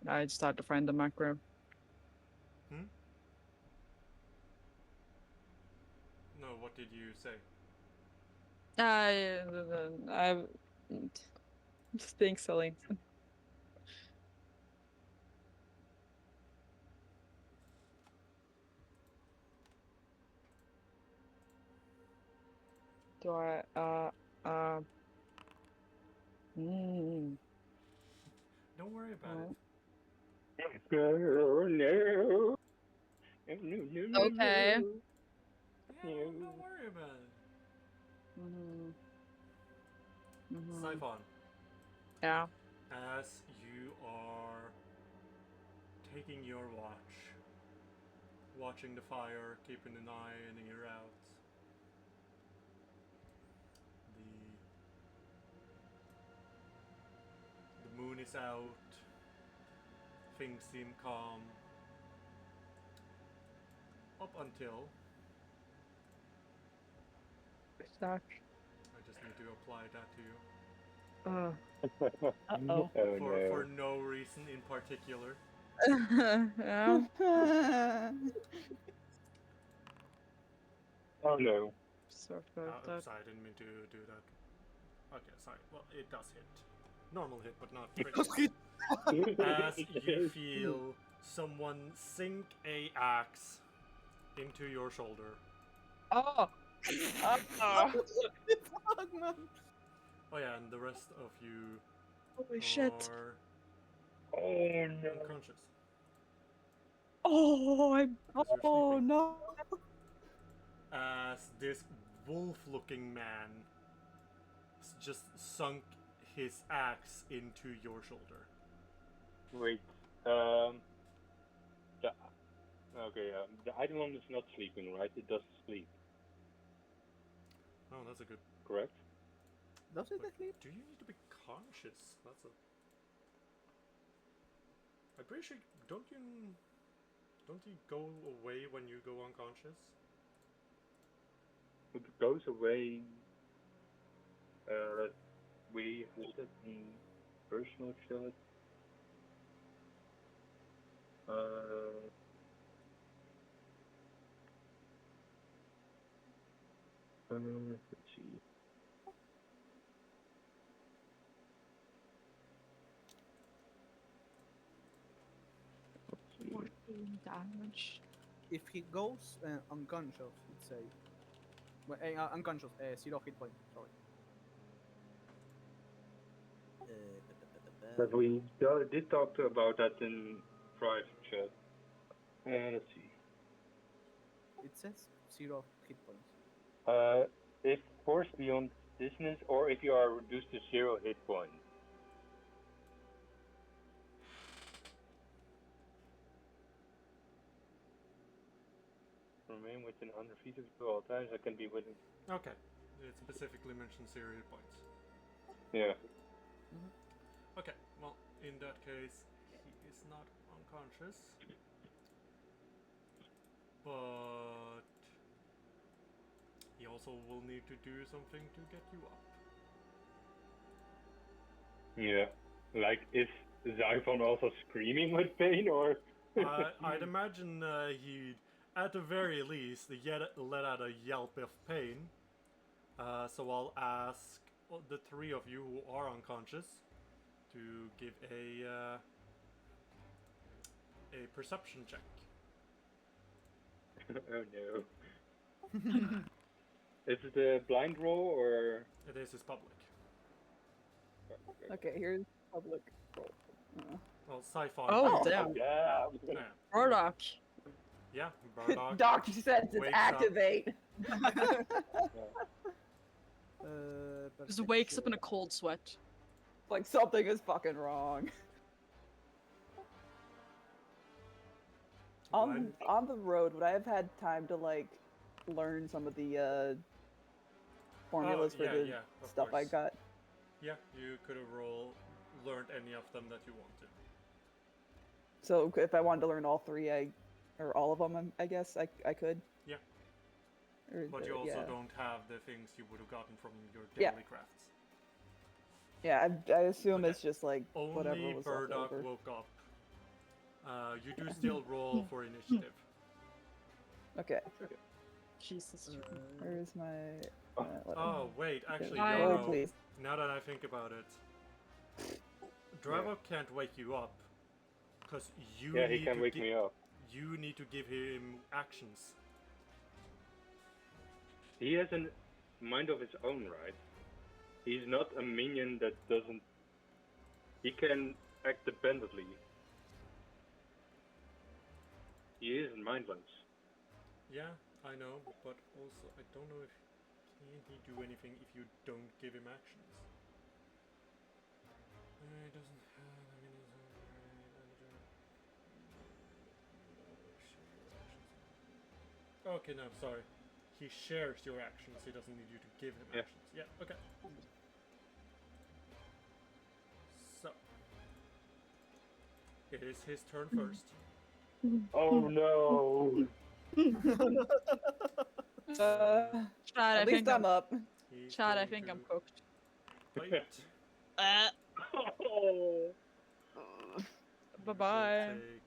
I just had to find the macro. No, what did you say? I think silly. Do I Don't worry about it. Oh, no. No, no, no, Okay. no. Don't worry about it. Mm-hmm. Mm-hmm. Siphon, Yeah. as you are taking your watch, watching the fire, keeping an eye and ear out, the moon is out, things seem calm, up until Stuck. I just need to apply that to you. Uh-oh. Oh For no. no reason in particular. Yeah. Oh no. Sort of that. Oops, I didn't mean to do that. Okay, sorry. Well, it does hit. Normal hit, but not critical. As you feel someone sink a axe into your shoulder. Oh! Oh! Fuck, man. Oh yeah, and the rest of you Holy shit. are Oh no. unconscious. Oh, Because you're Oh sleeping. no! As this wolf-looking man just sunk his axe into your shoulder. Wait. The, okay. The Eidolon is not sleeping, right? It does sleep, Oh, that's a good. correct? Does it But sleep? do you need to be conscious? That's a. I'm pretty sure. Don't you go away when you go unconscious? It goes away. We have it in personal shot. Let's see. Let's see. 14 damage. If he goes unconscious, let's say. Well, unconscious, 0 hit point. Sorry. But we did talk about that in private chat. Let's see. It says 0 hit points. If forced beyond distance, or if you are reduced to 0 hit points. Remain within 100 feet of you at all times. I can be within. Okay. It specifically mentions 0 hit points. Yeah. Okay, well, in that case, he is not unconscious. But he also will need to do something to get you up. Yeah. Like, is Zyphon also screaming with pain, or? I'd imagine he'd, at the very least, let out a yelp of pain. So I'll ask the three of you who are unconscious to give a perception check. Oh no. Is it a blind roll, or? This is public. Okay, here's public roll. Well, Siphon. Oh, you- damn. Yeah. Yeah, Murdoch. yeah, Bardock. Doctor says it's wakes up. activate. Just wakes up in a cold sweat. Like something is fucking wrong. Blind- On the road, would I have had time to like learn some of the formulas for yeah, the yeah, of stuff I course. got? Yeah, you could have learned any of them that you wanted. So if I wanted to learn all three, or all of them, I guess I could. Yeah. Or But the- you also yeah. don't have the things you would have gotten from your Yeah. daily crafts. Yeah, I assume Okay. it's just like whatever Only was left Burdock over. woke up. You do still roll for initiative. Okay, Jesus. where's my? let me- Oh, wait, actually, I- Oh, Yoro, please. now that I think about it, Dravo can't wake you up. Because you Yeah, he need can to wake me up. You need to give him actions. He has a mind of his own, right? He's not a minion that doesn't. He can act dependently. He is mindless. Yeah, I know, but also I don't know if can he do anything if you don't give him actions. He doesn't have any Okay, no, sorry. He shares your actions. He doesn't need you to give him Yeah. actions. Yeah, okay. So it is his turn first. Oh no! Uh, Chad, I at think least I'm up. He's Chad, I going think to I'm cooked. bite. Oh. Bye Will bye. take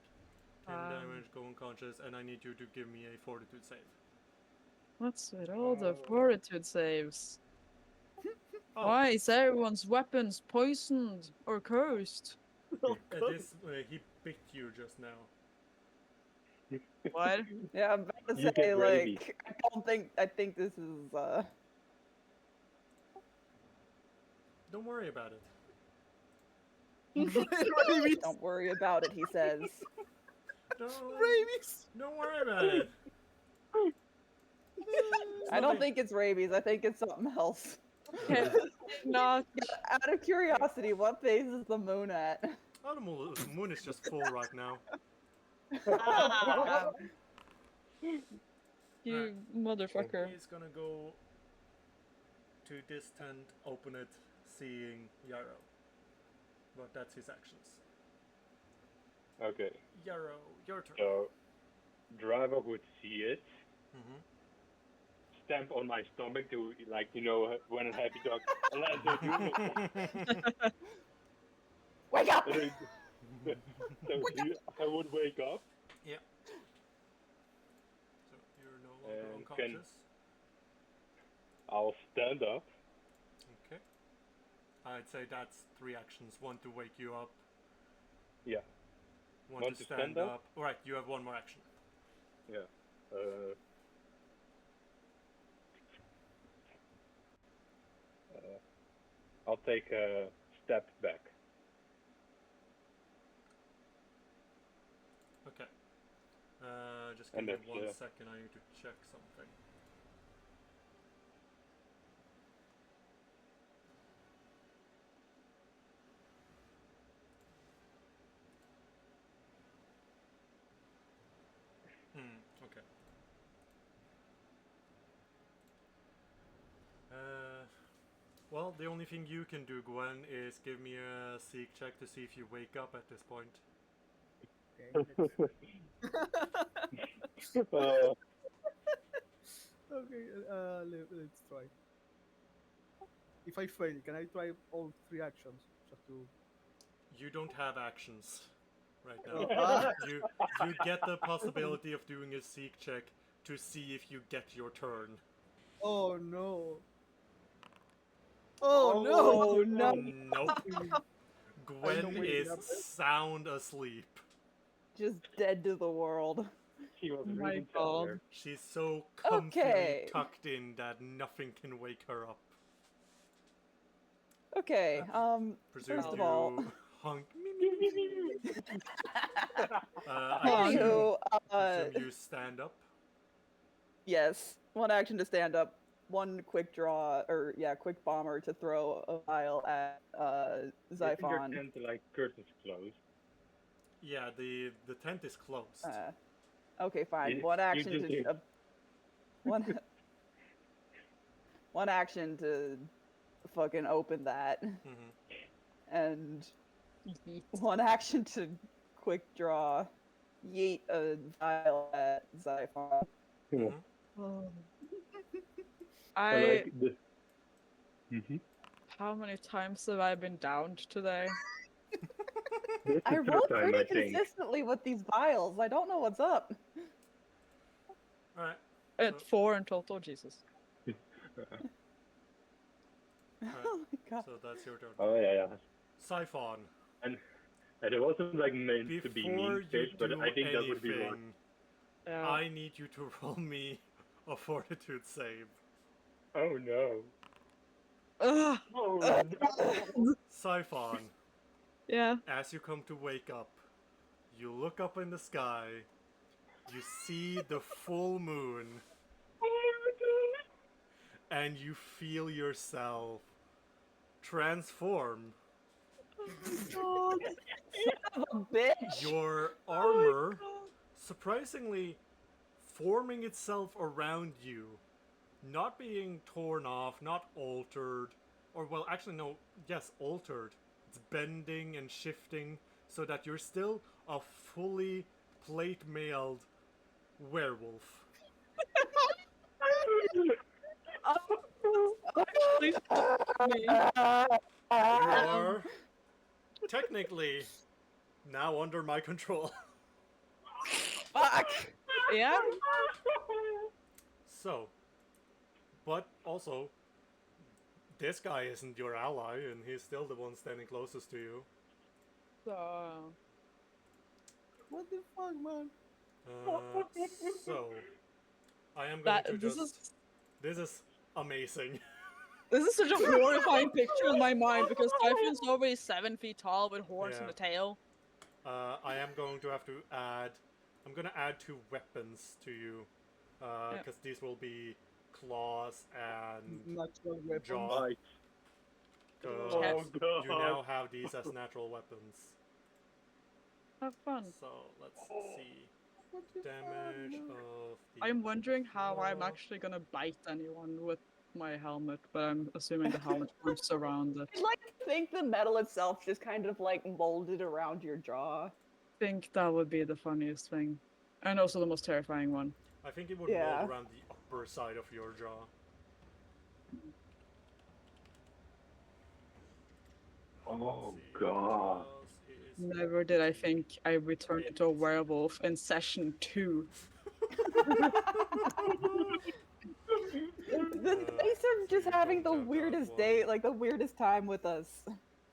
10 damage, go unconscious, and I need you to give me a fortitude save. What's with all the Oh. fortitude saves? Oh, Why is everyone's weapons poisoned or cursed? he bit you just now. What? Yeah, I'm about to You get say rabies. like I think this is Don't worry about it. Rabies. don't worry about it, he says. Rabies. Don't worry about it. I don't nothing. think it's rabies, I think it's something else. Okay, not. Out of curiosity, what phase is the moon at? Oh, the moon is just full right now. You motherfucker. He's gonna go to this tent, open it, seeing Yarrow. But that's his actions. Okay, Yarrow, your turn. so driver would see it, Mm-hmm. stamp on my stomach to, like, you know, when a happy dog. Wake up! So I would wake up. Yeah. So you're no longer And unconscious. I'll stand up. Okay. I'd say that's 3 actions. 1 to wake you up. Yeah. 1 One to to stand stand up. up? Alright, you have 1 more action. Yeah. I'll take a step back. Okay. Just give And me that's, 1 second. I need to check something. Okay. Well, the only thing you can do, Gwen, is give me a seek check to see if you wake up at this point. Okay, Uh, okay, let's try. If I fail, can I try all 3 actions just to? You don't have actions right now. Ah. you get the possibility of doing a seek check to see if you get your turn. Oh no! Oh no! Oh no! Nope. Gwen waking is up. sound asleep. Just dead to the world. she was Oh my reading God. Tumblr. She's so comfily Okay. tucked in that nothing can wake her up. Okay, Presume first of you all, hunk. anywho, Presume you stand up. yes, 1 action to stand up, 1 quick draw, or yeah, quick bomber to throw a vial at Isn't your Xiphon. tent, like, curtains closed? Yeah, the tent is closed. Okay, fine. You- 1 you action just to did. one action to fucking open that, Mhm. and 1 action to quick draw, yeet a vial at Xiphon. Mhm. I. Like the. How many times have I been downed today? This I is the rolled first time, pretty I think. consistently with these vials. I don't know what's up. Alright. At 4 in total, Jesus. Oh my god. So that's your turn. Oh yeah, yeah. Siphon. And it wasn't like meant to be Before mean you fish, but do I think that would be more. anything, Yeah. I need you to roll me a fortitude save. Oh no. Ugh. Oh no. Siphon, Yeah. as you come to wake up, you look up in the sky, you see the full moon, and you feel yourself transform. God. Son of a bitch. Your Oh my armor God. surprisingly forming itself around you, not being torn off, not altered, or well, actually no, yes, altered. It's bending and shifting so that you're still a fully plate mailed werewolf. Actually, me. You are technically now under my control. Fuck. Yeah. So, but also, this guy isn't your ally, and he's still the one standing closest to you. So. What the fuck, man? So, I am going That to this just. is This is amazing. this is such a horrifying picture in my mind because Typhon's already 7 feet tall with horns Yeah. and a tail. I am going to have to add. I'm gonna add 2 weapons to you, Yeah. because these will be claws and Natural weapon. jaw. Right. So Yes. God. you now have these as natural weapons. Have fun. So let's see. What the Damage fuck, man? of the. I'm wondering how I'm claw. actually gonna bite anyone with my helmet, but I'm assuming the helmet works around it. I'd like to think the metal itself just kind of like molded around your jaw. I think that would be the funniest thing. And also the most terrifying one. I think it would Yeah. mold around the upper side of your jaw. Oh Let's see. God. Claws is- Never did I think I returned into a werewolf in session 2. The dice are just so you having the don't have that weirdest one. day, like the weirdest time with us.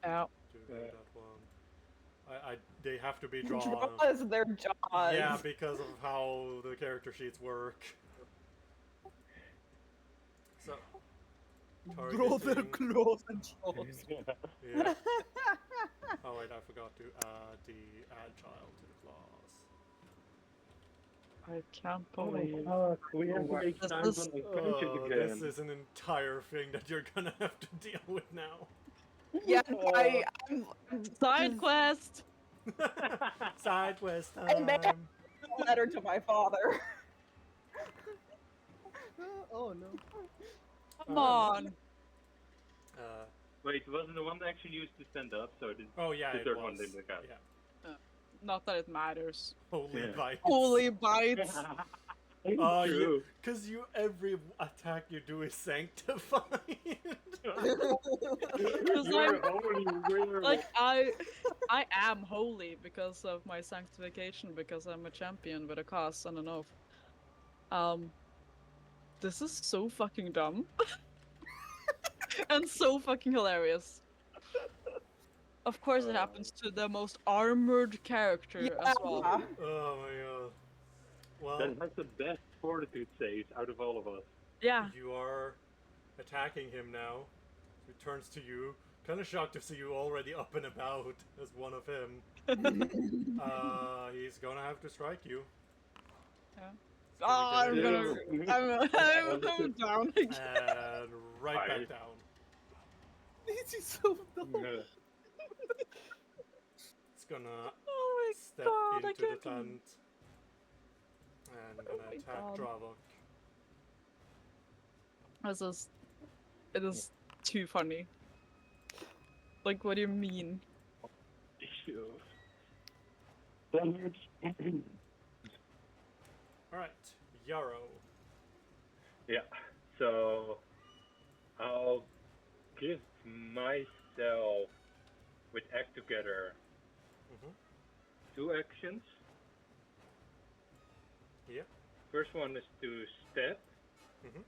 Yeah. Do that one. They have to be drawn. Jaws, they're jaws. Yeah, because of how the character sheets work. So. Draw their targeting- claws and jaws. Yeah. Oh wait, I forgot to add the agile to the claws. I can't Oh, believe. fuck. We have to make This time is- on finishes Oh, again. this is an entire thing that you're gonna have to deal with now. Yeah, I'm Side quest! Side quest And then- time. a letter to my father. Oh no. Come on! Uh, Wait, wasn't the one that actually used to stand up? So the oh yeah, The it third was. one didn't count. Yeah. Not that it matters. Holy Yeah. bites. Holy bites! Oh, True. because every attack you do is sanctified. You're a holy werewolf. Like I am holy because of my sanctification, because I'm a champion with a cause and an oath. This is so fucking dumb. And so fucking hilarious. Of course it happens to the most armored character as well. Yeah. Oh my god. Well, That has the best fortitude saves out of all of us. Yeah. you are attacking him now. He turns to you. Kind of shocked to see you already up and about as one of him. He's gonna have to strike you. Yeah. It's gonna Oh, be I'm down again. And right Fire. back down. This is so dumb. It's gonna Oh step my god, I into the can't. tent and gonna my attack God. Dravok. It is too funny. Like, what do you mean? Alright, Yarrow. Yeah, so I'll give myself, with Act Together, Mhm. 2 actions. Yeah. First one is to step. Mhm.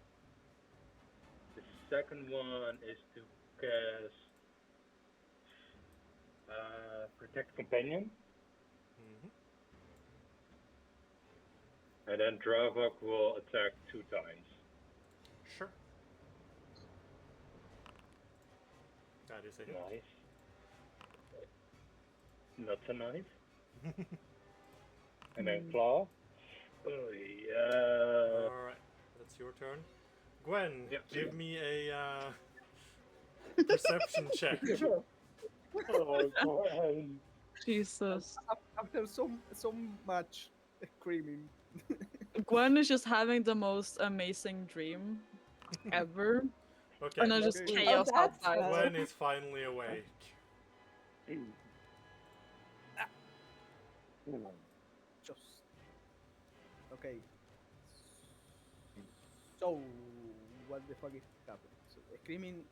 The second one is to cast Protect Companion. Mhm. And then Dravok will attack 2 times. Sure. That is a hit. Nice. Not so nice. And then Claw. Oh, yeah. Alright, that's your turn. Gwen, Yeah. give me a perception check. Oh, go ahead. Jesus. After so much screaming. Gwen is just having the most amazing dream ever. Okay, And then just Okay. chaos Oh, that's outside. bad. Gwen is finally awake. Just okay. So what the fuck is happening? So, screaming.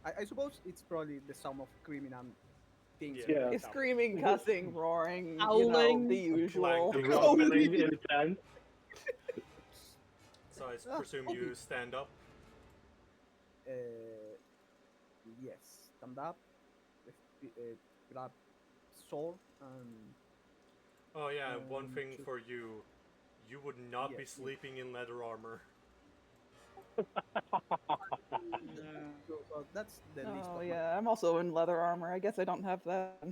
I suppose it's probably the sum of screaming and things. Yeah. going It's down. screaming, cussing, roaring, Howling. the usual. Planking. Rolling intent. So I presume you stand up. Yes, stand up, grab sword, and Oh yeah, and one thing should- for you. You would not be Yes, yes. sleeping in leather armor. so that's the least Oh of my. yeah, I'm also in leather armor. I guess I don't have that. Oh,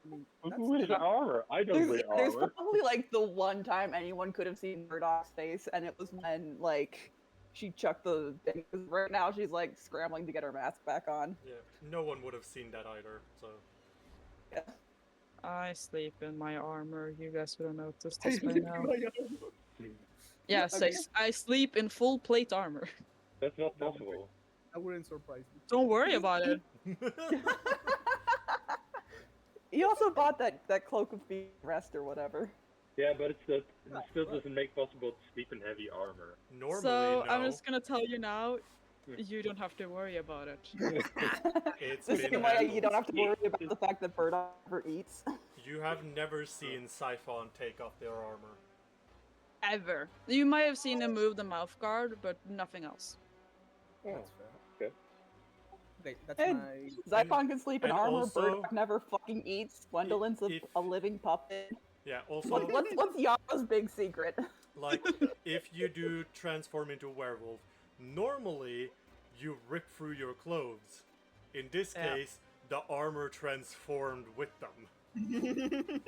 I mean, Who that's wears the- armor? I don't wear There's armor. probably like the one time anyone could have seen Murdoch's face, and it was when like she chucked the thing. 'Cause right now she's like scrambling to get her mask back on. yeah, no one would have seen that either. So Yeah. I sleep in my armor. You guys would have noticed this by now. Yes, Okay. I sleep in full plate armor. That's not possible. That wouldn't surprise me. Don't worry about it. You also bought that cloak of being rest or whatever. Yeah, but it still doesn't make possible to sleep in heavy armor. normally, So no. I'm just gonna tell you now, you don't have to worry about it. It's The been same way handled. you don't have to worry about the fact that Murdoch never eats. You have never seen Siphon take off their armor. Ever. You might have seen him move the mouth guard, but nothing else. Oh, That's fair. okay. Okay, that's And my. Zyphon can sleep in and armor. also- Murdoch never fucking eats. Gwendolyn's if- a living puppet. Yeah, also, What's Yara's big secret? like, if you do transform into a werewolf, normally you rip through your clothes. In this Yeah. case, the armor transformed with them.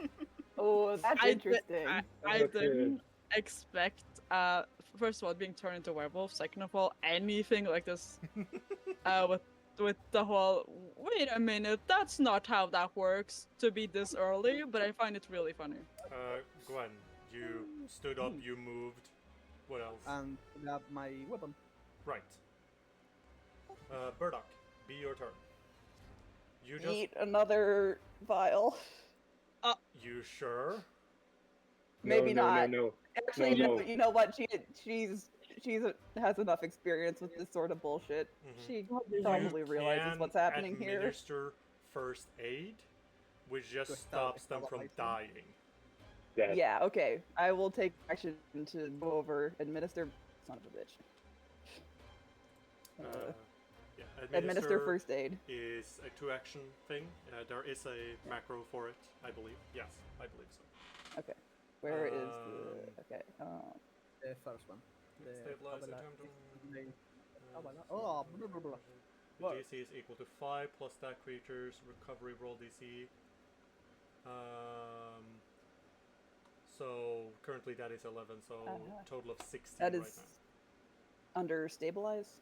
Oh, that's I di- interesting. I Okay. didn't expect, first of all, being turned into a werewolf. Second of all, anything like this. With the whole, wait a minute, that's not how that works to be this early, but I find it really funny. Gwen, you stood up, you moved. What else? And grab my weapon. Right. Burdock, be your turn. You just. Eat another vial. You sure? Maybe no, not. No. Actually, No, no. you know what? Has enough experience with this sort of bullshit. Mhm. She You probably realizes can what's happening here. administer first aid, which just To stops them from stabilize them? dying. That. Yeah, okay. I will take action to go over, administer. Son of a bitch. Yeah, Administer first aid. is a 2-action thing. There is a macro for it, I believe. Yes, I believe so. Okay. Where is the. Okay. The first one. The Stabilize Kabbalah- attempt the Kabbalah- Oh, blah, blah, blah. The What? DC is equal to 5 plus that creature's recovery roll DC. So currently that is 11, so total of 16 That right is now. under stabilize.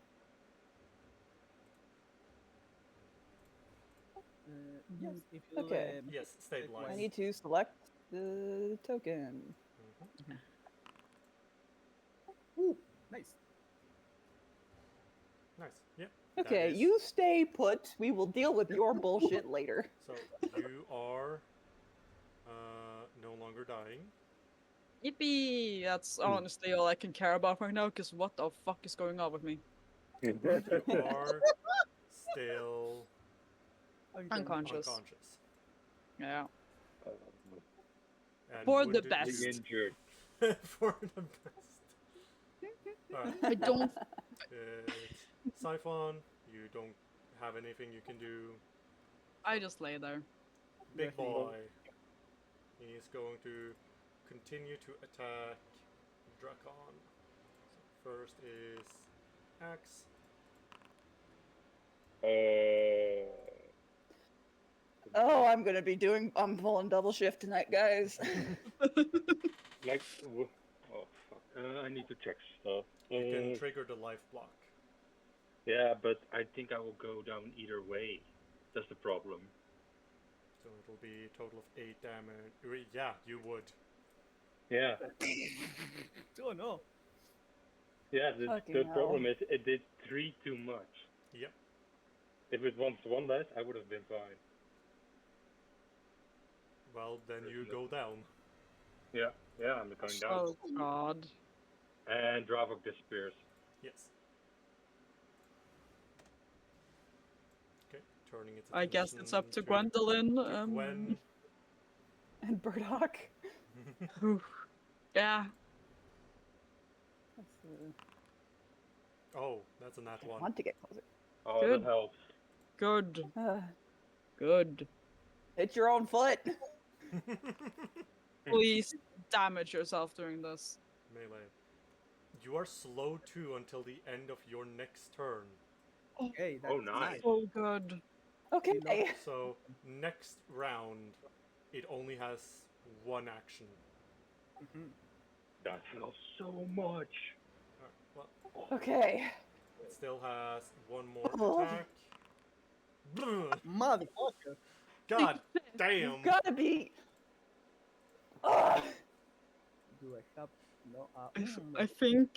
Yes, if you Okay. Yes, stabilize. I need to select the token. Mhm. Ooh, nice. Nice, yeah. that Okay, is- you stay put. We will deal with your bullshit later. So you are no longer dying. Yippee! That's honestly all I can care about right now, because what the fuck is going on with me? You are still Unconscious. unconscious. Yeah. And For the wounded- best. Injured. For the best. Alright. I don't. Siphon, you don't have anything you can do. I just lay there. Big Nothing. boy. He's going to continue to attack Drakon. So first is axe. Oh, I'm pulling double shift tonight, guys. Like, oh fuck. I need to check stuff. You can Uh, trigger the life block. yeah, but I think I will go down either way. That's the problem. So it'll be a total of 8 damage. Yeah, you would. Yeah, Oh no. yeah. Fucking The hell. problem is it did 3 too much. Yep. If it wants 1 less, I would have been fine. Well, then you go down. Yeah, I'm going down. Oh god. And Dravok disappears. Yes. Okay, turning its I guess it's up to attention Gwendolyn. Gwen. And Burdock. Oof. Yeah. Let's, Oh, that's a nat I 1. want to get closer. Oh, Good. that helps. Good. Uh, Good. hit your own foot. Please damage yourself doing this. Melee. You are slow too until the end of your next turn. Okay, that's Oh, nice. So good. Okay. So next round, it only has 1 action. Mhm. That helps so much. Alright, well, Okay. it still has 1 more Oh. attack. Motherfucker. God damn! You've gotta be. Ugh. Do I have no? I think.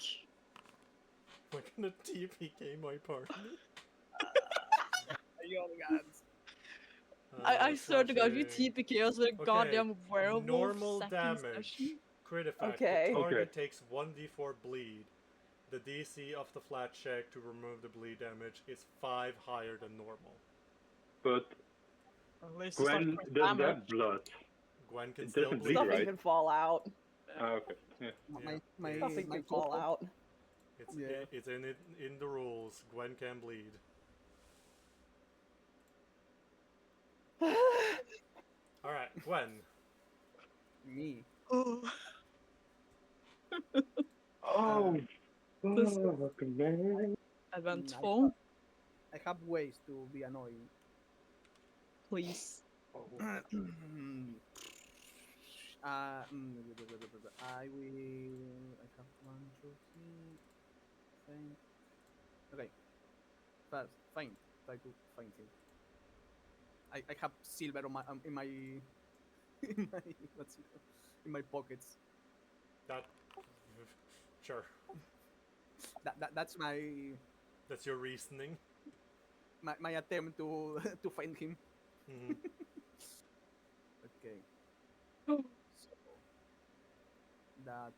We're gonna TPK my party. Yo, guys. I swear to God, if you slashing. TPK us with a Okay, goddamn werewolf Normal second damage. session. Crit effect. Okay. The target Okay. takes 1d4 bleed. The DC of the flat check to remove the bleed damage is 5 higher than normal. But At least it's not Gwen crit doesn't damage. have blood. Gwen can It still doesn't bleed. bleed, Stuffing right? can fall out. Ah, okay. Yeah. Yeah. My Stuffing my can fall total- out. It's Yeah. it's in the rules. Gwen can bleed. All right, Gwen. Me. Oh. Oh, This- fuck, man. Eventful, I have ways to be annoying. please. Oh, I will. I have 1, 2, 3. Faint. Okay. First, faint. Try to find him. I have silver on my in my in my what's it called? In my pockets. That sure. That's my That's your reasoning. my attempt to to find him. Mhm. Okay. Oh. So that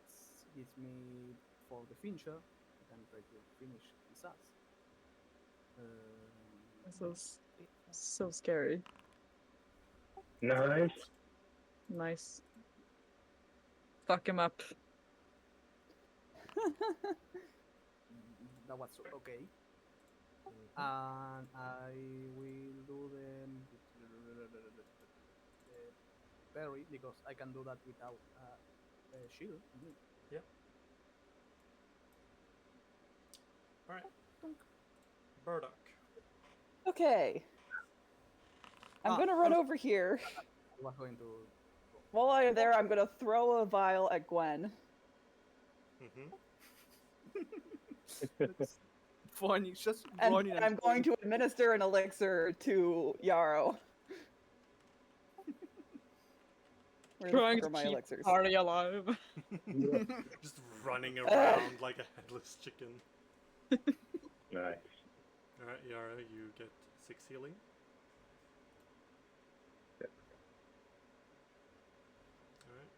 gives me for the finisher. I can try to finish his ass. This is so scary. nice. Nice. Fuck him up. That was okay. Mhm. And I will do the parry because I can do that without a shield. All right. Burdock. Okay. I'm Ah, gonna run also- over here. I was going to. While I'm there, I'm gonna throw a vial at Gwen. Mm-hmm. It's funny, it's just And running. I'm going to administer an elixir to Yarrow. Where the Trying fuck to are my keep elixirs? party alive. Just running around like a headless chicken. Nice. All right, Yara, you get 6 healing.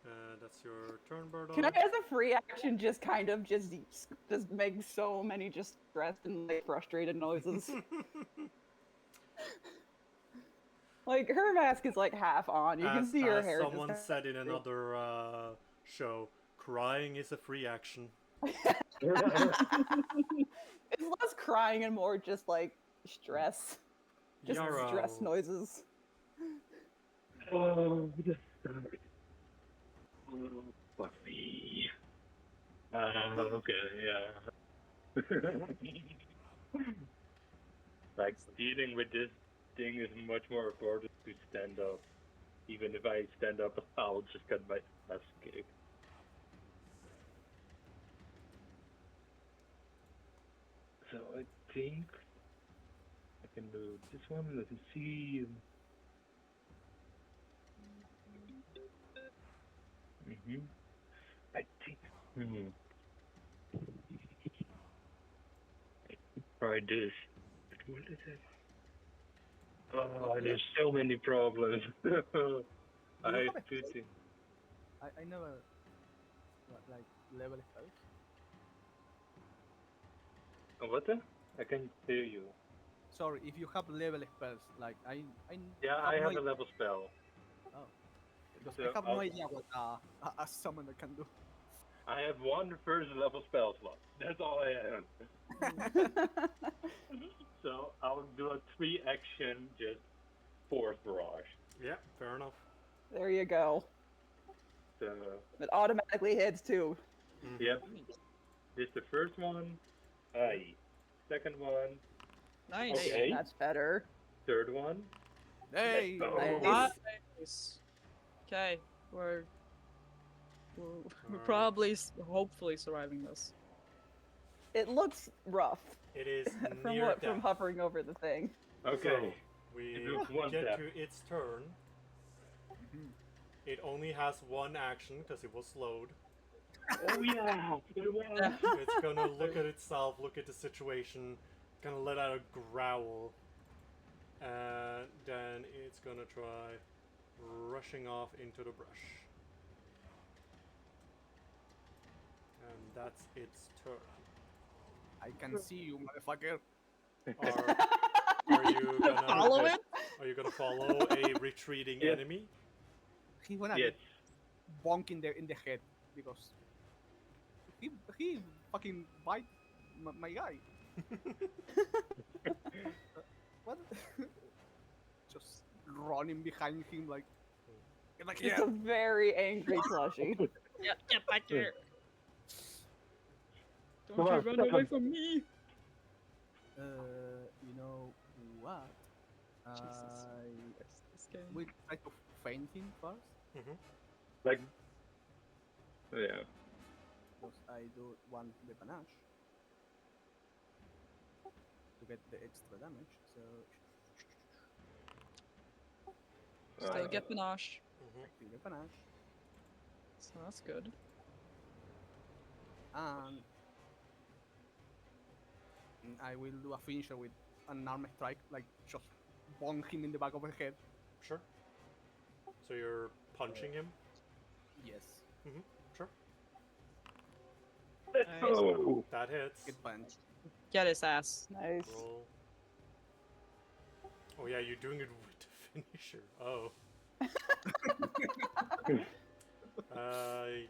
All right, that's your turn, Burdock. Can I, as a free action, just kind of just make so many just stressed and like frustrated noises? Like her mask is like half on. You can see her hair. just Someone kinda- said in another show, crying is a free action. It's less crying and more just like stress. Just Yarrow. stress noises. Oh, this sucks. Oh, fuck me. Okay, yeah. Like, dealing with this thing is much more important to stand up. Even if I stand up, I'll just get my ass kicked. think I can do this one. Let me see. Mm-hmm. I think. Try this. What is it? Oh, there's so many problems. Do I you have have a two spell? things. I never like level spells. What? I can hear you. Sorry, if you have level spells, like I Yeah, have I no have a idea. level spell. Oh, because So I have no I'll, idea what a summoner can do. I have one first level spell slot. That's all I have. So I'll do a 3-action just force barrage. Yeah, fair enough. There you go. So It automatically hits too. Mhm. yep, this is the first one. Aye. Second one. Nice. Okay. That's better. Third one. Hey, Let's go. Nice. Nice. Okay, we're Alright. probably, hopefully surviving this. It looks rough It is from near what death. from hovering over the thing. Okay. So we It looks one get tap. to its turn. Mhm. It only has one action because it was slowed. Oh yeah. It was. It's gonna look at itself, look at the situation, gonna let out a growl, and then it's gonna try rushing off into the brush. And that's its turn. I can see you, motherfucker. Are you gonna Follow it? Are you gonna follow a retreating Yes. enemy? He wanna Yes. get bonk in the head because he fucking bite my guy. What? Just running behind him like It's a very angry plushie. Yeah, get back here. Don't Come you on, run stop away him. from me. you know what? Jesus. I This game. will try to feint him first. Like. Yeah. Because I do one the panache to get the extra damage. So Still Uh, get panache, active the panache, so that's good. and I will do a finisher with an arm strike, like just bonk him in the back of the head. Sure. So you're punching him? Yes, Sure. Let's Nice. go. That hits. get punched. Get his ass. Nice. Roll. Oh yeah, you're doing it with the finisher. Oh. I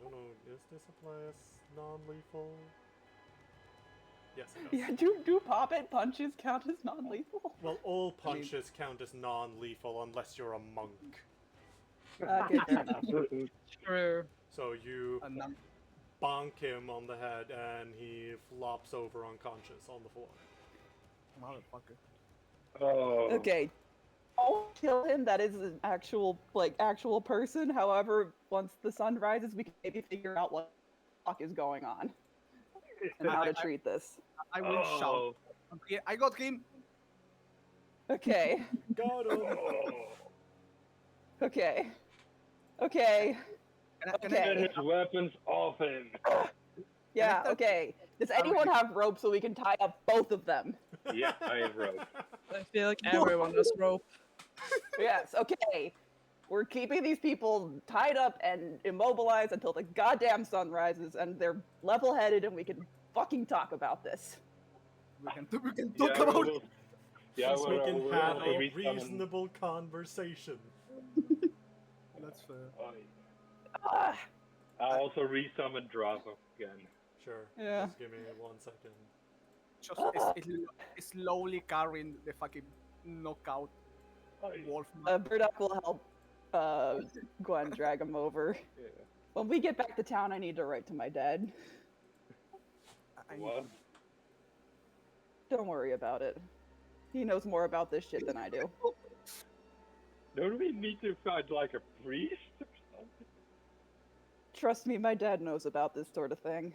don't know. Does this apply as non-lethal? Yes, it does. Yeah, do pop-it punches count as non-lethal? Well, all I mean- punches count as non-lethal unless you're a monk. Okay, fair enough. True. So you And I'm bonk him on the head, and he flops over unconscious on the floor. motherfucker. Oh. Okay. Don't kill him. That is an actual person. However, once the sun rises, we can maybe figure out what the fuck is going on and how to treat this. I will shout. Oh. Okay, I got him. Okay. Got him. Okay. Okay. Can Okay. Get his weapons off him. Yeah, okay. Does anyone have rope so we can tie up both of them? Yeah, I have rope. I feel like everyone has rope. Yes, okay. We're keeping these people tied up and immobilized until the goddamn sun rises and they're level-headed and we can fucking talk about this. we can talk about we'll, yeah, Yes, we can have we'll a resummon- reasonable conversation. That's fair. Ah, I'll also resummon Drava again. Sure. Yeah. Just give me 1 second. Just it's slowly carrying the fucking knockout wolf. Burdock will help Gwen drag him over. Yeah. When we get back to town, I need to write to my dad. What? Don't worry about it. He knows more about this shit than I do. Don't we need to find like a priest or something? Trust me, my dad knows about this sort of thing.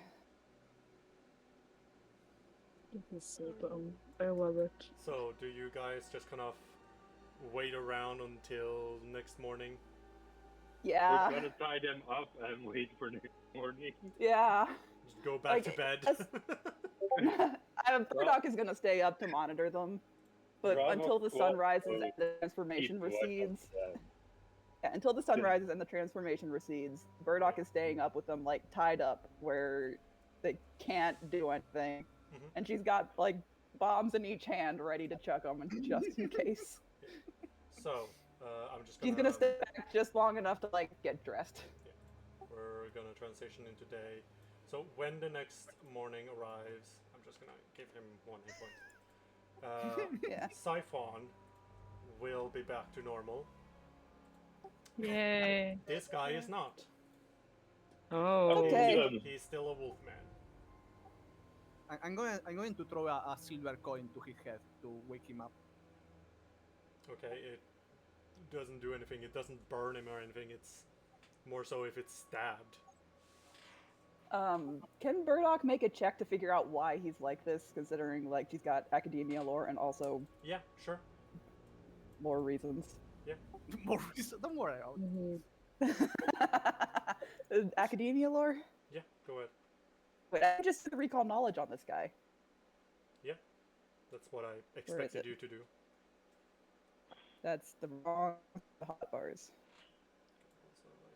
This is so dumb. I love it. So, do you guys just kind of wait around until next morning? Yeah. We're gonna tie them up and wait for next morning. Yeah. Just go back to Like, bed? as- Burdock is gonna stay up to monitor them, but Bravo until the Squad sun rises will and the transformation keep watch on recedes. that. Yeah, until the sun rises and the transformation recedes, Burdock is staying up with them, like tied up where they can't do anything, Mhm. and she's got like bombs in each hand ready to chuck them just in case. So, I'm just She's gonna. gonna stay back just long enough to like get dressed. We're gonna transition into day. So, when the next morning arrives, I'm just gonna give him 1 hit point. Yeah. Siphon will be back to normal. Yay. This guy is not. Oh. Okay. Kill him. He's still a wolf man. I'm going to throw a silver coin to his head to wake him up. Okay, it doesn't do anything. It doesn't burn him or anything. It's more so if it's stabbed. Can Burdock make a check to figure out why he's like this, considering like she's got academia lore and also Yeah, sure. lore reasons? More reason, don't worry about it. Mhm. Academia lore? Yeah, go ahead. Wait, I just did recall knowledge on this guy. That's what I is expected it? you to do. That's the wrong hot bars. Also, I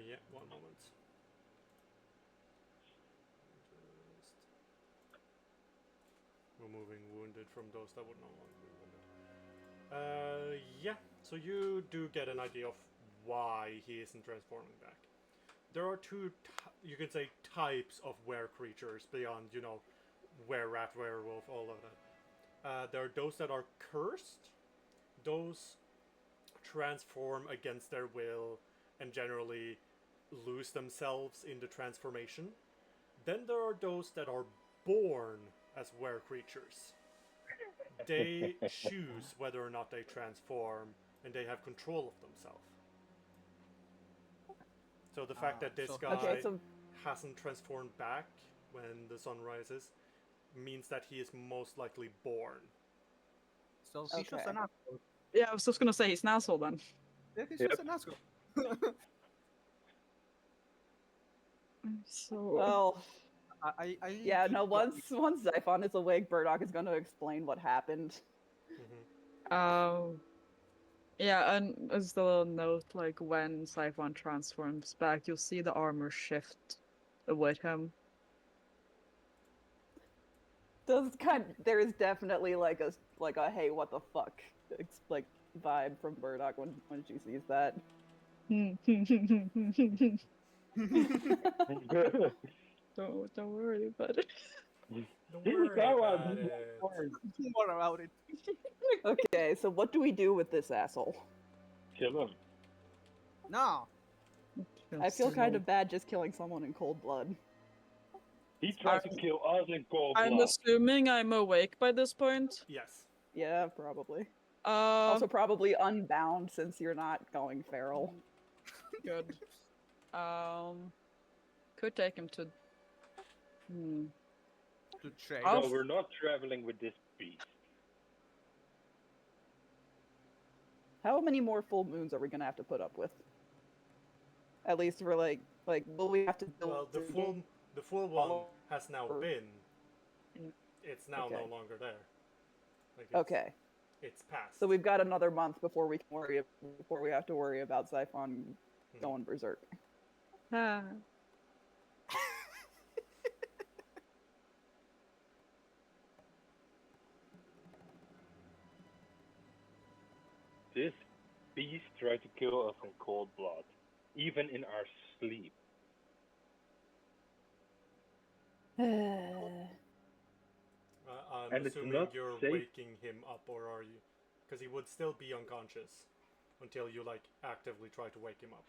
think. Yeah, 1 moment. Just removing wounded from those that would not want to be wounded. Yeah, so you do get an idea of why he isn't transforming back. There are two, you could say, types of were creatures beyond, were rat, werewolf, all of that. There are those that are cursed. Those transform against their will and generally lose themselves in the transformation. Then there are those that are born as were creatures. They choose whether or not they transform, and they have control of themselves. So the fact that this so- guy Okay, so hasn't transformed back when the sun rises means that he is most likely born. So he's just Okay. an asshole. Yeah, I was just gonna say he's an asshole then. Yeah, he's Yep. just an asshole. So. well, I yeah, keep no. going- Once Xiphon is awake, Burdock is going to explain what happened. Mhm. Yeah, and as the little note, like when Siphon transforms back, you'll see the armor shift with him. There is definitely like a hey, what the fuck, like vibe from Burdock when she sees that. Don't worry about it. Don't This is worry how about I'm it. Don't worry about it. Okay, so what do we do with this asshole? Kill him. No. I feel kind of bad just killing someone in cold blood. He tried to kill us in cold I'm blood. assuming I'm awake by this point. Yes. Yeah, probably. Uh, Also, probably unbound since you're not going feral. good. Could take him to. To trade. I'll- No, we're not traveling with this beast. How many more full moons are we gonna have to put up with? At least for like will we have to build? Well, the full one follow- has now or- been. Mm. It's now no Okay. longer there. Like Okay, It's past. so we've got another month before we have to worry about Xiphon Mhm. going berserk. Ah. This beast tried to kill us in cold blood, even in our sleep. I'm And it's assuming not you're safe. waking him up, or are you? Because he would still be unconscious until you actively try to wake him up.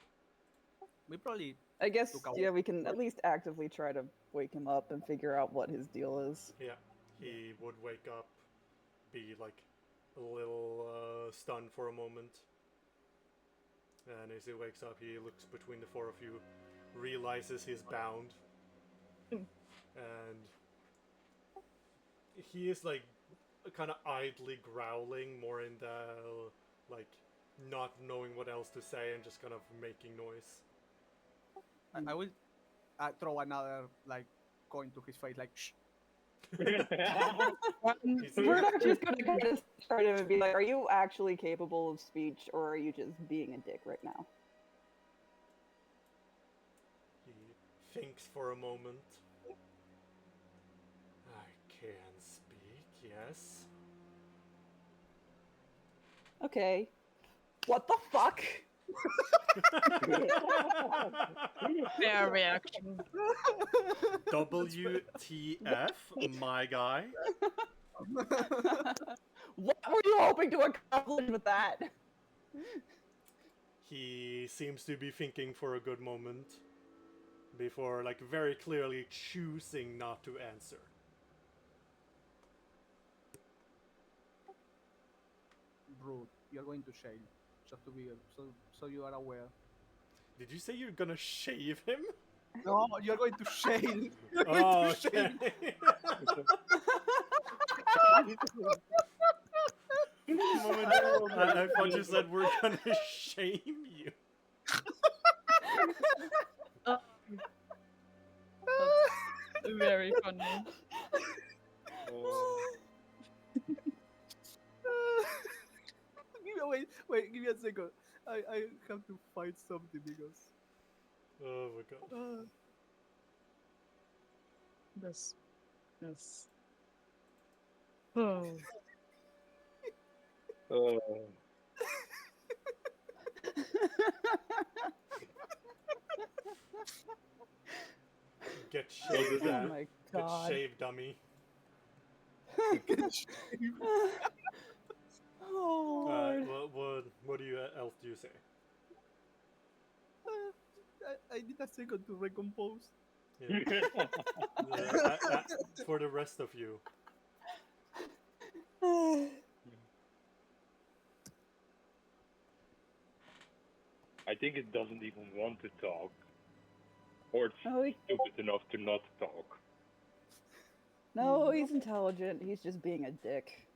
We probably I guess Look, I'll- yeah, we can at least actively try to wake him up and figure out what his deal is. Yeah, he would wake up, be a little stunned for a moment, and as he wakes up, he looks between the four of you, realizes he's bound, And he is like kind of idly growling, more in the like not knowing what else to say and just kind of making noise. I will throw another like coin to his face, like shh. We're not just gonna kind of start him and be like, "Are you actually capable of speech, or are you just being a dick right now?" He thinks for a moment. I can speak, yes. Okay. What the fuck? Fair reaction. WTF, my guy. What were you hoping to accomplish with that? He seems to be thinking for a good moment before, like, very clearly choosing not to answer. Rude. You're going to shame. Just to be so you are aware. Did you say you're gonna shave him? No, you're going to shame. You're going Oh, to shame. okay. I thought you said we're gonna shame you. That's very funny. Wait, give me a second. I have to find something because. Oh my god. This. Oh. Get shaved, Oh my get god. shaved, dummy. Oh lord. What do you else do you say? I need a second to recompose. Yeah. For the rest of you. I think it doesn't even want to talk. Or it's No, stupid enough to not talk. no, he's intelligent. He's just being a dick.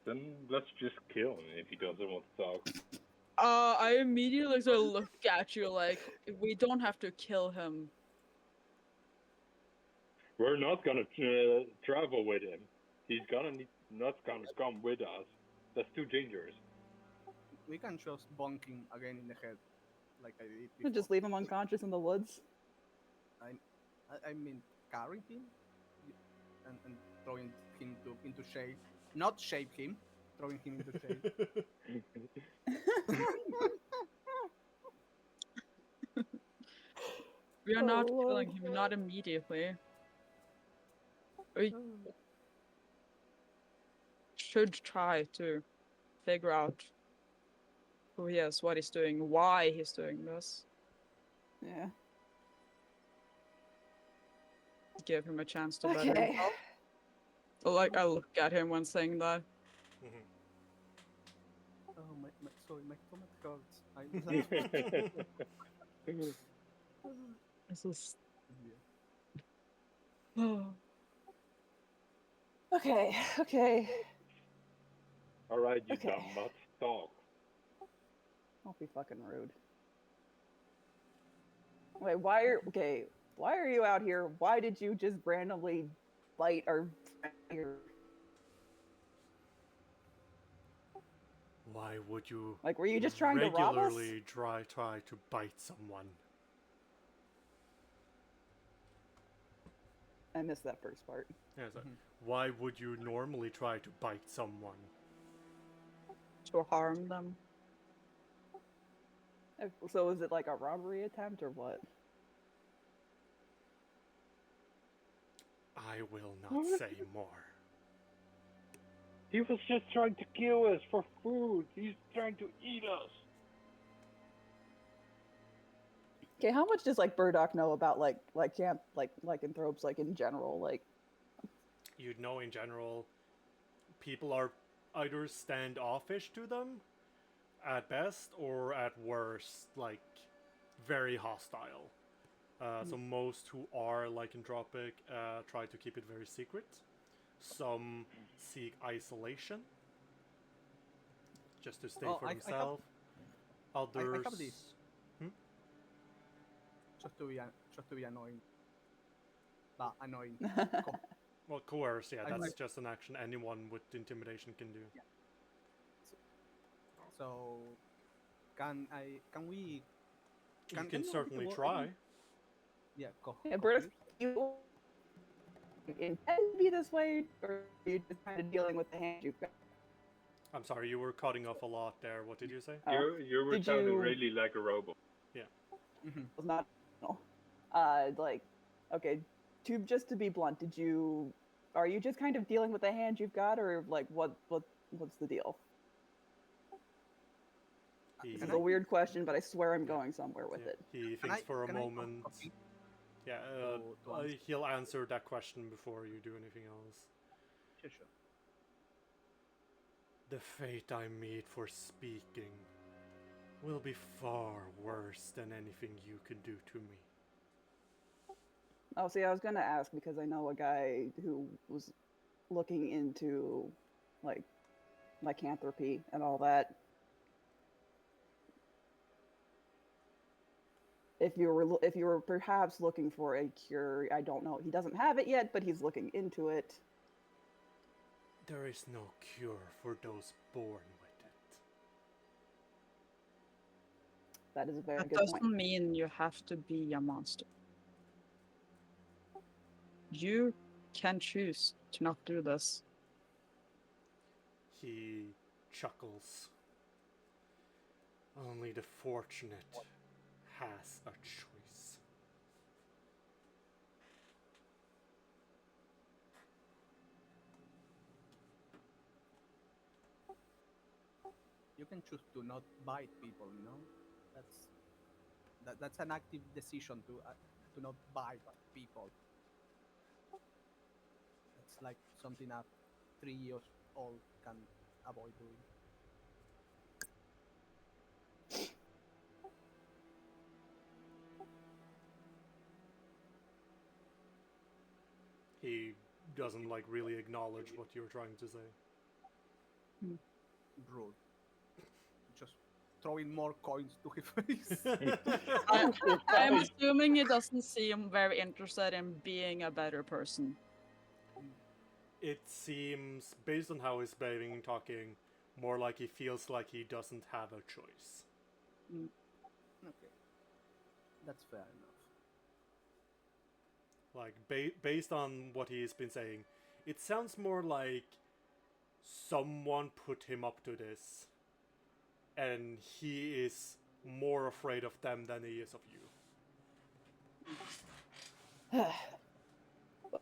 Then let's just kill him if he doesn't want to talk. I immediately sort of look at you like, we don't have to kill him. We're not gonna travel with him. He's not gonna come with us. That's too dangerous. We can just bonk him again in the head, like I did And before. just leave him unconscious in the woods. I mean, carrying him and throwing him into shade. Not shape him, throwing him into shade. We are not Oh, killing Lord. him, not immediately. We should try to figure out who he is, what he's doing, why he's doing this. Yeah. Give him a chance to better Okay. himself. Like, I look at him when saying that. Mhm. Oh sorry, my stomach hurts. This is. Yeah. Oh. Okay. Okay. Alright, you Okay. dumb nuts, talk. Don't be fucking rude. Wait, why are you out here? Why did you just randomly bite our ear? Why would you Like, were you just trying to rob us? regularly try to bite someone? I missed that first part. Yeah, so why would you normally try to bite someone? To harm them. So is it like a robbery attempt or what? I will not say more. He was just trying to kill us for food. He's trying to eat us. Okay, how much does like Burdock know about like camp lycanthropes like in general? Like, You'd know in general, people are either standoffish to them, at best, or at worst, like, very hostile. So most who are lycanthropic try to keep it very secret. Some seek isolation, just to stay Oh, for I have- themselves. I Others. have this. Just to be annoying. But annoying. Well, coerce, yeah, I that's like- just an action anyone with intimidation can do. So, can we? You Can can you certainly roll- try. Yeah, Yeah, Brutus, you intend to be this way, or are you just kind of dealing with the hand you've got? I'm sorry, you were cutting off a lot there. What did you say? Oh. You were Did sounding you- really like a robot. Mhm. Was not like, okay, just to be blunt, are you just kind of dealing with the hand you've got, or like what's the deal? He, This is a weird question, but I swear I'm Yeah. going somewhere with yeah, it. he Can thinks for a can I moment. copy Yeah, to answer? he'll answer that question before you do anything else. Sure. The fate I meet for speaking will be far worse than anything you could do to me. Oh, see, I was gonna ask because I know a guy who was looking into like lycanthropy and all that. If you were perhaps looking for a cure, I don't know. He doesn't have it yet, but he's looking into it. There is no cure for those born with it. That is a very That good doesn't point. mean you have to be a monster. You can choose to not do this. He chuckles. Only the fortunate has a choice. You can choose to not bite people. That's an active decision to not bite people. It's like something a 3 years old can avoid doing. He doesn't like really acknowledge what you're trying to say. Rude. Just throwing more coins to his face. I'm assuming he doesn't seem very interested in being a better person. It seems, based on how he's behaving and talking, more like he feels like he doesn't have a choice. Okay. That's fair enough. Like, based on what he's been saying, it sounds more like someone put him up to this, and he is more afraid of them than he is of you.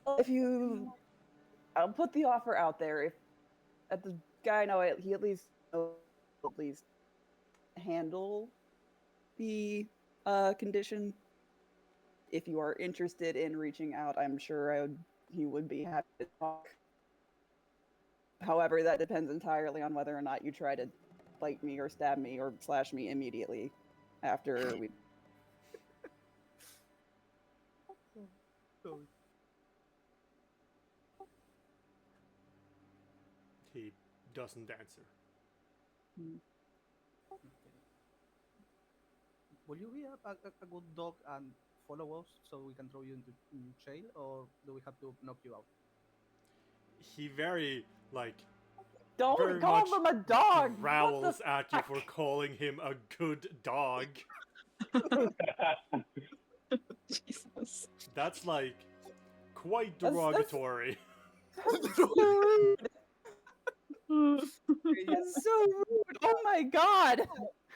Well, I'll put the offer out there. If at the guy know it, he at least handle the condition. If you are interested in reaching out, I'm sure he would be happy to talk. However, that depends entirely on whether or not you try to bite me or stab me or slash me immediately after we. So, He doesn't answer. okay. Will you be a good dog and follow us so we can throw you into jail, or do we have to knock you out? He very, like, Don't very call much them a dog! What growls the at you fuck? for calling him a good dog. Jesus. That's, like, quite That's- derogatory. That's so rude! That's so rude! Oh my god!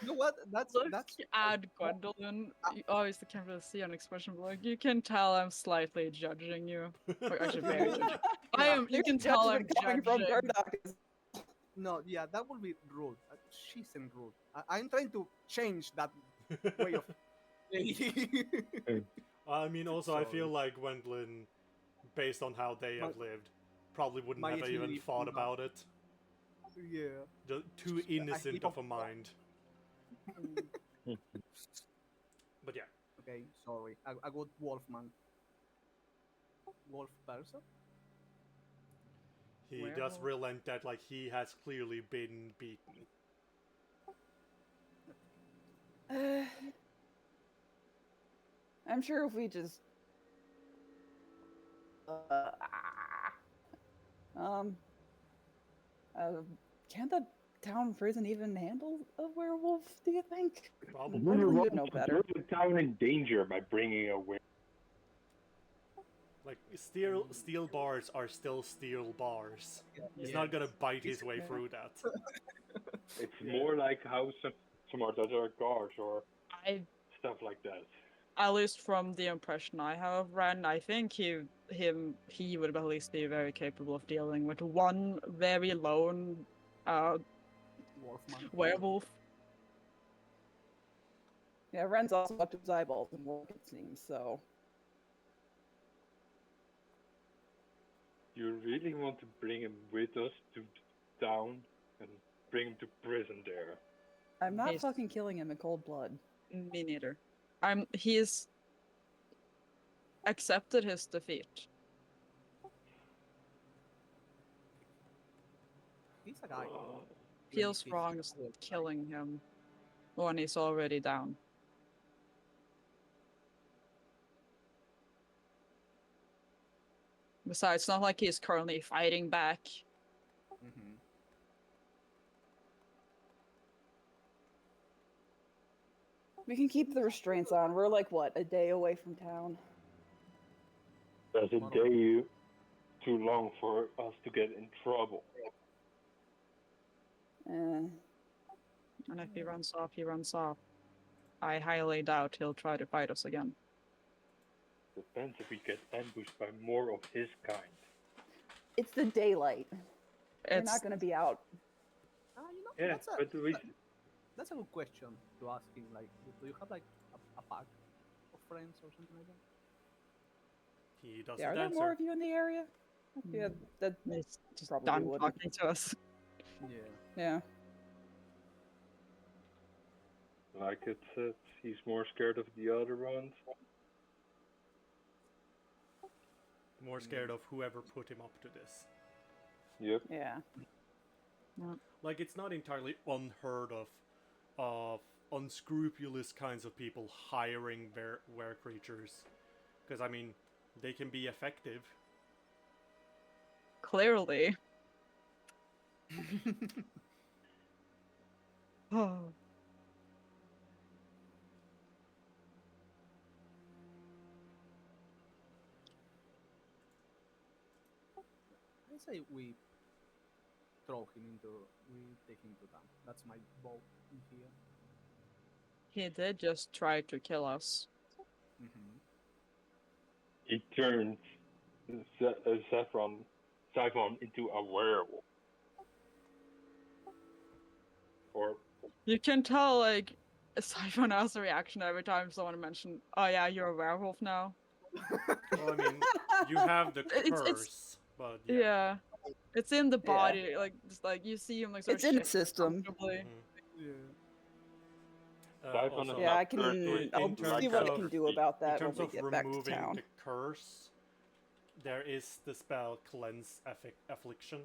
You know what? Look That's at Gwendolyn. You obviously can't really see an expression, but like you can tell I'm slightly judging you. Or actually, very judging. I am. You There's can tell I'm judgment coming judging. from Murdoch. no, yeah, that would be rude. She isn't rude. I'm trying to change that way of. I mean, also, I feel Sorry. like Gwendolyn, based on how they have lived, probably wouldn't my have even ethnicity thought not- about it. Yeah. Just too Just a innocent heap of a of- mind. But yeah, Okay, sorry. A good wolfman. Wolf person? He does Werewolf. relent that like he has clearly been beaten. I'm sure if we just uh, um can the town prison even handle a werewolf, do you think? Probably. You Hopefully want you'd know to better. put the town in danger by bringing a were. Like steel bars are still steel bars. He's Yeah. not gonna bite his way Yeah. through that. It's Yeah. more like how some other guards or I, stuff like that. at least from the impression I have of Ren, I think he would at least be very capable of dealing with one very lone Wolfman. werewolf. Yeah, Ren's also up to his eyeballs in work, it seems, so You really want to bring him with us to town and bring him to prison there. I'm not He's- fucking killing him in cold blood. Me neither. He's accepted his defeat. He's a guy. Feels He's wrong a wolf guy. killing him when he's already down. Besides, it's not like he's currently fighting back. Mhm. We can keep the restraints on. We're like, what, a day away from town? That's a Model. day too long for us to get in trouble. Eh. And if he runs off, he runs off. I highly doubt he'll try to fight us again. Depends if we get ambushed by more of his kind. It's the daylight. They're It's not going to be out. Yeah, that's a but we that's a good question to ask him. Like, do you have like a pack of friends or something like that? He doesn't Yeah, are there answer. more of you in the area? Yeah, that. he's just Probably done wouldn't. talking to us. Yeah. Yeah. like it said, he's more scared of the other ones. More scared of whoever put him up to this. Yep. Yeah. Like, it's not entirely unheard of unscrupulous kinds of people hiring were creatures. Because, I mean, they can be effective. Clearly. Oh. I say we take him to town. That's my vote in here. He did just try to kill us. Mm-hmm. He turned Siphon into a werewolf. Or You can tell, like, Siphon has a reaction every time someone mentions, oh yeah, you're a werewolf now. Well, I mean, you have the It's- curse, but Yeah. yeah. It's in the Yeah. body, like, just like, you see him, like, sort It's of in shift its system. comfortably. Mhm. Yeah. Siphon Also, is Yeah, not I can. cursed with I'll in see terms what I of- can do about in that when terms we of get back to removing town. the curse, there is the spell Cleanse Affliction.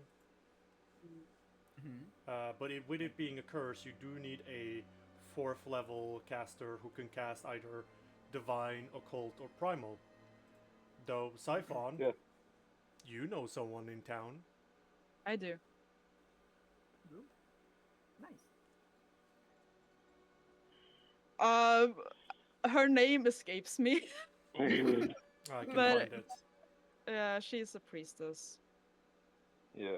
Mm-hmm. But with it being a curse, you do need a 4th level caster who can cast either Divine, Occult, or Primal. Though, Siphon, Yeah. you know someone in town. I do. Nice. Her name escapes me. I can But- find it. Yeah, she's a priestess. yeah.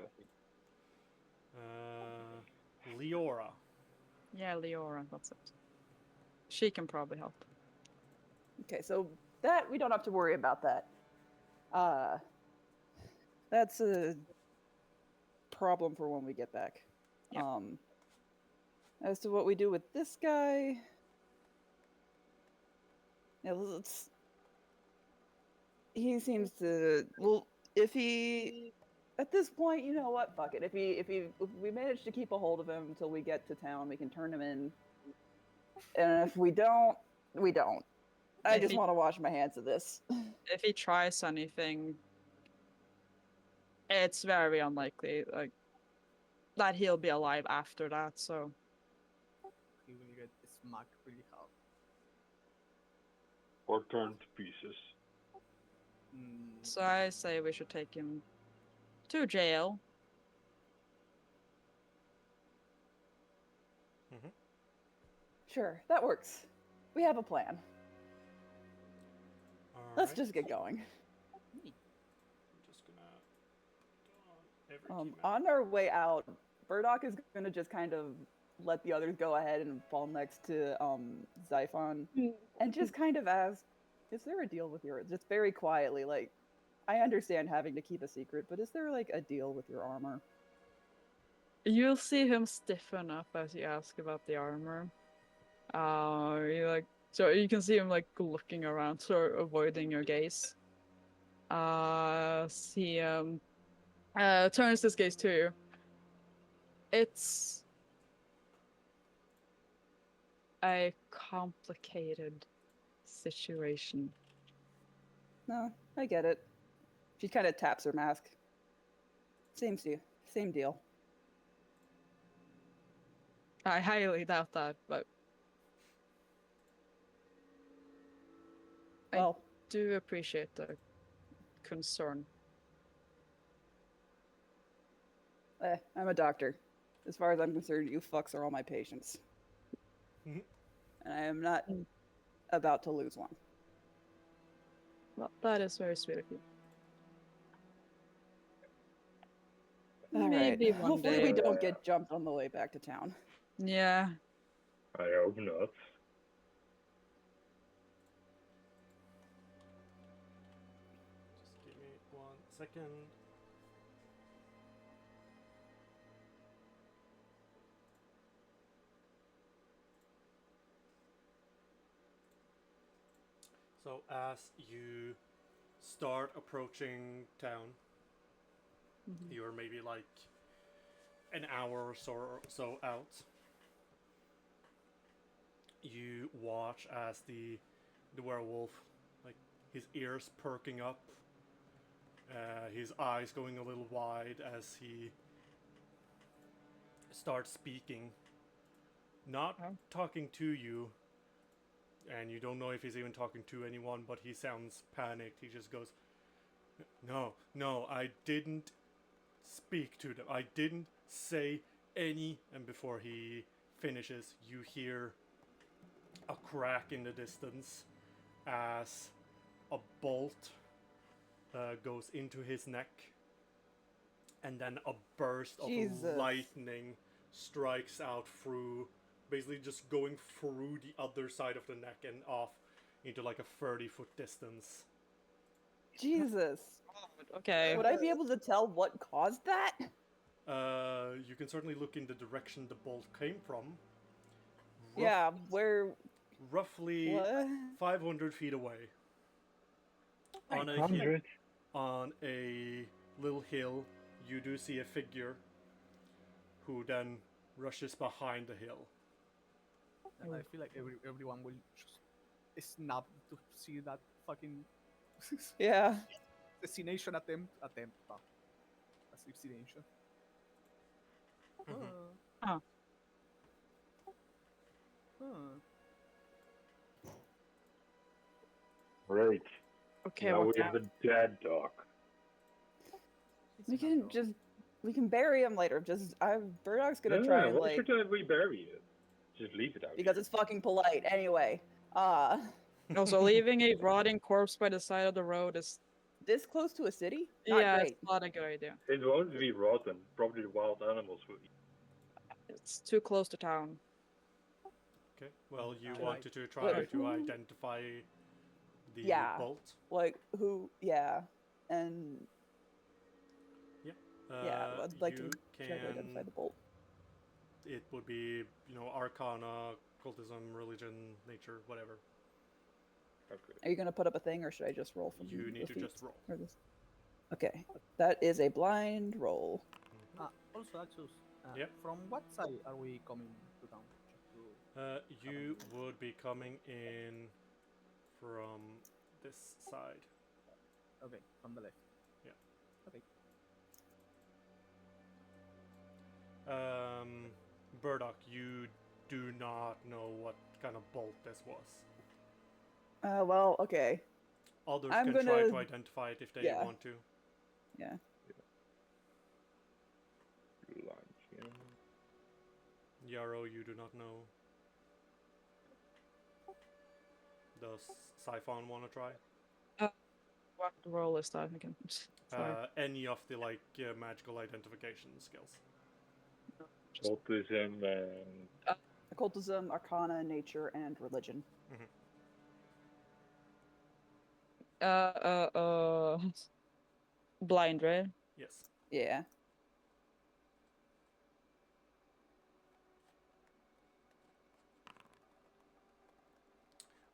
Leora. Yeah, Leora, that's it. She can probably help. Okay, so that we don't have to worry about that. That's a problem for when we get back. Yeah. As to what we do with this guy, yeah, let's. He seems to. Well, if he, at this point, you know what? Fuck it. If we manage to keep a hold of him until we get to town, we can turn him in. And if we don't, we don't. I If just he- want to wash my hands of this. If he tries anything, it's very unlikely like that he'll be alive after that. So He will get smacked really hard. Or turned to pieces. so I say we should take him to jail. Sure, that works. We have a plan. Let's Alright. just get going. Just gonna put on every key map. On our way out, Burdock is gonna just kind of let the others go ahead and fall next to Xiphon and just kind of ask, is there a deal with your, just very quietly, like, I understand having to keep a secret, but is there like a deal with your armor? You'll see him stiffen up as you ask about the armor. So you can see him like looking around, sort of avoiding your gaze. He turns his gaze to you. It's a complicated situation. No, I get it. She kind of taps her mask. Same deal. I highly doubt that, but I- Well, do appreciate the concern. I'm a doctor. As far as I'm concerned, you fucks are all my patients. Mhm. And I am not Mm. about to lose one. Well, that is very sweet of you. All right. Maybe one Hopefully day. we don't get jumped on the way back to town. Yeah. I hope not. Just give me 1 second. So as you start approaching town, Mhm. you're maybe like an hour or so out. You watch as the werewolf, like his ears perking up, his eyes going a little wide as he starts speaking, not Oh. talking to you, and you don't know if he's even talking to anyone, but he sounds panicked. He just goes, no, I didn't speak to them. I didn't say any. And before he finishes, you hear a crack in the distance as a bolt goes into his neck, and then a burst of Jesus. lightning strikes out through, basically just going through the other side of the neck and off into like a 30-foot distance. Jesus. Okay. Would I be able to tell what caused that? You can certainly look in the direction the bolt came from. Yeah, where? Roughly What? 500 feet away. On a 100. on a little hill, you do see a figure who then rushes behind the hill. And I feel like everyone will just snap to see that fucking Yeah. assassination attempt. Assassination. Mhm. Huh. Right. Okay, Now what we have a dead dog. We can bury him later. Burdock's gonna try and why like, should we bury it? Just leave it out because here. it's fucking polite anyway. Also, leaving a rotting corpse by the side of the road is This close to a city? Not yeah, great. it's not a good idea. It won't be rotten. Probably the wild animals will eat. It's too close to town. Okay. Well, you Right. wanted to try Wait, to who- identify the Yeah. bolt. Like who? Yeah, and yeah, I'd like to You try to identify can. the bolt. It would be, Arcana, cultism, religion, nature, whatever. Okay. Are you gonna put up a thing, or should I just roll from You the need to just feats? roll. Or this? Okay, that is a blind roll. Also, Axus, Yep. from what side are we coming to town? Just to... You would be coming in from this side. Okay, from the left. Burdock, you do not know what kind of bolt this was. Well, okay. Others I'm can try to gonna- identify it if they yeah. want to. Yeah. Launch, yeah. Yarrow, you do not know. Does Siphon want to try? What role is that again? Sorry. Any of the magical identification skills. Occultism and Occultism, Arcana, Nature, and Religion. Blind, right? Yes. Yeah.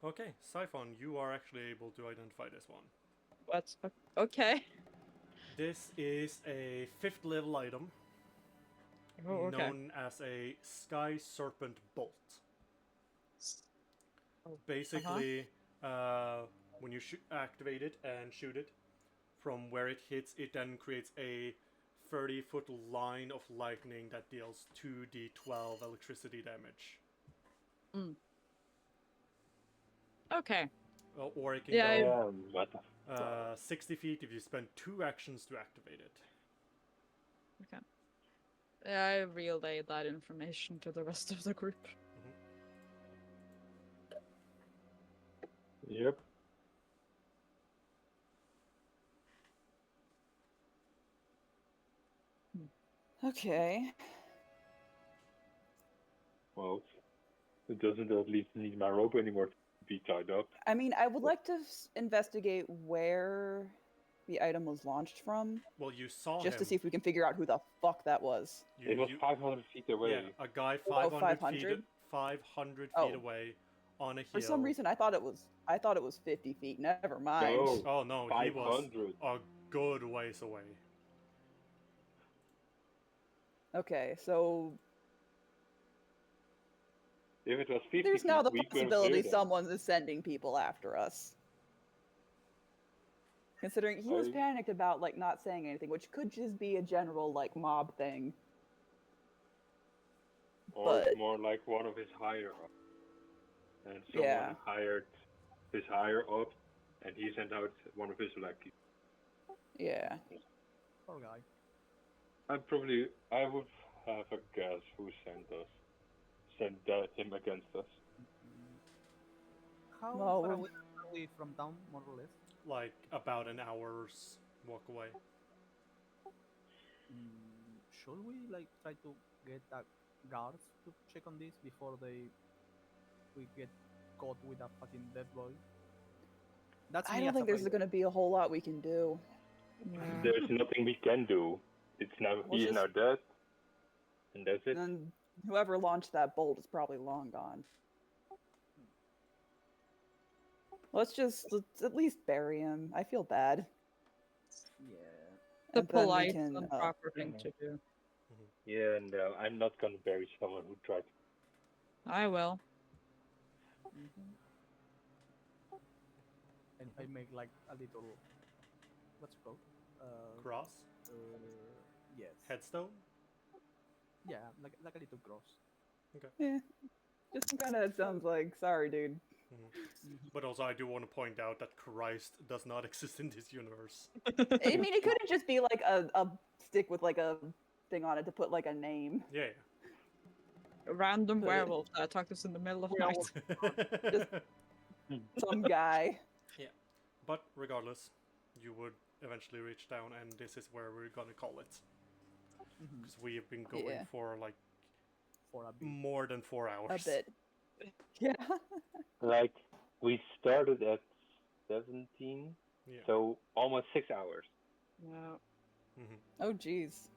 Okay, Siphon, you are actually able to identify this one. What's okay? This is a 5th level item Oh, okay. known as a Sky Serpent Bolt. Basically, when you activate it and shoot it, from where it hits, it then creates a 30-foot line of lightning that deals 2d12 electricity damage. Okay. Or it can Yeah, go what the 60 feet if you spend 2 actions to activate it. Okay. Yeah, I relayed that information to the rest of the group. Yep. Okay. Well, it doesn't at least need my rope anymore to be tied up. I mean, I would like to investigate where the item was launched from, Well, you saw just him. to see if we can figure out who the fuck that was. It was 500 feet away. Yeah, a guy Oh, 500 feet 500? 500 Oh. feet away on a hill. For some reason, I thought it was 50 feet. Never mind. No. Oh no, he was 500. a good ways away. Okay, so If it was 50 there's now the feet, we could have possibility cleared it. someone is sending people after us. Considering he was I- panicked about not saying anything, which could just be a general mob thing. Or it's but- more like one of his higher ups. And someone Yeah. hired his higher up, and he sent out one of his lackeys. Yeah. Poor guy. I would have a guess who sent him against us. How Well, far we're- away are we from town, more or less? Like about an hour's walk away. Should we try to get guards to check on this before we get caught with a fucking dead boy? That's I me don't as think a there's player. going to be a whole lot we can do. Yeah. There's nothing we can do. It's now We'll he's just- now dead, and that's it. And whoever launched that bolt is probably long gone. Let's at least bury him. I feel bad. Yeah. The And then we polite can, and proper thing to do. Yeah, and I'm not gonna bury someone who tried. I will. And I make a little, what's it called? Cross? Yes. Headstone? Yeah, like a little cross. Just some kind of sounds like, sorry, dude. But also I do want to point out that Christ does not exist in this universe. I mean, it couldn't just be a stick with a thing on it to put a name. Yeah. A random But- werewolf that attacked us in the middle of Werewolf. night. Some guy. But regardless, you would eventually reach down, and this is where we're gonna call it. Because we have been going Yeah. for For a bit. more than 4 hours. A bit. Yeah. Like we started at 17, Yeah. so almost 6 hours. Yeah. Mhm. Oh, jeez.